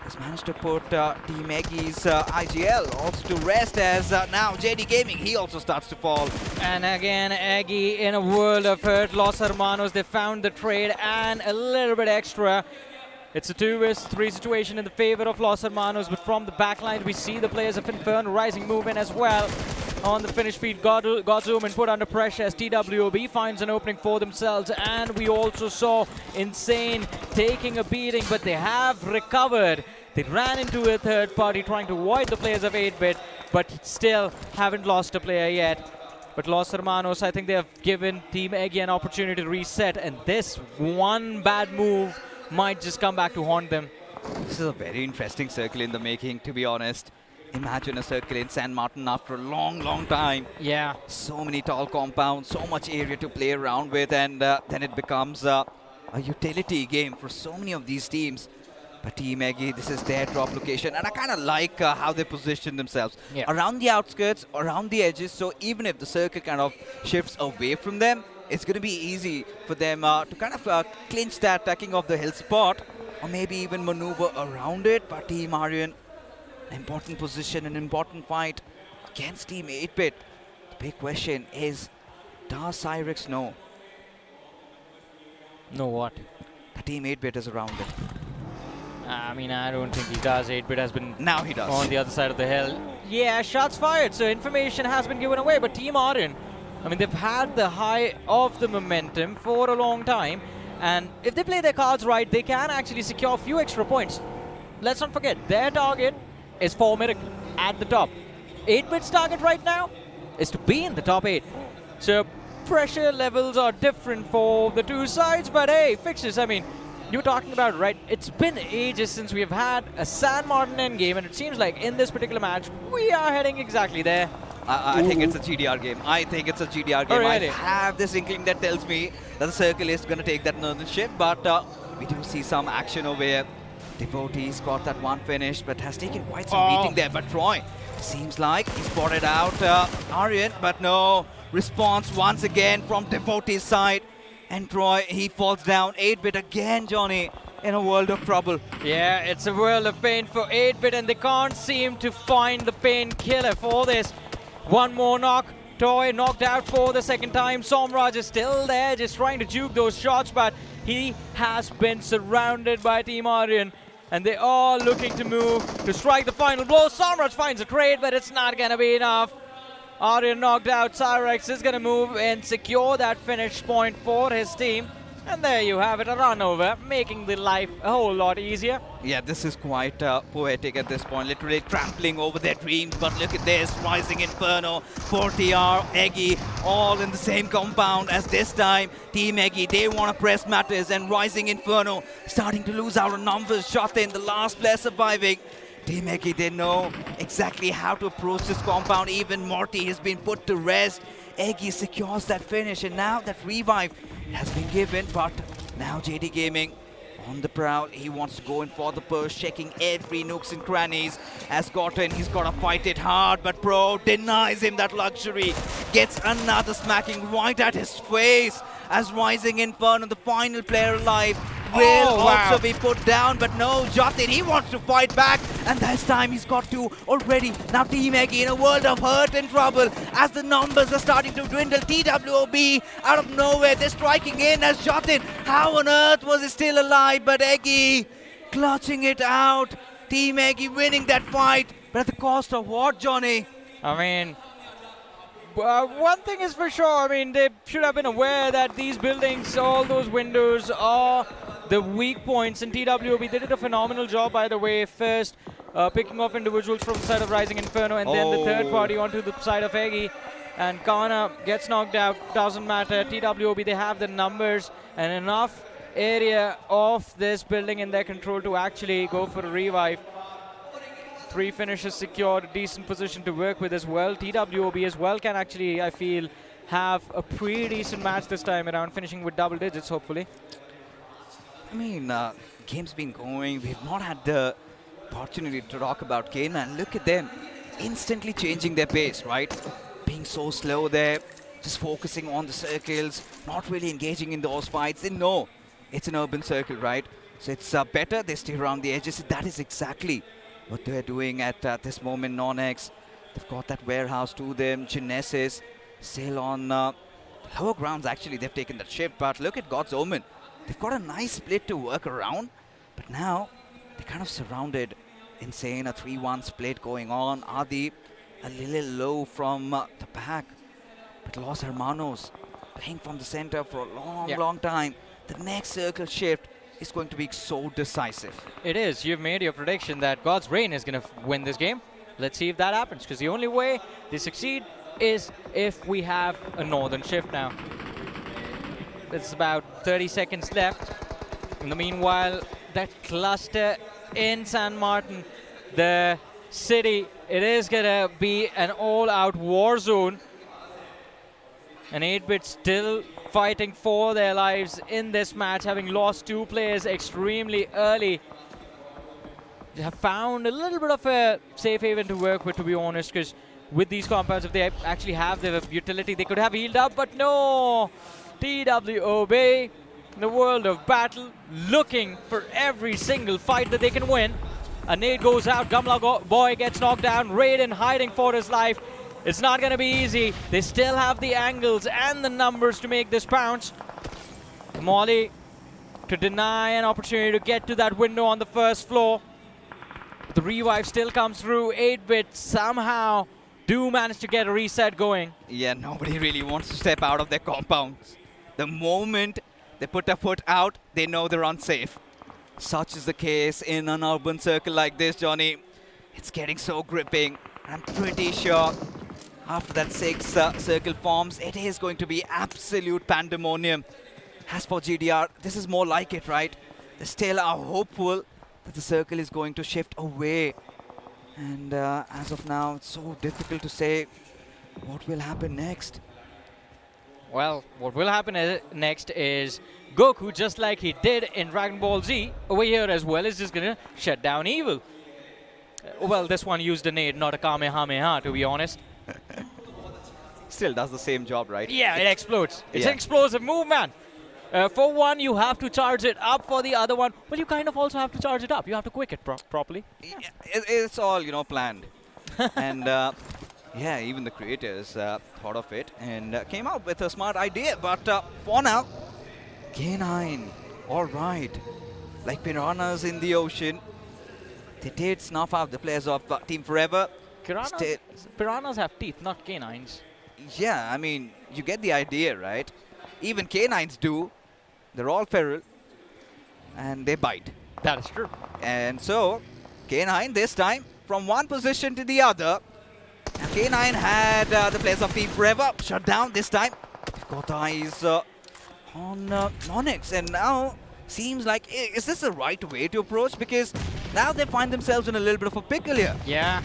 has managed to put Team Eggy's IGL also to rest, as now TMG Gaming, he also starts to fall. And again, Eggy in a world of hurt. Los Hermanos, they found the trade and a little bit extra. It's a 2-3 situation in the favor of Los Hermanos, but from the backline we see the players of Inferno rising movement as well. On the finish feed, God's Omen put under pressure as TWOB finds an opening for themselves, and we also saw Insane taking a beating, but they have recovered. They ran into a third party trying to avoid the players of 8-bit, but still haven't lost a player yet. But Los Hermanos, I think they have given Team Eggy an opportunity to reset, and this one bad move might just come back to haunt them. This is a very interesting circle in the making, to be honest. Imagine a circle in San Martin after a long, long time. Yeah. So many tall compounds, so much area to play around with, and then it becomes a utility game for so many of these teams. But Team Eggy, this is their drop location, and I kind of like how they position themselves. Yeah. Around the outskirts, around the edges, so even if the circle kind of shifts away from them, it's going to be easy for them to kind of clinch that attacking of the hill spot, or maybe even maneuver around it. But Team Aryan, an important position, an important fight against Team 8-bit. The big question is, does Cyrix know? Know what? The Team 8-bit is around it. I mean, I don't think he does. 8-bit has been now he does on the other side of the hill. Yeah, shots fired, so information has been given away, but Team Aryan, I mean, they've had the high of the momentum for a long time, and if they play their cards right, they can actually secure a few extra points. Let's not forget, their target is 4 Miracle at the top. 8-bit's target right now is to be in the top 8. So pressure levels are different for the two sides, but hey, fixes, I mean, you're talking about, right, it's been ages since we've had a San Martin endgame, and it seems like in this particular match, we are heading exactly there. I think it's a GDR game. I think it's a GDR game. Oh, really? I have this inkling that tells me that the circle is going to take that northern shift, but we do see some action over here. Devotee's got that one finish, but has taken quite some beating there. But Troy, seems like he spotted out Aryan, but no response once again from Devotee's side. And Troy, he falls down. 8-bit again, Johnny, in a world of trouble. Yeah, it's a world of pain for 8-bit, and they can't seem to find the painkiller for this. One more knock. Toy knocked out for the second time. Somraj is still there, just trying to juke those shots, but he has been surrounded by Team Aryan, and they are looking to move to strike the final blow. Somraj finds a trade, but it's not going to be enough. Aryan knocked out. Cyrix is going to move and secure that finish point for his team. And there you have it, a run over, making the life a whole lot easier. Yeah, this is quite poetic at this point, literally trampling over their dreams. But look at this, Rising Inferno, 4TR, Eggy, all in the same compound as this time. Team Eggy, they want to press matters, and Rising Inferno starting to lose out on numbers. Shot in the last player surviving. Team Eggy, they know exactly how to approach this compound. Even Morty has been put to rest. Eggy secures that finish, and now that revive has been given, but now JD Gaming on the prowl. He wants to go in for the push, checking every nooks and crannies. As gotten, he's got to fight it hard, but Pro denies him that luxury. Gets another smacking right at his face as Rising Inferno, the final player alive, will also be put down, but no, Jatin, he wants to fight back, and this time he's got to already. Now Team Eggy in a world of hurt and trouble as the numbers are starting to dwindle. TWOB out of nowhere, they're striking in as Jatin. How on earth was he still alive? But Eggy clutching it out. Team Eggy winning that fight, but at the cost of what, Johnny? I mean, one thing is for sure, I mean, they should have been aware that these buildings, all those windows are the weak points in TWOB. They did a phenomenal job, by the way, first picking off individuals from the side of Rising Inferno, and then the third party onto the side of Eggy. And Kana gets knocked out, doesn't matter. TWOB, they have the numbers and enough area of this building in their control to actually go for a revive. 3 finishes secured, a decent position to work with as well. TWOB as well can actually, I feel, have a pretty decent match this time around, finishing with double digits, hopefully. I mean, game's been going. We've not had the opportunity to talk about K9. Look at them, instantly changing their pace, right? Being so slow there, just focusing on the circles, not really engaging in those fights. They know it's an urban circle, right? So it's better they stay around the edges. That is exactly what they're doing at this moment. NoNx, they've got that warehouse to them. Genesis still on lower grounds, actually. They've taken that shift, but look at God's Omen. They've got a nice split to work around, but now they're kind of surrounded. Insane, a 3-1 split going on. Adi a little low from the back, but Los Hermanos playing from the center for a long time. The next circle shift is going to be so decisive. It is. You've made your prediction that God's Reign is going to win this game. Let's see if that happens, because the only way they succeed is if we have a northern shift now. It's about 30 seconds left. In the meanwhile, that cluster in San Martin, the city, it is going to be an all-out war zone. And 8-Bit still fighting for their lives in this match, having lost 2 players extremely early. They have found a little bit of a safe haven to work with, to be honest, because with these compounds, if they actually have the utility, they could have healed up, but no! TWOB, in the world of battle, looking for every single fight that they can win. A nade goes out, Gamla Boy gets knocked down, Raiden hiding for his life. It's not going to be easy. They still have the angles and the numbers to make this bounce. Molly to deny an opportunity to get to that window on the first floor. The revive still comes through. 8-Bit somehow do manage to get a reset going. Yeah, nobody really wants to step out of their compounds. The moment they put a foot out, they know they're unsafe. Such is the case in an urban circle like this, Johnny. It's getting so gripping. I'm pretty sure after that 6 circle forms, it is going to be absolute pandemonium. As for GDR, this is more like it, right? They still are hopeful that the circle is going to shift away. And as of now, it's so difficult to say what will happen next. Well, what will happen next is Goku, just like he did in Dragon Ball Z, over here as well, is just going to shut down evil. Well, this one used a nade, not a Kamehameha, to be honest. Still does the same job, right? Yeah, it explodes. It's an explosive move, man. For one, you have to charge it up. For the other one, well, you kind of also have to charge it up. You have to quick it properly. Yeah, it's all, you know, planned. And yeah, even the creators thought of it and came up with a smart idea. But for now, K9, all right. Like piranhas in the ocean, they did snuff out the players of Team Forever. Piranhas have teeth, not canines. Yeah, I mean, you get the idea, right? Even canines do. They're all feral. And they bite. That is true. And so, K9 this time, from one position to the other. And K9 had the players of Team Forever shut down this time. They've got eyes on NoNx. And now, seems like, is this the right way to approach? Because now they find themselves in a little bit of a pickle here. Yeah,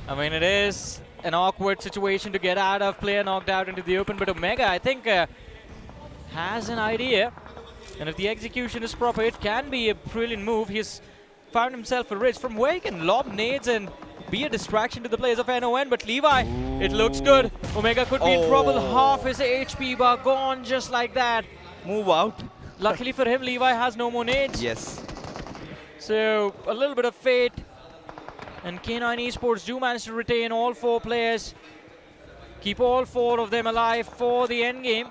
I mean, it is an awkward situation to get out of, player knocked out into the open, but Omega, I think, has an idea. And if the execution is proper, it can be a brilliant move. He's found himself a ridge from where he can lob nades and be a distraction to the players of NON, but Levi, it looks good. Omega could be in trouble. Half his HP bar gone just like that. Move out. Luckily for him, Levi has no more nades. Yes. So, a little bit of fate. And K9 Esports do manage to retain all 4 players. Keep all 4 of them alive for the end game.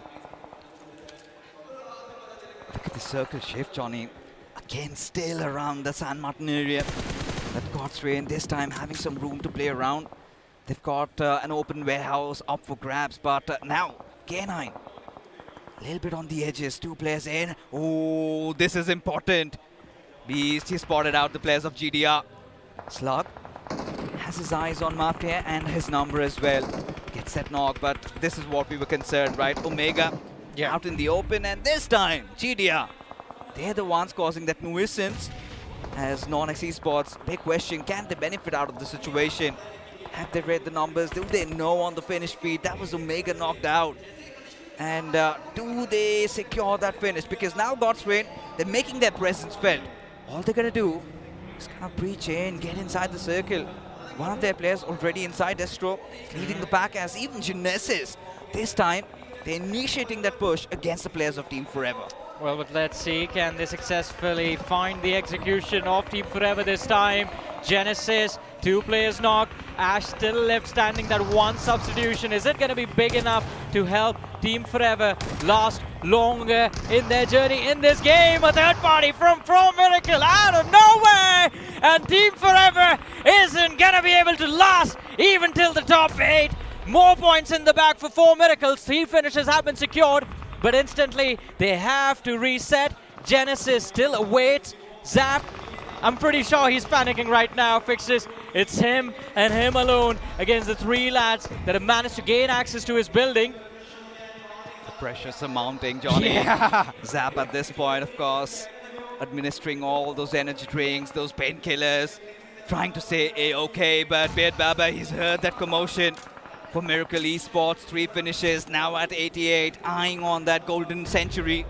Look at the circle shift, Johnny. Again, still around the San Martin area. That Godsrain this time having some room to play around. They've got an open warehouse up for grabs, but now K9 a little bit on the edges. 2 players in. Oh, this is important. Beast, he spotted out the players of GDR. Slug has his eyes on Mafia and his number as well. Gets that knock, but this is what we were concerned, right? Omega out in the open, and this time GDR, they're the ones causing that nuisance. As NoNx Esports, big question, can they benefit out of the situation? Have they read the numbers? Do they know on the finish feed? That was Omega knocked out. And do they secure that finish? Because now Godsrain, they're making their presence felt. All they're going to do is kind of breach in, get inside the circle. One of their players already inside Destro, leading the pack as even Genesis. This time, they're initiating that push against the players of Team Forever. Well, but let's see, can they successfully find the execution of Team Forever this time? Genesis, 2 players knocked. Ash still left standing, that one substitution. Is it going to be big enough to help Team Forever last longer in their journey in this game? A third party from Miracle out of nowhere! And Team Forever isn't going to be able to last even till the top 8. More points in the bag for 4 Miracles. 3 finishes have been secured, but instantly they have to reset. Genesis still awaits. Zap, I'm pretty sure he's panicking right now. Fixes, it's him and him alone against the 3 lads that have managed to gain access to his building. The pressures are mounting, Johnny. Yeah. Zap at this point, of course, administering all those energy drinks, those painkillers, trying to say A-okay, but Beard Baba, he's heard that commotion. For Miracle Esports, 3 finishes, now at 88, eyeing on that golden century.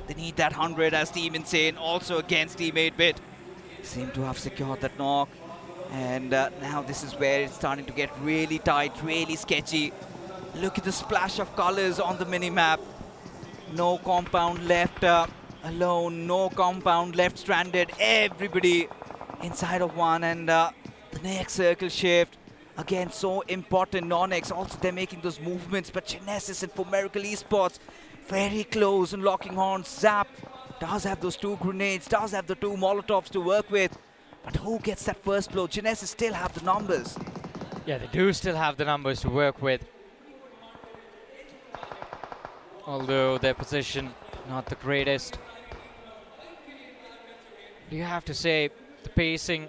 They need that 100 as Team Insane, also against Team 8-Bit. Seem to have secured that knock. And now this is where it's starting to get really tight, really sketchy. Look at the splash of colors on the minimap. No compound left alone, no compound left stranded. Everybody inside of one, and the next circle shift. Again, so important. NoNx, also they're making those movements, but Genesis and for Miracle Esports, very close and locking horns. Zap does have those 2 grenades, does have the 2 Molotovs to work with, but who gets that first blow? Genesis still have the numbers. Yeah, they do still have the numbers to work with. Although their position not the greatest. You have to say the pacing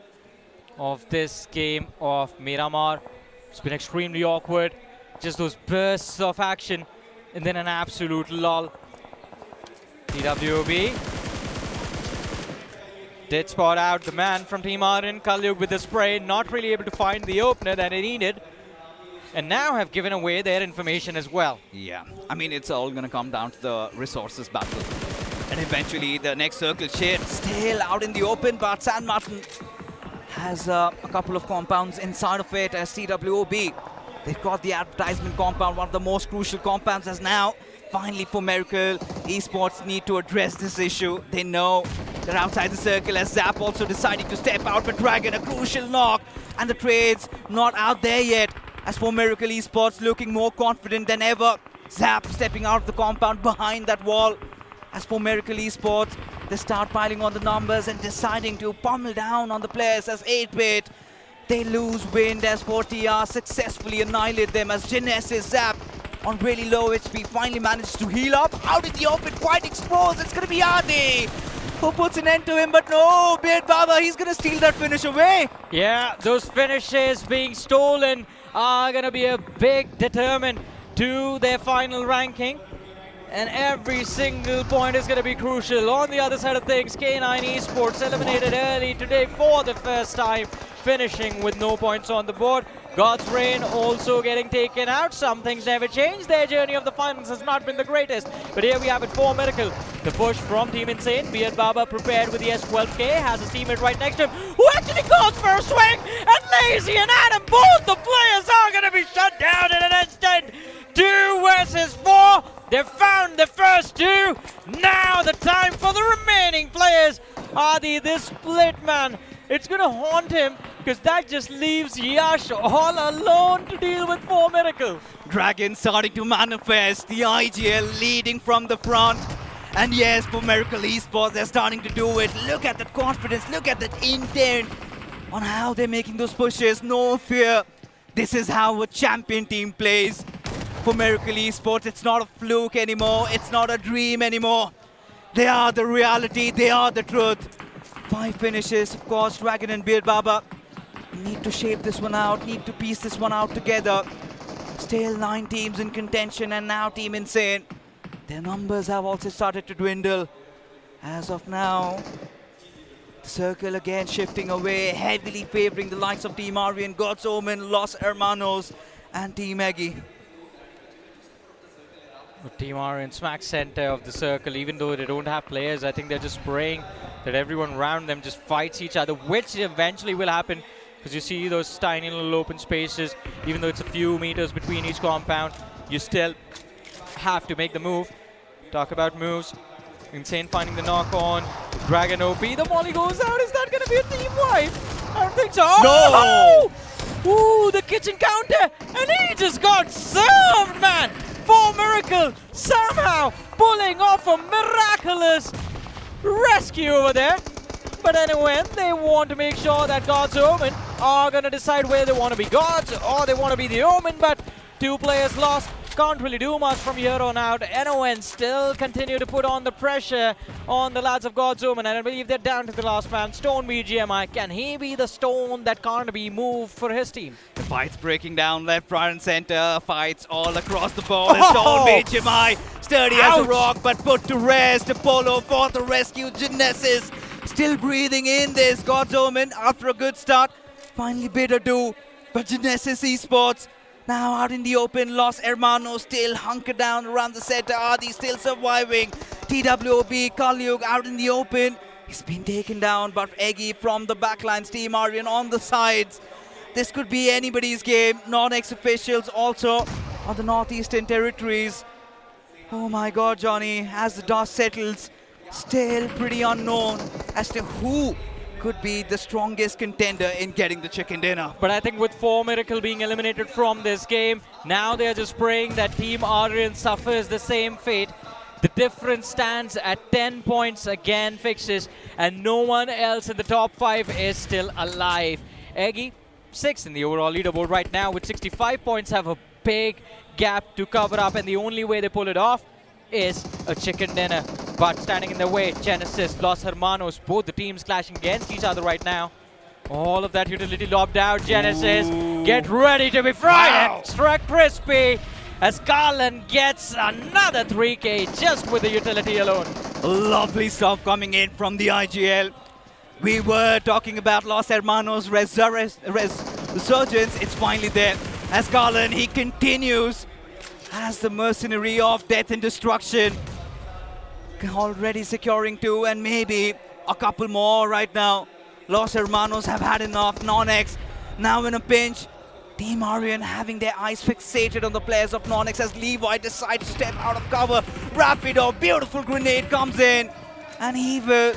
of this game of Miramar, it's been extremely awkward. Just those bursts of action and then an absolute lull. TWOB did spot out the man from Team Aryan, Kalyug with the spray, not really able to find the opener that he needed. And now have given away their information as well. Yeah, I mean, it's all going to come down to the resources battle. And eventually the next circle shift still out in the open, but San Martin has a couple of compounds inside of it as TWOB. They've got the advertisement compound, one of the most crucial compounds, as now finally for Miracle Esports need to address this issue. They know they're outside the circle as Zap also deciding to step out, but Dragon a crucial knock, and the trades not out there yet. As for Miracle Esports, looking more confident than ever. Zap stepping out of the compound behind that wall. As for Miracle Esports, they start piling on the numbers and deciding to pummel down on the players as 8-Bit. They lose wind as 4TR successfully annihilate them as Genesis Zap on really low HP, finally managed to heal up. Out in the open, quite exposed. It's going to be Adi who puts an end to him, but no, Beard Baba, he's going to steal that finish away. Yeah, those finishes being stolen are going to be a big determinant to their final ranking. And every single point is going to be crucial. On the other side of things, K9 Esports eliminated early today for the first time, finishing with no points on the board. God's Reign also getting taken out. Some things never change. Their journey of the finals has not been the greatest. But here we have it for Miracle. The push from Team Insane. Beard Baba prepared with the S12K. Has a teammate right next to him who actually goes for a swing. And Lazy and Adam, both the players are going to be shut down in an instant. 2 versus 4. They found the first 2. Now the time for the remaining players. Adi, this split, man, it's going to haunt him because that just leaves Yash all alone to deal with for Miracle. Dragon starting to manifest. The IGL leading from the front. And yes, for Miracle Esports, they're starting to do it. Look at that confidence. Look at that intent on how they're making those pushes. No fear. This is how a champion team plays. For Miracle Esports, it's not a fluke anymore. It's not a dream anymore. They are the reality. They are the truth. 5 finishes, of course. Dragon and Beard Baba need to shape this one out, need to piece this one out together. Still 9 teams in contention, and now Team Insane. Their numbers have also started to dwindle. As of now, the circle again shifting away, heavily favoring the likes of Team Aryan, God's Omen, Los Hermanos, and Team Eggy. Team Aryan smack center of the circle. Even though they don't have players, I think they're just praying that everyone around them just fights each other, which eventually will happen. Because you see those tiny little open spaces, even though it's a few meters between each compound, you still have to make the move. Talk about moves. Insane finding the knock on. Dragon OP. The molly goes out. Is that going to be a team wipe? I don't think so. No! Ooh, the kitchen counter. And he just got served, man. For Miracle. Somehow pulling off a miraculous rescue over there. But anyway, they want to make sure that God's Omen are going to decide where they want to be Gods or they want to be the Omen. But 2 players lost. Can't really do much from here on out. NoNx still continue to put on the pressure on the lads of God's Omen. And I believe they're down to the last man. Stone BGMI. Can he be the stone that can't be moved for his team? The fight's breaking down left, right, and center. Fights all across the board. And Stone BGMI sturdy as a rock, but put to rest. Apollo for the rescue. Genesis still breathing in this. God's Omen after a good start. Finally bid adieu. But Genesis Esports now out in the open. Los Hermanos still hunkered down around the center. Adi still surviving. TWOB, Kalyug out in the open. He's been taken down, but Eggy from the backlines. Team Aryan on the sides. This could be anybody's game. NoNx officials also on the northeastern territories. Oh my God, Johnny, as the dust settles, still pretty unknown as to who could be the strongest contender in getting the chicken dinner. But I think with 4 Miracle being eliminated from this game, now they're just praying that Team Aryan suffers the same fate. The difference stands at 10 points again, fixes, and no one else in the top 5 is still alive. Eggy, 6th in the overall leaderboard right now with 65 points, have a big gap to cover up, and the only way they pull it off is a chicken dinner. But standing in their way, Genesis, Los Hermanos, both the teams clashing against each other right now. All of that utility lobbed out. Genesis, get ready to be fried. Extra crispy as Garland gets another 3K just with the utility alone. Lovely stuff coming in from the IGL. We were talking about Los Hermanos resurgence. It's finally there. As Garland, he continues as the mercenary of death and destruction. Already securing 2 and maybe a couple more right now. Los Hermanos have had enough. NoNx now in a pinch. Team Aryan having their eyes fixated on the players of NoNx as Levi decides to step out of cover. Rapido, beautiful grenade comes in. And Evil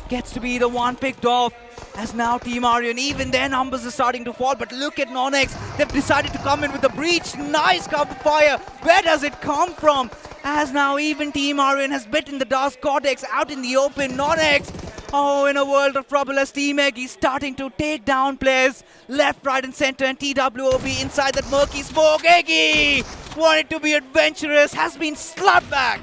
gets to be the one picked off. As now Team Aryan, even their numbers are starting to fall. But look at NoNx. They've decided to come in with a breach. Nice cover fire. Where does it come from? As now even Team Aryan has bitten the dust. Codex out in the open. NoNx, oh, in a world of trouble as Team Eggy starting to take down players left, right, and center. And TWOB inside that murky smoke. Eggy just wanted to be adventurous has been slapped back.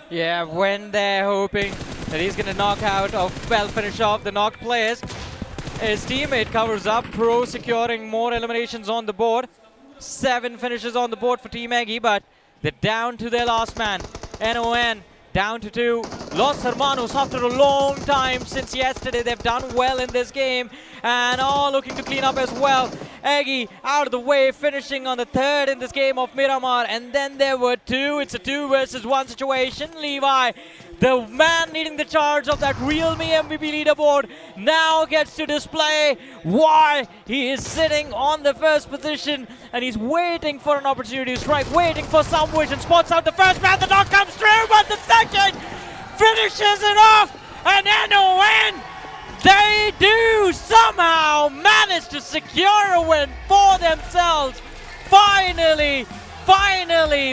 Yeah, when they're hoping that he's going to knock out or finish off the knocked players. His teammate covers up, Pro securing more eliminations on the board. 7 finishes on the board for Team Eggy, but they're down to their last man. NON down to 2. Los Hermanos, after a long time since yesterday, they've done well in this game and all looking to clean up as well. Eggy out of the way, finishing on the 3rd in this game of Miramar, and then there were 2. It's a 2 versus 1 situation. Levi, the man leading the charge of that realme MVP leaderboard, now gets to display why he is sitting on the 1st position, and he's waiting for an opportunity to strike, waiting for some vision. Spots out the first man, the knock comes through, but the second finishes it off, and NON, they do somehow manage to secure a win for themselves. Finally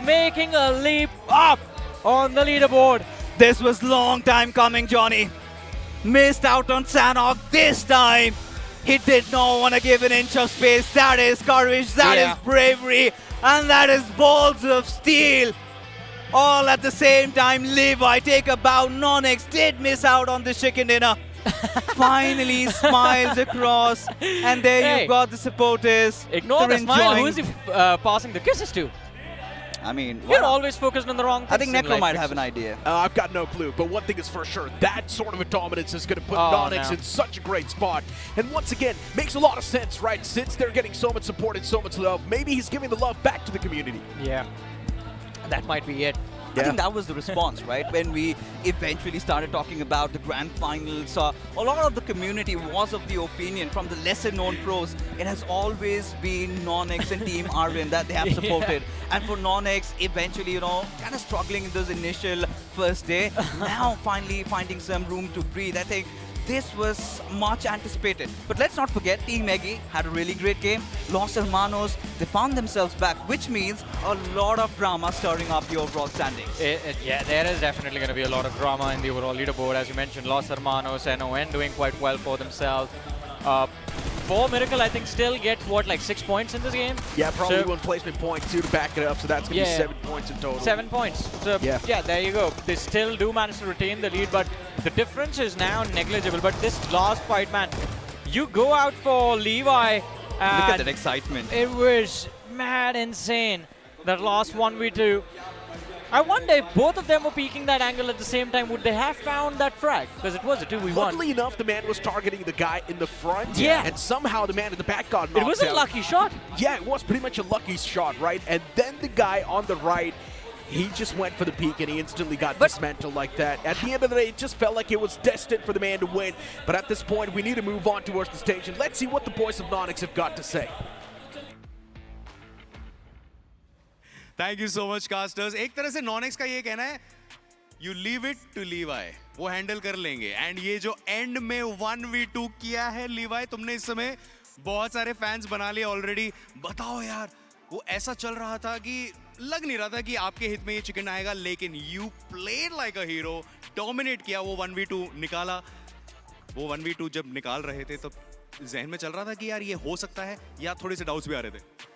making a leap up on the leaderboard. This was long time coming, Johnny. Missed out on Sanhok this time. He did not want to give an inch of space. That is courage, that is bravery, and that is balls of steel. All at the same time. Levi, take a bow. NoNx did miss out on the chicken dinner. Finally smiles across, and there you've got the supporters. Ignore the smile. Who is he passing the kisses to? I mean, you're always focused on the wrong things. I think Necro might have an idea. I've got no clue, but one thing is for sure, that sort of a dominance is going to put NoNx in such a great spot. And once again, makes a lot of sense, right? Since they're getting so much support and so much love, maybe he's giving the love back to the community. Yeah, that might be it. I think that was the response, right? When we eventually started talking about the grand finals, a lot of the community was of the opinion from the lesser known pros, it has always been NoNx and Team Aryan that they have supported. And for NoNx, eventually, kind of struggling in those initial first day, now finally finding some room to breathe. I think this was much anticipated. But let's not forget, Team Eggy had a really great game. Los Hermanos, they found themselves back, which means a lot of drama stirring up the overall standings. Yeah, there is definitely going to be a lot of drama in the overall leaderboard. As you mentioned, Los Hermanos and NON doing quite well for themselves. For Miracle, I think still get, what, like 6 points in this game? Yeah, probably one placement point, 2 to back it up, so that's going to be 7 points in total. 7 points. So, yeah, there you go. They still do manage to retain the lead, but the difference is now negligible. But this last fight, man, you go out for Levi. Look at that excitement. It was mad insane, that last 1v2. I wonder if both of them were peeking that angle at the same time, would they have found that frag? Because it was a 2v1. Luckily enough, the man was targeting the guy in the front. Yeah. And somehow the man in the back got knocked out. It was a lucky shot. Yeah, it was pretty much a lucky shot, right? And then the guy on the right, he just went for the peak and he instantly got dismantled like that. At the end of the day, it just felt like it was destined for the man to win. But at this point, we need to move on towards the stage. And let's see what the boys of NoNx have got to say. Thank you so much casters. एक तरह से NoNx का ये कहना है, you leave it to Levi, वो handle कर लेंगे. एंड ये जो एंड में 1v2 किया है लीवाई, तुमने इस समय बहुत सारे फैंस बना लिए ऑलरेडी. बताओ यार, वो ऐसा चल रहा था कि लग नहीं रहा था कि आपके हित में ये चिकन आएगा, लेकिन you played like a hero, dominate किया, वो 1v2 निकाला. वो 1v2 जब निकाल रहे थे तब जहन में चल रहा था कि यार ये हो सकता है, या थोड़े से डाउट्स भी आ रहे थे?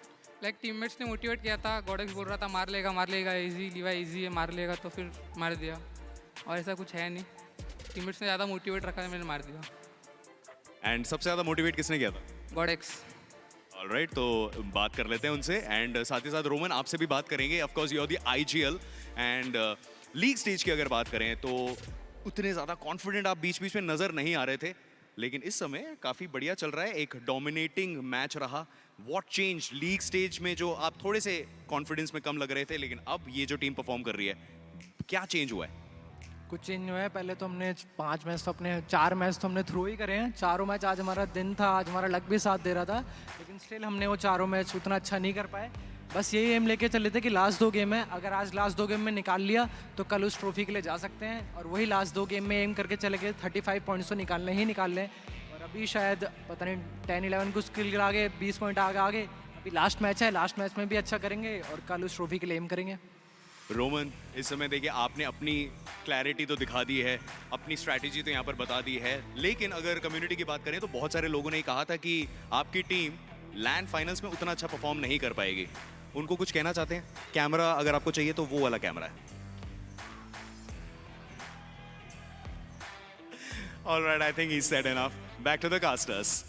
लाइक टीममेट्स ने मोटिवेट किया था. गॉडेक्स बोल रहा था मार लेगा इजी, लीवाई इजी है, मार लेगा, तो फिर मार दिया. और ऐसा कुछ है नहीं, टीममेट्स ने ज़्यादा मोटिवेट रखा, मैंने मार दिया. एंड सबसे ज़्यादा मोटिवेट किसने किया था? गॉडेक्स. ऑलराइट, तो बात कर लेते हैं उनसे. एंड साथ ही साथ रोमन, आपसे भी बात करेंगे. Of course you are the IGL and league stage की अगर बात करें तो उतने ज़्यादा कॉन्फिडेंट आप बीच बीच में नज़र नहीं आ रहे थे, लेकिन इस समय काफ़ी बढ़िया चल रहा है. एक डोमिनेटिंग मैच रहा. व्हाट चेंज लीग स्टेज में, जो आप थोड़े से कॉन्फिडेंस में कम लग रहे थे, लेकिन अब ये जो टीम परफॉर्म कर रही है, क्या चेंज हुआ है? कुछ चेंज हुआ है. पहले तो हमने 4 मैच तो हमने थ्रो ही करे हैं. चारों मैच, आज हमारा दिन था, आज हमारा लक भी साथ दे रहा था, लेकिन स्टिल हमने वो चारों मैच उतना अच्छा नहीं कर पाए. बस यही एम लेके चले थे कि लास्ट 2 गेम है, अगर आज लास्ट 2 गेम में निकाल लिया तो कल उस ट्रॉफी के लिए जा सकते हैं. और वही लास्ट 2 गेम में एम करके चले गए. 35 पॉइंट्स तो निकालने ही निकालने. और अभी शायद पता नहीं 10-11 कुछ स्किल आगे, 20 पॉइंट आगे. अभी लास्ट मैच है, लास्ट मैच में भी अच्छा करेंगे और कल उस ट्रॉफी के लिए एम करेंगे. रोमन, इस समय देखिए आपने अपनी क्लैरिटी तो दिखा दी है, अपनी स्ट्रैटेजी तो यहाँ पर बता दी है, लेकिन अगर कम्युनिटी की बात करें तो बहुत सारे लोगों ने कहा था कि आपकी टीम लैंड फाइनल्स में उतना अच्छा परफॉर्म नहीं कर पाएगी. उनको कुछ कहना चाहते हैं? कैमरा अगर आपको चाहिए तो वो वाला कैमरा है. All right, I think he's said enough. Back to the casters.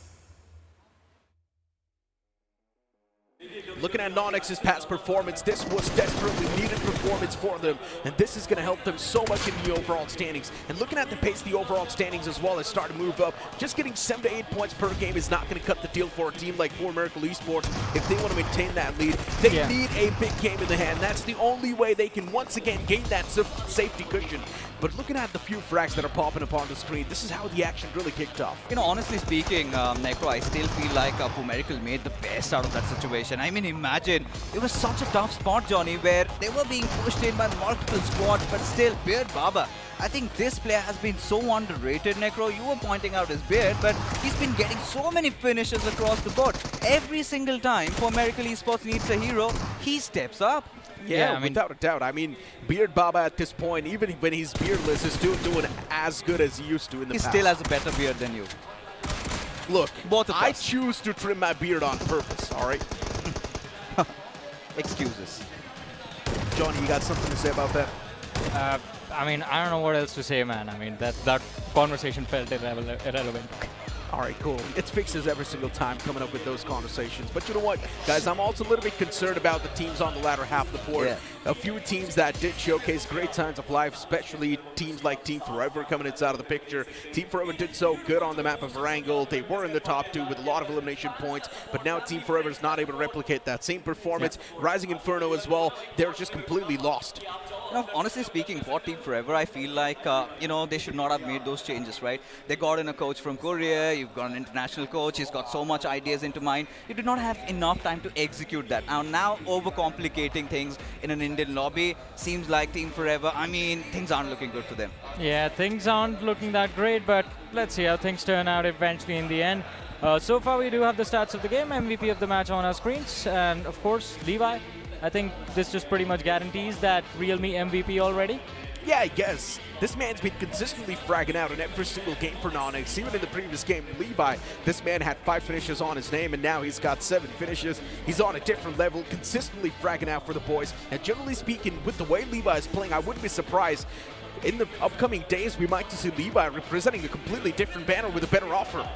Looking at NoNx's past performance, this was desperately needed performance for them, and this is going to help them so much in the overall standings. And looking at the pace of the overall standings as well as start to move up, just getting 7 to 8 points per game is not going to cut the deal for a team like 4Miracle Esports if they want to maintain that lead. They need a big game in the hand. That's the only way they can once again gain that safety cushion. But looking at the few frags that are popping up on the screen, this is how the action really kicked off. You know, honestly speaking, Necro, I still feel like 4Miracle made the best out of that situation. I mean, imagine, it was such a tough spot, Johnny, where they were being pushed in by multiple squads, but still, Beard Baba, I think this player has been so underrated, Necro. You were pointing out his beard, but he's been getting so many finishes across the board. Every single time 4Miracle Esports needs a hero, he steps up. Yeah, I mean, without a doubt. I mean, Beard Baba at this point, even when he's beardless, is still doing as good as he used to in the past. He still has a better beard than you. Look, both of I us. choose to trim my beard on purpose, all right? Excuses. Johnny, you got something to say about that? I mean, I don't know what else to say, man. I mean, that conversation felt irrelevant. All right, cool. It's fixes every single time coming up with those conversations. But you know what, guys, I'm also a little bit concerned about the teams on the latter half of the board. Yeah. A few teams that did showcase great signs of life, especially teams like Team Forever coming inside of the picture. Team Forever did so good on the map of Erangel. They were in the top 2 with a lot of elimination points, but now Team Forever is not able to replicate that same performance. Yeah. Rising Inferno as well, they're just completely lost. You know, honestly speaking, for Team Forever, I feel like, you know, they should not have made those changes, right? They got in a coach from Korea, you've got an international coach, he's got so much ideas into mind. You did not have enough time to execute that. Now overcomplicating things in an Indian lobby seems like Team Forever, I mean, things aren't looking good for them. Yeah, things aren't looking that great, but let's see how things turn out eventually in the end. So far, we do have the stats of the game, MVP of the match on our screens, and of course, Levi. I think this just pretty much guarantees that realme MVP already. Yeah, I guess. This man's been consistently fragging out in every single game for NoNx. Even in the previous game, Levi, this man had 5 finishes on his name, and now he's got 7 finishes. He's on a different level, consistently fragging out for the boys. And generally speaking, with the way Levi is playing, I wouldn't be surprised. In the upcoming days, we might see Levi representing a completely different banner with a better offer.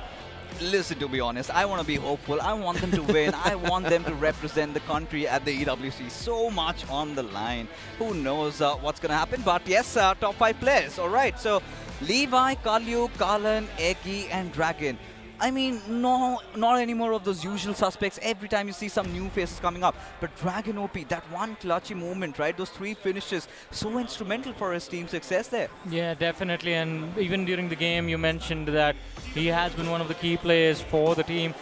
Listen, to be honest, I want to be hopeful. I want them to win. I want them to represent the country at the EWC. So much on the line. Who knows what's going to happen? But yes, top 5 players. All right. So Levi, Kalyu, Kalan, Eggy, and Dragon. I mean, no, not any more of those usual suspects. Every time you see some new faces coming up. But Dragon OP, that one clutchy moment, right? Those 3 finishes, so instrumental for his team's success there. Yeah, definitely. And even during the game, you mentioned that he has been one of the key players for the team.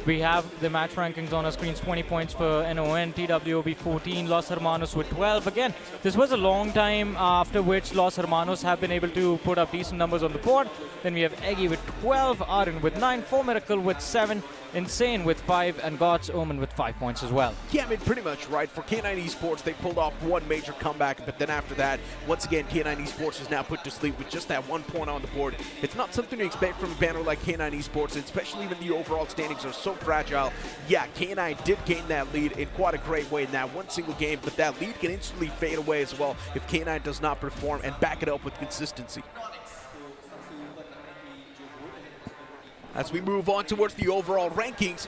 We have the match rankings on our screens, 20 points for NON, TWOB 14, Los Hermanos with 12. Again, this was a long time after which Los Hermanos have been able to put up decent numbers on the board. Then we have Eggy with 12, Aryan with 9, 4Miracle with 7, Insane with 5, and God's Omen with 5 points as well. Yeah, I mean, pretty much, right? For K9 Esports, they pulled off one major comeback, but then after that, once again, K9 Esports is now put to sleep with just that 1 point on the board. It's not something to expect from a banner like K9 Esports, especially when the overall standings are so fragile. Yeah, K9 did gain that lead in quite a great way in that one single game, but that lead can instantly fade away as well if K9 does not perform and back it up with consistency. As we move on towards the overall rankings,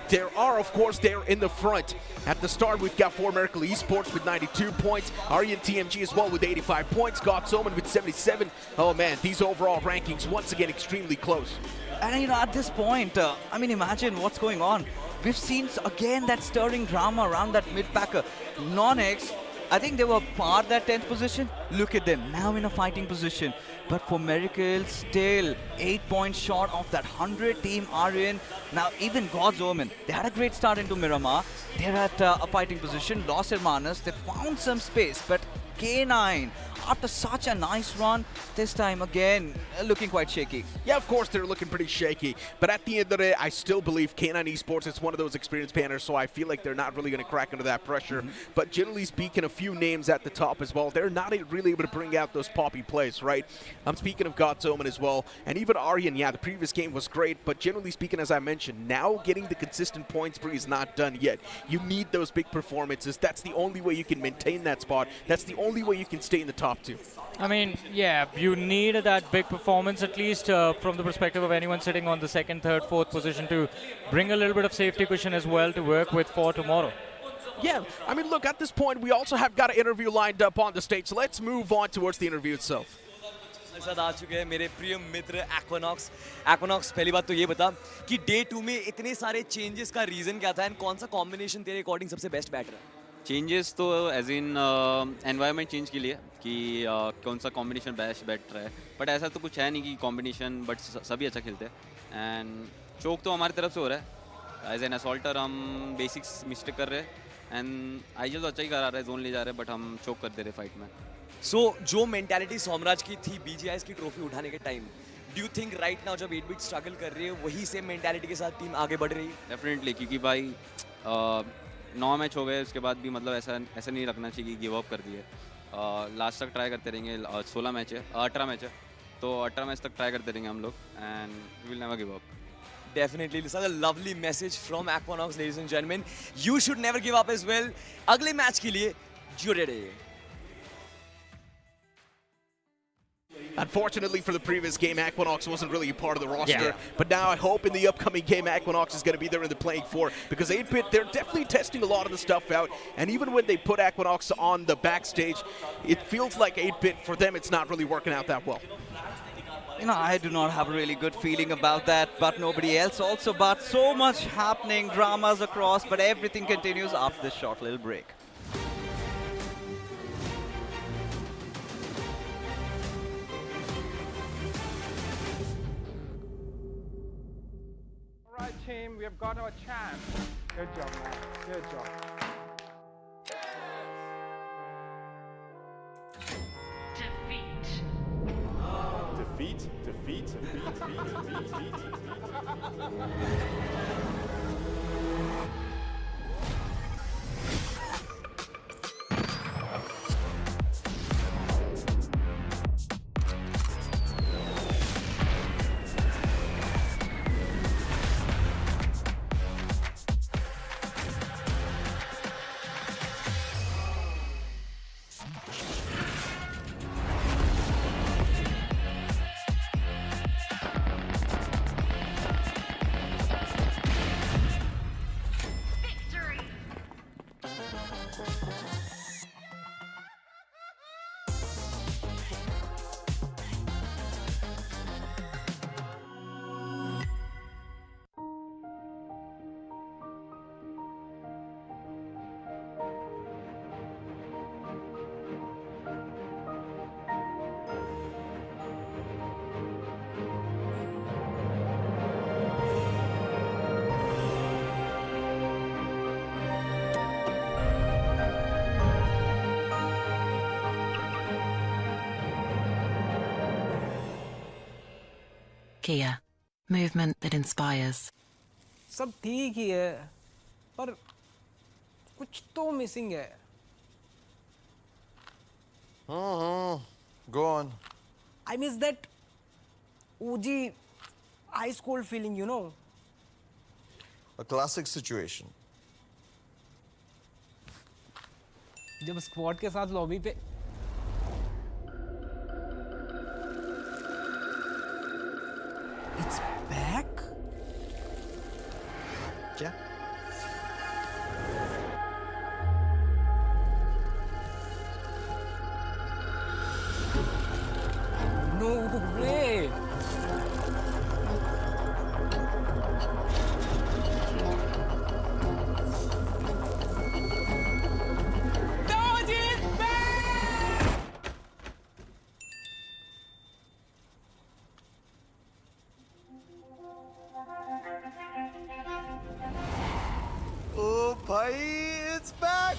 there are, of course, there in the front. At the start, we've got 4Miracle Esports with 92 points, Aryan TMG as well with 85 points, God's Omen with 77. Oh man, these overall rankings once again extremely close. And you know, at this point, I mean, imagine what's going on. We've seen again that stirring drama around that mid-packer. NoNx, I think they were par that 10th position. Look at them, now in a fighting position. But 4Miracle still 8 points short of that 100 team Aryan. Now even God's Omen, they had a great start into Miramar. They're at a fighting position. Los Hermanos, they found some space, but K9, after such a nice run, this time again, looking quite shaky. Yeah, of course, they're looking pretty shaky. But at the end of the day, I still believe K9 Esports is one of those experienced banners, so I feel like they're not really going to crack under that pressure. But generally speaking, few names at the top as well. They're not really able to bring out those poppy plays, right? I'm speaking of God's Omen as well. And even Aryan, yeah, the previous game was great, but generally speaking, as I mentioned, now getting the consistent point spree is not done yet. You need those big performances. That's the only way you can maintain that spot. That's the only way you can stay in the top two. I mean, yeah, you need that big performance, at least from the perspective of anyone sitting on the second, third, fourth position, to bring a little bit of safety cushion as well to work with for tomorrow. Yeah, I mean, look, at this point, we also have got an interview lined up on the stage. So let's move on towards the interview itself. मेरे साथ आ चुके हैं मेरे प्रिय मित्र Aquanox. Aquanox, पहली बात तो ये बता कि डे 2 में इतने सारे चेंजेस का रीजन क्या था एंड कौन सा कॉम्बिनेशन तेरे अकॉर्डिंग सबसे बेस्ट बैटर है? चेंजेस तो एज इन एनवायरनमेंट चेंज के लिए कि कौन सा कॉम्बिनेशन बेस्ट बेटर है, बट ऐसा तो कुछ है नहीं कि कॉम्बिनेशन, बट सभी अच्छा खेलते हैं एंड चोक तो हमारी तरफ से हो रहा है। एज एन असॉल्टर हम बेसिक्स मिस्टेक कर रहे हैं एंड आईजल तो अच्छा ही करा रहा है, जोन ले जा रहे हैं, बट हम चोक कर दे रहे फाइट में। सो जो मेंटालिटी सोमराज की थी BGIS की ट्रॉफी उठाने के time, do you think right now जब 8-bit स्ट्रगल कर रही है वही सेम मेंटालिटी के साथ टीम आगे बढ़ रही है? डेफिनेटली, क्योंकि भाई 9 मैच हो गए, उसके बाद भी मतलब ऐसा नहीं रखना चाहिए कि गिव अप कर दिए। लास्ट तक ट्राई करते रहेंगे। 16 मैच है, 18 मैच है, तो 18 मैच तक ट्राई करते रहेंगे हम लोग and we will never give up. Definitely, this is a lovely message from Aquanox, ladies and gentlemen. You should never give up as well. अगले मैच के लिए जुड़े रहिए। Unfortunately for the previous game, Aquanox wasn't really a part of the roster. Yeah. But now I hope in the upcoming game, Aquanox is going to be there in the playing for. Because 8-bit, they're definitely testing a lot of the stuff out. And even when they put Aquanox on the backstage, it feels like 8-bit, for them, it's not really working out that well. You know, I do not have a really good feeling about that, but nobody else also. But so much happening, dramas across, but everything continues after this short little break. All right, team, we have got our champ. Good job, man. Good job. Defeat. Kia, movement that inspires. सब ठीक ही है, पर कुछ तो missing है। Go on. I miss that OG ice cold feeling, you know. A classic situation. जब squad के साथ लॉबी पे It's back? क्या? No way! Dodge is back! Oh, bhai, it's back!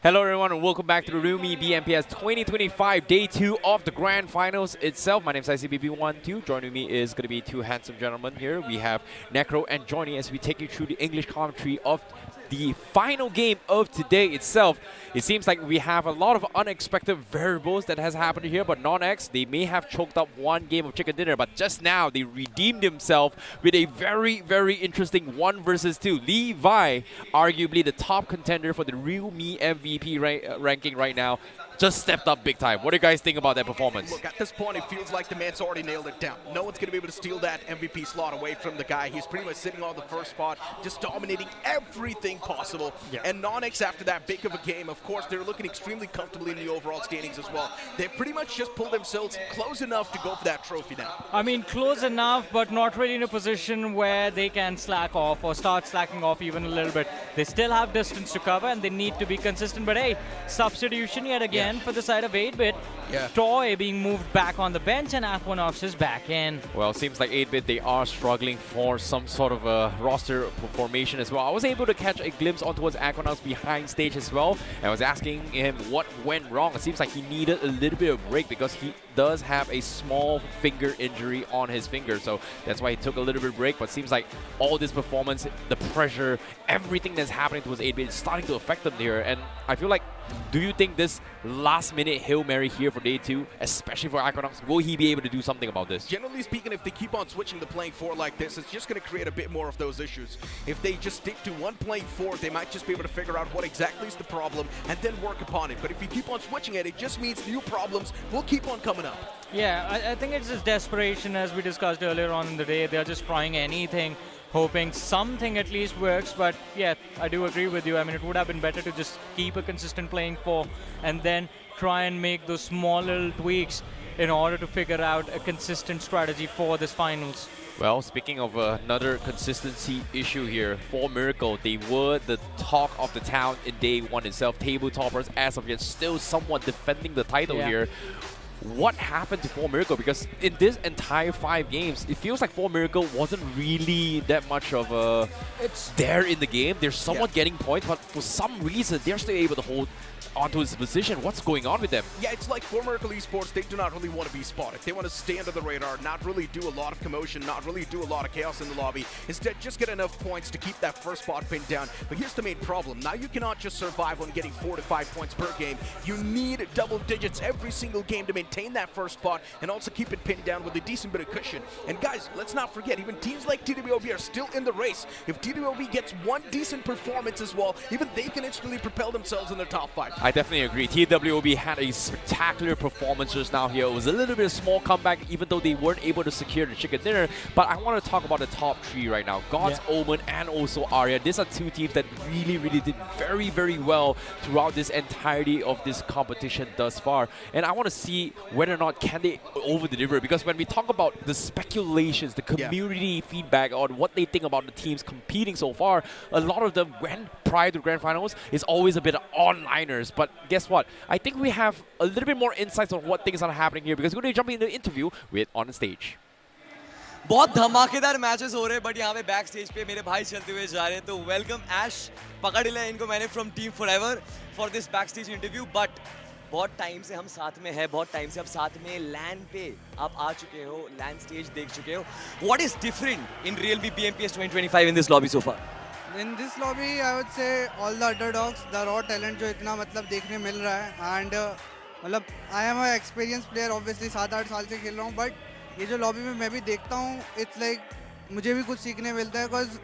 Hello everyone and welcome back to the realme BMPS 2025 Day 2 of the Grand Finals itself. My name is ICBB12. Joining me is going to be two handsome gentlemen here. We have Necro and Johnny as we take you through the English commentary of the final game of today itself. It seems like we have a lot of unexpected variables that has happened here, but NoNx, they may have choked up one game of chicken dinner, but just now they redeemed themselves with a very, very interesting 1 versus 2. Levi, arguably the top contender for the realme MVP ranking right now, just stepped up big time. What do you guys think about that performance? Look, at this point, it feels like the man's already nailed it down. No one's going to be able to steal that MVP slot away from the guy. He's pretty much sitting on the first spot, just dominating everything possible. Yeah. And NoNx, after that big of a game, of course, they're looking extremely comfortably in the overall standings as well. They've pretty much just pulled themselves close enough to go for that trophy now. I mean, close enough, but not really in a position where they can slack off or start slacking off even a little bit. They still have distance to cover and they need to be consistent. But hey, substitution yet again for the side of 8-bit. Yeah. Toy being moved back on the bench and Aquanox is back in. Well, it seems like 8-bit, they are struggling for some sort of a roster formation as well. I was able to catch a glimpse on towards Aquanox behind stage as well. And I was asking him what went wrong. It seems like he needed a little bit of break because he does have a small finger injury on his finger. So that's why he took a little bit of break. But seems like all this performance, the pressure, everything that's happening towards 8-bit is starting to affect them here. And I feel like, do you think this last-minute Hail Mary here for Day 2, especially for Aquanox, will he be able to do something about this? Generally speaking, if they keep on switching the playing 4 like this, it's just going to create a bit more of those issues. If they just stick to one playing 4, they might just be able to figure out what exactly is the problem and then work upon it. But if you keep on switching it, it just means new problems will keep on coming up. Yeah, I think it's just desperation, as we discussed earlier on in the day. They're just trying anything, hoping something at least works. But yeah, I do agree with you. I mean, it would have been better to just keep a consistent playing 4 and then try and make those small little tweaks in order to figure out a consistent strategy for this finals. Well, speaking of another consistency issue here, for Miracle, they were the talk of the town in Day 1 itself. Table toppers as of yet, still somewhat defending the title here. What happened to 4 Miracle? Because in this entire 5 games, it feels like 4 Miracle wasn't really that much of a there in the game. They're somewhat getting points, but for some reason, they're still able to hold onto his position. What's going on with them? Yeah, it's like for Miracle Esports, they do not really want to be spotted. They want to stay under the radar, not really do a lot of commotion, not really do a lot of chaos in the lobby. Instead, just get enough points to keep that first spot pinned down. But here's the main problem. Now you cannot just survive on getting 4 to 5 points per game. You need double digits every single game to maintain that first spot and also keep it pinned down with a decent bit of cushion. And guys, let's not forget, even teams like TWOB are still in the race. If TWOB gets one decent performance as well, even they can instantly propel themselves in the top 5. I definitely agree. TWOB had a spectacular performance just now here. It was a little bit of small comeback, even though they weren't able to secure the chicken dinner. But I want to talk about the top 3 right now. God's OMEN and also Aryan. These are 2 teams that really, really did very, very well throughout this entirety of this competition thus far. And I want to see whether or not can they over-deliver. Because when we talk about the speculations, the community feedback on what they think about the teams competing so far, a lot of them, when prior to Grand Finals, is always a bit of onliners. But guess what? I think we have a little bit more insights on what things are happening here because we're going to jump into the interview with On Stage. बहुत धमाकेदार matches हो रहे हैं but यहाँ पे back stage पे मेरे भाई चलते हुए जा रहे हैं तो वेलकम ऐश पकड़ लिया इनको मैंने from team forever for this back stage interview but बहुत टाइम से हम साथ में हैं बहुत टाइम से हम साथ में लैन पे आप आ चुके हो लैन स्टेज देख चुके हो what is different in Realme BMPS 2025 in this lobby so far In this lobby, I would say all the underdogs, the raw talent जो इतना मतलब देखने मिल रहा है and मतलब I am a experienced player obviously 7-8 साल से खेल रहा हूँ but ये जो lobby में मैं भी देखता हूँ it's like मुझे भी कुछ सीखने मिलता है because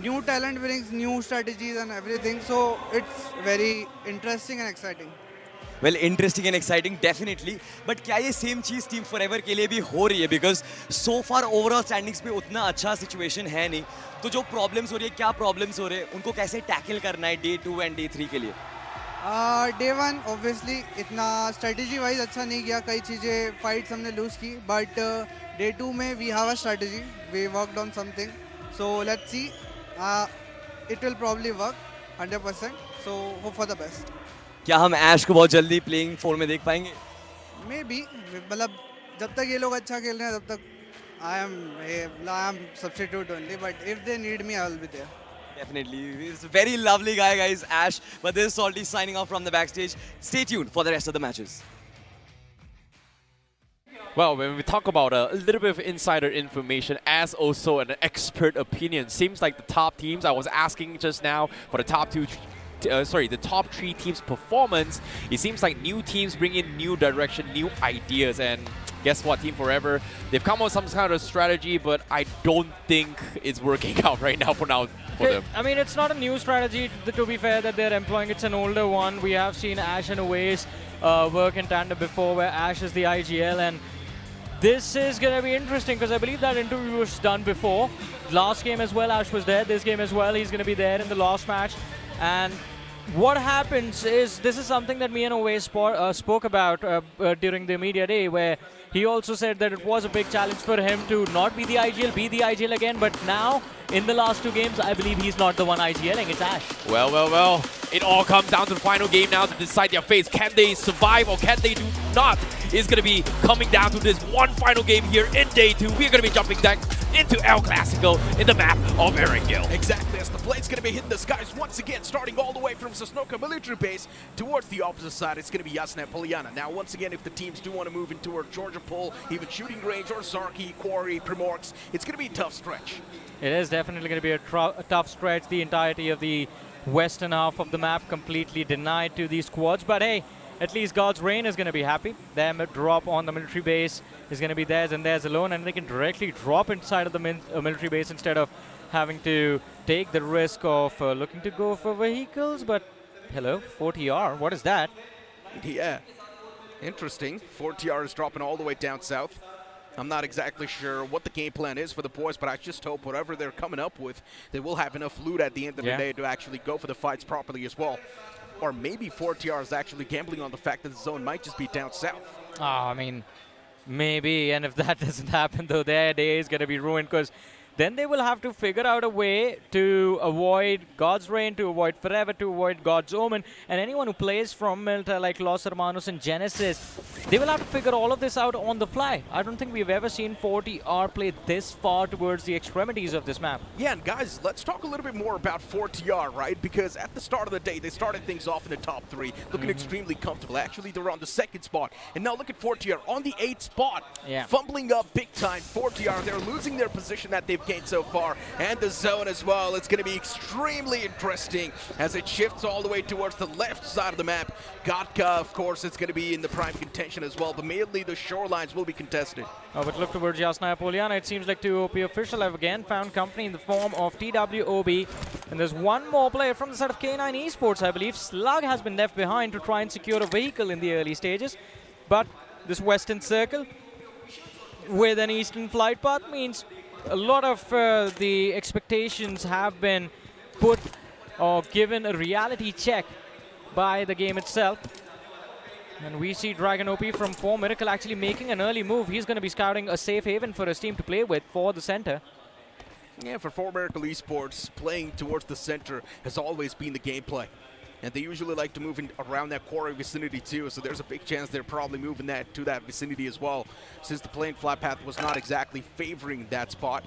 new talent brings new strategies and everything so it's very interesting and exciting. Well, interesting and exciting, definitely. But क्या ये same चीज़ टीम फॉरएवर के लिए भी हो रही है? Because so far overall standings पे उतना अच्छा situation है नहीं. तो जो problems हो रही है, क्या problems हो रहे हैं? उनको कैसे tackle करना है Day 2 and Day 3 के लिए? Day 1 obviously इतना strategy wise अच्छा नहीं गया. कई चीज़ें fights हमने lose की. But Day 2 में we have a strategy. We worked on something. So let's see. It will probably work 100%. So hope for the best. क्या हम ऐश को बहुत जल्दी प्लेइंग 4 में देख पाएंगे? Maybe मतलब जब तक ये लोग अच्छा खेल रहे हैं तब तक I am substitute only but if they need me I will be there. Definitely. He's a very lovely guy, guys, Ash. But this is Salty signing off from the backstage. Stay tuned for the rest of the matches. Well, when we talk about a little bit of insider information as also an expert opinion, seems like the top teams, I was asking just now for the top the top 3 teams' performance, it seems like new teams bring in new direction, new ideas, and guess what, Team Forever, they've come up with some kind of strategy, but I don't think it's working out right now for them. I mean, it's not a new strategy, to be fair, that they're employing. It's an older one. We have seen Ash and Oasis work in tandem before, where Ash is the IGL, and this is going to be interesting because I believe that interview was done before. Last game as well, Ash was there. This game as well, he's going to be there in the last match. And what happens is, this is something that me and Oasis spoke about during the media day, where he also said that it was a big challenge for him to not be the IGL, be the IGL again. But now, in the last 2 games, I believe he's not the one IGLing, it's Ash. Well. It all comes down to the final game now to decide their fate. Can they survive or can they do not? Is going to be coming down to this one final game here in day 2. We're going to be jumping back into El Clasico in the map of Erangel. Exactly, as the blade's going to be hitting the skies once again, starting all the way from Sanhok military base towards the opposite side. It's going to be Yasna Poliana. Now, once again, if the teams do want to move into toward Georgia Pole, even shooting range, or Zarki, Quarry, Primorx, it's going to be a tough stretch. It is definitely going to be a tough stretch. The entirety of the western half of the map completely denied to these squads. But hey, at least God's Reign is going to be happy. Their drop on the military base is going to be theirs and theirs alone, and they can directly drop inside of the military base instead of having to take the risk of looking to go for vehicles. But hello, 4TR, what is that? Yeah, interesting. 4TR is dropping all the way down south. I'm not exactly sure what the game plan is for the boys, but I just hope whatever they're coming up with, they will have enough loot at the end of the day to actually go for the fights properly as well. Or maybe 4TR is actually gambling on the fact that the zone might just be down south. I mean, maybe. And if that doesn't happen, though, their day is going to be ruined, because then they will have to figure out a way to avoid God's Reign, to avoid Forever, to avoid God's Omen. And anyone who plays from Milta like Los Hermanos and Genesis, they will have to figure all of this out on the fly. I don't think we've ever seen 4TR play this far towards the extremities of this map. Yeah, and guys, let's talk a little bit more about 4TR, right? Because at the start of the day, they started things off in the top 3, looking extremely comfortable. Actually, they're on the 2nd spot. And now look at 4TR on the 8th spot. Fumbling up big time. 4TR, they're losing their position that they've gained so far, and the zone as well. It's going to be extremely interesting as it shifts all the way towards the left side of the map. Gatka, of course, it's going to be in the prime contention as well, but mainly the shorelines will be contested. But look towards Yasna Poliana. It seems like TWOB official have again found company in the form of TWOB, and there's one more player from the side of K9 Esports, I believe. Slug has been left behind to try and secure a vehicle in the early stages, but this western circle with an eastern flight path means a lot of the expectations have been put or given a reality check by the game itself. And we see Dragon OP from 4 Miracle actually making an early move. He's going to be scouting a safe haven for his team to play with for the center. Yeah, for 4 Miracle Esports, playing towards the center has always been the gameplay. And they usually like to move in around that quarry vicinity too, so there's a big chance they're probably moving that to that vicinity as well, since the plane flat path was not exactly favoring that spot.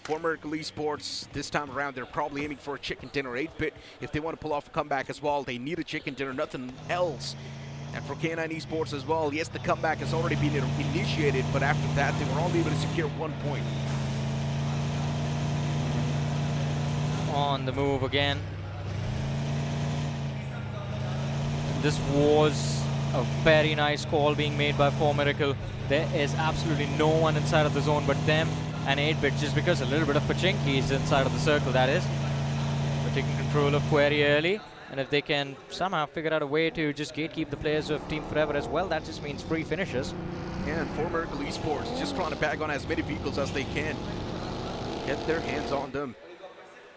For Miracle Esports, this time around, they're probably aiming for a chicken dinner 8-bit. If they want to pull off a comeback as well, they need a chicken dinner, nothing else. And for K9 Esports as well, yes, the comeback has already been initiated, but after that, they were only able to secure 1 point. On the move again. This was a very nice call being made by 4 Miracle. There is absolutely no one inside of the zone but them and 8-bit, just because a little bit of Pachinki is inside of the circle, that is. We're taking control of Query early, and if they can somehow figure out a way to just gatekeep the players of Team Forever as well, that just means free finishes. And 4 Miracle Esports just trying to bag on as many vehicles as they can. Get their hands on them.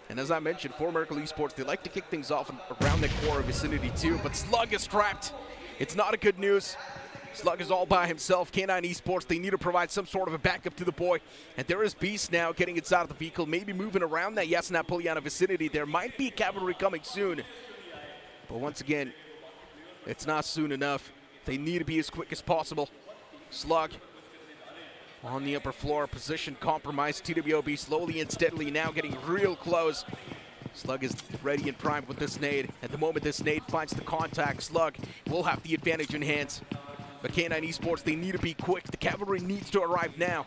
And as I mentioned, 4 Miracle Esports, they like to kick things off around the core vicinity too, but Slug is trapped. It's not a good news. Slug is all by himself. K9 Esports, they need to provide some sort of a backup to the boy. And there is Beast now getting inside of the vehicle, maybe moving around that Yasna Poliana vicinity. There might be cavalry coming soon. But once again, it's not soon enough. They need to be as quick as possible. Slug on the upper floor, position compromised. TWOB slowly and steadily now getting real close. Slug is ready and primed with this nade. At the moment this nade finds the contact, Slug will have the advantage in hands. But K9 Esports, they need to be quick. The cavalry needs to arrive now.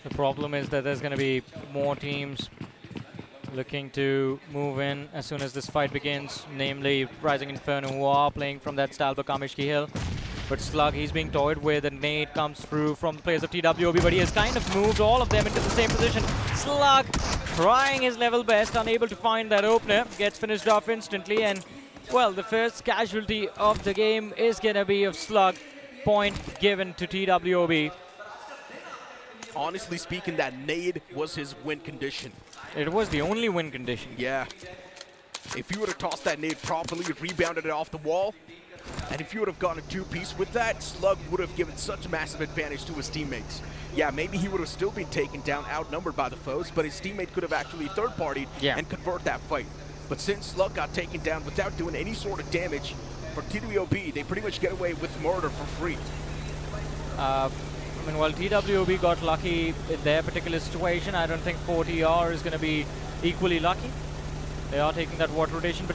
The problem is that there's going to be more teams looking to move in as soon as this fight begins, namely Rising Inferno, who are playing from that Stalber Kamishki Hill. But Slug, he's being toyed with, and nade comes through from the players of TWOB, but he has kind of moved all of them into the same position. Slug trying his level best, unable to find that opener, gets finished off instantly, and well, the first casualty of the game is going to be of Slug. Point given to TWOB. Honestly speaking, that nade was his win condition. It was the only win condition. Yeah. If you would have tossed that nade properly, rebounded it off the wall, and if you would have gone a two-piece with that, Slug would have given such a massive advantage to his teammates. Yeah, maybe he would have still been taken down, outnumbered by the foes, but his teammate could have actually third-partied and convert that fight. But since Slug got taken down without doing any sort of damage, for TWOB, they pretty much get away with murder for free. I mean, while TWOB got lucky in their particular situation, I don't think 4TR is going to be equally lucky. They are taking that water rotation, but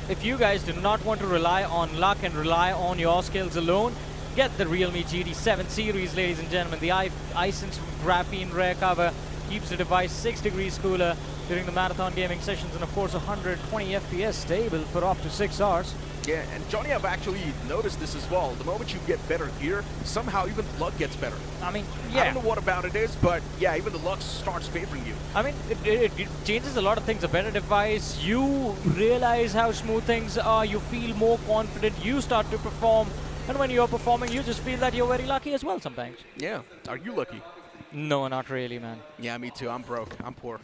if you guys do not want to rely on luck and rely on your skills alone, get the Realme GT7 series, ladies and gentlemen. The iSense graphene rear cover keeps the device 6 degrees cooler during the marathon gaming sessions, and of course 120 FPS stable for up to 6 hours. Yeah, and Johnny, I've actually noticed this as well. The moment you get better gear, somehow even luck gets better. I mean, yeah. I don't know what about it is, but yeah, even the luck starts favoring you. I mean, it changes a lot of things. A better device, you realize how smooth things are, you feel more confident, you start to perform, and when you're performing, you just feel that you're very lucky as well sometimes. Yeah. Are you lucky? No, not really, man. Yeah, me too. I'm broke. I'm poor.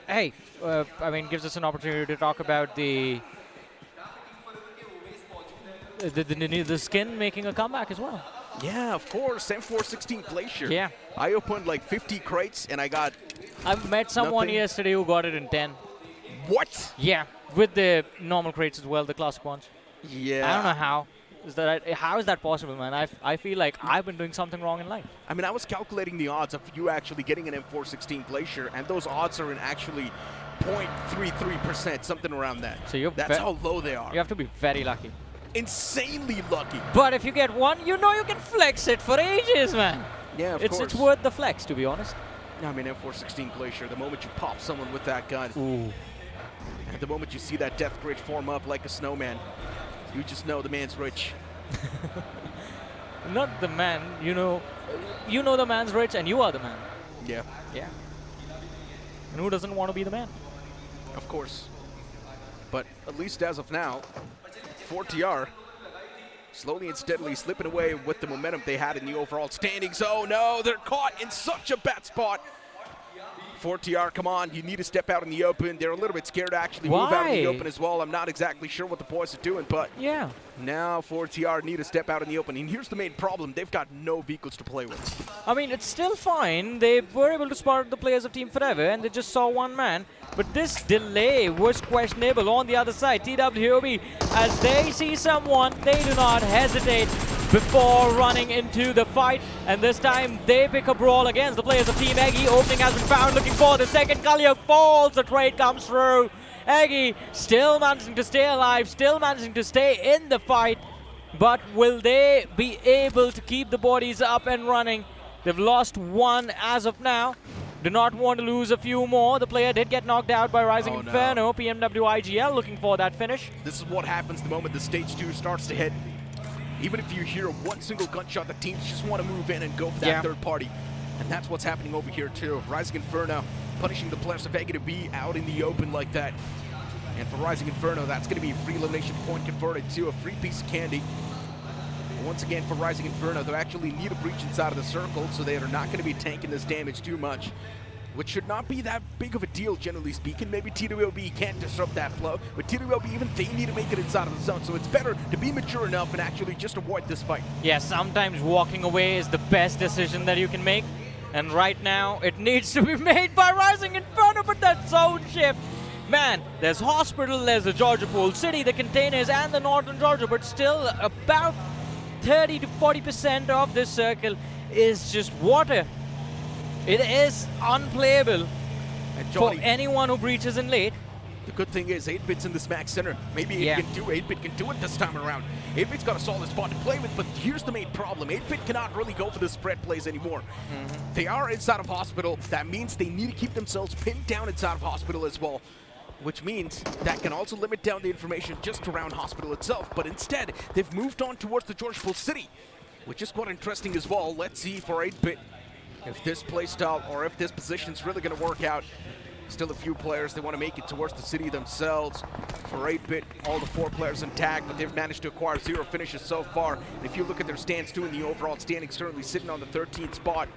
Hey, I mean, gives us an opportunity to talk about the skin making a comeback as well. Yeah, of course. M416 Glacier. Yeah. I opened like 50 crates and I got I met someone nothing. yesterday who got it in 10. What? Yeah, with the normal crates as well, the classic ones. Yeah. I don't know how. How is that possible, man? I feel like I've been doing something wrong in life. I mean, I was calculating the odds of you actually getting an M416 Glacier, and those odds are in actually 0.33%, something around that. So that's how low they are. You have to be very lucky. Insanely lucky. But if you get one, you know you can flex it for ages, man. Yeah, of course. It's worth the flex, to be honest. I mean, M416 Glacier, the moment you pop someone with that gun, and the moment you see that death grid form up like a snowman, you just know the man's rich. Not the man, you know the man's rich and you are the man. Yeah. Yeah. And who doesn't want to be the man? Of course. But at least as of now, 4TR slowly and steadily slipping away with the momentum they had in the overall standings. Oh no, they're caught in such a bad spot. 4TR, come on, you need to step out in the open. They're a little bit scared to actually move out in the open as well. I'm not exactly sure what the boys are doing, but yeah. Now 4TR need to step out in the open. And here's the main problem. They've got no vehicles to play with. I mean, it's still fine. They were able to spot the players of Team Forever, and they just saw one man. But this delay was questionable on the other side. TWOB, as they see someone, they do not hesitate before running into the fight. And this time, they pick a brawl against the players of Team Eggy. Opening has been found, looking for the second. Kalya falls, the trade comes through. Eggy still managing to stay alive, still managing to stay in the fight. But will they be able to keep the bodies up and running? They've lost one as of now. Do not want to lose a few more. The player did get knocked out by Rising Inferno. PMW IGL looking for that finish. This is what happens the moment the stage 2 starts to hit. Even if you hear one single gunshot, the teams just want to move in and go for that third party. And that's what's happening over here too. Rising Inferno punishing the players of Eggy to be out in the open like that. And for Rising Inferno, that's going to be a free elimination point converted to a free piece of candy. Once again, for Rising Inferno, they actually need a breach inside of the circle, so they are not going to be tanking this damage too much, which should not be that big of a deal, generally speaking. Maybe TWOB can't disrupt that flow, but TWOB, even they need to make it inside of the zone, so it's better to be mature enough and actually just avoid this fight. Yeah, sometimes walking away is the best decision that you can make, and right now, it needs to be made by Rising Inferno, but that zone shift, man, there's Hospital, there's the Georgia Pool City, the containers, and the Northern Georgia, but still about 30 to 40% of this circle is just water. It is unplayable. And for Johnny, anyone who breaches in late. the good thing is 8-Bit's in this max center. Maybe Yeah. 8-Bit can do it this time around. 8-Bit's got a solid spot to play with, but here's the main problem. 8-Bit cannot really go for the spread plays anymore. They are inside of hospital. That means they need to keep themselves pinned down inside of hospital as well, which means that can also limit down the information just around hospital itself. But instead, they've moved on towards the Georgepul City, which is quite interesting as well. Let's see for 8-Bit if this playstyle or if this position is really going to work out. Still a few players, they want to make it towards the city themselves. For 8-Bit, all the 4 players intact, but they've managed to acquire 0 finishes so far. And if you look at their stands too, in the overall standings, currently sitting on the 13th spot.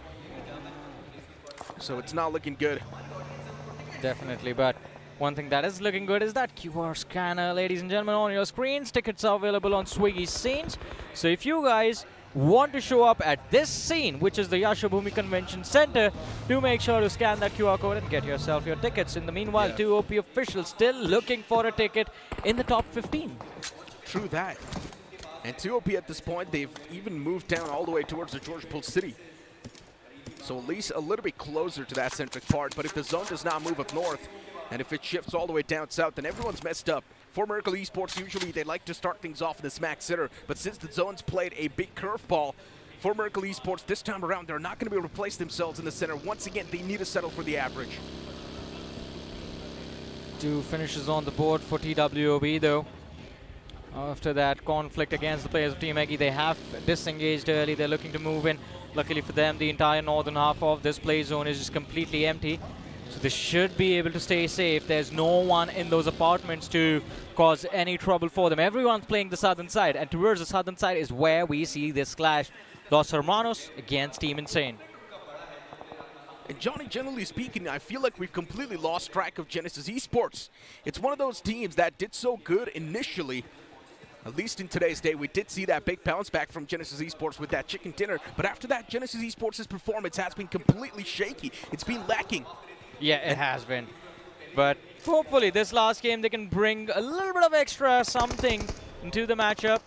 So it's not looking good. Definitely, but one thing that is looking good is that QR scanner, ladies and gentlemen, on your screens. Tickets are available on Swiggy scenes. So if you guys want to show up at this scene, which is the Yashobhoomi Convention Centre, do make sure to scan that QR code and get yourself your tickets. In the meanwhile, 2OP officials still looking for a ticket in the top 15. True that. And 2OP at this point, they've even moved down all the way towards the Georgepul City. So at least a little bit closer to that centric part. But if the zone does not move up north, and if it shifts all the way down south, then everyone's messed up. For Miracle Esports, usually they like to start things off in this max center, but since the zone's played a big curveball for Miracle Esports this time around, they're not going to be able to place themselves in the center. Once again, they need to settle for the average. 2 finishes on the board for TWOB though. After that conflict against the players of Team Eggy, they have disengaged early. They're looking to move in. Luckily for them, the entire northern half of this play zone is just completely empty. So they should be able to stay safe. There's no one in those apartments to cause any trouble for them. Everyone's playing the southern side, and towards the southern side is where we see this clash. Los Hermanos against Team Insane. And Johnny, generally speaking, I feel like we've completely lost track of Genesis Esports. It's one of those teams that did so good initially. At least in today's day, we did see that big bounce back from Genesis Esports with that chicken dinner. But after that, Genesis Esports' performance has been completely shaky. It's been lacking. Yeah, it has been. But hopefully this last game they can bring a little bit of extra something into the matchup,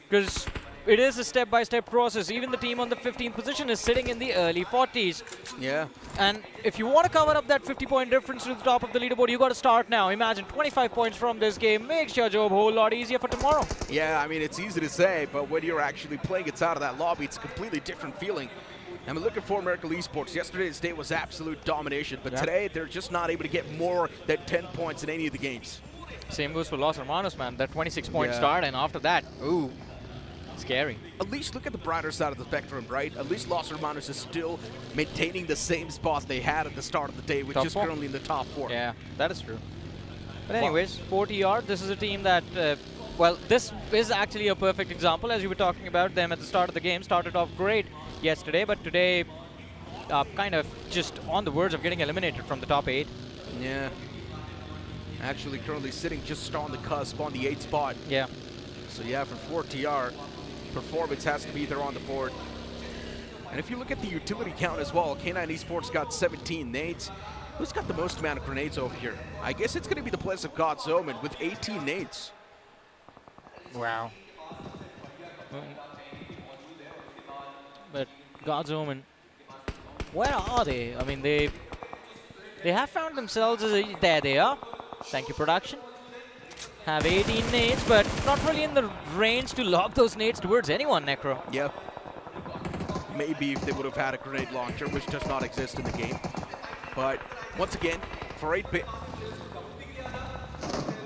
because it is a step-by-step process. Even the team on the 15th position is sitting in the early 40s. Yeah. And if you want to cover up that 50-point difference to the top of the leaderboard, you got to start now. Imagine 25 points from this game makes your job a whole lot easier for tomorrow. Yeah, I mean, it's easy to say, but when you're actually playing inside of that lobby, it's a completely different feeling. I'm looking for Miracle Esports. Yesterday's day was absolute domination, but today they're just not able to get more than 10 points in any of the games. Same goes for Los Hermanos, man. That 26-point start, and after that, ooh, scary. At least look at the brighter side of the spectrum, right? At least Los Hermanos is still maintaining the same spot they had at the start of the day, which is currently in the top 4. Yeah, that is true. But anyways, 40-yard, this is a team that, well, this is actually a perfect example, as you were talking about them at the start of the game. Started off great yesterday, but today kind of just on the verge of getting eliminated from the top 8. Yeah. Actually currently sitting just on the cusp on the 8th spot. Yeah. So yeah, for 4TR, performance has to be there on the board. And if you look at the utility count as well, K9 Esports got 17 nades. Who's got the most amount of grenades over here? I guess it's going to be the players of God's Omen with 18 nades. Wow. But God's Omen, where are they? I mean, they have found themselves as a... There they are. Thank you, production. Have 18 nades, but not really in the range to lob those nades towards anyone, Necro. Yep. Maybe if they would have had a grenade launcher, which does not exist in the game. But once again, for 8-Bit,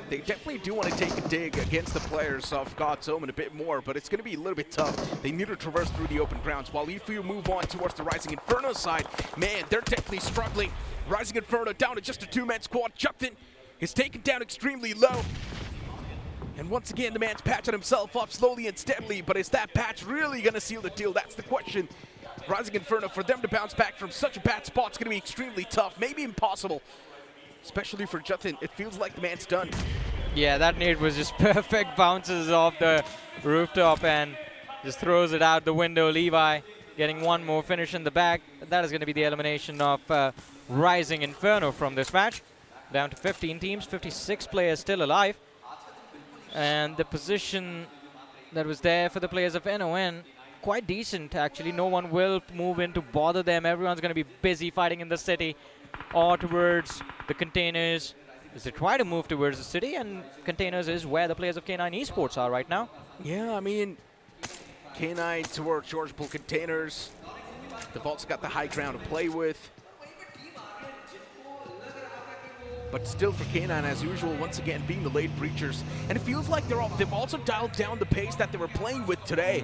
they definitely do want to take a dig against the players of God's Omen a bit more, but it's going to be a little bit tough. They need to traverse through the open grounds. While if you move on towards the Rising Inferno side, man, they're definitely struggling. Rising Inferno down to just a 2-man squad. Jupton is taken down extremely low. And once again, the man's patching himself up slowly and steadily, but is that patch really going to seal the deal? That's the question. Rising Inferno, for them to bounce back from such a bad spot, is going to be extremely tough, maybe impossible. Especially for Jupton, it feels like the man's done. Yeah, that nade was just perfect bounces off the rooftop and just throws it out the window. Levi getting one more finish in the bag. That is going to be the elimination of Rising Inferno from this match. Down to 15 teams, 56 players still alive. And the position that was there for the players of NON quite decent, actually. No one will move in to bother them. Everyone's going to be busy fighting in the city or towards the containers as they try to move towards the city, and containers is where the players of K9 Esports are right now. Yeah, I mean, K9 towards George Pool containers. They've also got the high ground to play with. But still for K9, as usual, once again, being the late breachers. And it feels like they've also dialed down the pace that they were playing with today.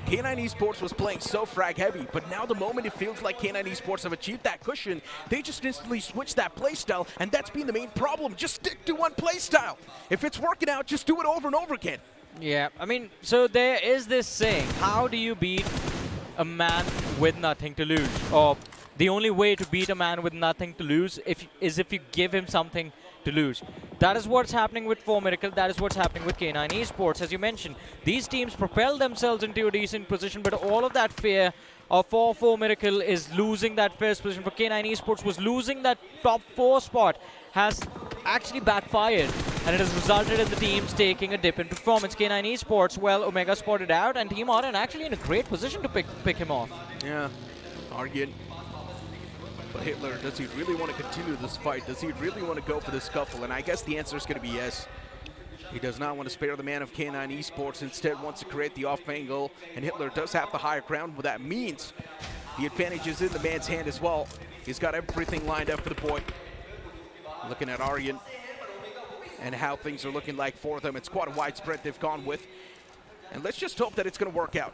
K9 Esports was playing so frag heavy, but now the moment it feels like K9 Esports have achieved that cushion, they just instantly switch that playstyle, and that's been the main problem. Just stick to one playstyle. If it's working out, just do it over and over again. Yeah, I mean, so there is this saying, how do you beat a man with nothing to lose? Or the only way to beat a man with nothing to lose is if you give him something to lose. That is what's happening with 4Miracle. That is what's happening with K9 Esports. As you mentioned, these teams propel themselves into a decent position, but all of that fear for 4Miracle is losing that first position. For K9 Esports was losing that top 4 spot has actually backfired, and it has resulted in the teams taking a dip in performance. K9 Esports, well, Omega spotted out, and Team Aryan actually in a great position to pick him off. Yeah, Aryan. But Hitler, does he really want to continue this fight? Does he really want to go for the scuffle? And I guess the answer is going to be yes. He does not want to spare the man of K9 Esports, instead wants to create the off angle, and Hitler does have the higher ground. What that means, the advantage is in the man's hand as well. He's got everything lined up for the boy. Looking at Aryan and how things are looking like for them, it's quite a wide spread they've gone with. And let's just hope that it's going to work out.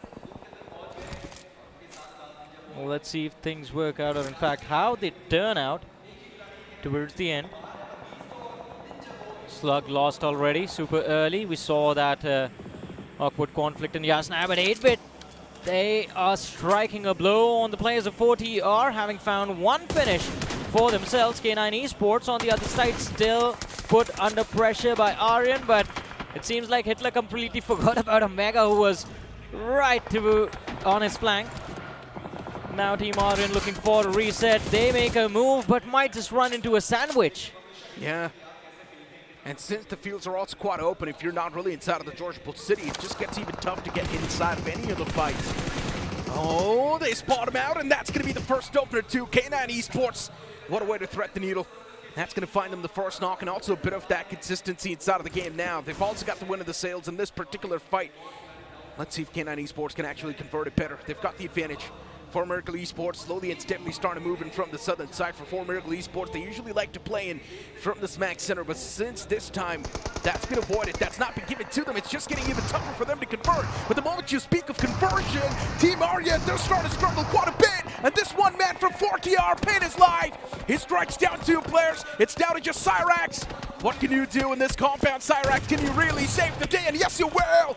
Well, let's see if things work out, or in fact, how they turn out towards the end. Slug lost already, super early. We saw that awkward conflict in Yasna, but 8-bit, they are striking a blow on the players of 4TR, having found one finish for themselves. K9 Esports on the other side still put under pressure by Aryan, but it seems like Hitler completely forgot about Omega, who was right on his flank. Now Team Aryan looking for a reset. They make a move, but might just run into a sandwich. Yeah. And since the fields are also quite open, if you're not really inside of the Georgia Pool City, it just gets even tough to get inside of any of the fights. Oh, they spot him out, and that's going to be the first opener too. K9 Esports, what a way to thread the needle. That's going to find them the first knock, and also a bit of that consistency inside of the game now. They've also got the win of the sales in this particular fight. Let's see if K9 Esports can actually convert it better. They've got the advantage. 4Miracle Esports slowly and steadily starting to move in from the southern side. For 4Miracle Esports, they usually like to play in from the smack center, but since this time, that's been avoided. That's not been given to them. It's just getting even tougher for them to convert. But the moment you speak of conversion, Team Aryan, they're starting to struggle quite a bit. And this one man from 4TR paid his life. He strikes down 2 players. It's down to just Cyrax. What can you do in this compound, Cyrax? Can you really save the day? And yes, you will.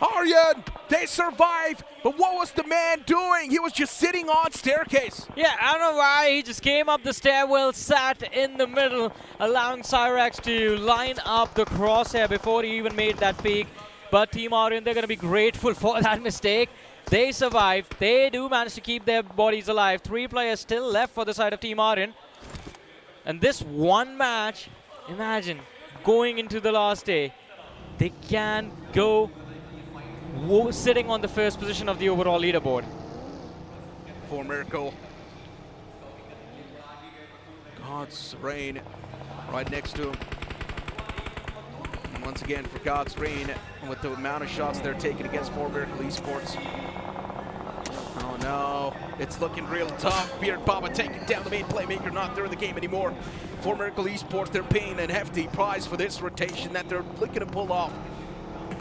Aryan, they survive, but what was the man doing? He was just sitting on staircase. Yeah, I don't know why. He just came up the stairwell, sat in the middle, allowing Cyrax to line up the crosshair before he even made that peek. But Team Aryan, they're going to be grateful for that mistake. They survive. They do manage to keep their bodies alive. 3 players still left for the side of Team Aryan. And this one match, imagine, going into the last day, they can go sitting on the first position of the overall leaderboard. 4Miracle. God's Reign right next to him. And once again for God's Reign, with the amount of shots they're taking against 4Miracle Esports. Oh no, it's looking real tough. Beard Baba taking down the main playmaker, not there in the game anymore. 4Miracle Esports, they're paying a hefty price for this rotation that they're looking to pull off.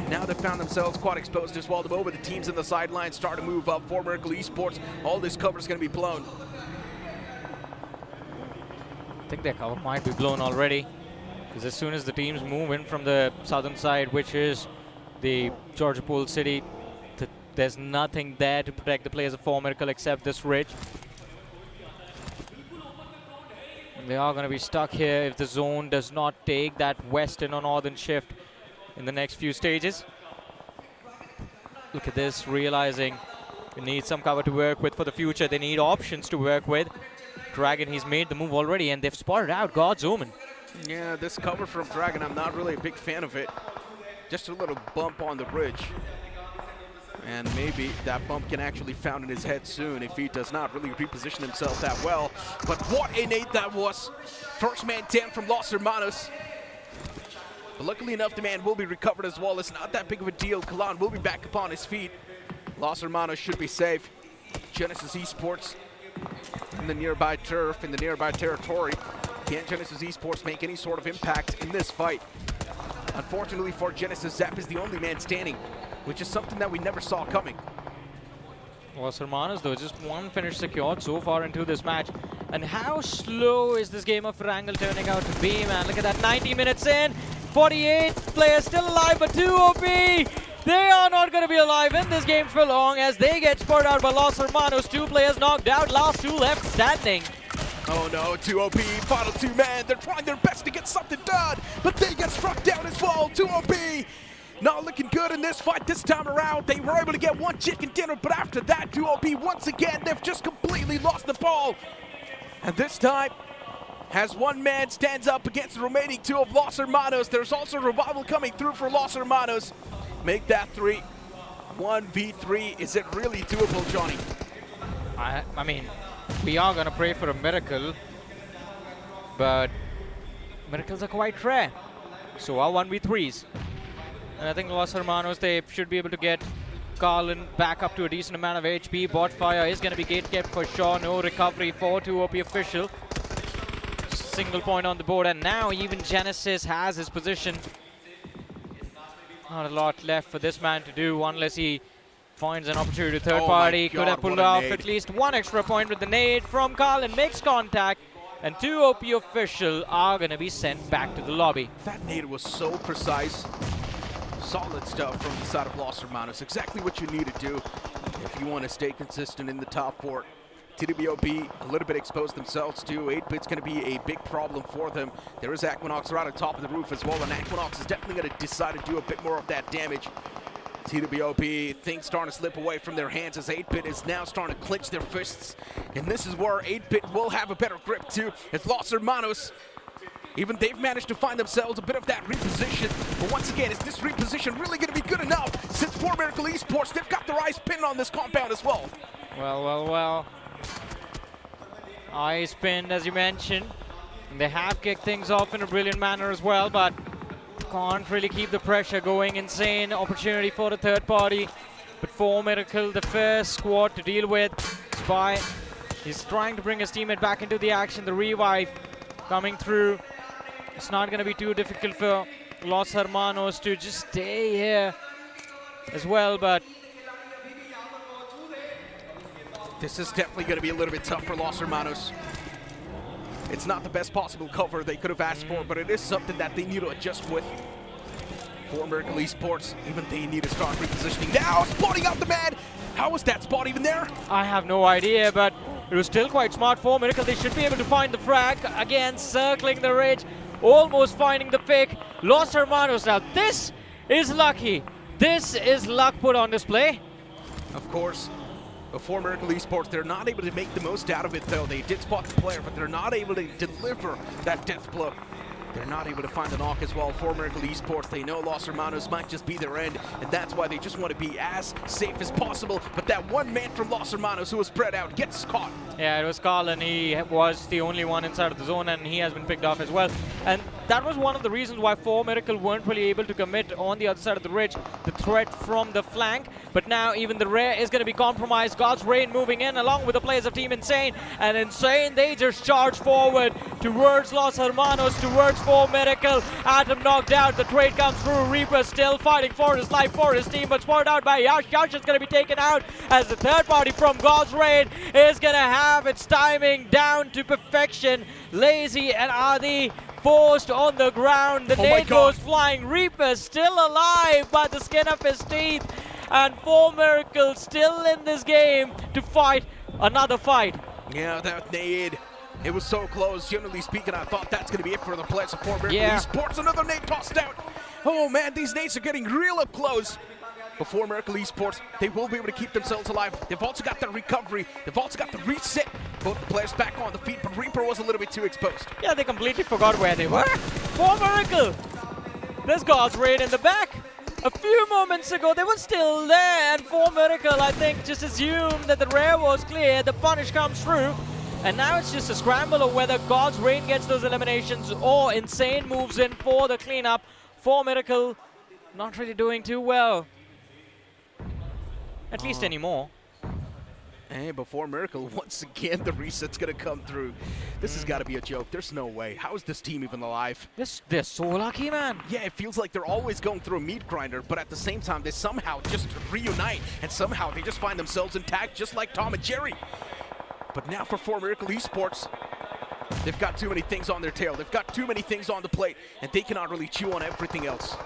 Now they found themselves quite exposed as well. The moment the teams in the sidelines start to move up, 4Miracle Esports, all this cover is going to be blown. I think their cover might be blown already, because as soon as the teams move in from the southern side, which is the Georgia Pool City, there's nothing there to protect the players of 4Miracle except this ridge. And they are going to be stuck here if the zone does not take that western or northern shift in the next few stages. Look at this, realizing we need some cover to work with for the future. They need options to work with. Dragon, he's made the move already, and they've spotted out God's Omen. Yeah, this cover from Dragon, I'm not really a big fan of it. Just a little bump on the bridge. And maybe that bump can actually found in his head soon if he does not really reposition himself that well. But what a nade that was. First man down from Los Hermanos. But luckily enough, the man will be recovered as well. It's not that big of a deal. Kalan will be back upon his feet. Los Hermanos should be safe. Genesis Esports in the nearby turf, in the nearby territory. Can Genesis Esports make any sort of impact in this fight? Unfortunately for Genesis, Zap is the only man standing, which is something that we never saw coming. Los Hermanos, though, just one finish secured so far into this match. And how slow is this game of Erangel turning out to be, man? Look at that, 90 minutes in, 48 players still alive, but TWOB, they are not going to be alive in this game for long as they get spurred out by Los Hermanos. 2 players knocked out, last 2 left standing. Oh no, TWOB, final 2 men. They're trying their best to get something done, but they get struck down as well. TWOB not looking good in this fight this time around. They were able to get 1 chicken dinner, but after that, TWOB once again, they've just completely lost the ball. And this time, as 1 man stands up against the remaining 2 of Los Hermanos, there's also revival coming through for Los Hermanos. Make that 3. 1v3. Is it really doable, Johnny? I mean, we are going to pray for a miracle, but miracles are quite rare. So are 1v3s. And I think Los Hermanos, they should be able to get Carlin back up to a decent amount of HP. Bot fire is going to be gate kept for sure. No recovery for TWOB official. Single point on the board, and now even Genesis has his position. Not a lot left for this man to do unless he finds an opportunity. Third party could have pulled off at least 1 extra point with the nade from Carlin. Makes contact, and 2 OP official are going to be sent back to the lobby. That nade was so precise. Solid stuff from the side of Los Hermanos. Exactly what you need to do if you want to stay consistent in the top 4. TWOB a little bit exposed themselves too. 8-bit's going to be a big problem for them. There is Equinox right on top of the roof as well, and Equinox is definitely going to decide to do a bit more of that damage. TWOB, things starting to slip away from their hands as 8-bit is now starting to clench their fists. And this is where 8-bit will have a better grip too. As Los Hermanos, even they've managed to find themselves a bit of that reposition. But once again, is this reposition really going to be good enough? Since 4 Miracle Esports, they've got their eyes pinned on this compound as well. Well. Eyes pinned, as you mentioned. And they have kicked things off in a brilliant manner as well, but can't really keep the pressure going. Insane opportunity for the third party. But 4 Miracle, the first squad to deal with. Spy, he's trying to bring his teammate back into the action. The revive coming through. It's not going to be too difficult for Los Hermanos to just stay here as well, but this is definitely going to be a little bit tough for Los Hermanos. It's not the best possible cover they could have asked for, but it is something that they need to adjust with. 4 Miracle Esports, even they need to start repositioning. Now, spotting out the man! How was that spot even there? I have no idea, but it was still quite smart for Miracle. They should be able to find the frag. Again, circling the ridge, almost finding the pick. Los Hermanos now, this is lucky. This is luck put on display. Of course. Before Miracle Esports, they're not able to make the most out of it though. They did spot the player, but they're not able to deliver that death blow. They're not able to find the knock as well for Miracle Esports. They know Los Hermanos might just be their end, and that's why they just want to be as safe as possible. But that 1 man from Los Hermanos who was spread out gets caught. Yeah, it was Carlin. He was the only one inside of the zone, and he has been picked off as well. And that was one of the reasons why 4 Miracle weren't really able to commit on the other side of the ridge, the threat from the flank. But now even the rear is going to be compromised. God's Rain moving in along with the players of Team Insane. And Insane, they just charge forward towards Los Hermanos, towards 4 Miracle. Atom knocked out. The trade comes through. Reaper still fighting for his life, for his team, but spotted out by Yash. Yash is going to be taken out as the third party from God's Rain is going to have its timing down to perfection. Lazy and Adi forced on the ground. The nade goes flying. Reaper still alive by the skin of his teeth. And 4 Miracles still in this game to fight another fight. Yeah, that nade. It was so close. Generally speaking, I thought that's going to be it for the players of 4 Miracle Esports. Another nade tossed out. Oh man, these nades are getting real up close. Before Miracle Esports, they will be able to keep themselves alive. They've also got the recovery. They've also got the reset. Both the players back on the feet, but Reaper was a little bit too exposed. Yeah, they completely forgot where they were. 4 Miracle. There's God's Raid in the back. A few moments ago, they were still there, and 4 Miracle, I think, just assumed that the rare was clear, the punish comes through, and now it's just a scramble of whether God's Reign gets those eliminations or Insane moves in for the cleanup. 4 Miracle not really doing too well, at least anymore. And before Miracle, once again, the reset's going to come through. This has got to be a joke. There's no way. How is this team even alive? They're so lucky, man. Yeah, it feels like they're always going through a meat grinder, but at the same time, they somehow just reunite, and somehow they just find themselves intact, just like Tom and Jerry. But now for 4 Miracle Esports, they've got too many things on their tail. They've got too many things on the plate, and they cannot really chew on everything else.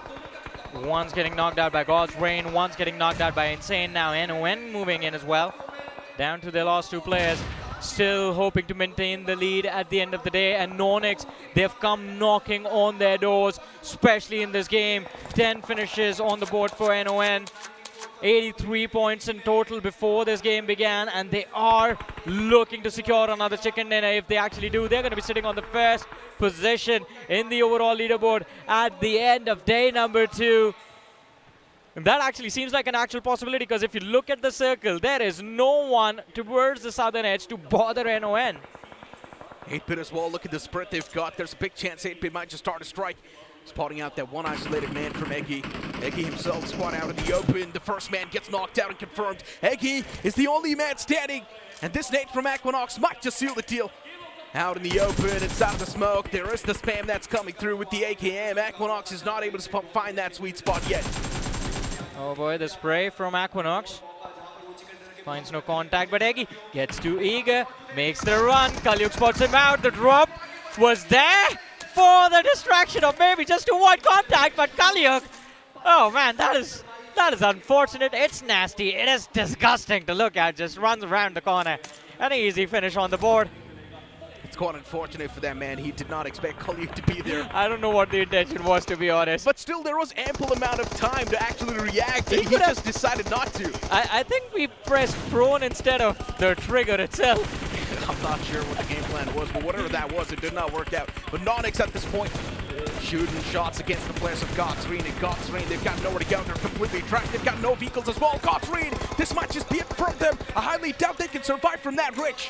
One's getting knocked out by God's Reign, one's getting knocked out by Insane. Now NON moving in as well. Down to their last 2 players, still hoping to maintain the lead at the end of the day. And NoNx, they've come knocking on their doors, especially in this game. 10 finishes on the board for NON. 83 points in total before this game began, and they are looking to secure another chicken dinner. If they actually do, they're going to be sitting on the first position in the overall leaderboard at the end of day number 2. And that actually seems like an actual possibility, because if you look at the circle, there is no one towards the southern edge to bother NON. 8-Bit as well, look at the spread they've got. There's a big chance 8-Bit might just start a strike. Spotting out that one isolated man from Eggy. Eggy himself spot out in the open. The first man gets knocked out and confirmed. Eggy is the only man standing. And this nade from Equinox might just seal the deal. Out in the open, inside of the smoke, there is the spam that's coming through with the AKM. Equinox is not able to find that sweet spot yet. Oh boy, the spray from Equinox. Finds no contact, but Eggy gets too eager, makes the run. Kalyuk spots him out. The drop was there for the distraction, or maybe just to avoid contact, but Kalyuk, oh man, that is unfortunate. It's nasty. It is disgusting to look at. Just runs around the corner. An easy finish on the board. It's quite unfortunate for that man. He did not expect Kalyuk to be there. I don't know what the intention was, to be honest. But still, there was ample amount of time to actually react, and he just decided not to. I think we pressed prone instead of the trigger itself. I'm not sure what the game plan was, but whatever that was, it did not work out. But NoNx at this point, shooting shots against the players of God's Reign. And God's Reign, they've got nowhere to go. They're completely trapped. They've got no vehicles as well. God's Reign, this might just be it from them. I highly doubt they can survive from that rich.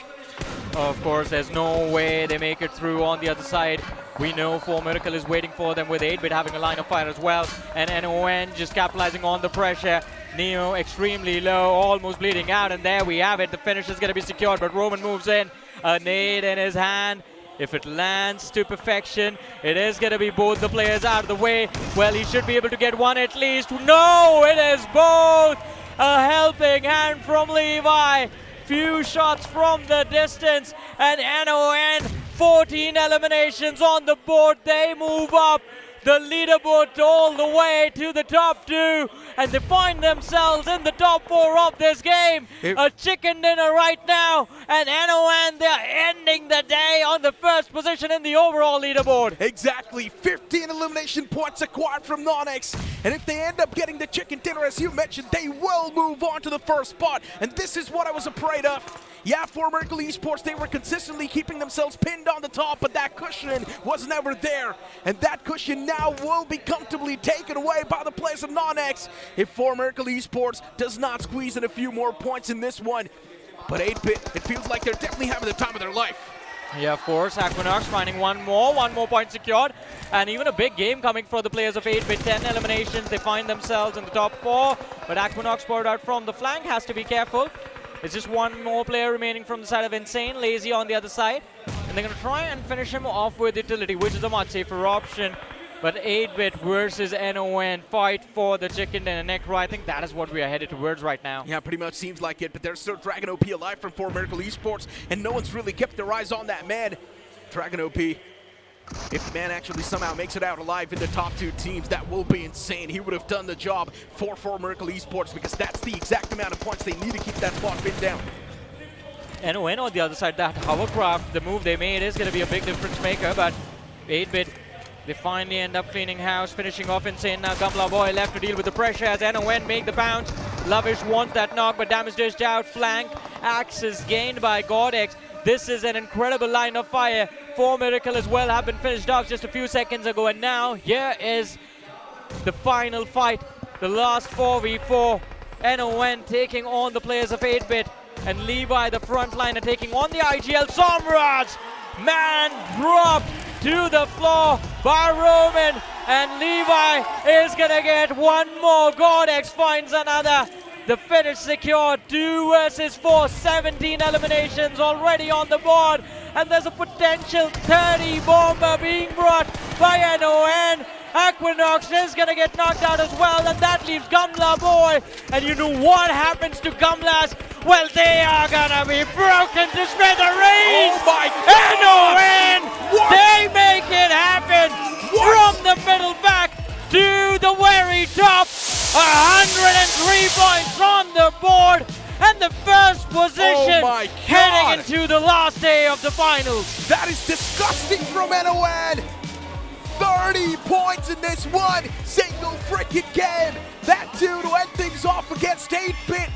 Of course, there's no way they make it through on the other side. We know 4 Miracle is waiting for them, with 8-Bit having a line of fire as well. And NON just capitalizing on the pressure. Neo extremely low, almost bleeding out, and there we have it. The finish is going to be secured, but Roman moves in. A nade in his hand. If it lands to perfection, it is going to be both the players out of the way. Well, he should be able to get one at least. No, it is both. A helping hand from Levi. Few shots from the distance, and NON 14 eliminations on the board. They move up the leaderboard all the way to the top 2, and they find themselves in the top 4 of this game. A chicken dinner right now, and NON, they're ending the day on the first position in the overall leaderboard. Exactly, 15 elimination points acquired from NoNx, and if they end up getting the chicken dinner, as you mentioned, they will move on to the first spot, and this is what I was afraid of. Yeah, 4 Miracle Esports, they were consistently keeping themselves pinned on the top, but that cushion was never there. And that cushion now will be comfortably taken away by the players of NoNx if 4 Miracle Esports does not squeeze in a few more points in this one. But 8-Bit, it feels like they're definitely having the time of their life. Yeah, of course, Equinox finding one more point secured, and even a big game coming for the players of 8-Bit. 10 eliminations, they find themselves in the top 4, but Equinox poured out from the flank, has to be careful. It's just one more player remaining from the side of Insane, Lazy on the other side, and they're going to try and finish him off with Utility, which is a much safer option. But 8-Bit versus NON, fight for the chicken and a Necro. I think that is what we are headed towards right now. Yeah, pretty much seems like it, but there's still Dragon OP alive from 4 Miracle Esports, and no one's really kept their eyes on that man. Dragon OP, if the man actually somehow makes it out alive in the top 2 teams, that will be insane. He would have done the job for 4 Miracle Esports, because that's the exact amount of points they need to keep that spot pinned down. NON on the other side, that hovercraft, the move they made is going to be a big difference maker, but 8-Bit, they finally end up cleaning house, finishing off Insane. Now Gamla Boy left to deal with the pressure as NON make the bounce. Lavish wants that knock, but damage dished out. Flank axis gained by Godex. This is an incredible line of fire. 4 Miracle as well have been finished off just a few seconds ago, and now here is the final fight The last 4v4. NON taking on the players of 8-bit. And Levi, the frontliner, taking on the IGL Samraj. Man dropped to the floor by Roman. And Levi is gonna get one more. GodX finds another. The finish secured. 2 versus 4. 17 eliminations already on the board. And there's a potential 30 bomber being brought by NON. Equinox is gonna get knocked out as well, and that leaves Gamla boy. And you know what happens to Gamlas? Well, they are gonna be broken to smithereens. Oh my God! NON, What? they make it happen from the middle back to the very top. 103 points on the board, and the first position Oh my heading God. into the last day of the finals. That is disgusting from NON. 30 points in this one single freaking game. That too to end things off against 8-bit.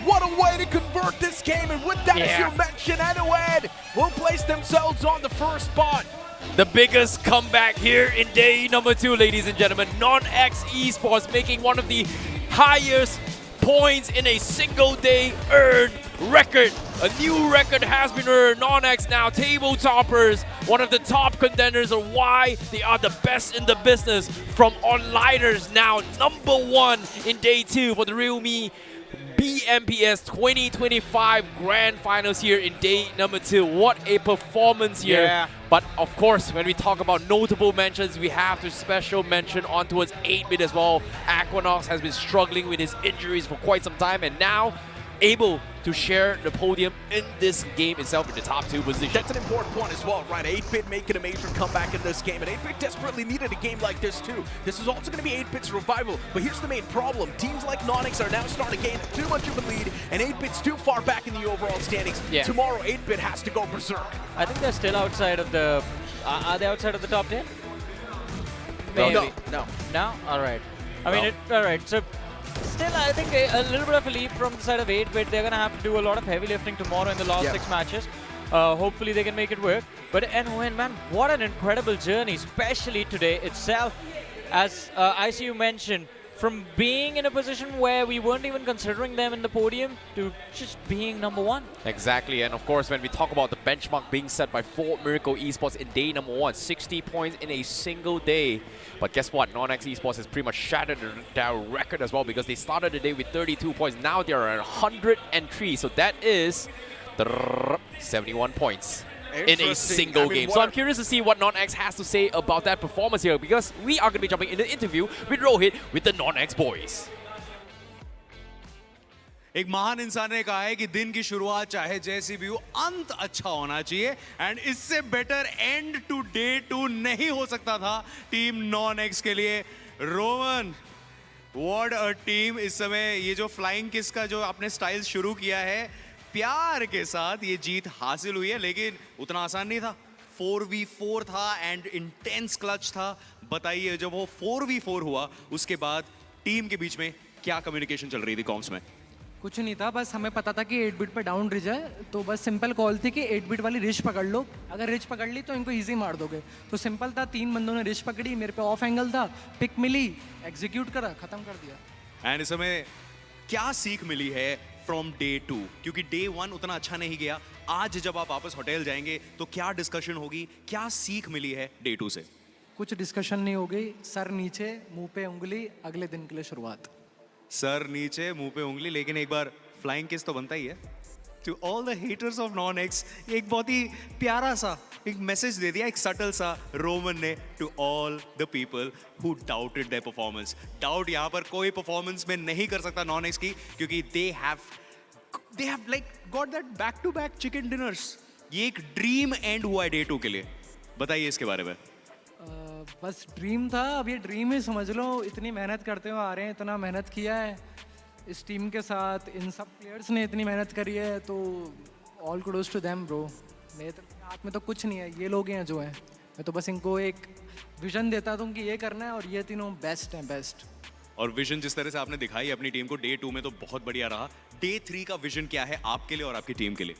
What a way to convert this game. And with that, as you mentioned, NON will place themselves on the first spot. The biggest comeback here in day number 2, ladies and gentlemen. NoNx Esports making one of the highest points in a single day earned record. A new record has been earned. NoNx now table toppers, one of the top contenders of why they are the best in the business from onliners. Now number 1 in day 2 for the realme BMPS 2025 Grand Finals here in day number 2. What a performance here. Yeah. But of course, when we talk about notable mentions, we have to special mention on towards 8-bit as well. Equinox has been struggling with his injuries for quite some time, and now able to share the podium in this game itself in the top 2 position. That's an important point as well, right? 8-bit making a major comeback in this game, and 8-bit desperately needed a game like this too. This is also going to be 8-bit's revival, but here's the main problem. Teams like NoNx are now starting to gain too much of a lead, and 8-bit's too far back in the overall standings. Yeah. Tomorrow, 8-bit has to go berserk. I think they're still outside of the... are they outside of the top 10? No. No? Alright. I mean, alright, so... Still, I think a little bit of a leap from the side of 8-bit. They're going to have to do a lot of heavy lifting tomorrow in the last 6 matches. Hopefully they can make it work. But NON, man, what an incredible journey, especially today itself. As ICU mentioned, from being in a position where we weren't even considering them in the podium to just being number 1. Exactly, and of course when we talk about the benchmark being set by Fort Miracle Esports in day number 1, 60 points in a single day. But guess what, NoNx Esports has pretty much shattered their record as well, because they started the day with 32 points, now they are at 103, so that is 71 points in a single game. So I'm curious to see what NoNx has to say about that performance here, because we are going to be jumping into the interview with Rohit with the NoNx boys. एक महान इंसान ने कहा है कि दिन की शुरुआत चाहे जैसी भी हो, अंत अच्छा होना चाहिए, एंड इससे बेटर एंड टू डे 2 नहीं हो सकता था टीम NoNx के लिए. Roman, what a team. इस समय ये जो फ्लाइंग किस का जो आपने स्टाइल शुरू किया है, प्यार के साथ ये जीत हासिल हुई है, लेकिन उतना आसान नहीं था. 4v4 था एंड इंटेंस क्लच था. बताइए, जब वो 4v4 हुआ उसके बाद टीम के बीच में क्या कम्युनिकेशन चल रही थी कॉम्स में? कुछ नहीं था, बस हमें पता था कि 8-बिट पे डाउन रिज है, तो बस सिंपल कॉल थी कि 8-बिट वाली रिच पकड़ लो. अगर रिच पकड़ ली तो इनको इजी मार दोगे. तो सिंपल था, 3 बंदों ने रिच पकड़ी, मेरे पे ऑफ एंगल था, पिक मिली, एग्जीक्यूट करा, खत्म कर दिया. एंड इस समय क्या सीख मिली है फ्रॉम डे 2? क्योंकि डे 1 उतना अच्छा नहीं गया. आज जब आप वापस होटल जाएंगे तो क्या डिस्कशन होगी, क्या सीख मिली है डे 2 से? कुछ डिस्कशन नहीं हो गई. सर नीचे, मुंह पे उंगली, अगले दिन के लिए शुरुआत. सर नीचे, मुंह पे उंगली, लेकिन एक बार फ्लाइंग किस तो बनता ही है. To all the haters of NoNx, एक बहुत ही प्यारा सा एक मैसेज दे दिया, एक सटल सा रोमन ने, to all the people who doubted their performance. Doubt यहाँ पर कोई परफॉर्मेंस में नहीं कर सकता NoNx की, क्योंकि they have like got that back to back chicken dinners. ये एक ड्रीम एंड हुआ है डे 2 के लिए. बताइए इसके बारे में. बस ड्रीम था, अब ये ड्रीम ही समझ लो. इतनी मेहनत करते हुए आ रहे हैं, इतना मेहनत किया है इस टीम के साथ, इन सब प्लेयर्स ने इतनी मेहनत करी है, तो all kudos to them bro. मेरे हाथ में तो कुछ नहीं है, ये लोग हैं जो हैं. मैं तो बस इनको एक विजन देता हूँ कि ये करना है, और ये तीनों बेस्ट हैं, बेस्ट. और विजन जिस तरह से आपने दिखाई अपनी टीम को डे 2 में, तो बहुत बढ़िया रहा. डे 3 का विजन क्या है आपके लिए और आपकी टीम के लिए?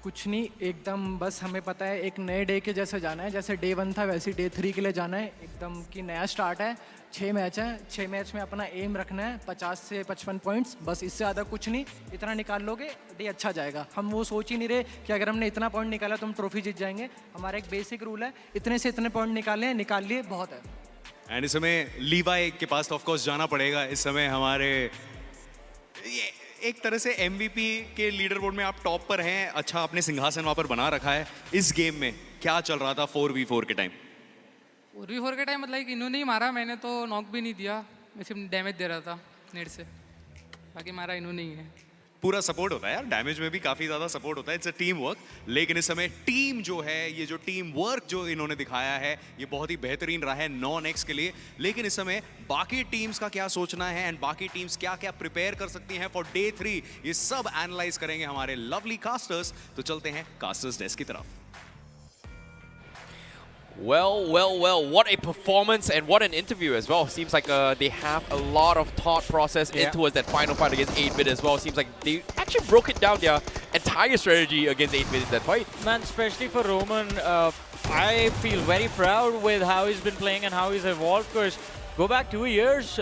कुछ नहीं, एकदम बस हमें पता है एक नए डे के जैसे जाना है, जैसे डे 1 था वैसे डे 3 के लिए जाना है, एकदम कि नया स्टार्ट है। 6 मैच है, 6 मैच में अपना एम रखना है 50 से 55 पॉइंट्स, बस इससे ज़्यादा कुछ नहीं। इतना निकाल लोगे डे अच्छा जाएगा। हम वो सोच ही नहीं रहे कि अगर हमने इतना पॉइंट निकाला तो हम ट्रॉफी जीत जाएंगे। हमारा एक बेसिक रूल है, इतने से इतने पॉइंट निकाल लिए बहुत है। एंड इस समय लीवाई के पास तो ऑफ कोर्स जाना पड़ेगा। इस समय हमारे एक तरह से MVP के लीडर बोर्ड में आप टॉप पर हैं, अच्छा आपने सिंहासन वहां पर बना रखा है। इस गेम में क्या चल रहा था 4v4 के टाइम? 4v4 के टाइम मतलब इन्होंने ही मारा, मैंने तो नॉक भी नहीं दिया, मैं सिर्फ डैमेज दे रहा था नेट से, बाकी मारा इन्होंने ही है। पूरा सपोर्ट होता है यार, डैमेज में भी काफी ज्यादा सपोर्ट होता है, इट्स अ टीम वर्क। लेकिन इस समय टीम जो है, ये जो टीम वर्क जो इन्होंने दिखाया है, ये बहुत ही बेहतरीन रहा है NoNx के लिए। लेकिन इस समय बाकी टीम्स का क्या सोचना है एंड बाकी टीम्स क्या क्या प्रिपेयर कर सकती हैं फॉर डे 3, ये सब एनालाइज करेंगे हमारे लवली कास्टर्स। तो चलते हैं कास्टर्स डेस्क की तरफ। Well, what a performance and what an interview as well. Seems like they have a lot of thought process in towards that final fight against 8-bit as well. Seems like they actually broke it down their entire strategy against 8-bit in that fight. Man, especially for Roman, I feel very proud with how he's been playing and how he's evolved, because go back 2 years,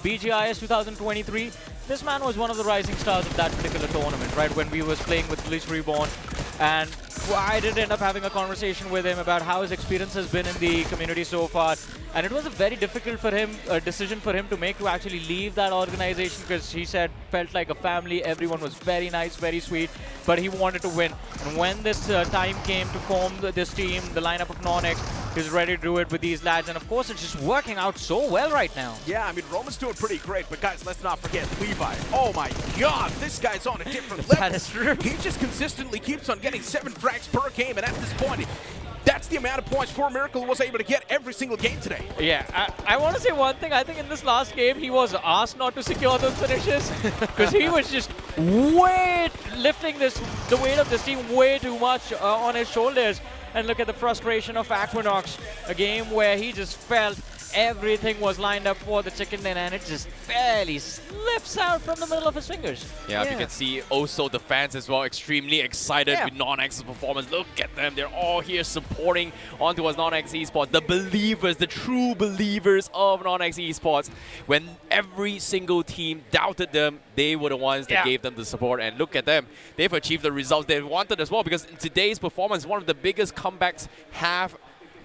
BGIS 2023, this man was one of the rising stars of that particular tournament, right, when we was playing with Bleach Reborn. And I did end up having a conversation with him about how his experience has been in the community so far. And it was a very difficult for him, decision for him to make, to actually leave that organization, because he said felt like a family. Everyone was very nice, very sweet, but he wanted to win. And when this time came to form this team, the lineup of NoNx, he's ready to do it with these lads. And of course, it's just working out so well right now. Yeah, I mean, Roman's doing pretty great, but guys, let's not forget Levi. Oh my God, this guy's on a different level. That is true. He just consistently keeps on getting 7 frags per game, and at this point, that's the amount of points 4Miracle was able to get every single game today. Yeah, I want to say one thing. I think in this last game, he was asked not to secure those finishes because he was just lifting the weight of this team way too much on his shoulders. And look at the frustration of Aquinox, a game where he just felt everything was lined up for the chicken dinner, and it just barely slips out from the middle of his fingers. Yeah, you can see also the fans as well extremely excited with NoNx's performance. Look at them, they're all here supporting on towards NoNx Esports. The believers, the true believers of NoNx Esports. When every single team doubted them, they were the ones that gave them the support. And look at them, they've achieved the results they wanted as well, because in today's performance, one of the biggest comebacks have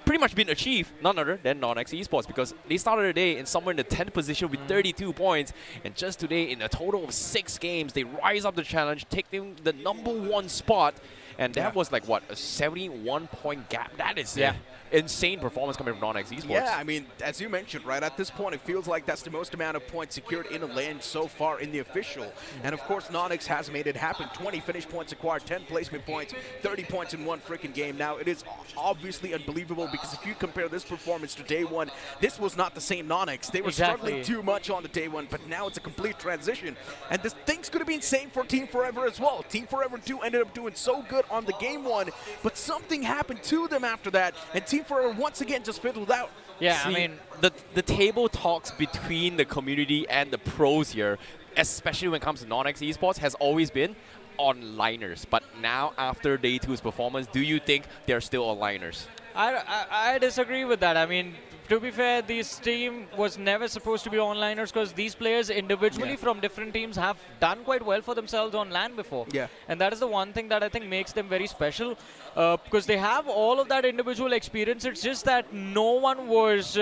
pretty much been achieved, none other than NoNx Esports, because they started the day in somewhere in the 10th position with 32 points, and just today in a total of 6 games, they rise up the challenge, taking the #1 spot, and that was like, what, a 71-point gap. That is insane performance coming from NoNx Esports. Yeah, I mean, as you mentioned, right, at this point, it feels like that's the most amount of points secured in a LAN so far in the official. And of course, NoNx has made it happen. 20 finish points acquired, 10 placement points, 30 points in one freaking game. Now, it is obviously unbelievable, because if you compare this performance to day 1, this was not the same NoNx. They were struggling too much on the day 1, but now it's a complete transition. And this thing's going to be insane for Team Forever as well. Team Forever 2 ended up doing so good on the game 1, but something happened to them after that, and Team Forever once again just fiddled out. Yeah, I mean, the table talks between the community and the pros here, especially when it comes to NoNx Esports, has always been onliners. But now, after day 2's performance, do you think they're still onliners? I disagree with that. I mean, to be fair, this team was never supposed to be onliners, because these players individually from different teams have done quite well for themselves on LAN before. Yeah. And that is the one thing that I think makes them very special, because they have all of that individual experience. It's just that no one was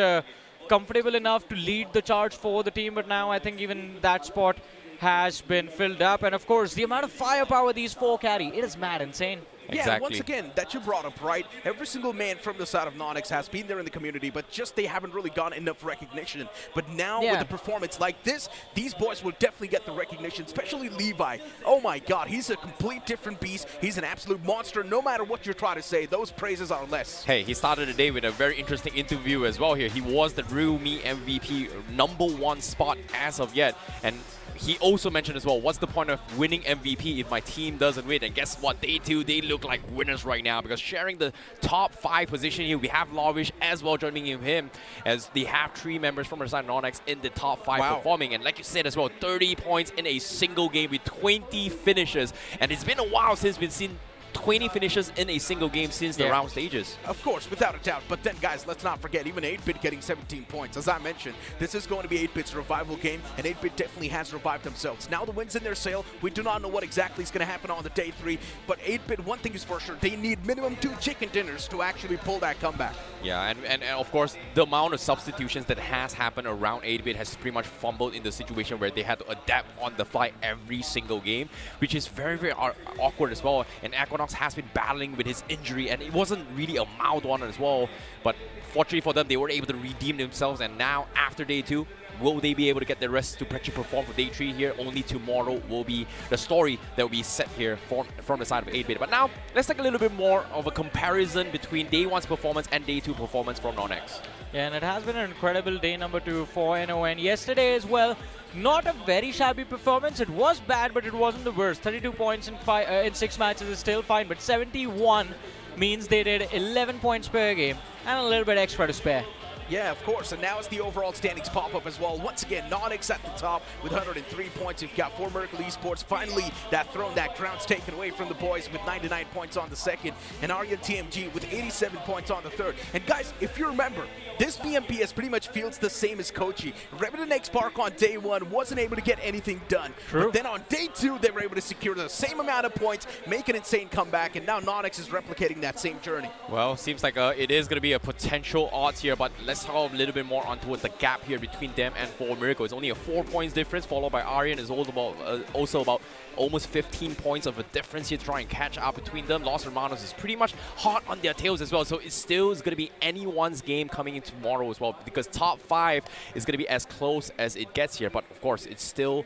comfortable enough to lead the charge for the team, but now I think even that spot has been filled up. And of course, the amount of firepower these 4 carry, it is mad insane. Yeah, once again, that you brought up, right? Every single man from the side of NoNx has been there in the community, but just they haven't really gotten enough recognition. But now with a performance like this, these boys will definitely get the recognition, especially Levi. Oh my God, he's a complete different beast. He's an absolute monster. No matter what you try to say, those praises are less. Hey, he started the day with a very interesting interview as well here. He was the realme MVP #1 spot as of yet. And he also mentioned as well, what's the point of winning MVP if my team doesn't win? And guess what? Day 2, they look like winners right now, because sharing the top 5 position here, we have Lavish as well joining him, as they have 3 members from our side NoNx in the top 5 performing. And like you said as well, 30 points in a single game with 20 finishes. And it's been a while since we've seen 20 finishes in a single game since the round stages. Of course, without a doubt. But then, guys, let's not forget, even 8-Bit getting 17 points. As I mentioned, this is going to be 8-Bit's revival game, and 8-Bit definitely has revived themselves. Now the wind's in their sail. We do not know what exactly is going to happen on the day 3, but 8-Bit, one thing is for sure, they need minimum 2 chicken dinners to actually pull that comeback. Yeah, and of course, the amount of substitutions that has happened around 8-Bit has pretty much fumbled in the situation where they had to adapt on the fly every single game, which is very, very awkward as well. And Equinox has been battling with his injury, and it wasn't really a mild one as well. But fortunately for them, they were able to redeem themselves, and now after day 2, will they be able to get the rest to actually perform for day 3 here? Only tomorrow will be the story that will be set here from the side of 8-Bit. But now, let's take a little bit more of a comparison between day 1's performance and day 2 performance from NoNx. Yeah, and it has been an incredible day number 2 for NON. Yesterday as well, not a very shabby performance. It was bad, but it wasn't the worst. 32 points in 6 matches is still fine, but 71 means they did 11 points per game and a little bit extra to spare. Yeah, of course, and now as the overall standings pop up as well. Once again, NoNx at the top with 103 points. You've got 4 Miracle Esports. Finally, that throne, that crown's taken away from the boys with 99 points on the second. And Aryan TMG with 87 points on the third. And guys, if you remember, this BMPS pretty much feels the same as Kochi. Remington X Park on day 1 wasn't able to get anything done. True. But then on day 2, they were able to secure the same amount of points, make an insane comeback, and now NoNx is replicating that same journey. Well, seems like it is going to be a potential odds here, but let's talk a little bit more on towards the gap here between them and 4 Miracle. It's only a 4 points difference, followed by Aryan is also about almost 15 points of a difference here to try and catch up between them. Los Hermanos is pretty much hot on their tails as well, so it still is going to be anyone's game coming in tomorrow as well, because top 5 is going to be as close as it gets here. But of course, it's still,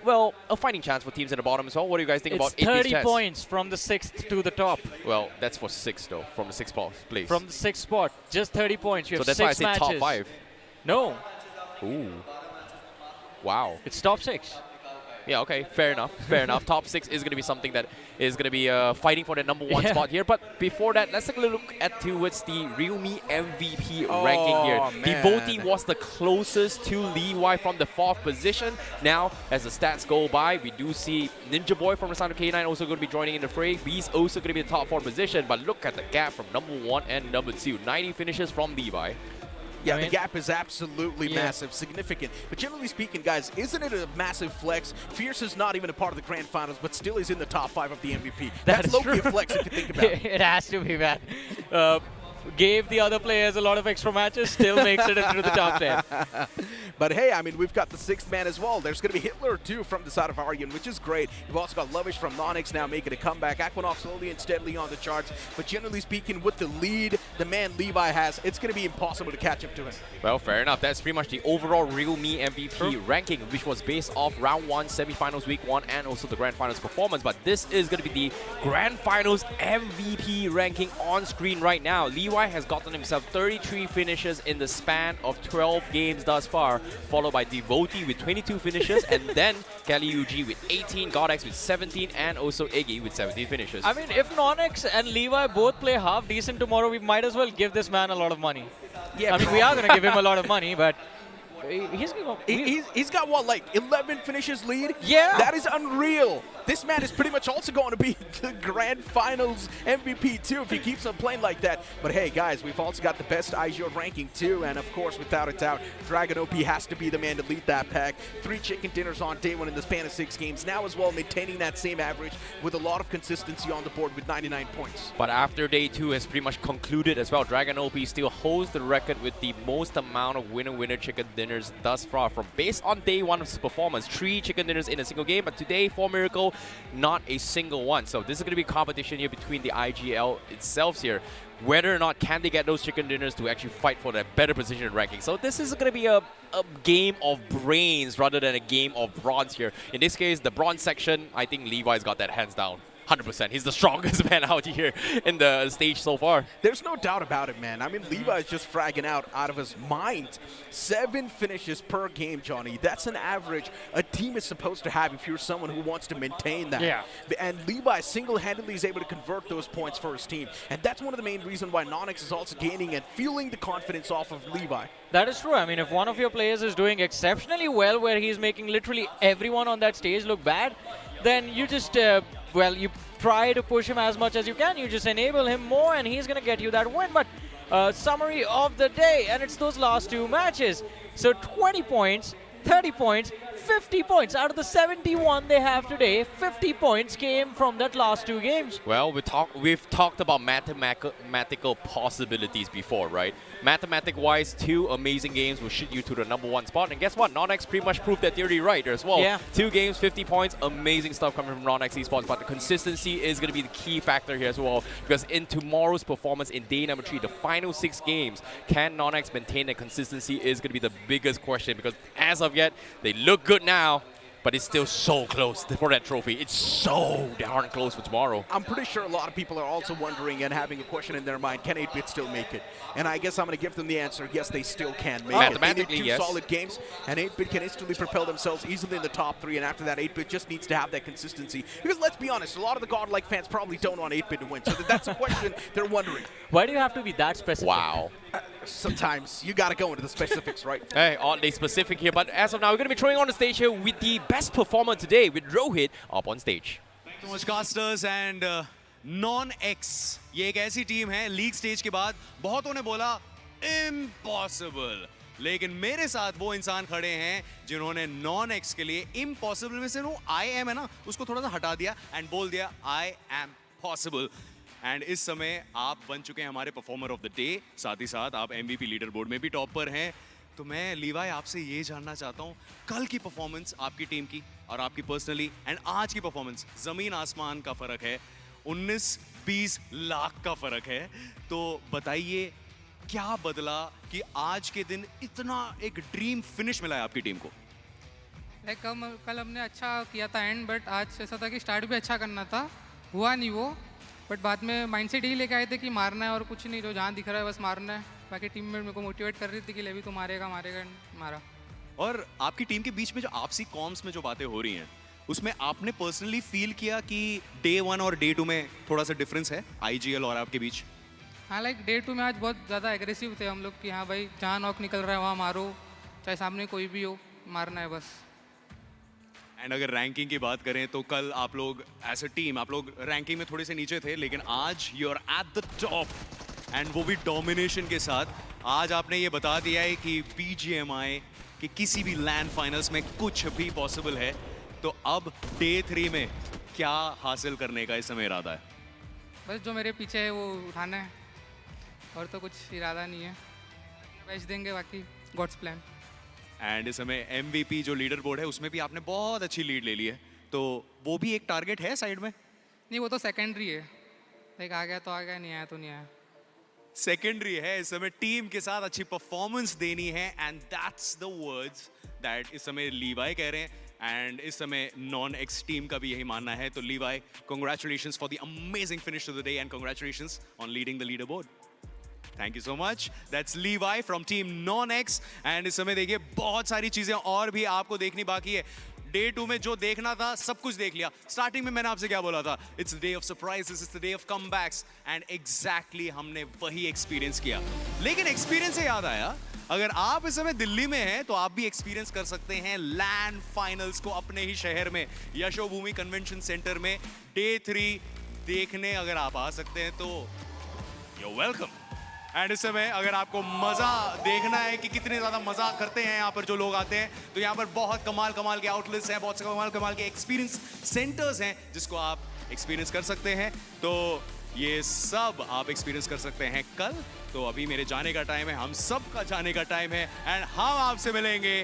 well, a fighting chance for teams at the bottom as well. What do you guys think about 8-Bit's 30 chance? points from the 6th to the top. Well, that's for 6 though, from the 6th place. From the 6th spot, just 30 points. You So have that's why I 6 say matches. top 5. No. Ooh. Wow. It's top 6. Yeah, okay, fair enough, fair enough. Top 6 is going to be something that is going to be fighting for the number 1 spot here. But before that, let's take a look at towards the realme MVP ranking here. Devotee was the closest to Levi from the 4th position. Now, as the stats go by, we do see Ninja Boy from the Sanhok K9 also going to be joining in the fray. He's also going to be in the top 4 position. But look at the gap from number 1 and number 2. 90 finishes from Levi. Yeah, the gap is absolutely massive, significant. But generally speaking, guys, isn't it a massive flex? Fierce is not even a part of the grand finals, but still is in the top 5 of the MVP. That's low-key a flex if you think about it. It has to be, man. Gave the other players a lot of extra matches, still makes it into the top 10. But hey, I mean, we've got the 6th man as well. There's going to be Hitler, too, from the side of Aryan, which is great. We've also got Lovish from NoNx now making a comeback. Equinox slowly and steadily on the charts. But generally speaking, with the lead the man Levi has, it's going to be impossible to catch up to him. Well, fair enough. That's pretty much the overall realme MVP ranking, which was based off round 1, semifinals week 1, and also the grand finals performance. But this is going to be the grand finals MVP ranking on screen right now. Levi has gotten himself 33 finishes in the span of 12 games thus far, followed by Devotee with 22 finishes, and then Kelly UG with 18, GodX with 17, and also Eggy with 17 finishes. I mean, if NoNx and Levi both play half decent tomorrow, we might as well give this man a lot of money. Yeah, I mean, we are going to give him a lot of money, but he's got what, like 11 finishes lead? Yeah. That is unreal. This man is pretty much also going to be the grand finals MVP too if he keeps on playing like that. But hey guys, we've also got the best IGO ranking too, and of course without a doubt Dragon OP has to be the man to lead that pack. 3 chicken dinners on day 1 in the span of 6 games, now as well maintaining that same average with a lot of consistency on the board with 99 points. But after day 2 has pretty much concluded as well, Dragon OP still holds the record with the most amount of winner-winner chicken dinners thus far, from based on day 1's performance. 3 chicken dinners in a single game, but today 4 Miracle, not a single one. So this is going to be competition here between the IGL itself here, whether or not can they get those chicken dinners to actually fight for that better position in ranking. So this is going to be a game of brains rather than a game of bronze here. In this case, the bronze section, I think Levi's got that hands down. 100%. He's the strongest man out here in the stage so far. There's no doubt about it, man. I mean, Levi is just fragging out of his mind. 7 finishes per game, Johnny. That's an average a team is supposed to have if you're someone who wants to maintain that. Yeah. And Levi single-handedly is able to convert those points for his team. And that's one of the main reasons why NoNx is also gaining and feeling the confidence off of Levi. That is true. I mean, if one of your players is doing exceptionally well, where he's making literally everyone on that stage look bad, then you just well, you try to push him as much as you can. You just enable him more, and he's going to get you that win. But summary of the day, and it's those last two matches. So 20 points, 30 points, 50 points. Out of the 71 they have today, 50 points came from that last two games. Well, we've talked about mathematical possibilities before, right? Mathematic-wise, 2 amazing games will shoot you to the #1 spot. And guess what? NoNx pretty much proved that theory right as well. Yeah. 2 games, 50 points, amazing stuff coming from NoNx Esports. But the consistency is going to be the key factor here as well. Because in tomorrow's performance in day number 3, the final 6 games, can NoNx maintain the consistency is going to be the biggest question. Because as of yet, they look good now, but it's still so close for that trophy. It's so darn close for tomorrow. I'm pretty sure a lot of people are also wondering and having a question in their mind, can 8-bit still make it? And I guess I'm going to give them the answer, yes, they still can make it. Mathematically, they need 2 yes. solid games, and 8-bit can instantly propel themselves easily in the top 3, and after that, 8-bit just needs to have that consistency. Because let's be honest, a lot of the Godlike fans probably don't want 8-bit to win, so that's a question they're wondering. Why do you have to be that specific? Wow. Sometimes you got to go into the specifics, right? Hey, oddly specific here, but as of now, we're going to be throwing on the stage here with the best performer today, with Rohit up on stage. So much casters and NoNx. ये एक ऐसी team है league stage के बाद बहुतों ने बोला impossible, लेकिन मेरे साथ वो इंसान खड़े हैं जिन्होंने NoNx के लिए इम्पॉसिबल में से वो आई एम है ना उसको थोड़ा सा हटा दिया एंड बोल दिया आई एम पॉसिबल. एंड इस समय आप बन चुके हैं हमारे परफॉर्मर ऑफ द डे, साथ ही साथ आप MVP लीडर बोर्ड में भी टॉप पर हैं. तो मैं लीवाई आपसे ये जानना चाहता हूँ, कल की परफॉर्मेंस आपकी टीम की और आपकी पर्सनली एंड आज की परफॉर्मेंस, ज़मीन आसमान का फ़र्क है, 19-20 लाख का फ़र्क है. तो बताइए क्या बदला कि आज के दिन इतना एक ड्रीम फिनिश मिला है आपकी टीम को? कल हमने अच्छा किया था एंड, बट आज ऐसा था कि स्टार्ट भी अच्छा करना था, हुआ नहीं वो. बट बाद में माइंडसेट यही लेके आए थे कि मारना है और कुछ नहीं, जो जहाँ दिख रहा है बस मारना है. बाकी टीममेट मेरे को मोटिवेट कर रही थी कि ले भी तो मारेगा मारेगा, मारा. और आपकी टीम के बीच में जो आपसी कॉम्स में जो बातें हो रही हैं, उसमें आपने पर्सनली फील किया कि डे 1 और डे 2 में थोड़ा सा डिफरेंस है IGL और आपके बीच? हाँ, लाइक डे 2 में आज बहुत ज़्यादा एग्रेसिव थे हम लोग कि हाँ भाई जहाँ नॉक निकल रहा है वहाँ मारो, चाहे सामने कोई भी हो, मारना है बस. एंड अगर रैंकिंग की बात करें तो कल आप लोग एज अ टीम आप लोग रैंकिंग में थोड़े से नीचे थे, लेकिन आज you are at the top and वो भी डोमिनेशन के साथ. आज आपने ये बता दिया है कि BGMI कि किसी भी लैंड फाइनल्स में कुछ भी पॉसिबल है. तो अब डे 3 में क्या हासिल करने का इस समय इरादा है? बस जो मेरे पीछे है वो उठाना है, और तो कुछ इरादा नहीं है. बेच देंगे, बाकी गॉड्स प्लान. एंड इस समय MVP जो लीडर बोर्ड है उसमें भी आपने बहुत अच्छी लीड ले ली है, तो वो भी एक टारगेट है साइड में? नहीं, वो तो सेकेंडरी है, लाइक आ गया तो आ गया, नहीं आया तो नहीं आया. सेकेंडरी है. इस समय टीम के साथ अच्छी परफॉर्मेंस देनी है and that's the words that इस समय लीवाई कह रहे हैं. एंड इस समय NoNx टीम का भी यही मानना है. तो लीवाई, congratulations for the amazing finish to the day and congratulations on leading the leaderboard. Thank you so much. That's Levi from team NoNx. And इस समय देखिए बहुत सारी चीजें और भी आपको देखनी बाकी है. डे 2 में जो देखना था सब कुछ देख लिया. स्टार्टिंग में मैंने आपसे क्या बोला था? It's a day of surprises, it's the day of comebacks. And exactly हमने वही एक्सपीरियंस किया. लेकिन एक्सपीरियंस से याद आया, अगर आप इस समय दिल्ली में हैं तो आप भी एक्सपीरियंस कर सकते हैं लैंड फाइनल्स को अपने ही शहर में, यशोभूमि कन्वेंशन सेंटर में. डे 3 देखने अगर आप आ सकते हैं तो you're welcome. एंड इस समय अगर आपको मज़ा देखना है कि कितने ज़्यादा मज़ा करते हैं यहाँ पर जो लोग आते हैं, तो यहाँ पर बहुत कमाल के आउटलेट्स हैं, बहुत कमाल के एक्सपीरियंस सेंटर्स हैं जिसको आप एक्सपीरियंस कर सकते हैं. तो ये सब आप एक्सपीरियंस कर सकते हैं कल. तो अभी मेरे जाने का टाइम है, हम सब का जाने का टाइम है एंड हम आपसे मिलेंगे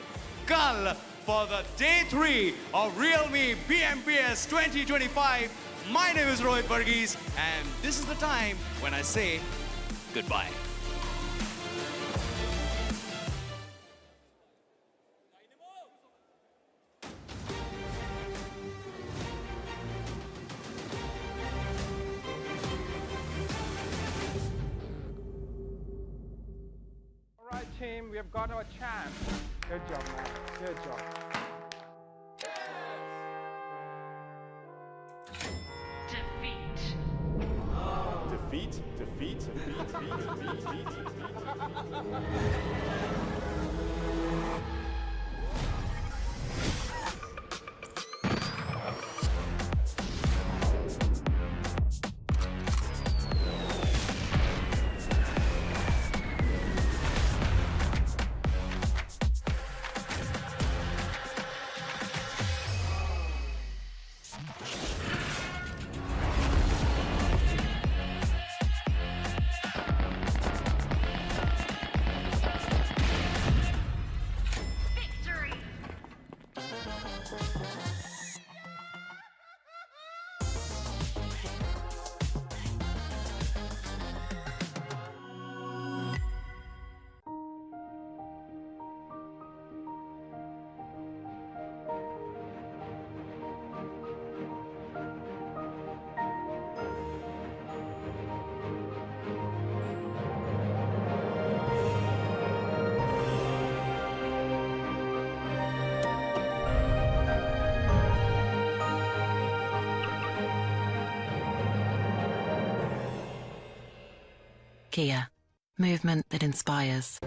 कल for the day 3 of realme BMPS 2025. My name is Rohit Varghese and this is the time when I say goodbye. All right, team, we have got our champ. Good job, man. Good job. Defeat. Kia. Movement that inspires.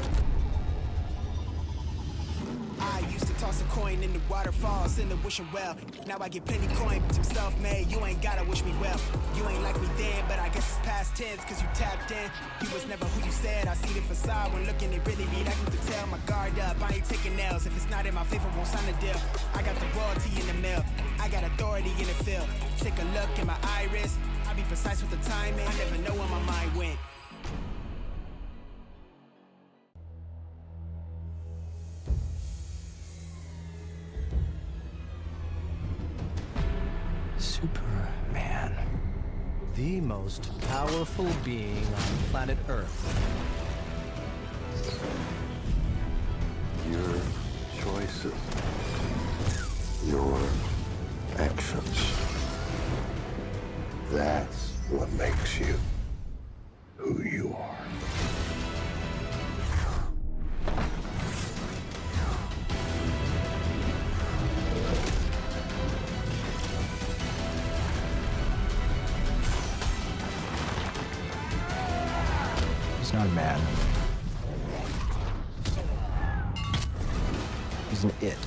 I used to toss a coin in the waterfalls in the wishing well. Now I get plenty coin, but I'm self-made. You ain't gotta wish me well. You ain't like me then, but I guess it's past tense, cause you tapped in. You was never who you said. I see the facade when looking, it really be like to tell. My guard up, I ain't taking nails. If it's not in my favor, won't sign the deal. I got the royalty in the mail. I got authority in the field. Take a look in my iris. I be precise with the timing. I never know where my mind went. Superman. The most powerful being on planet Earth. Your choices, your actions, that's what makes you who you are. He's not a man. He's an it.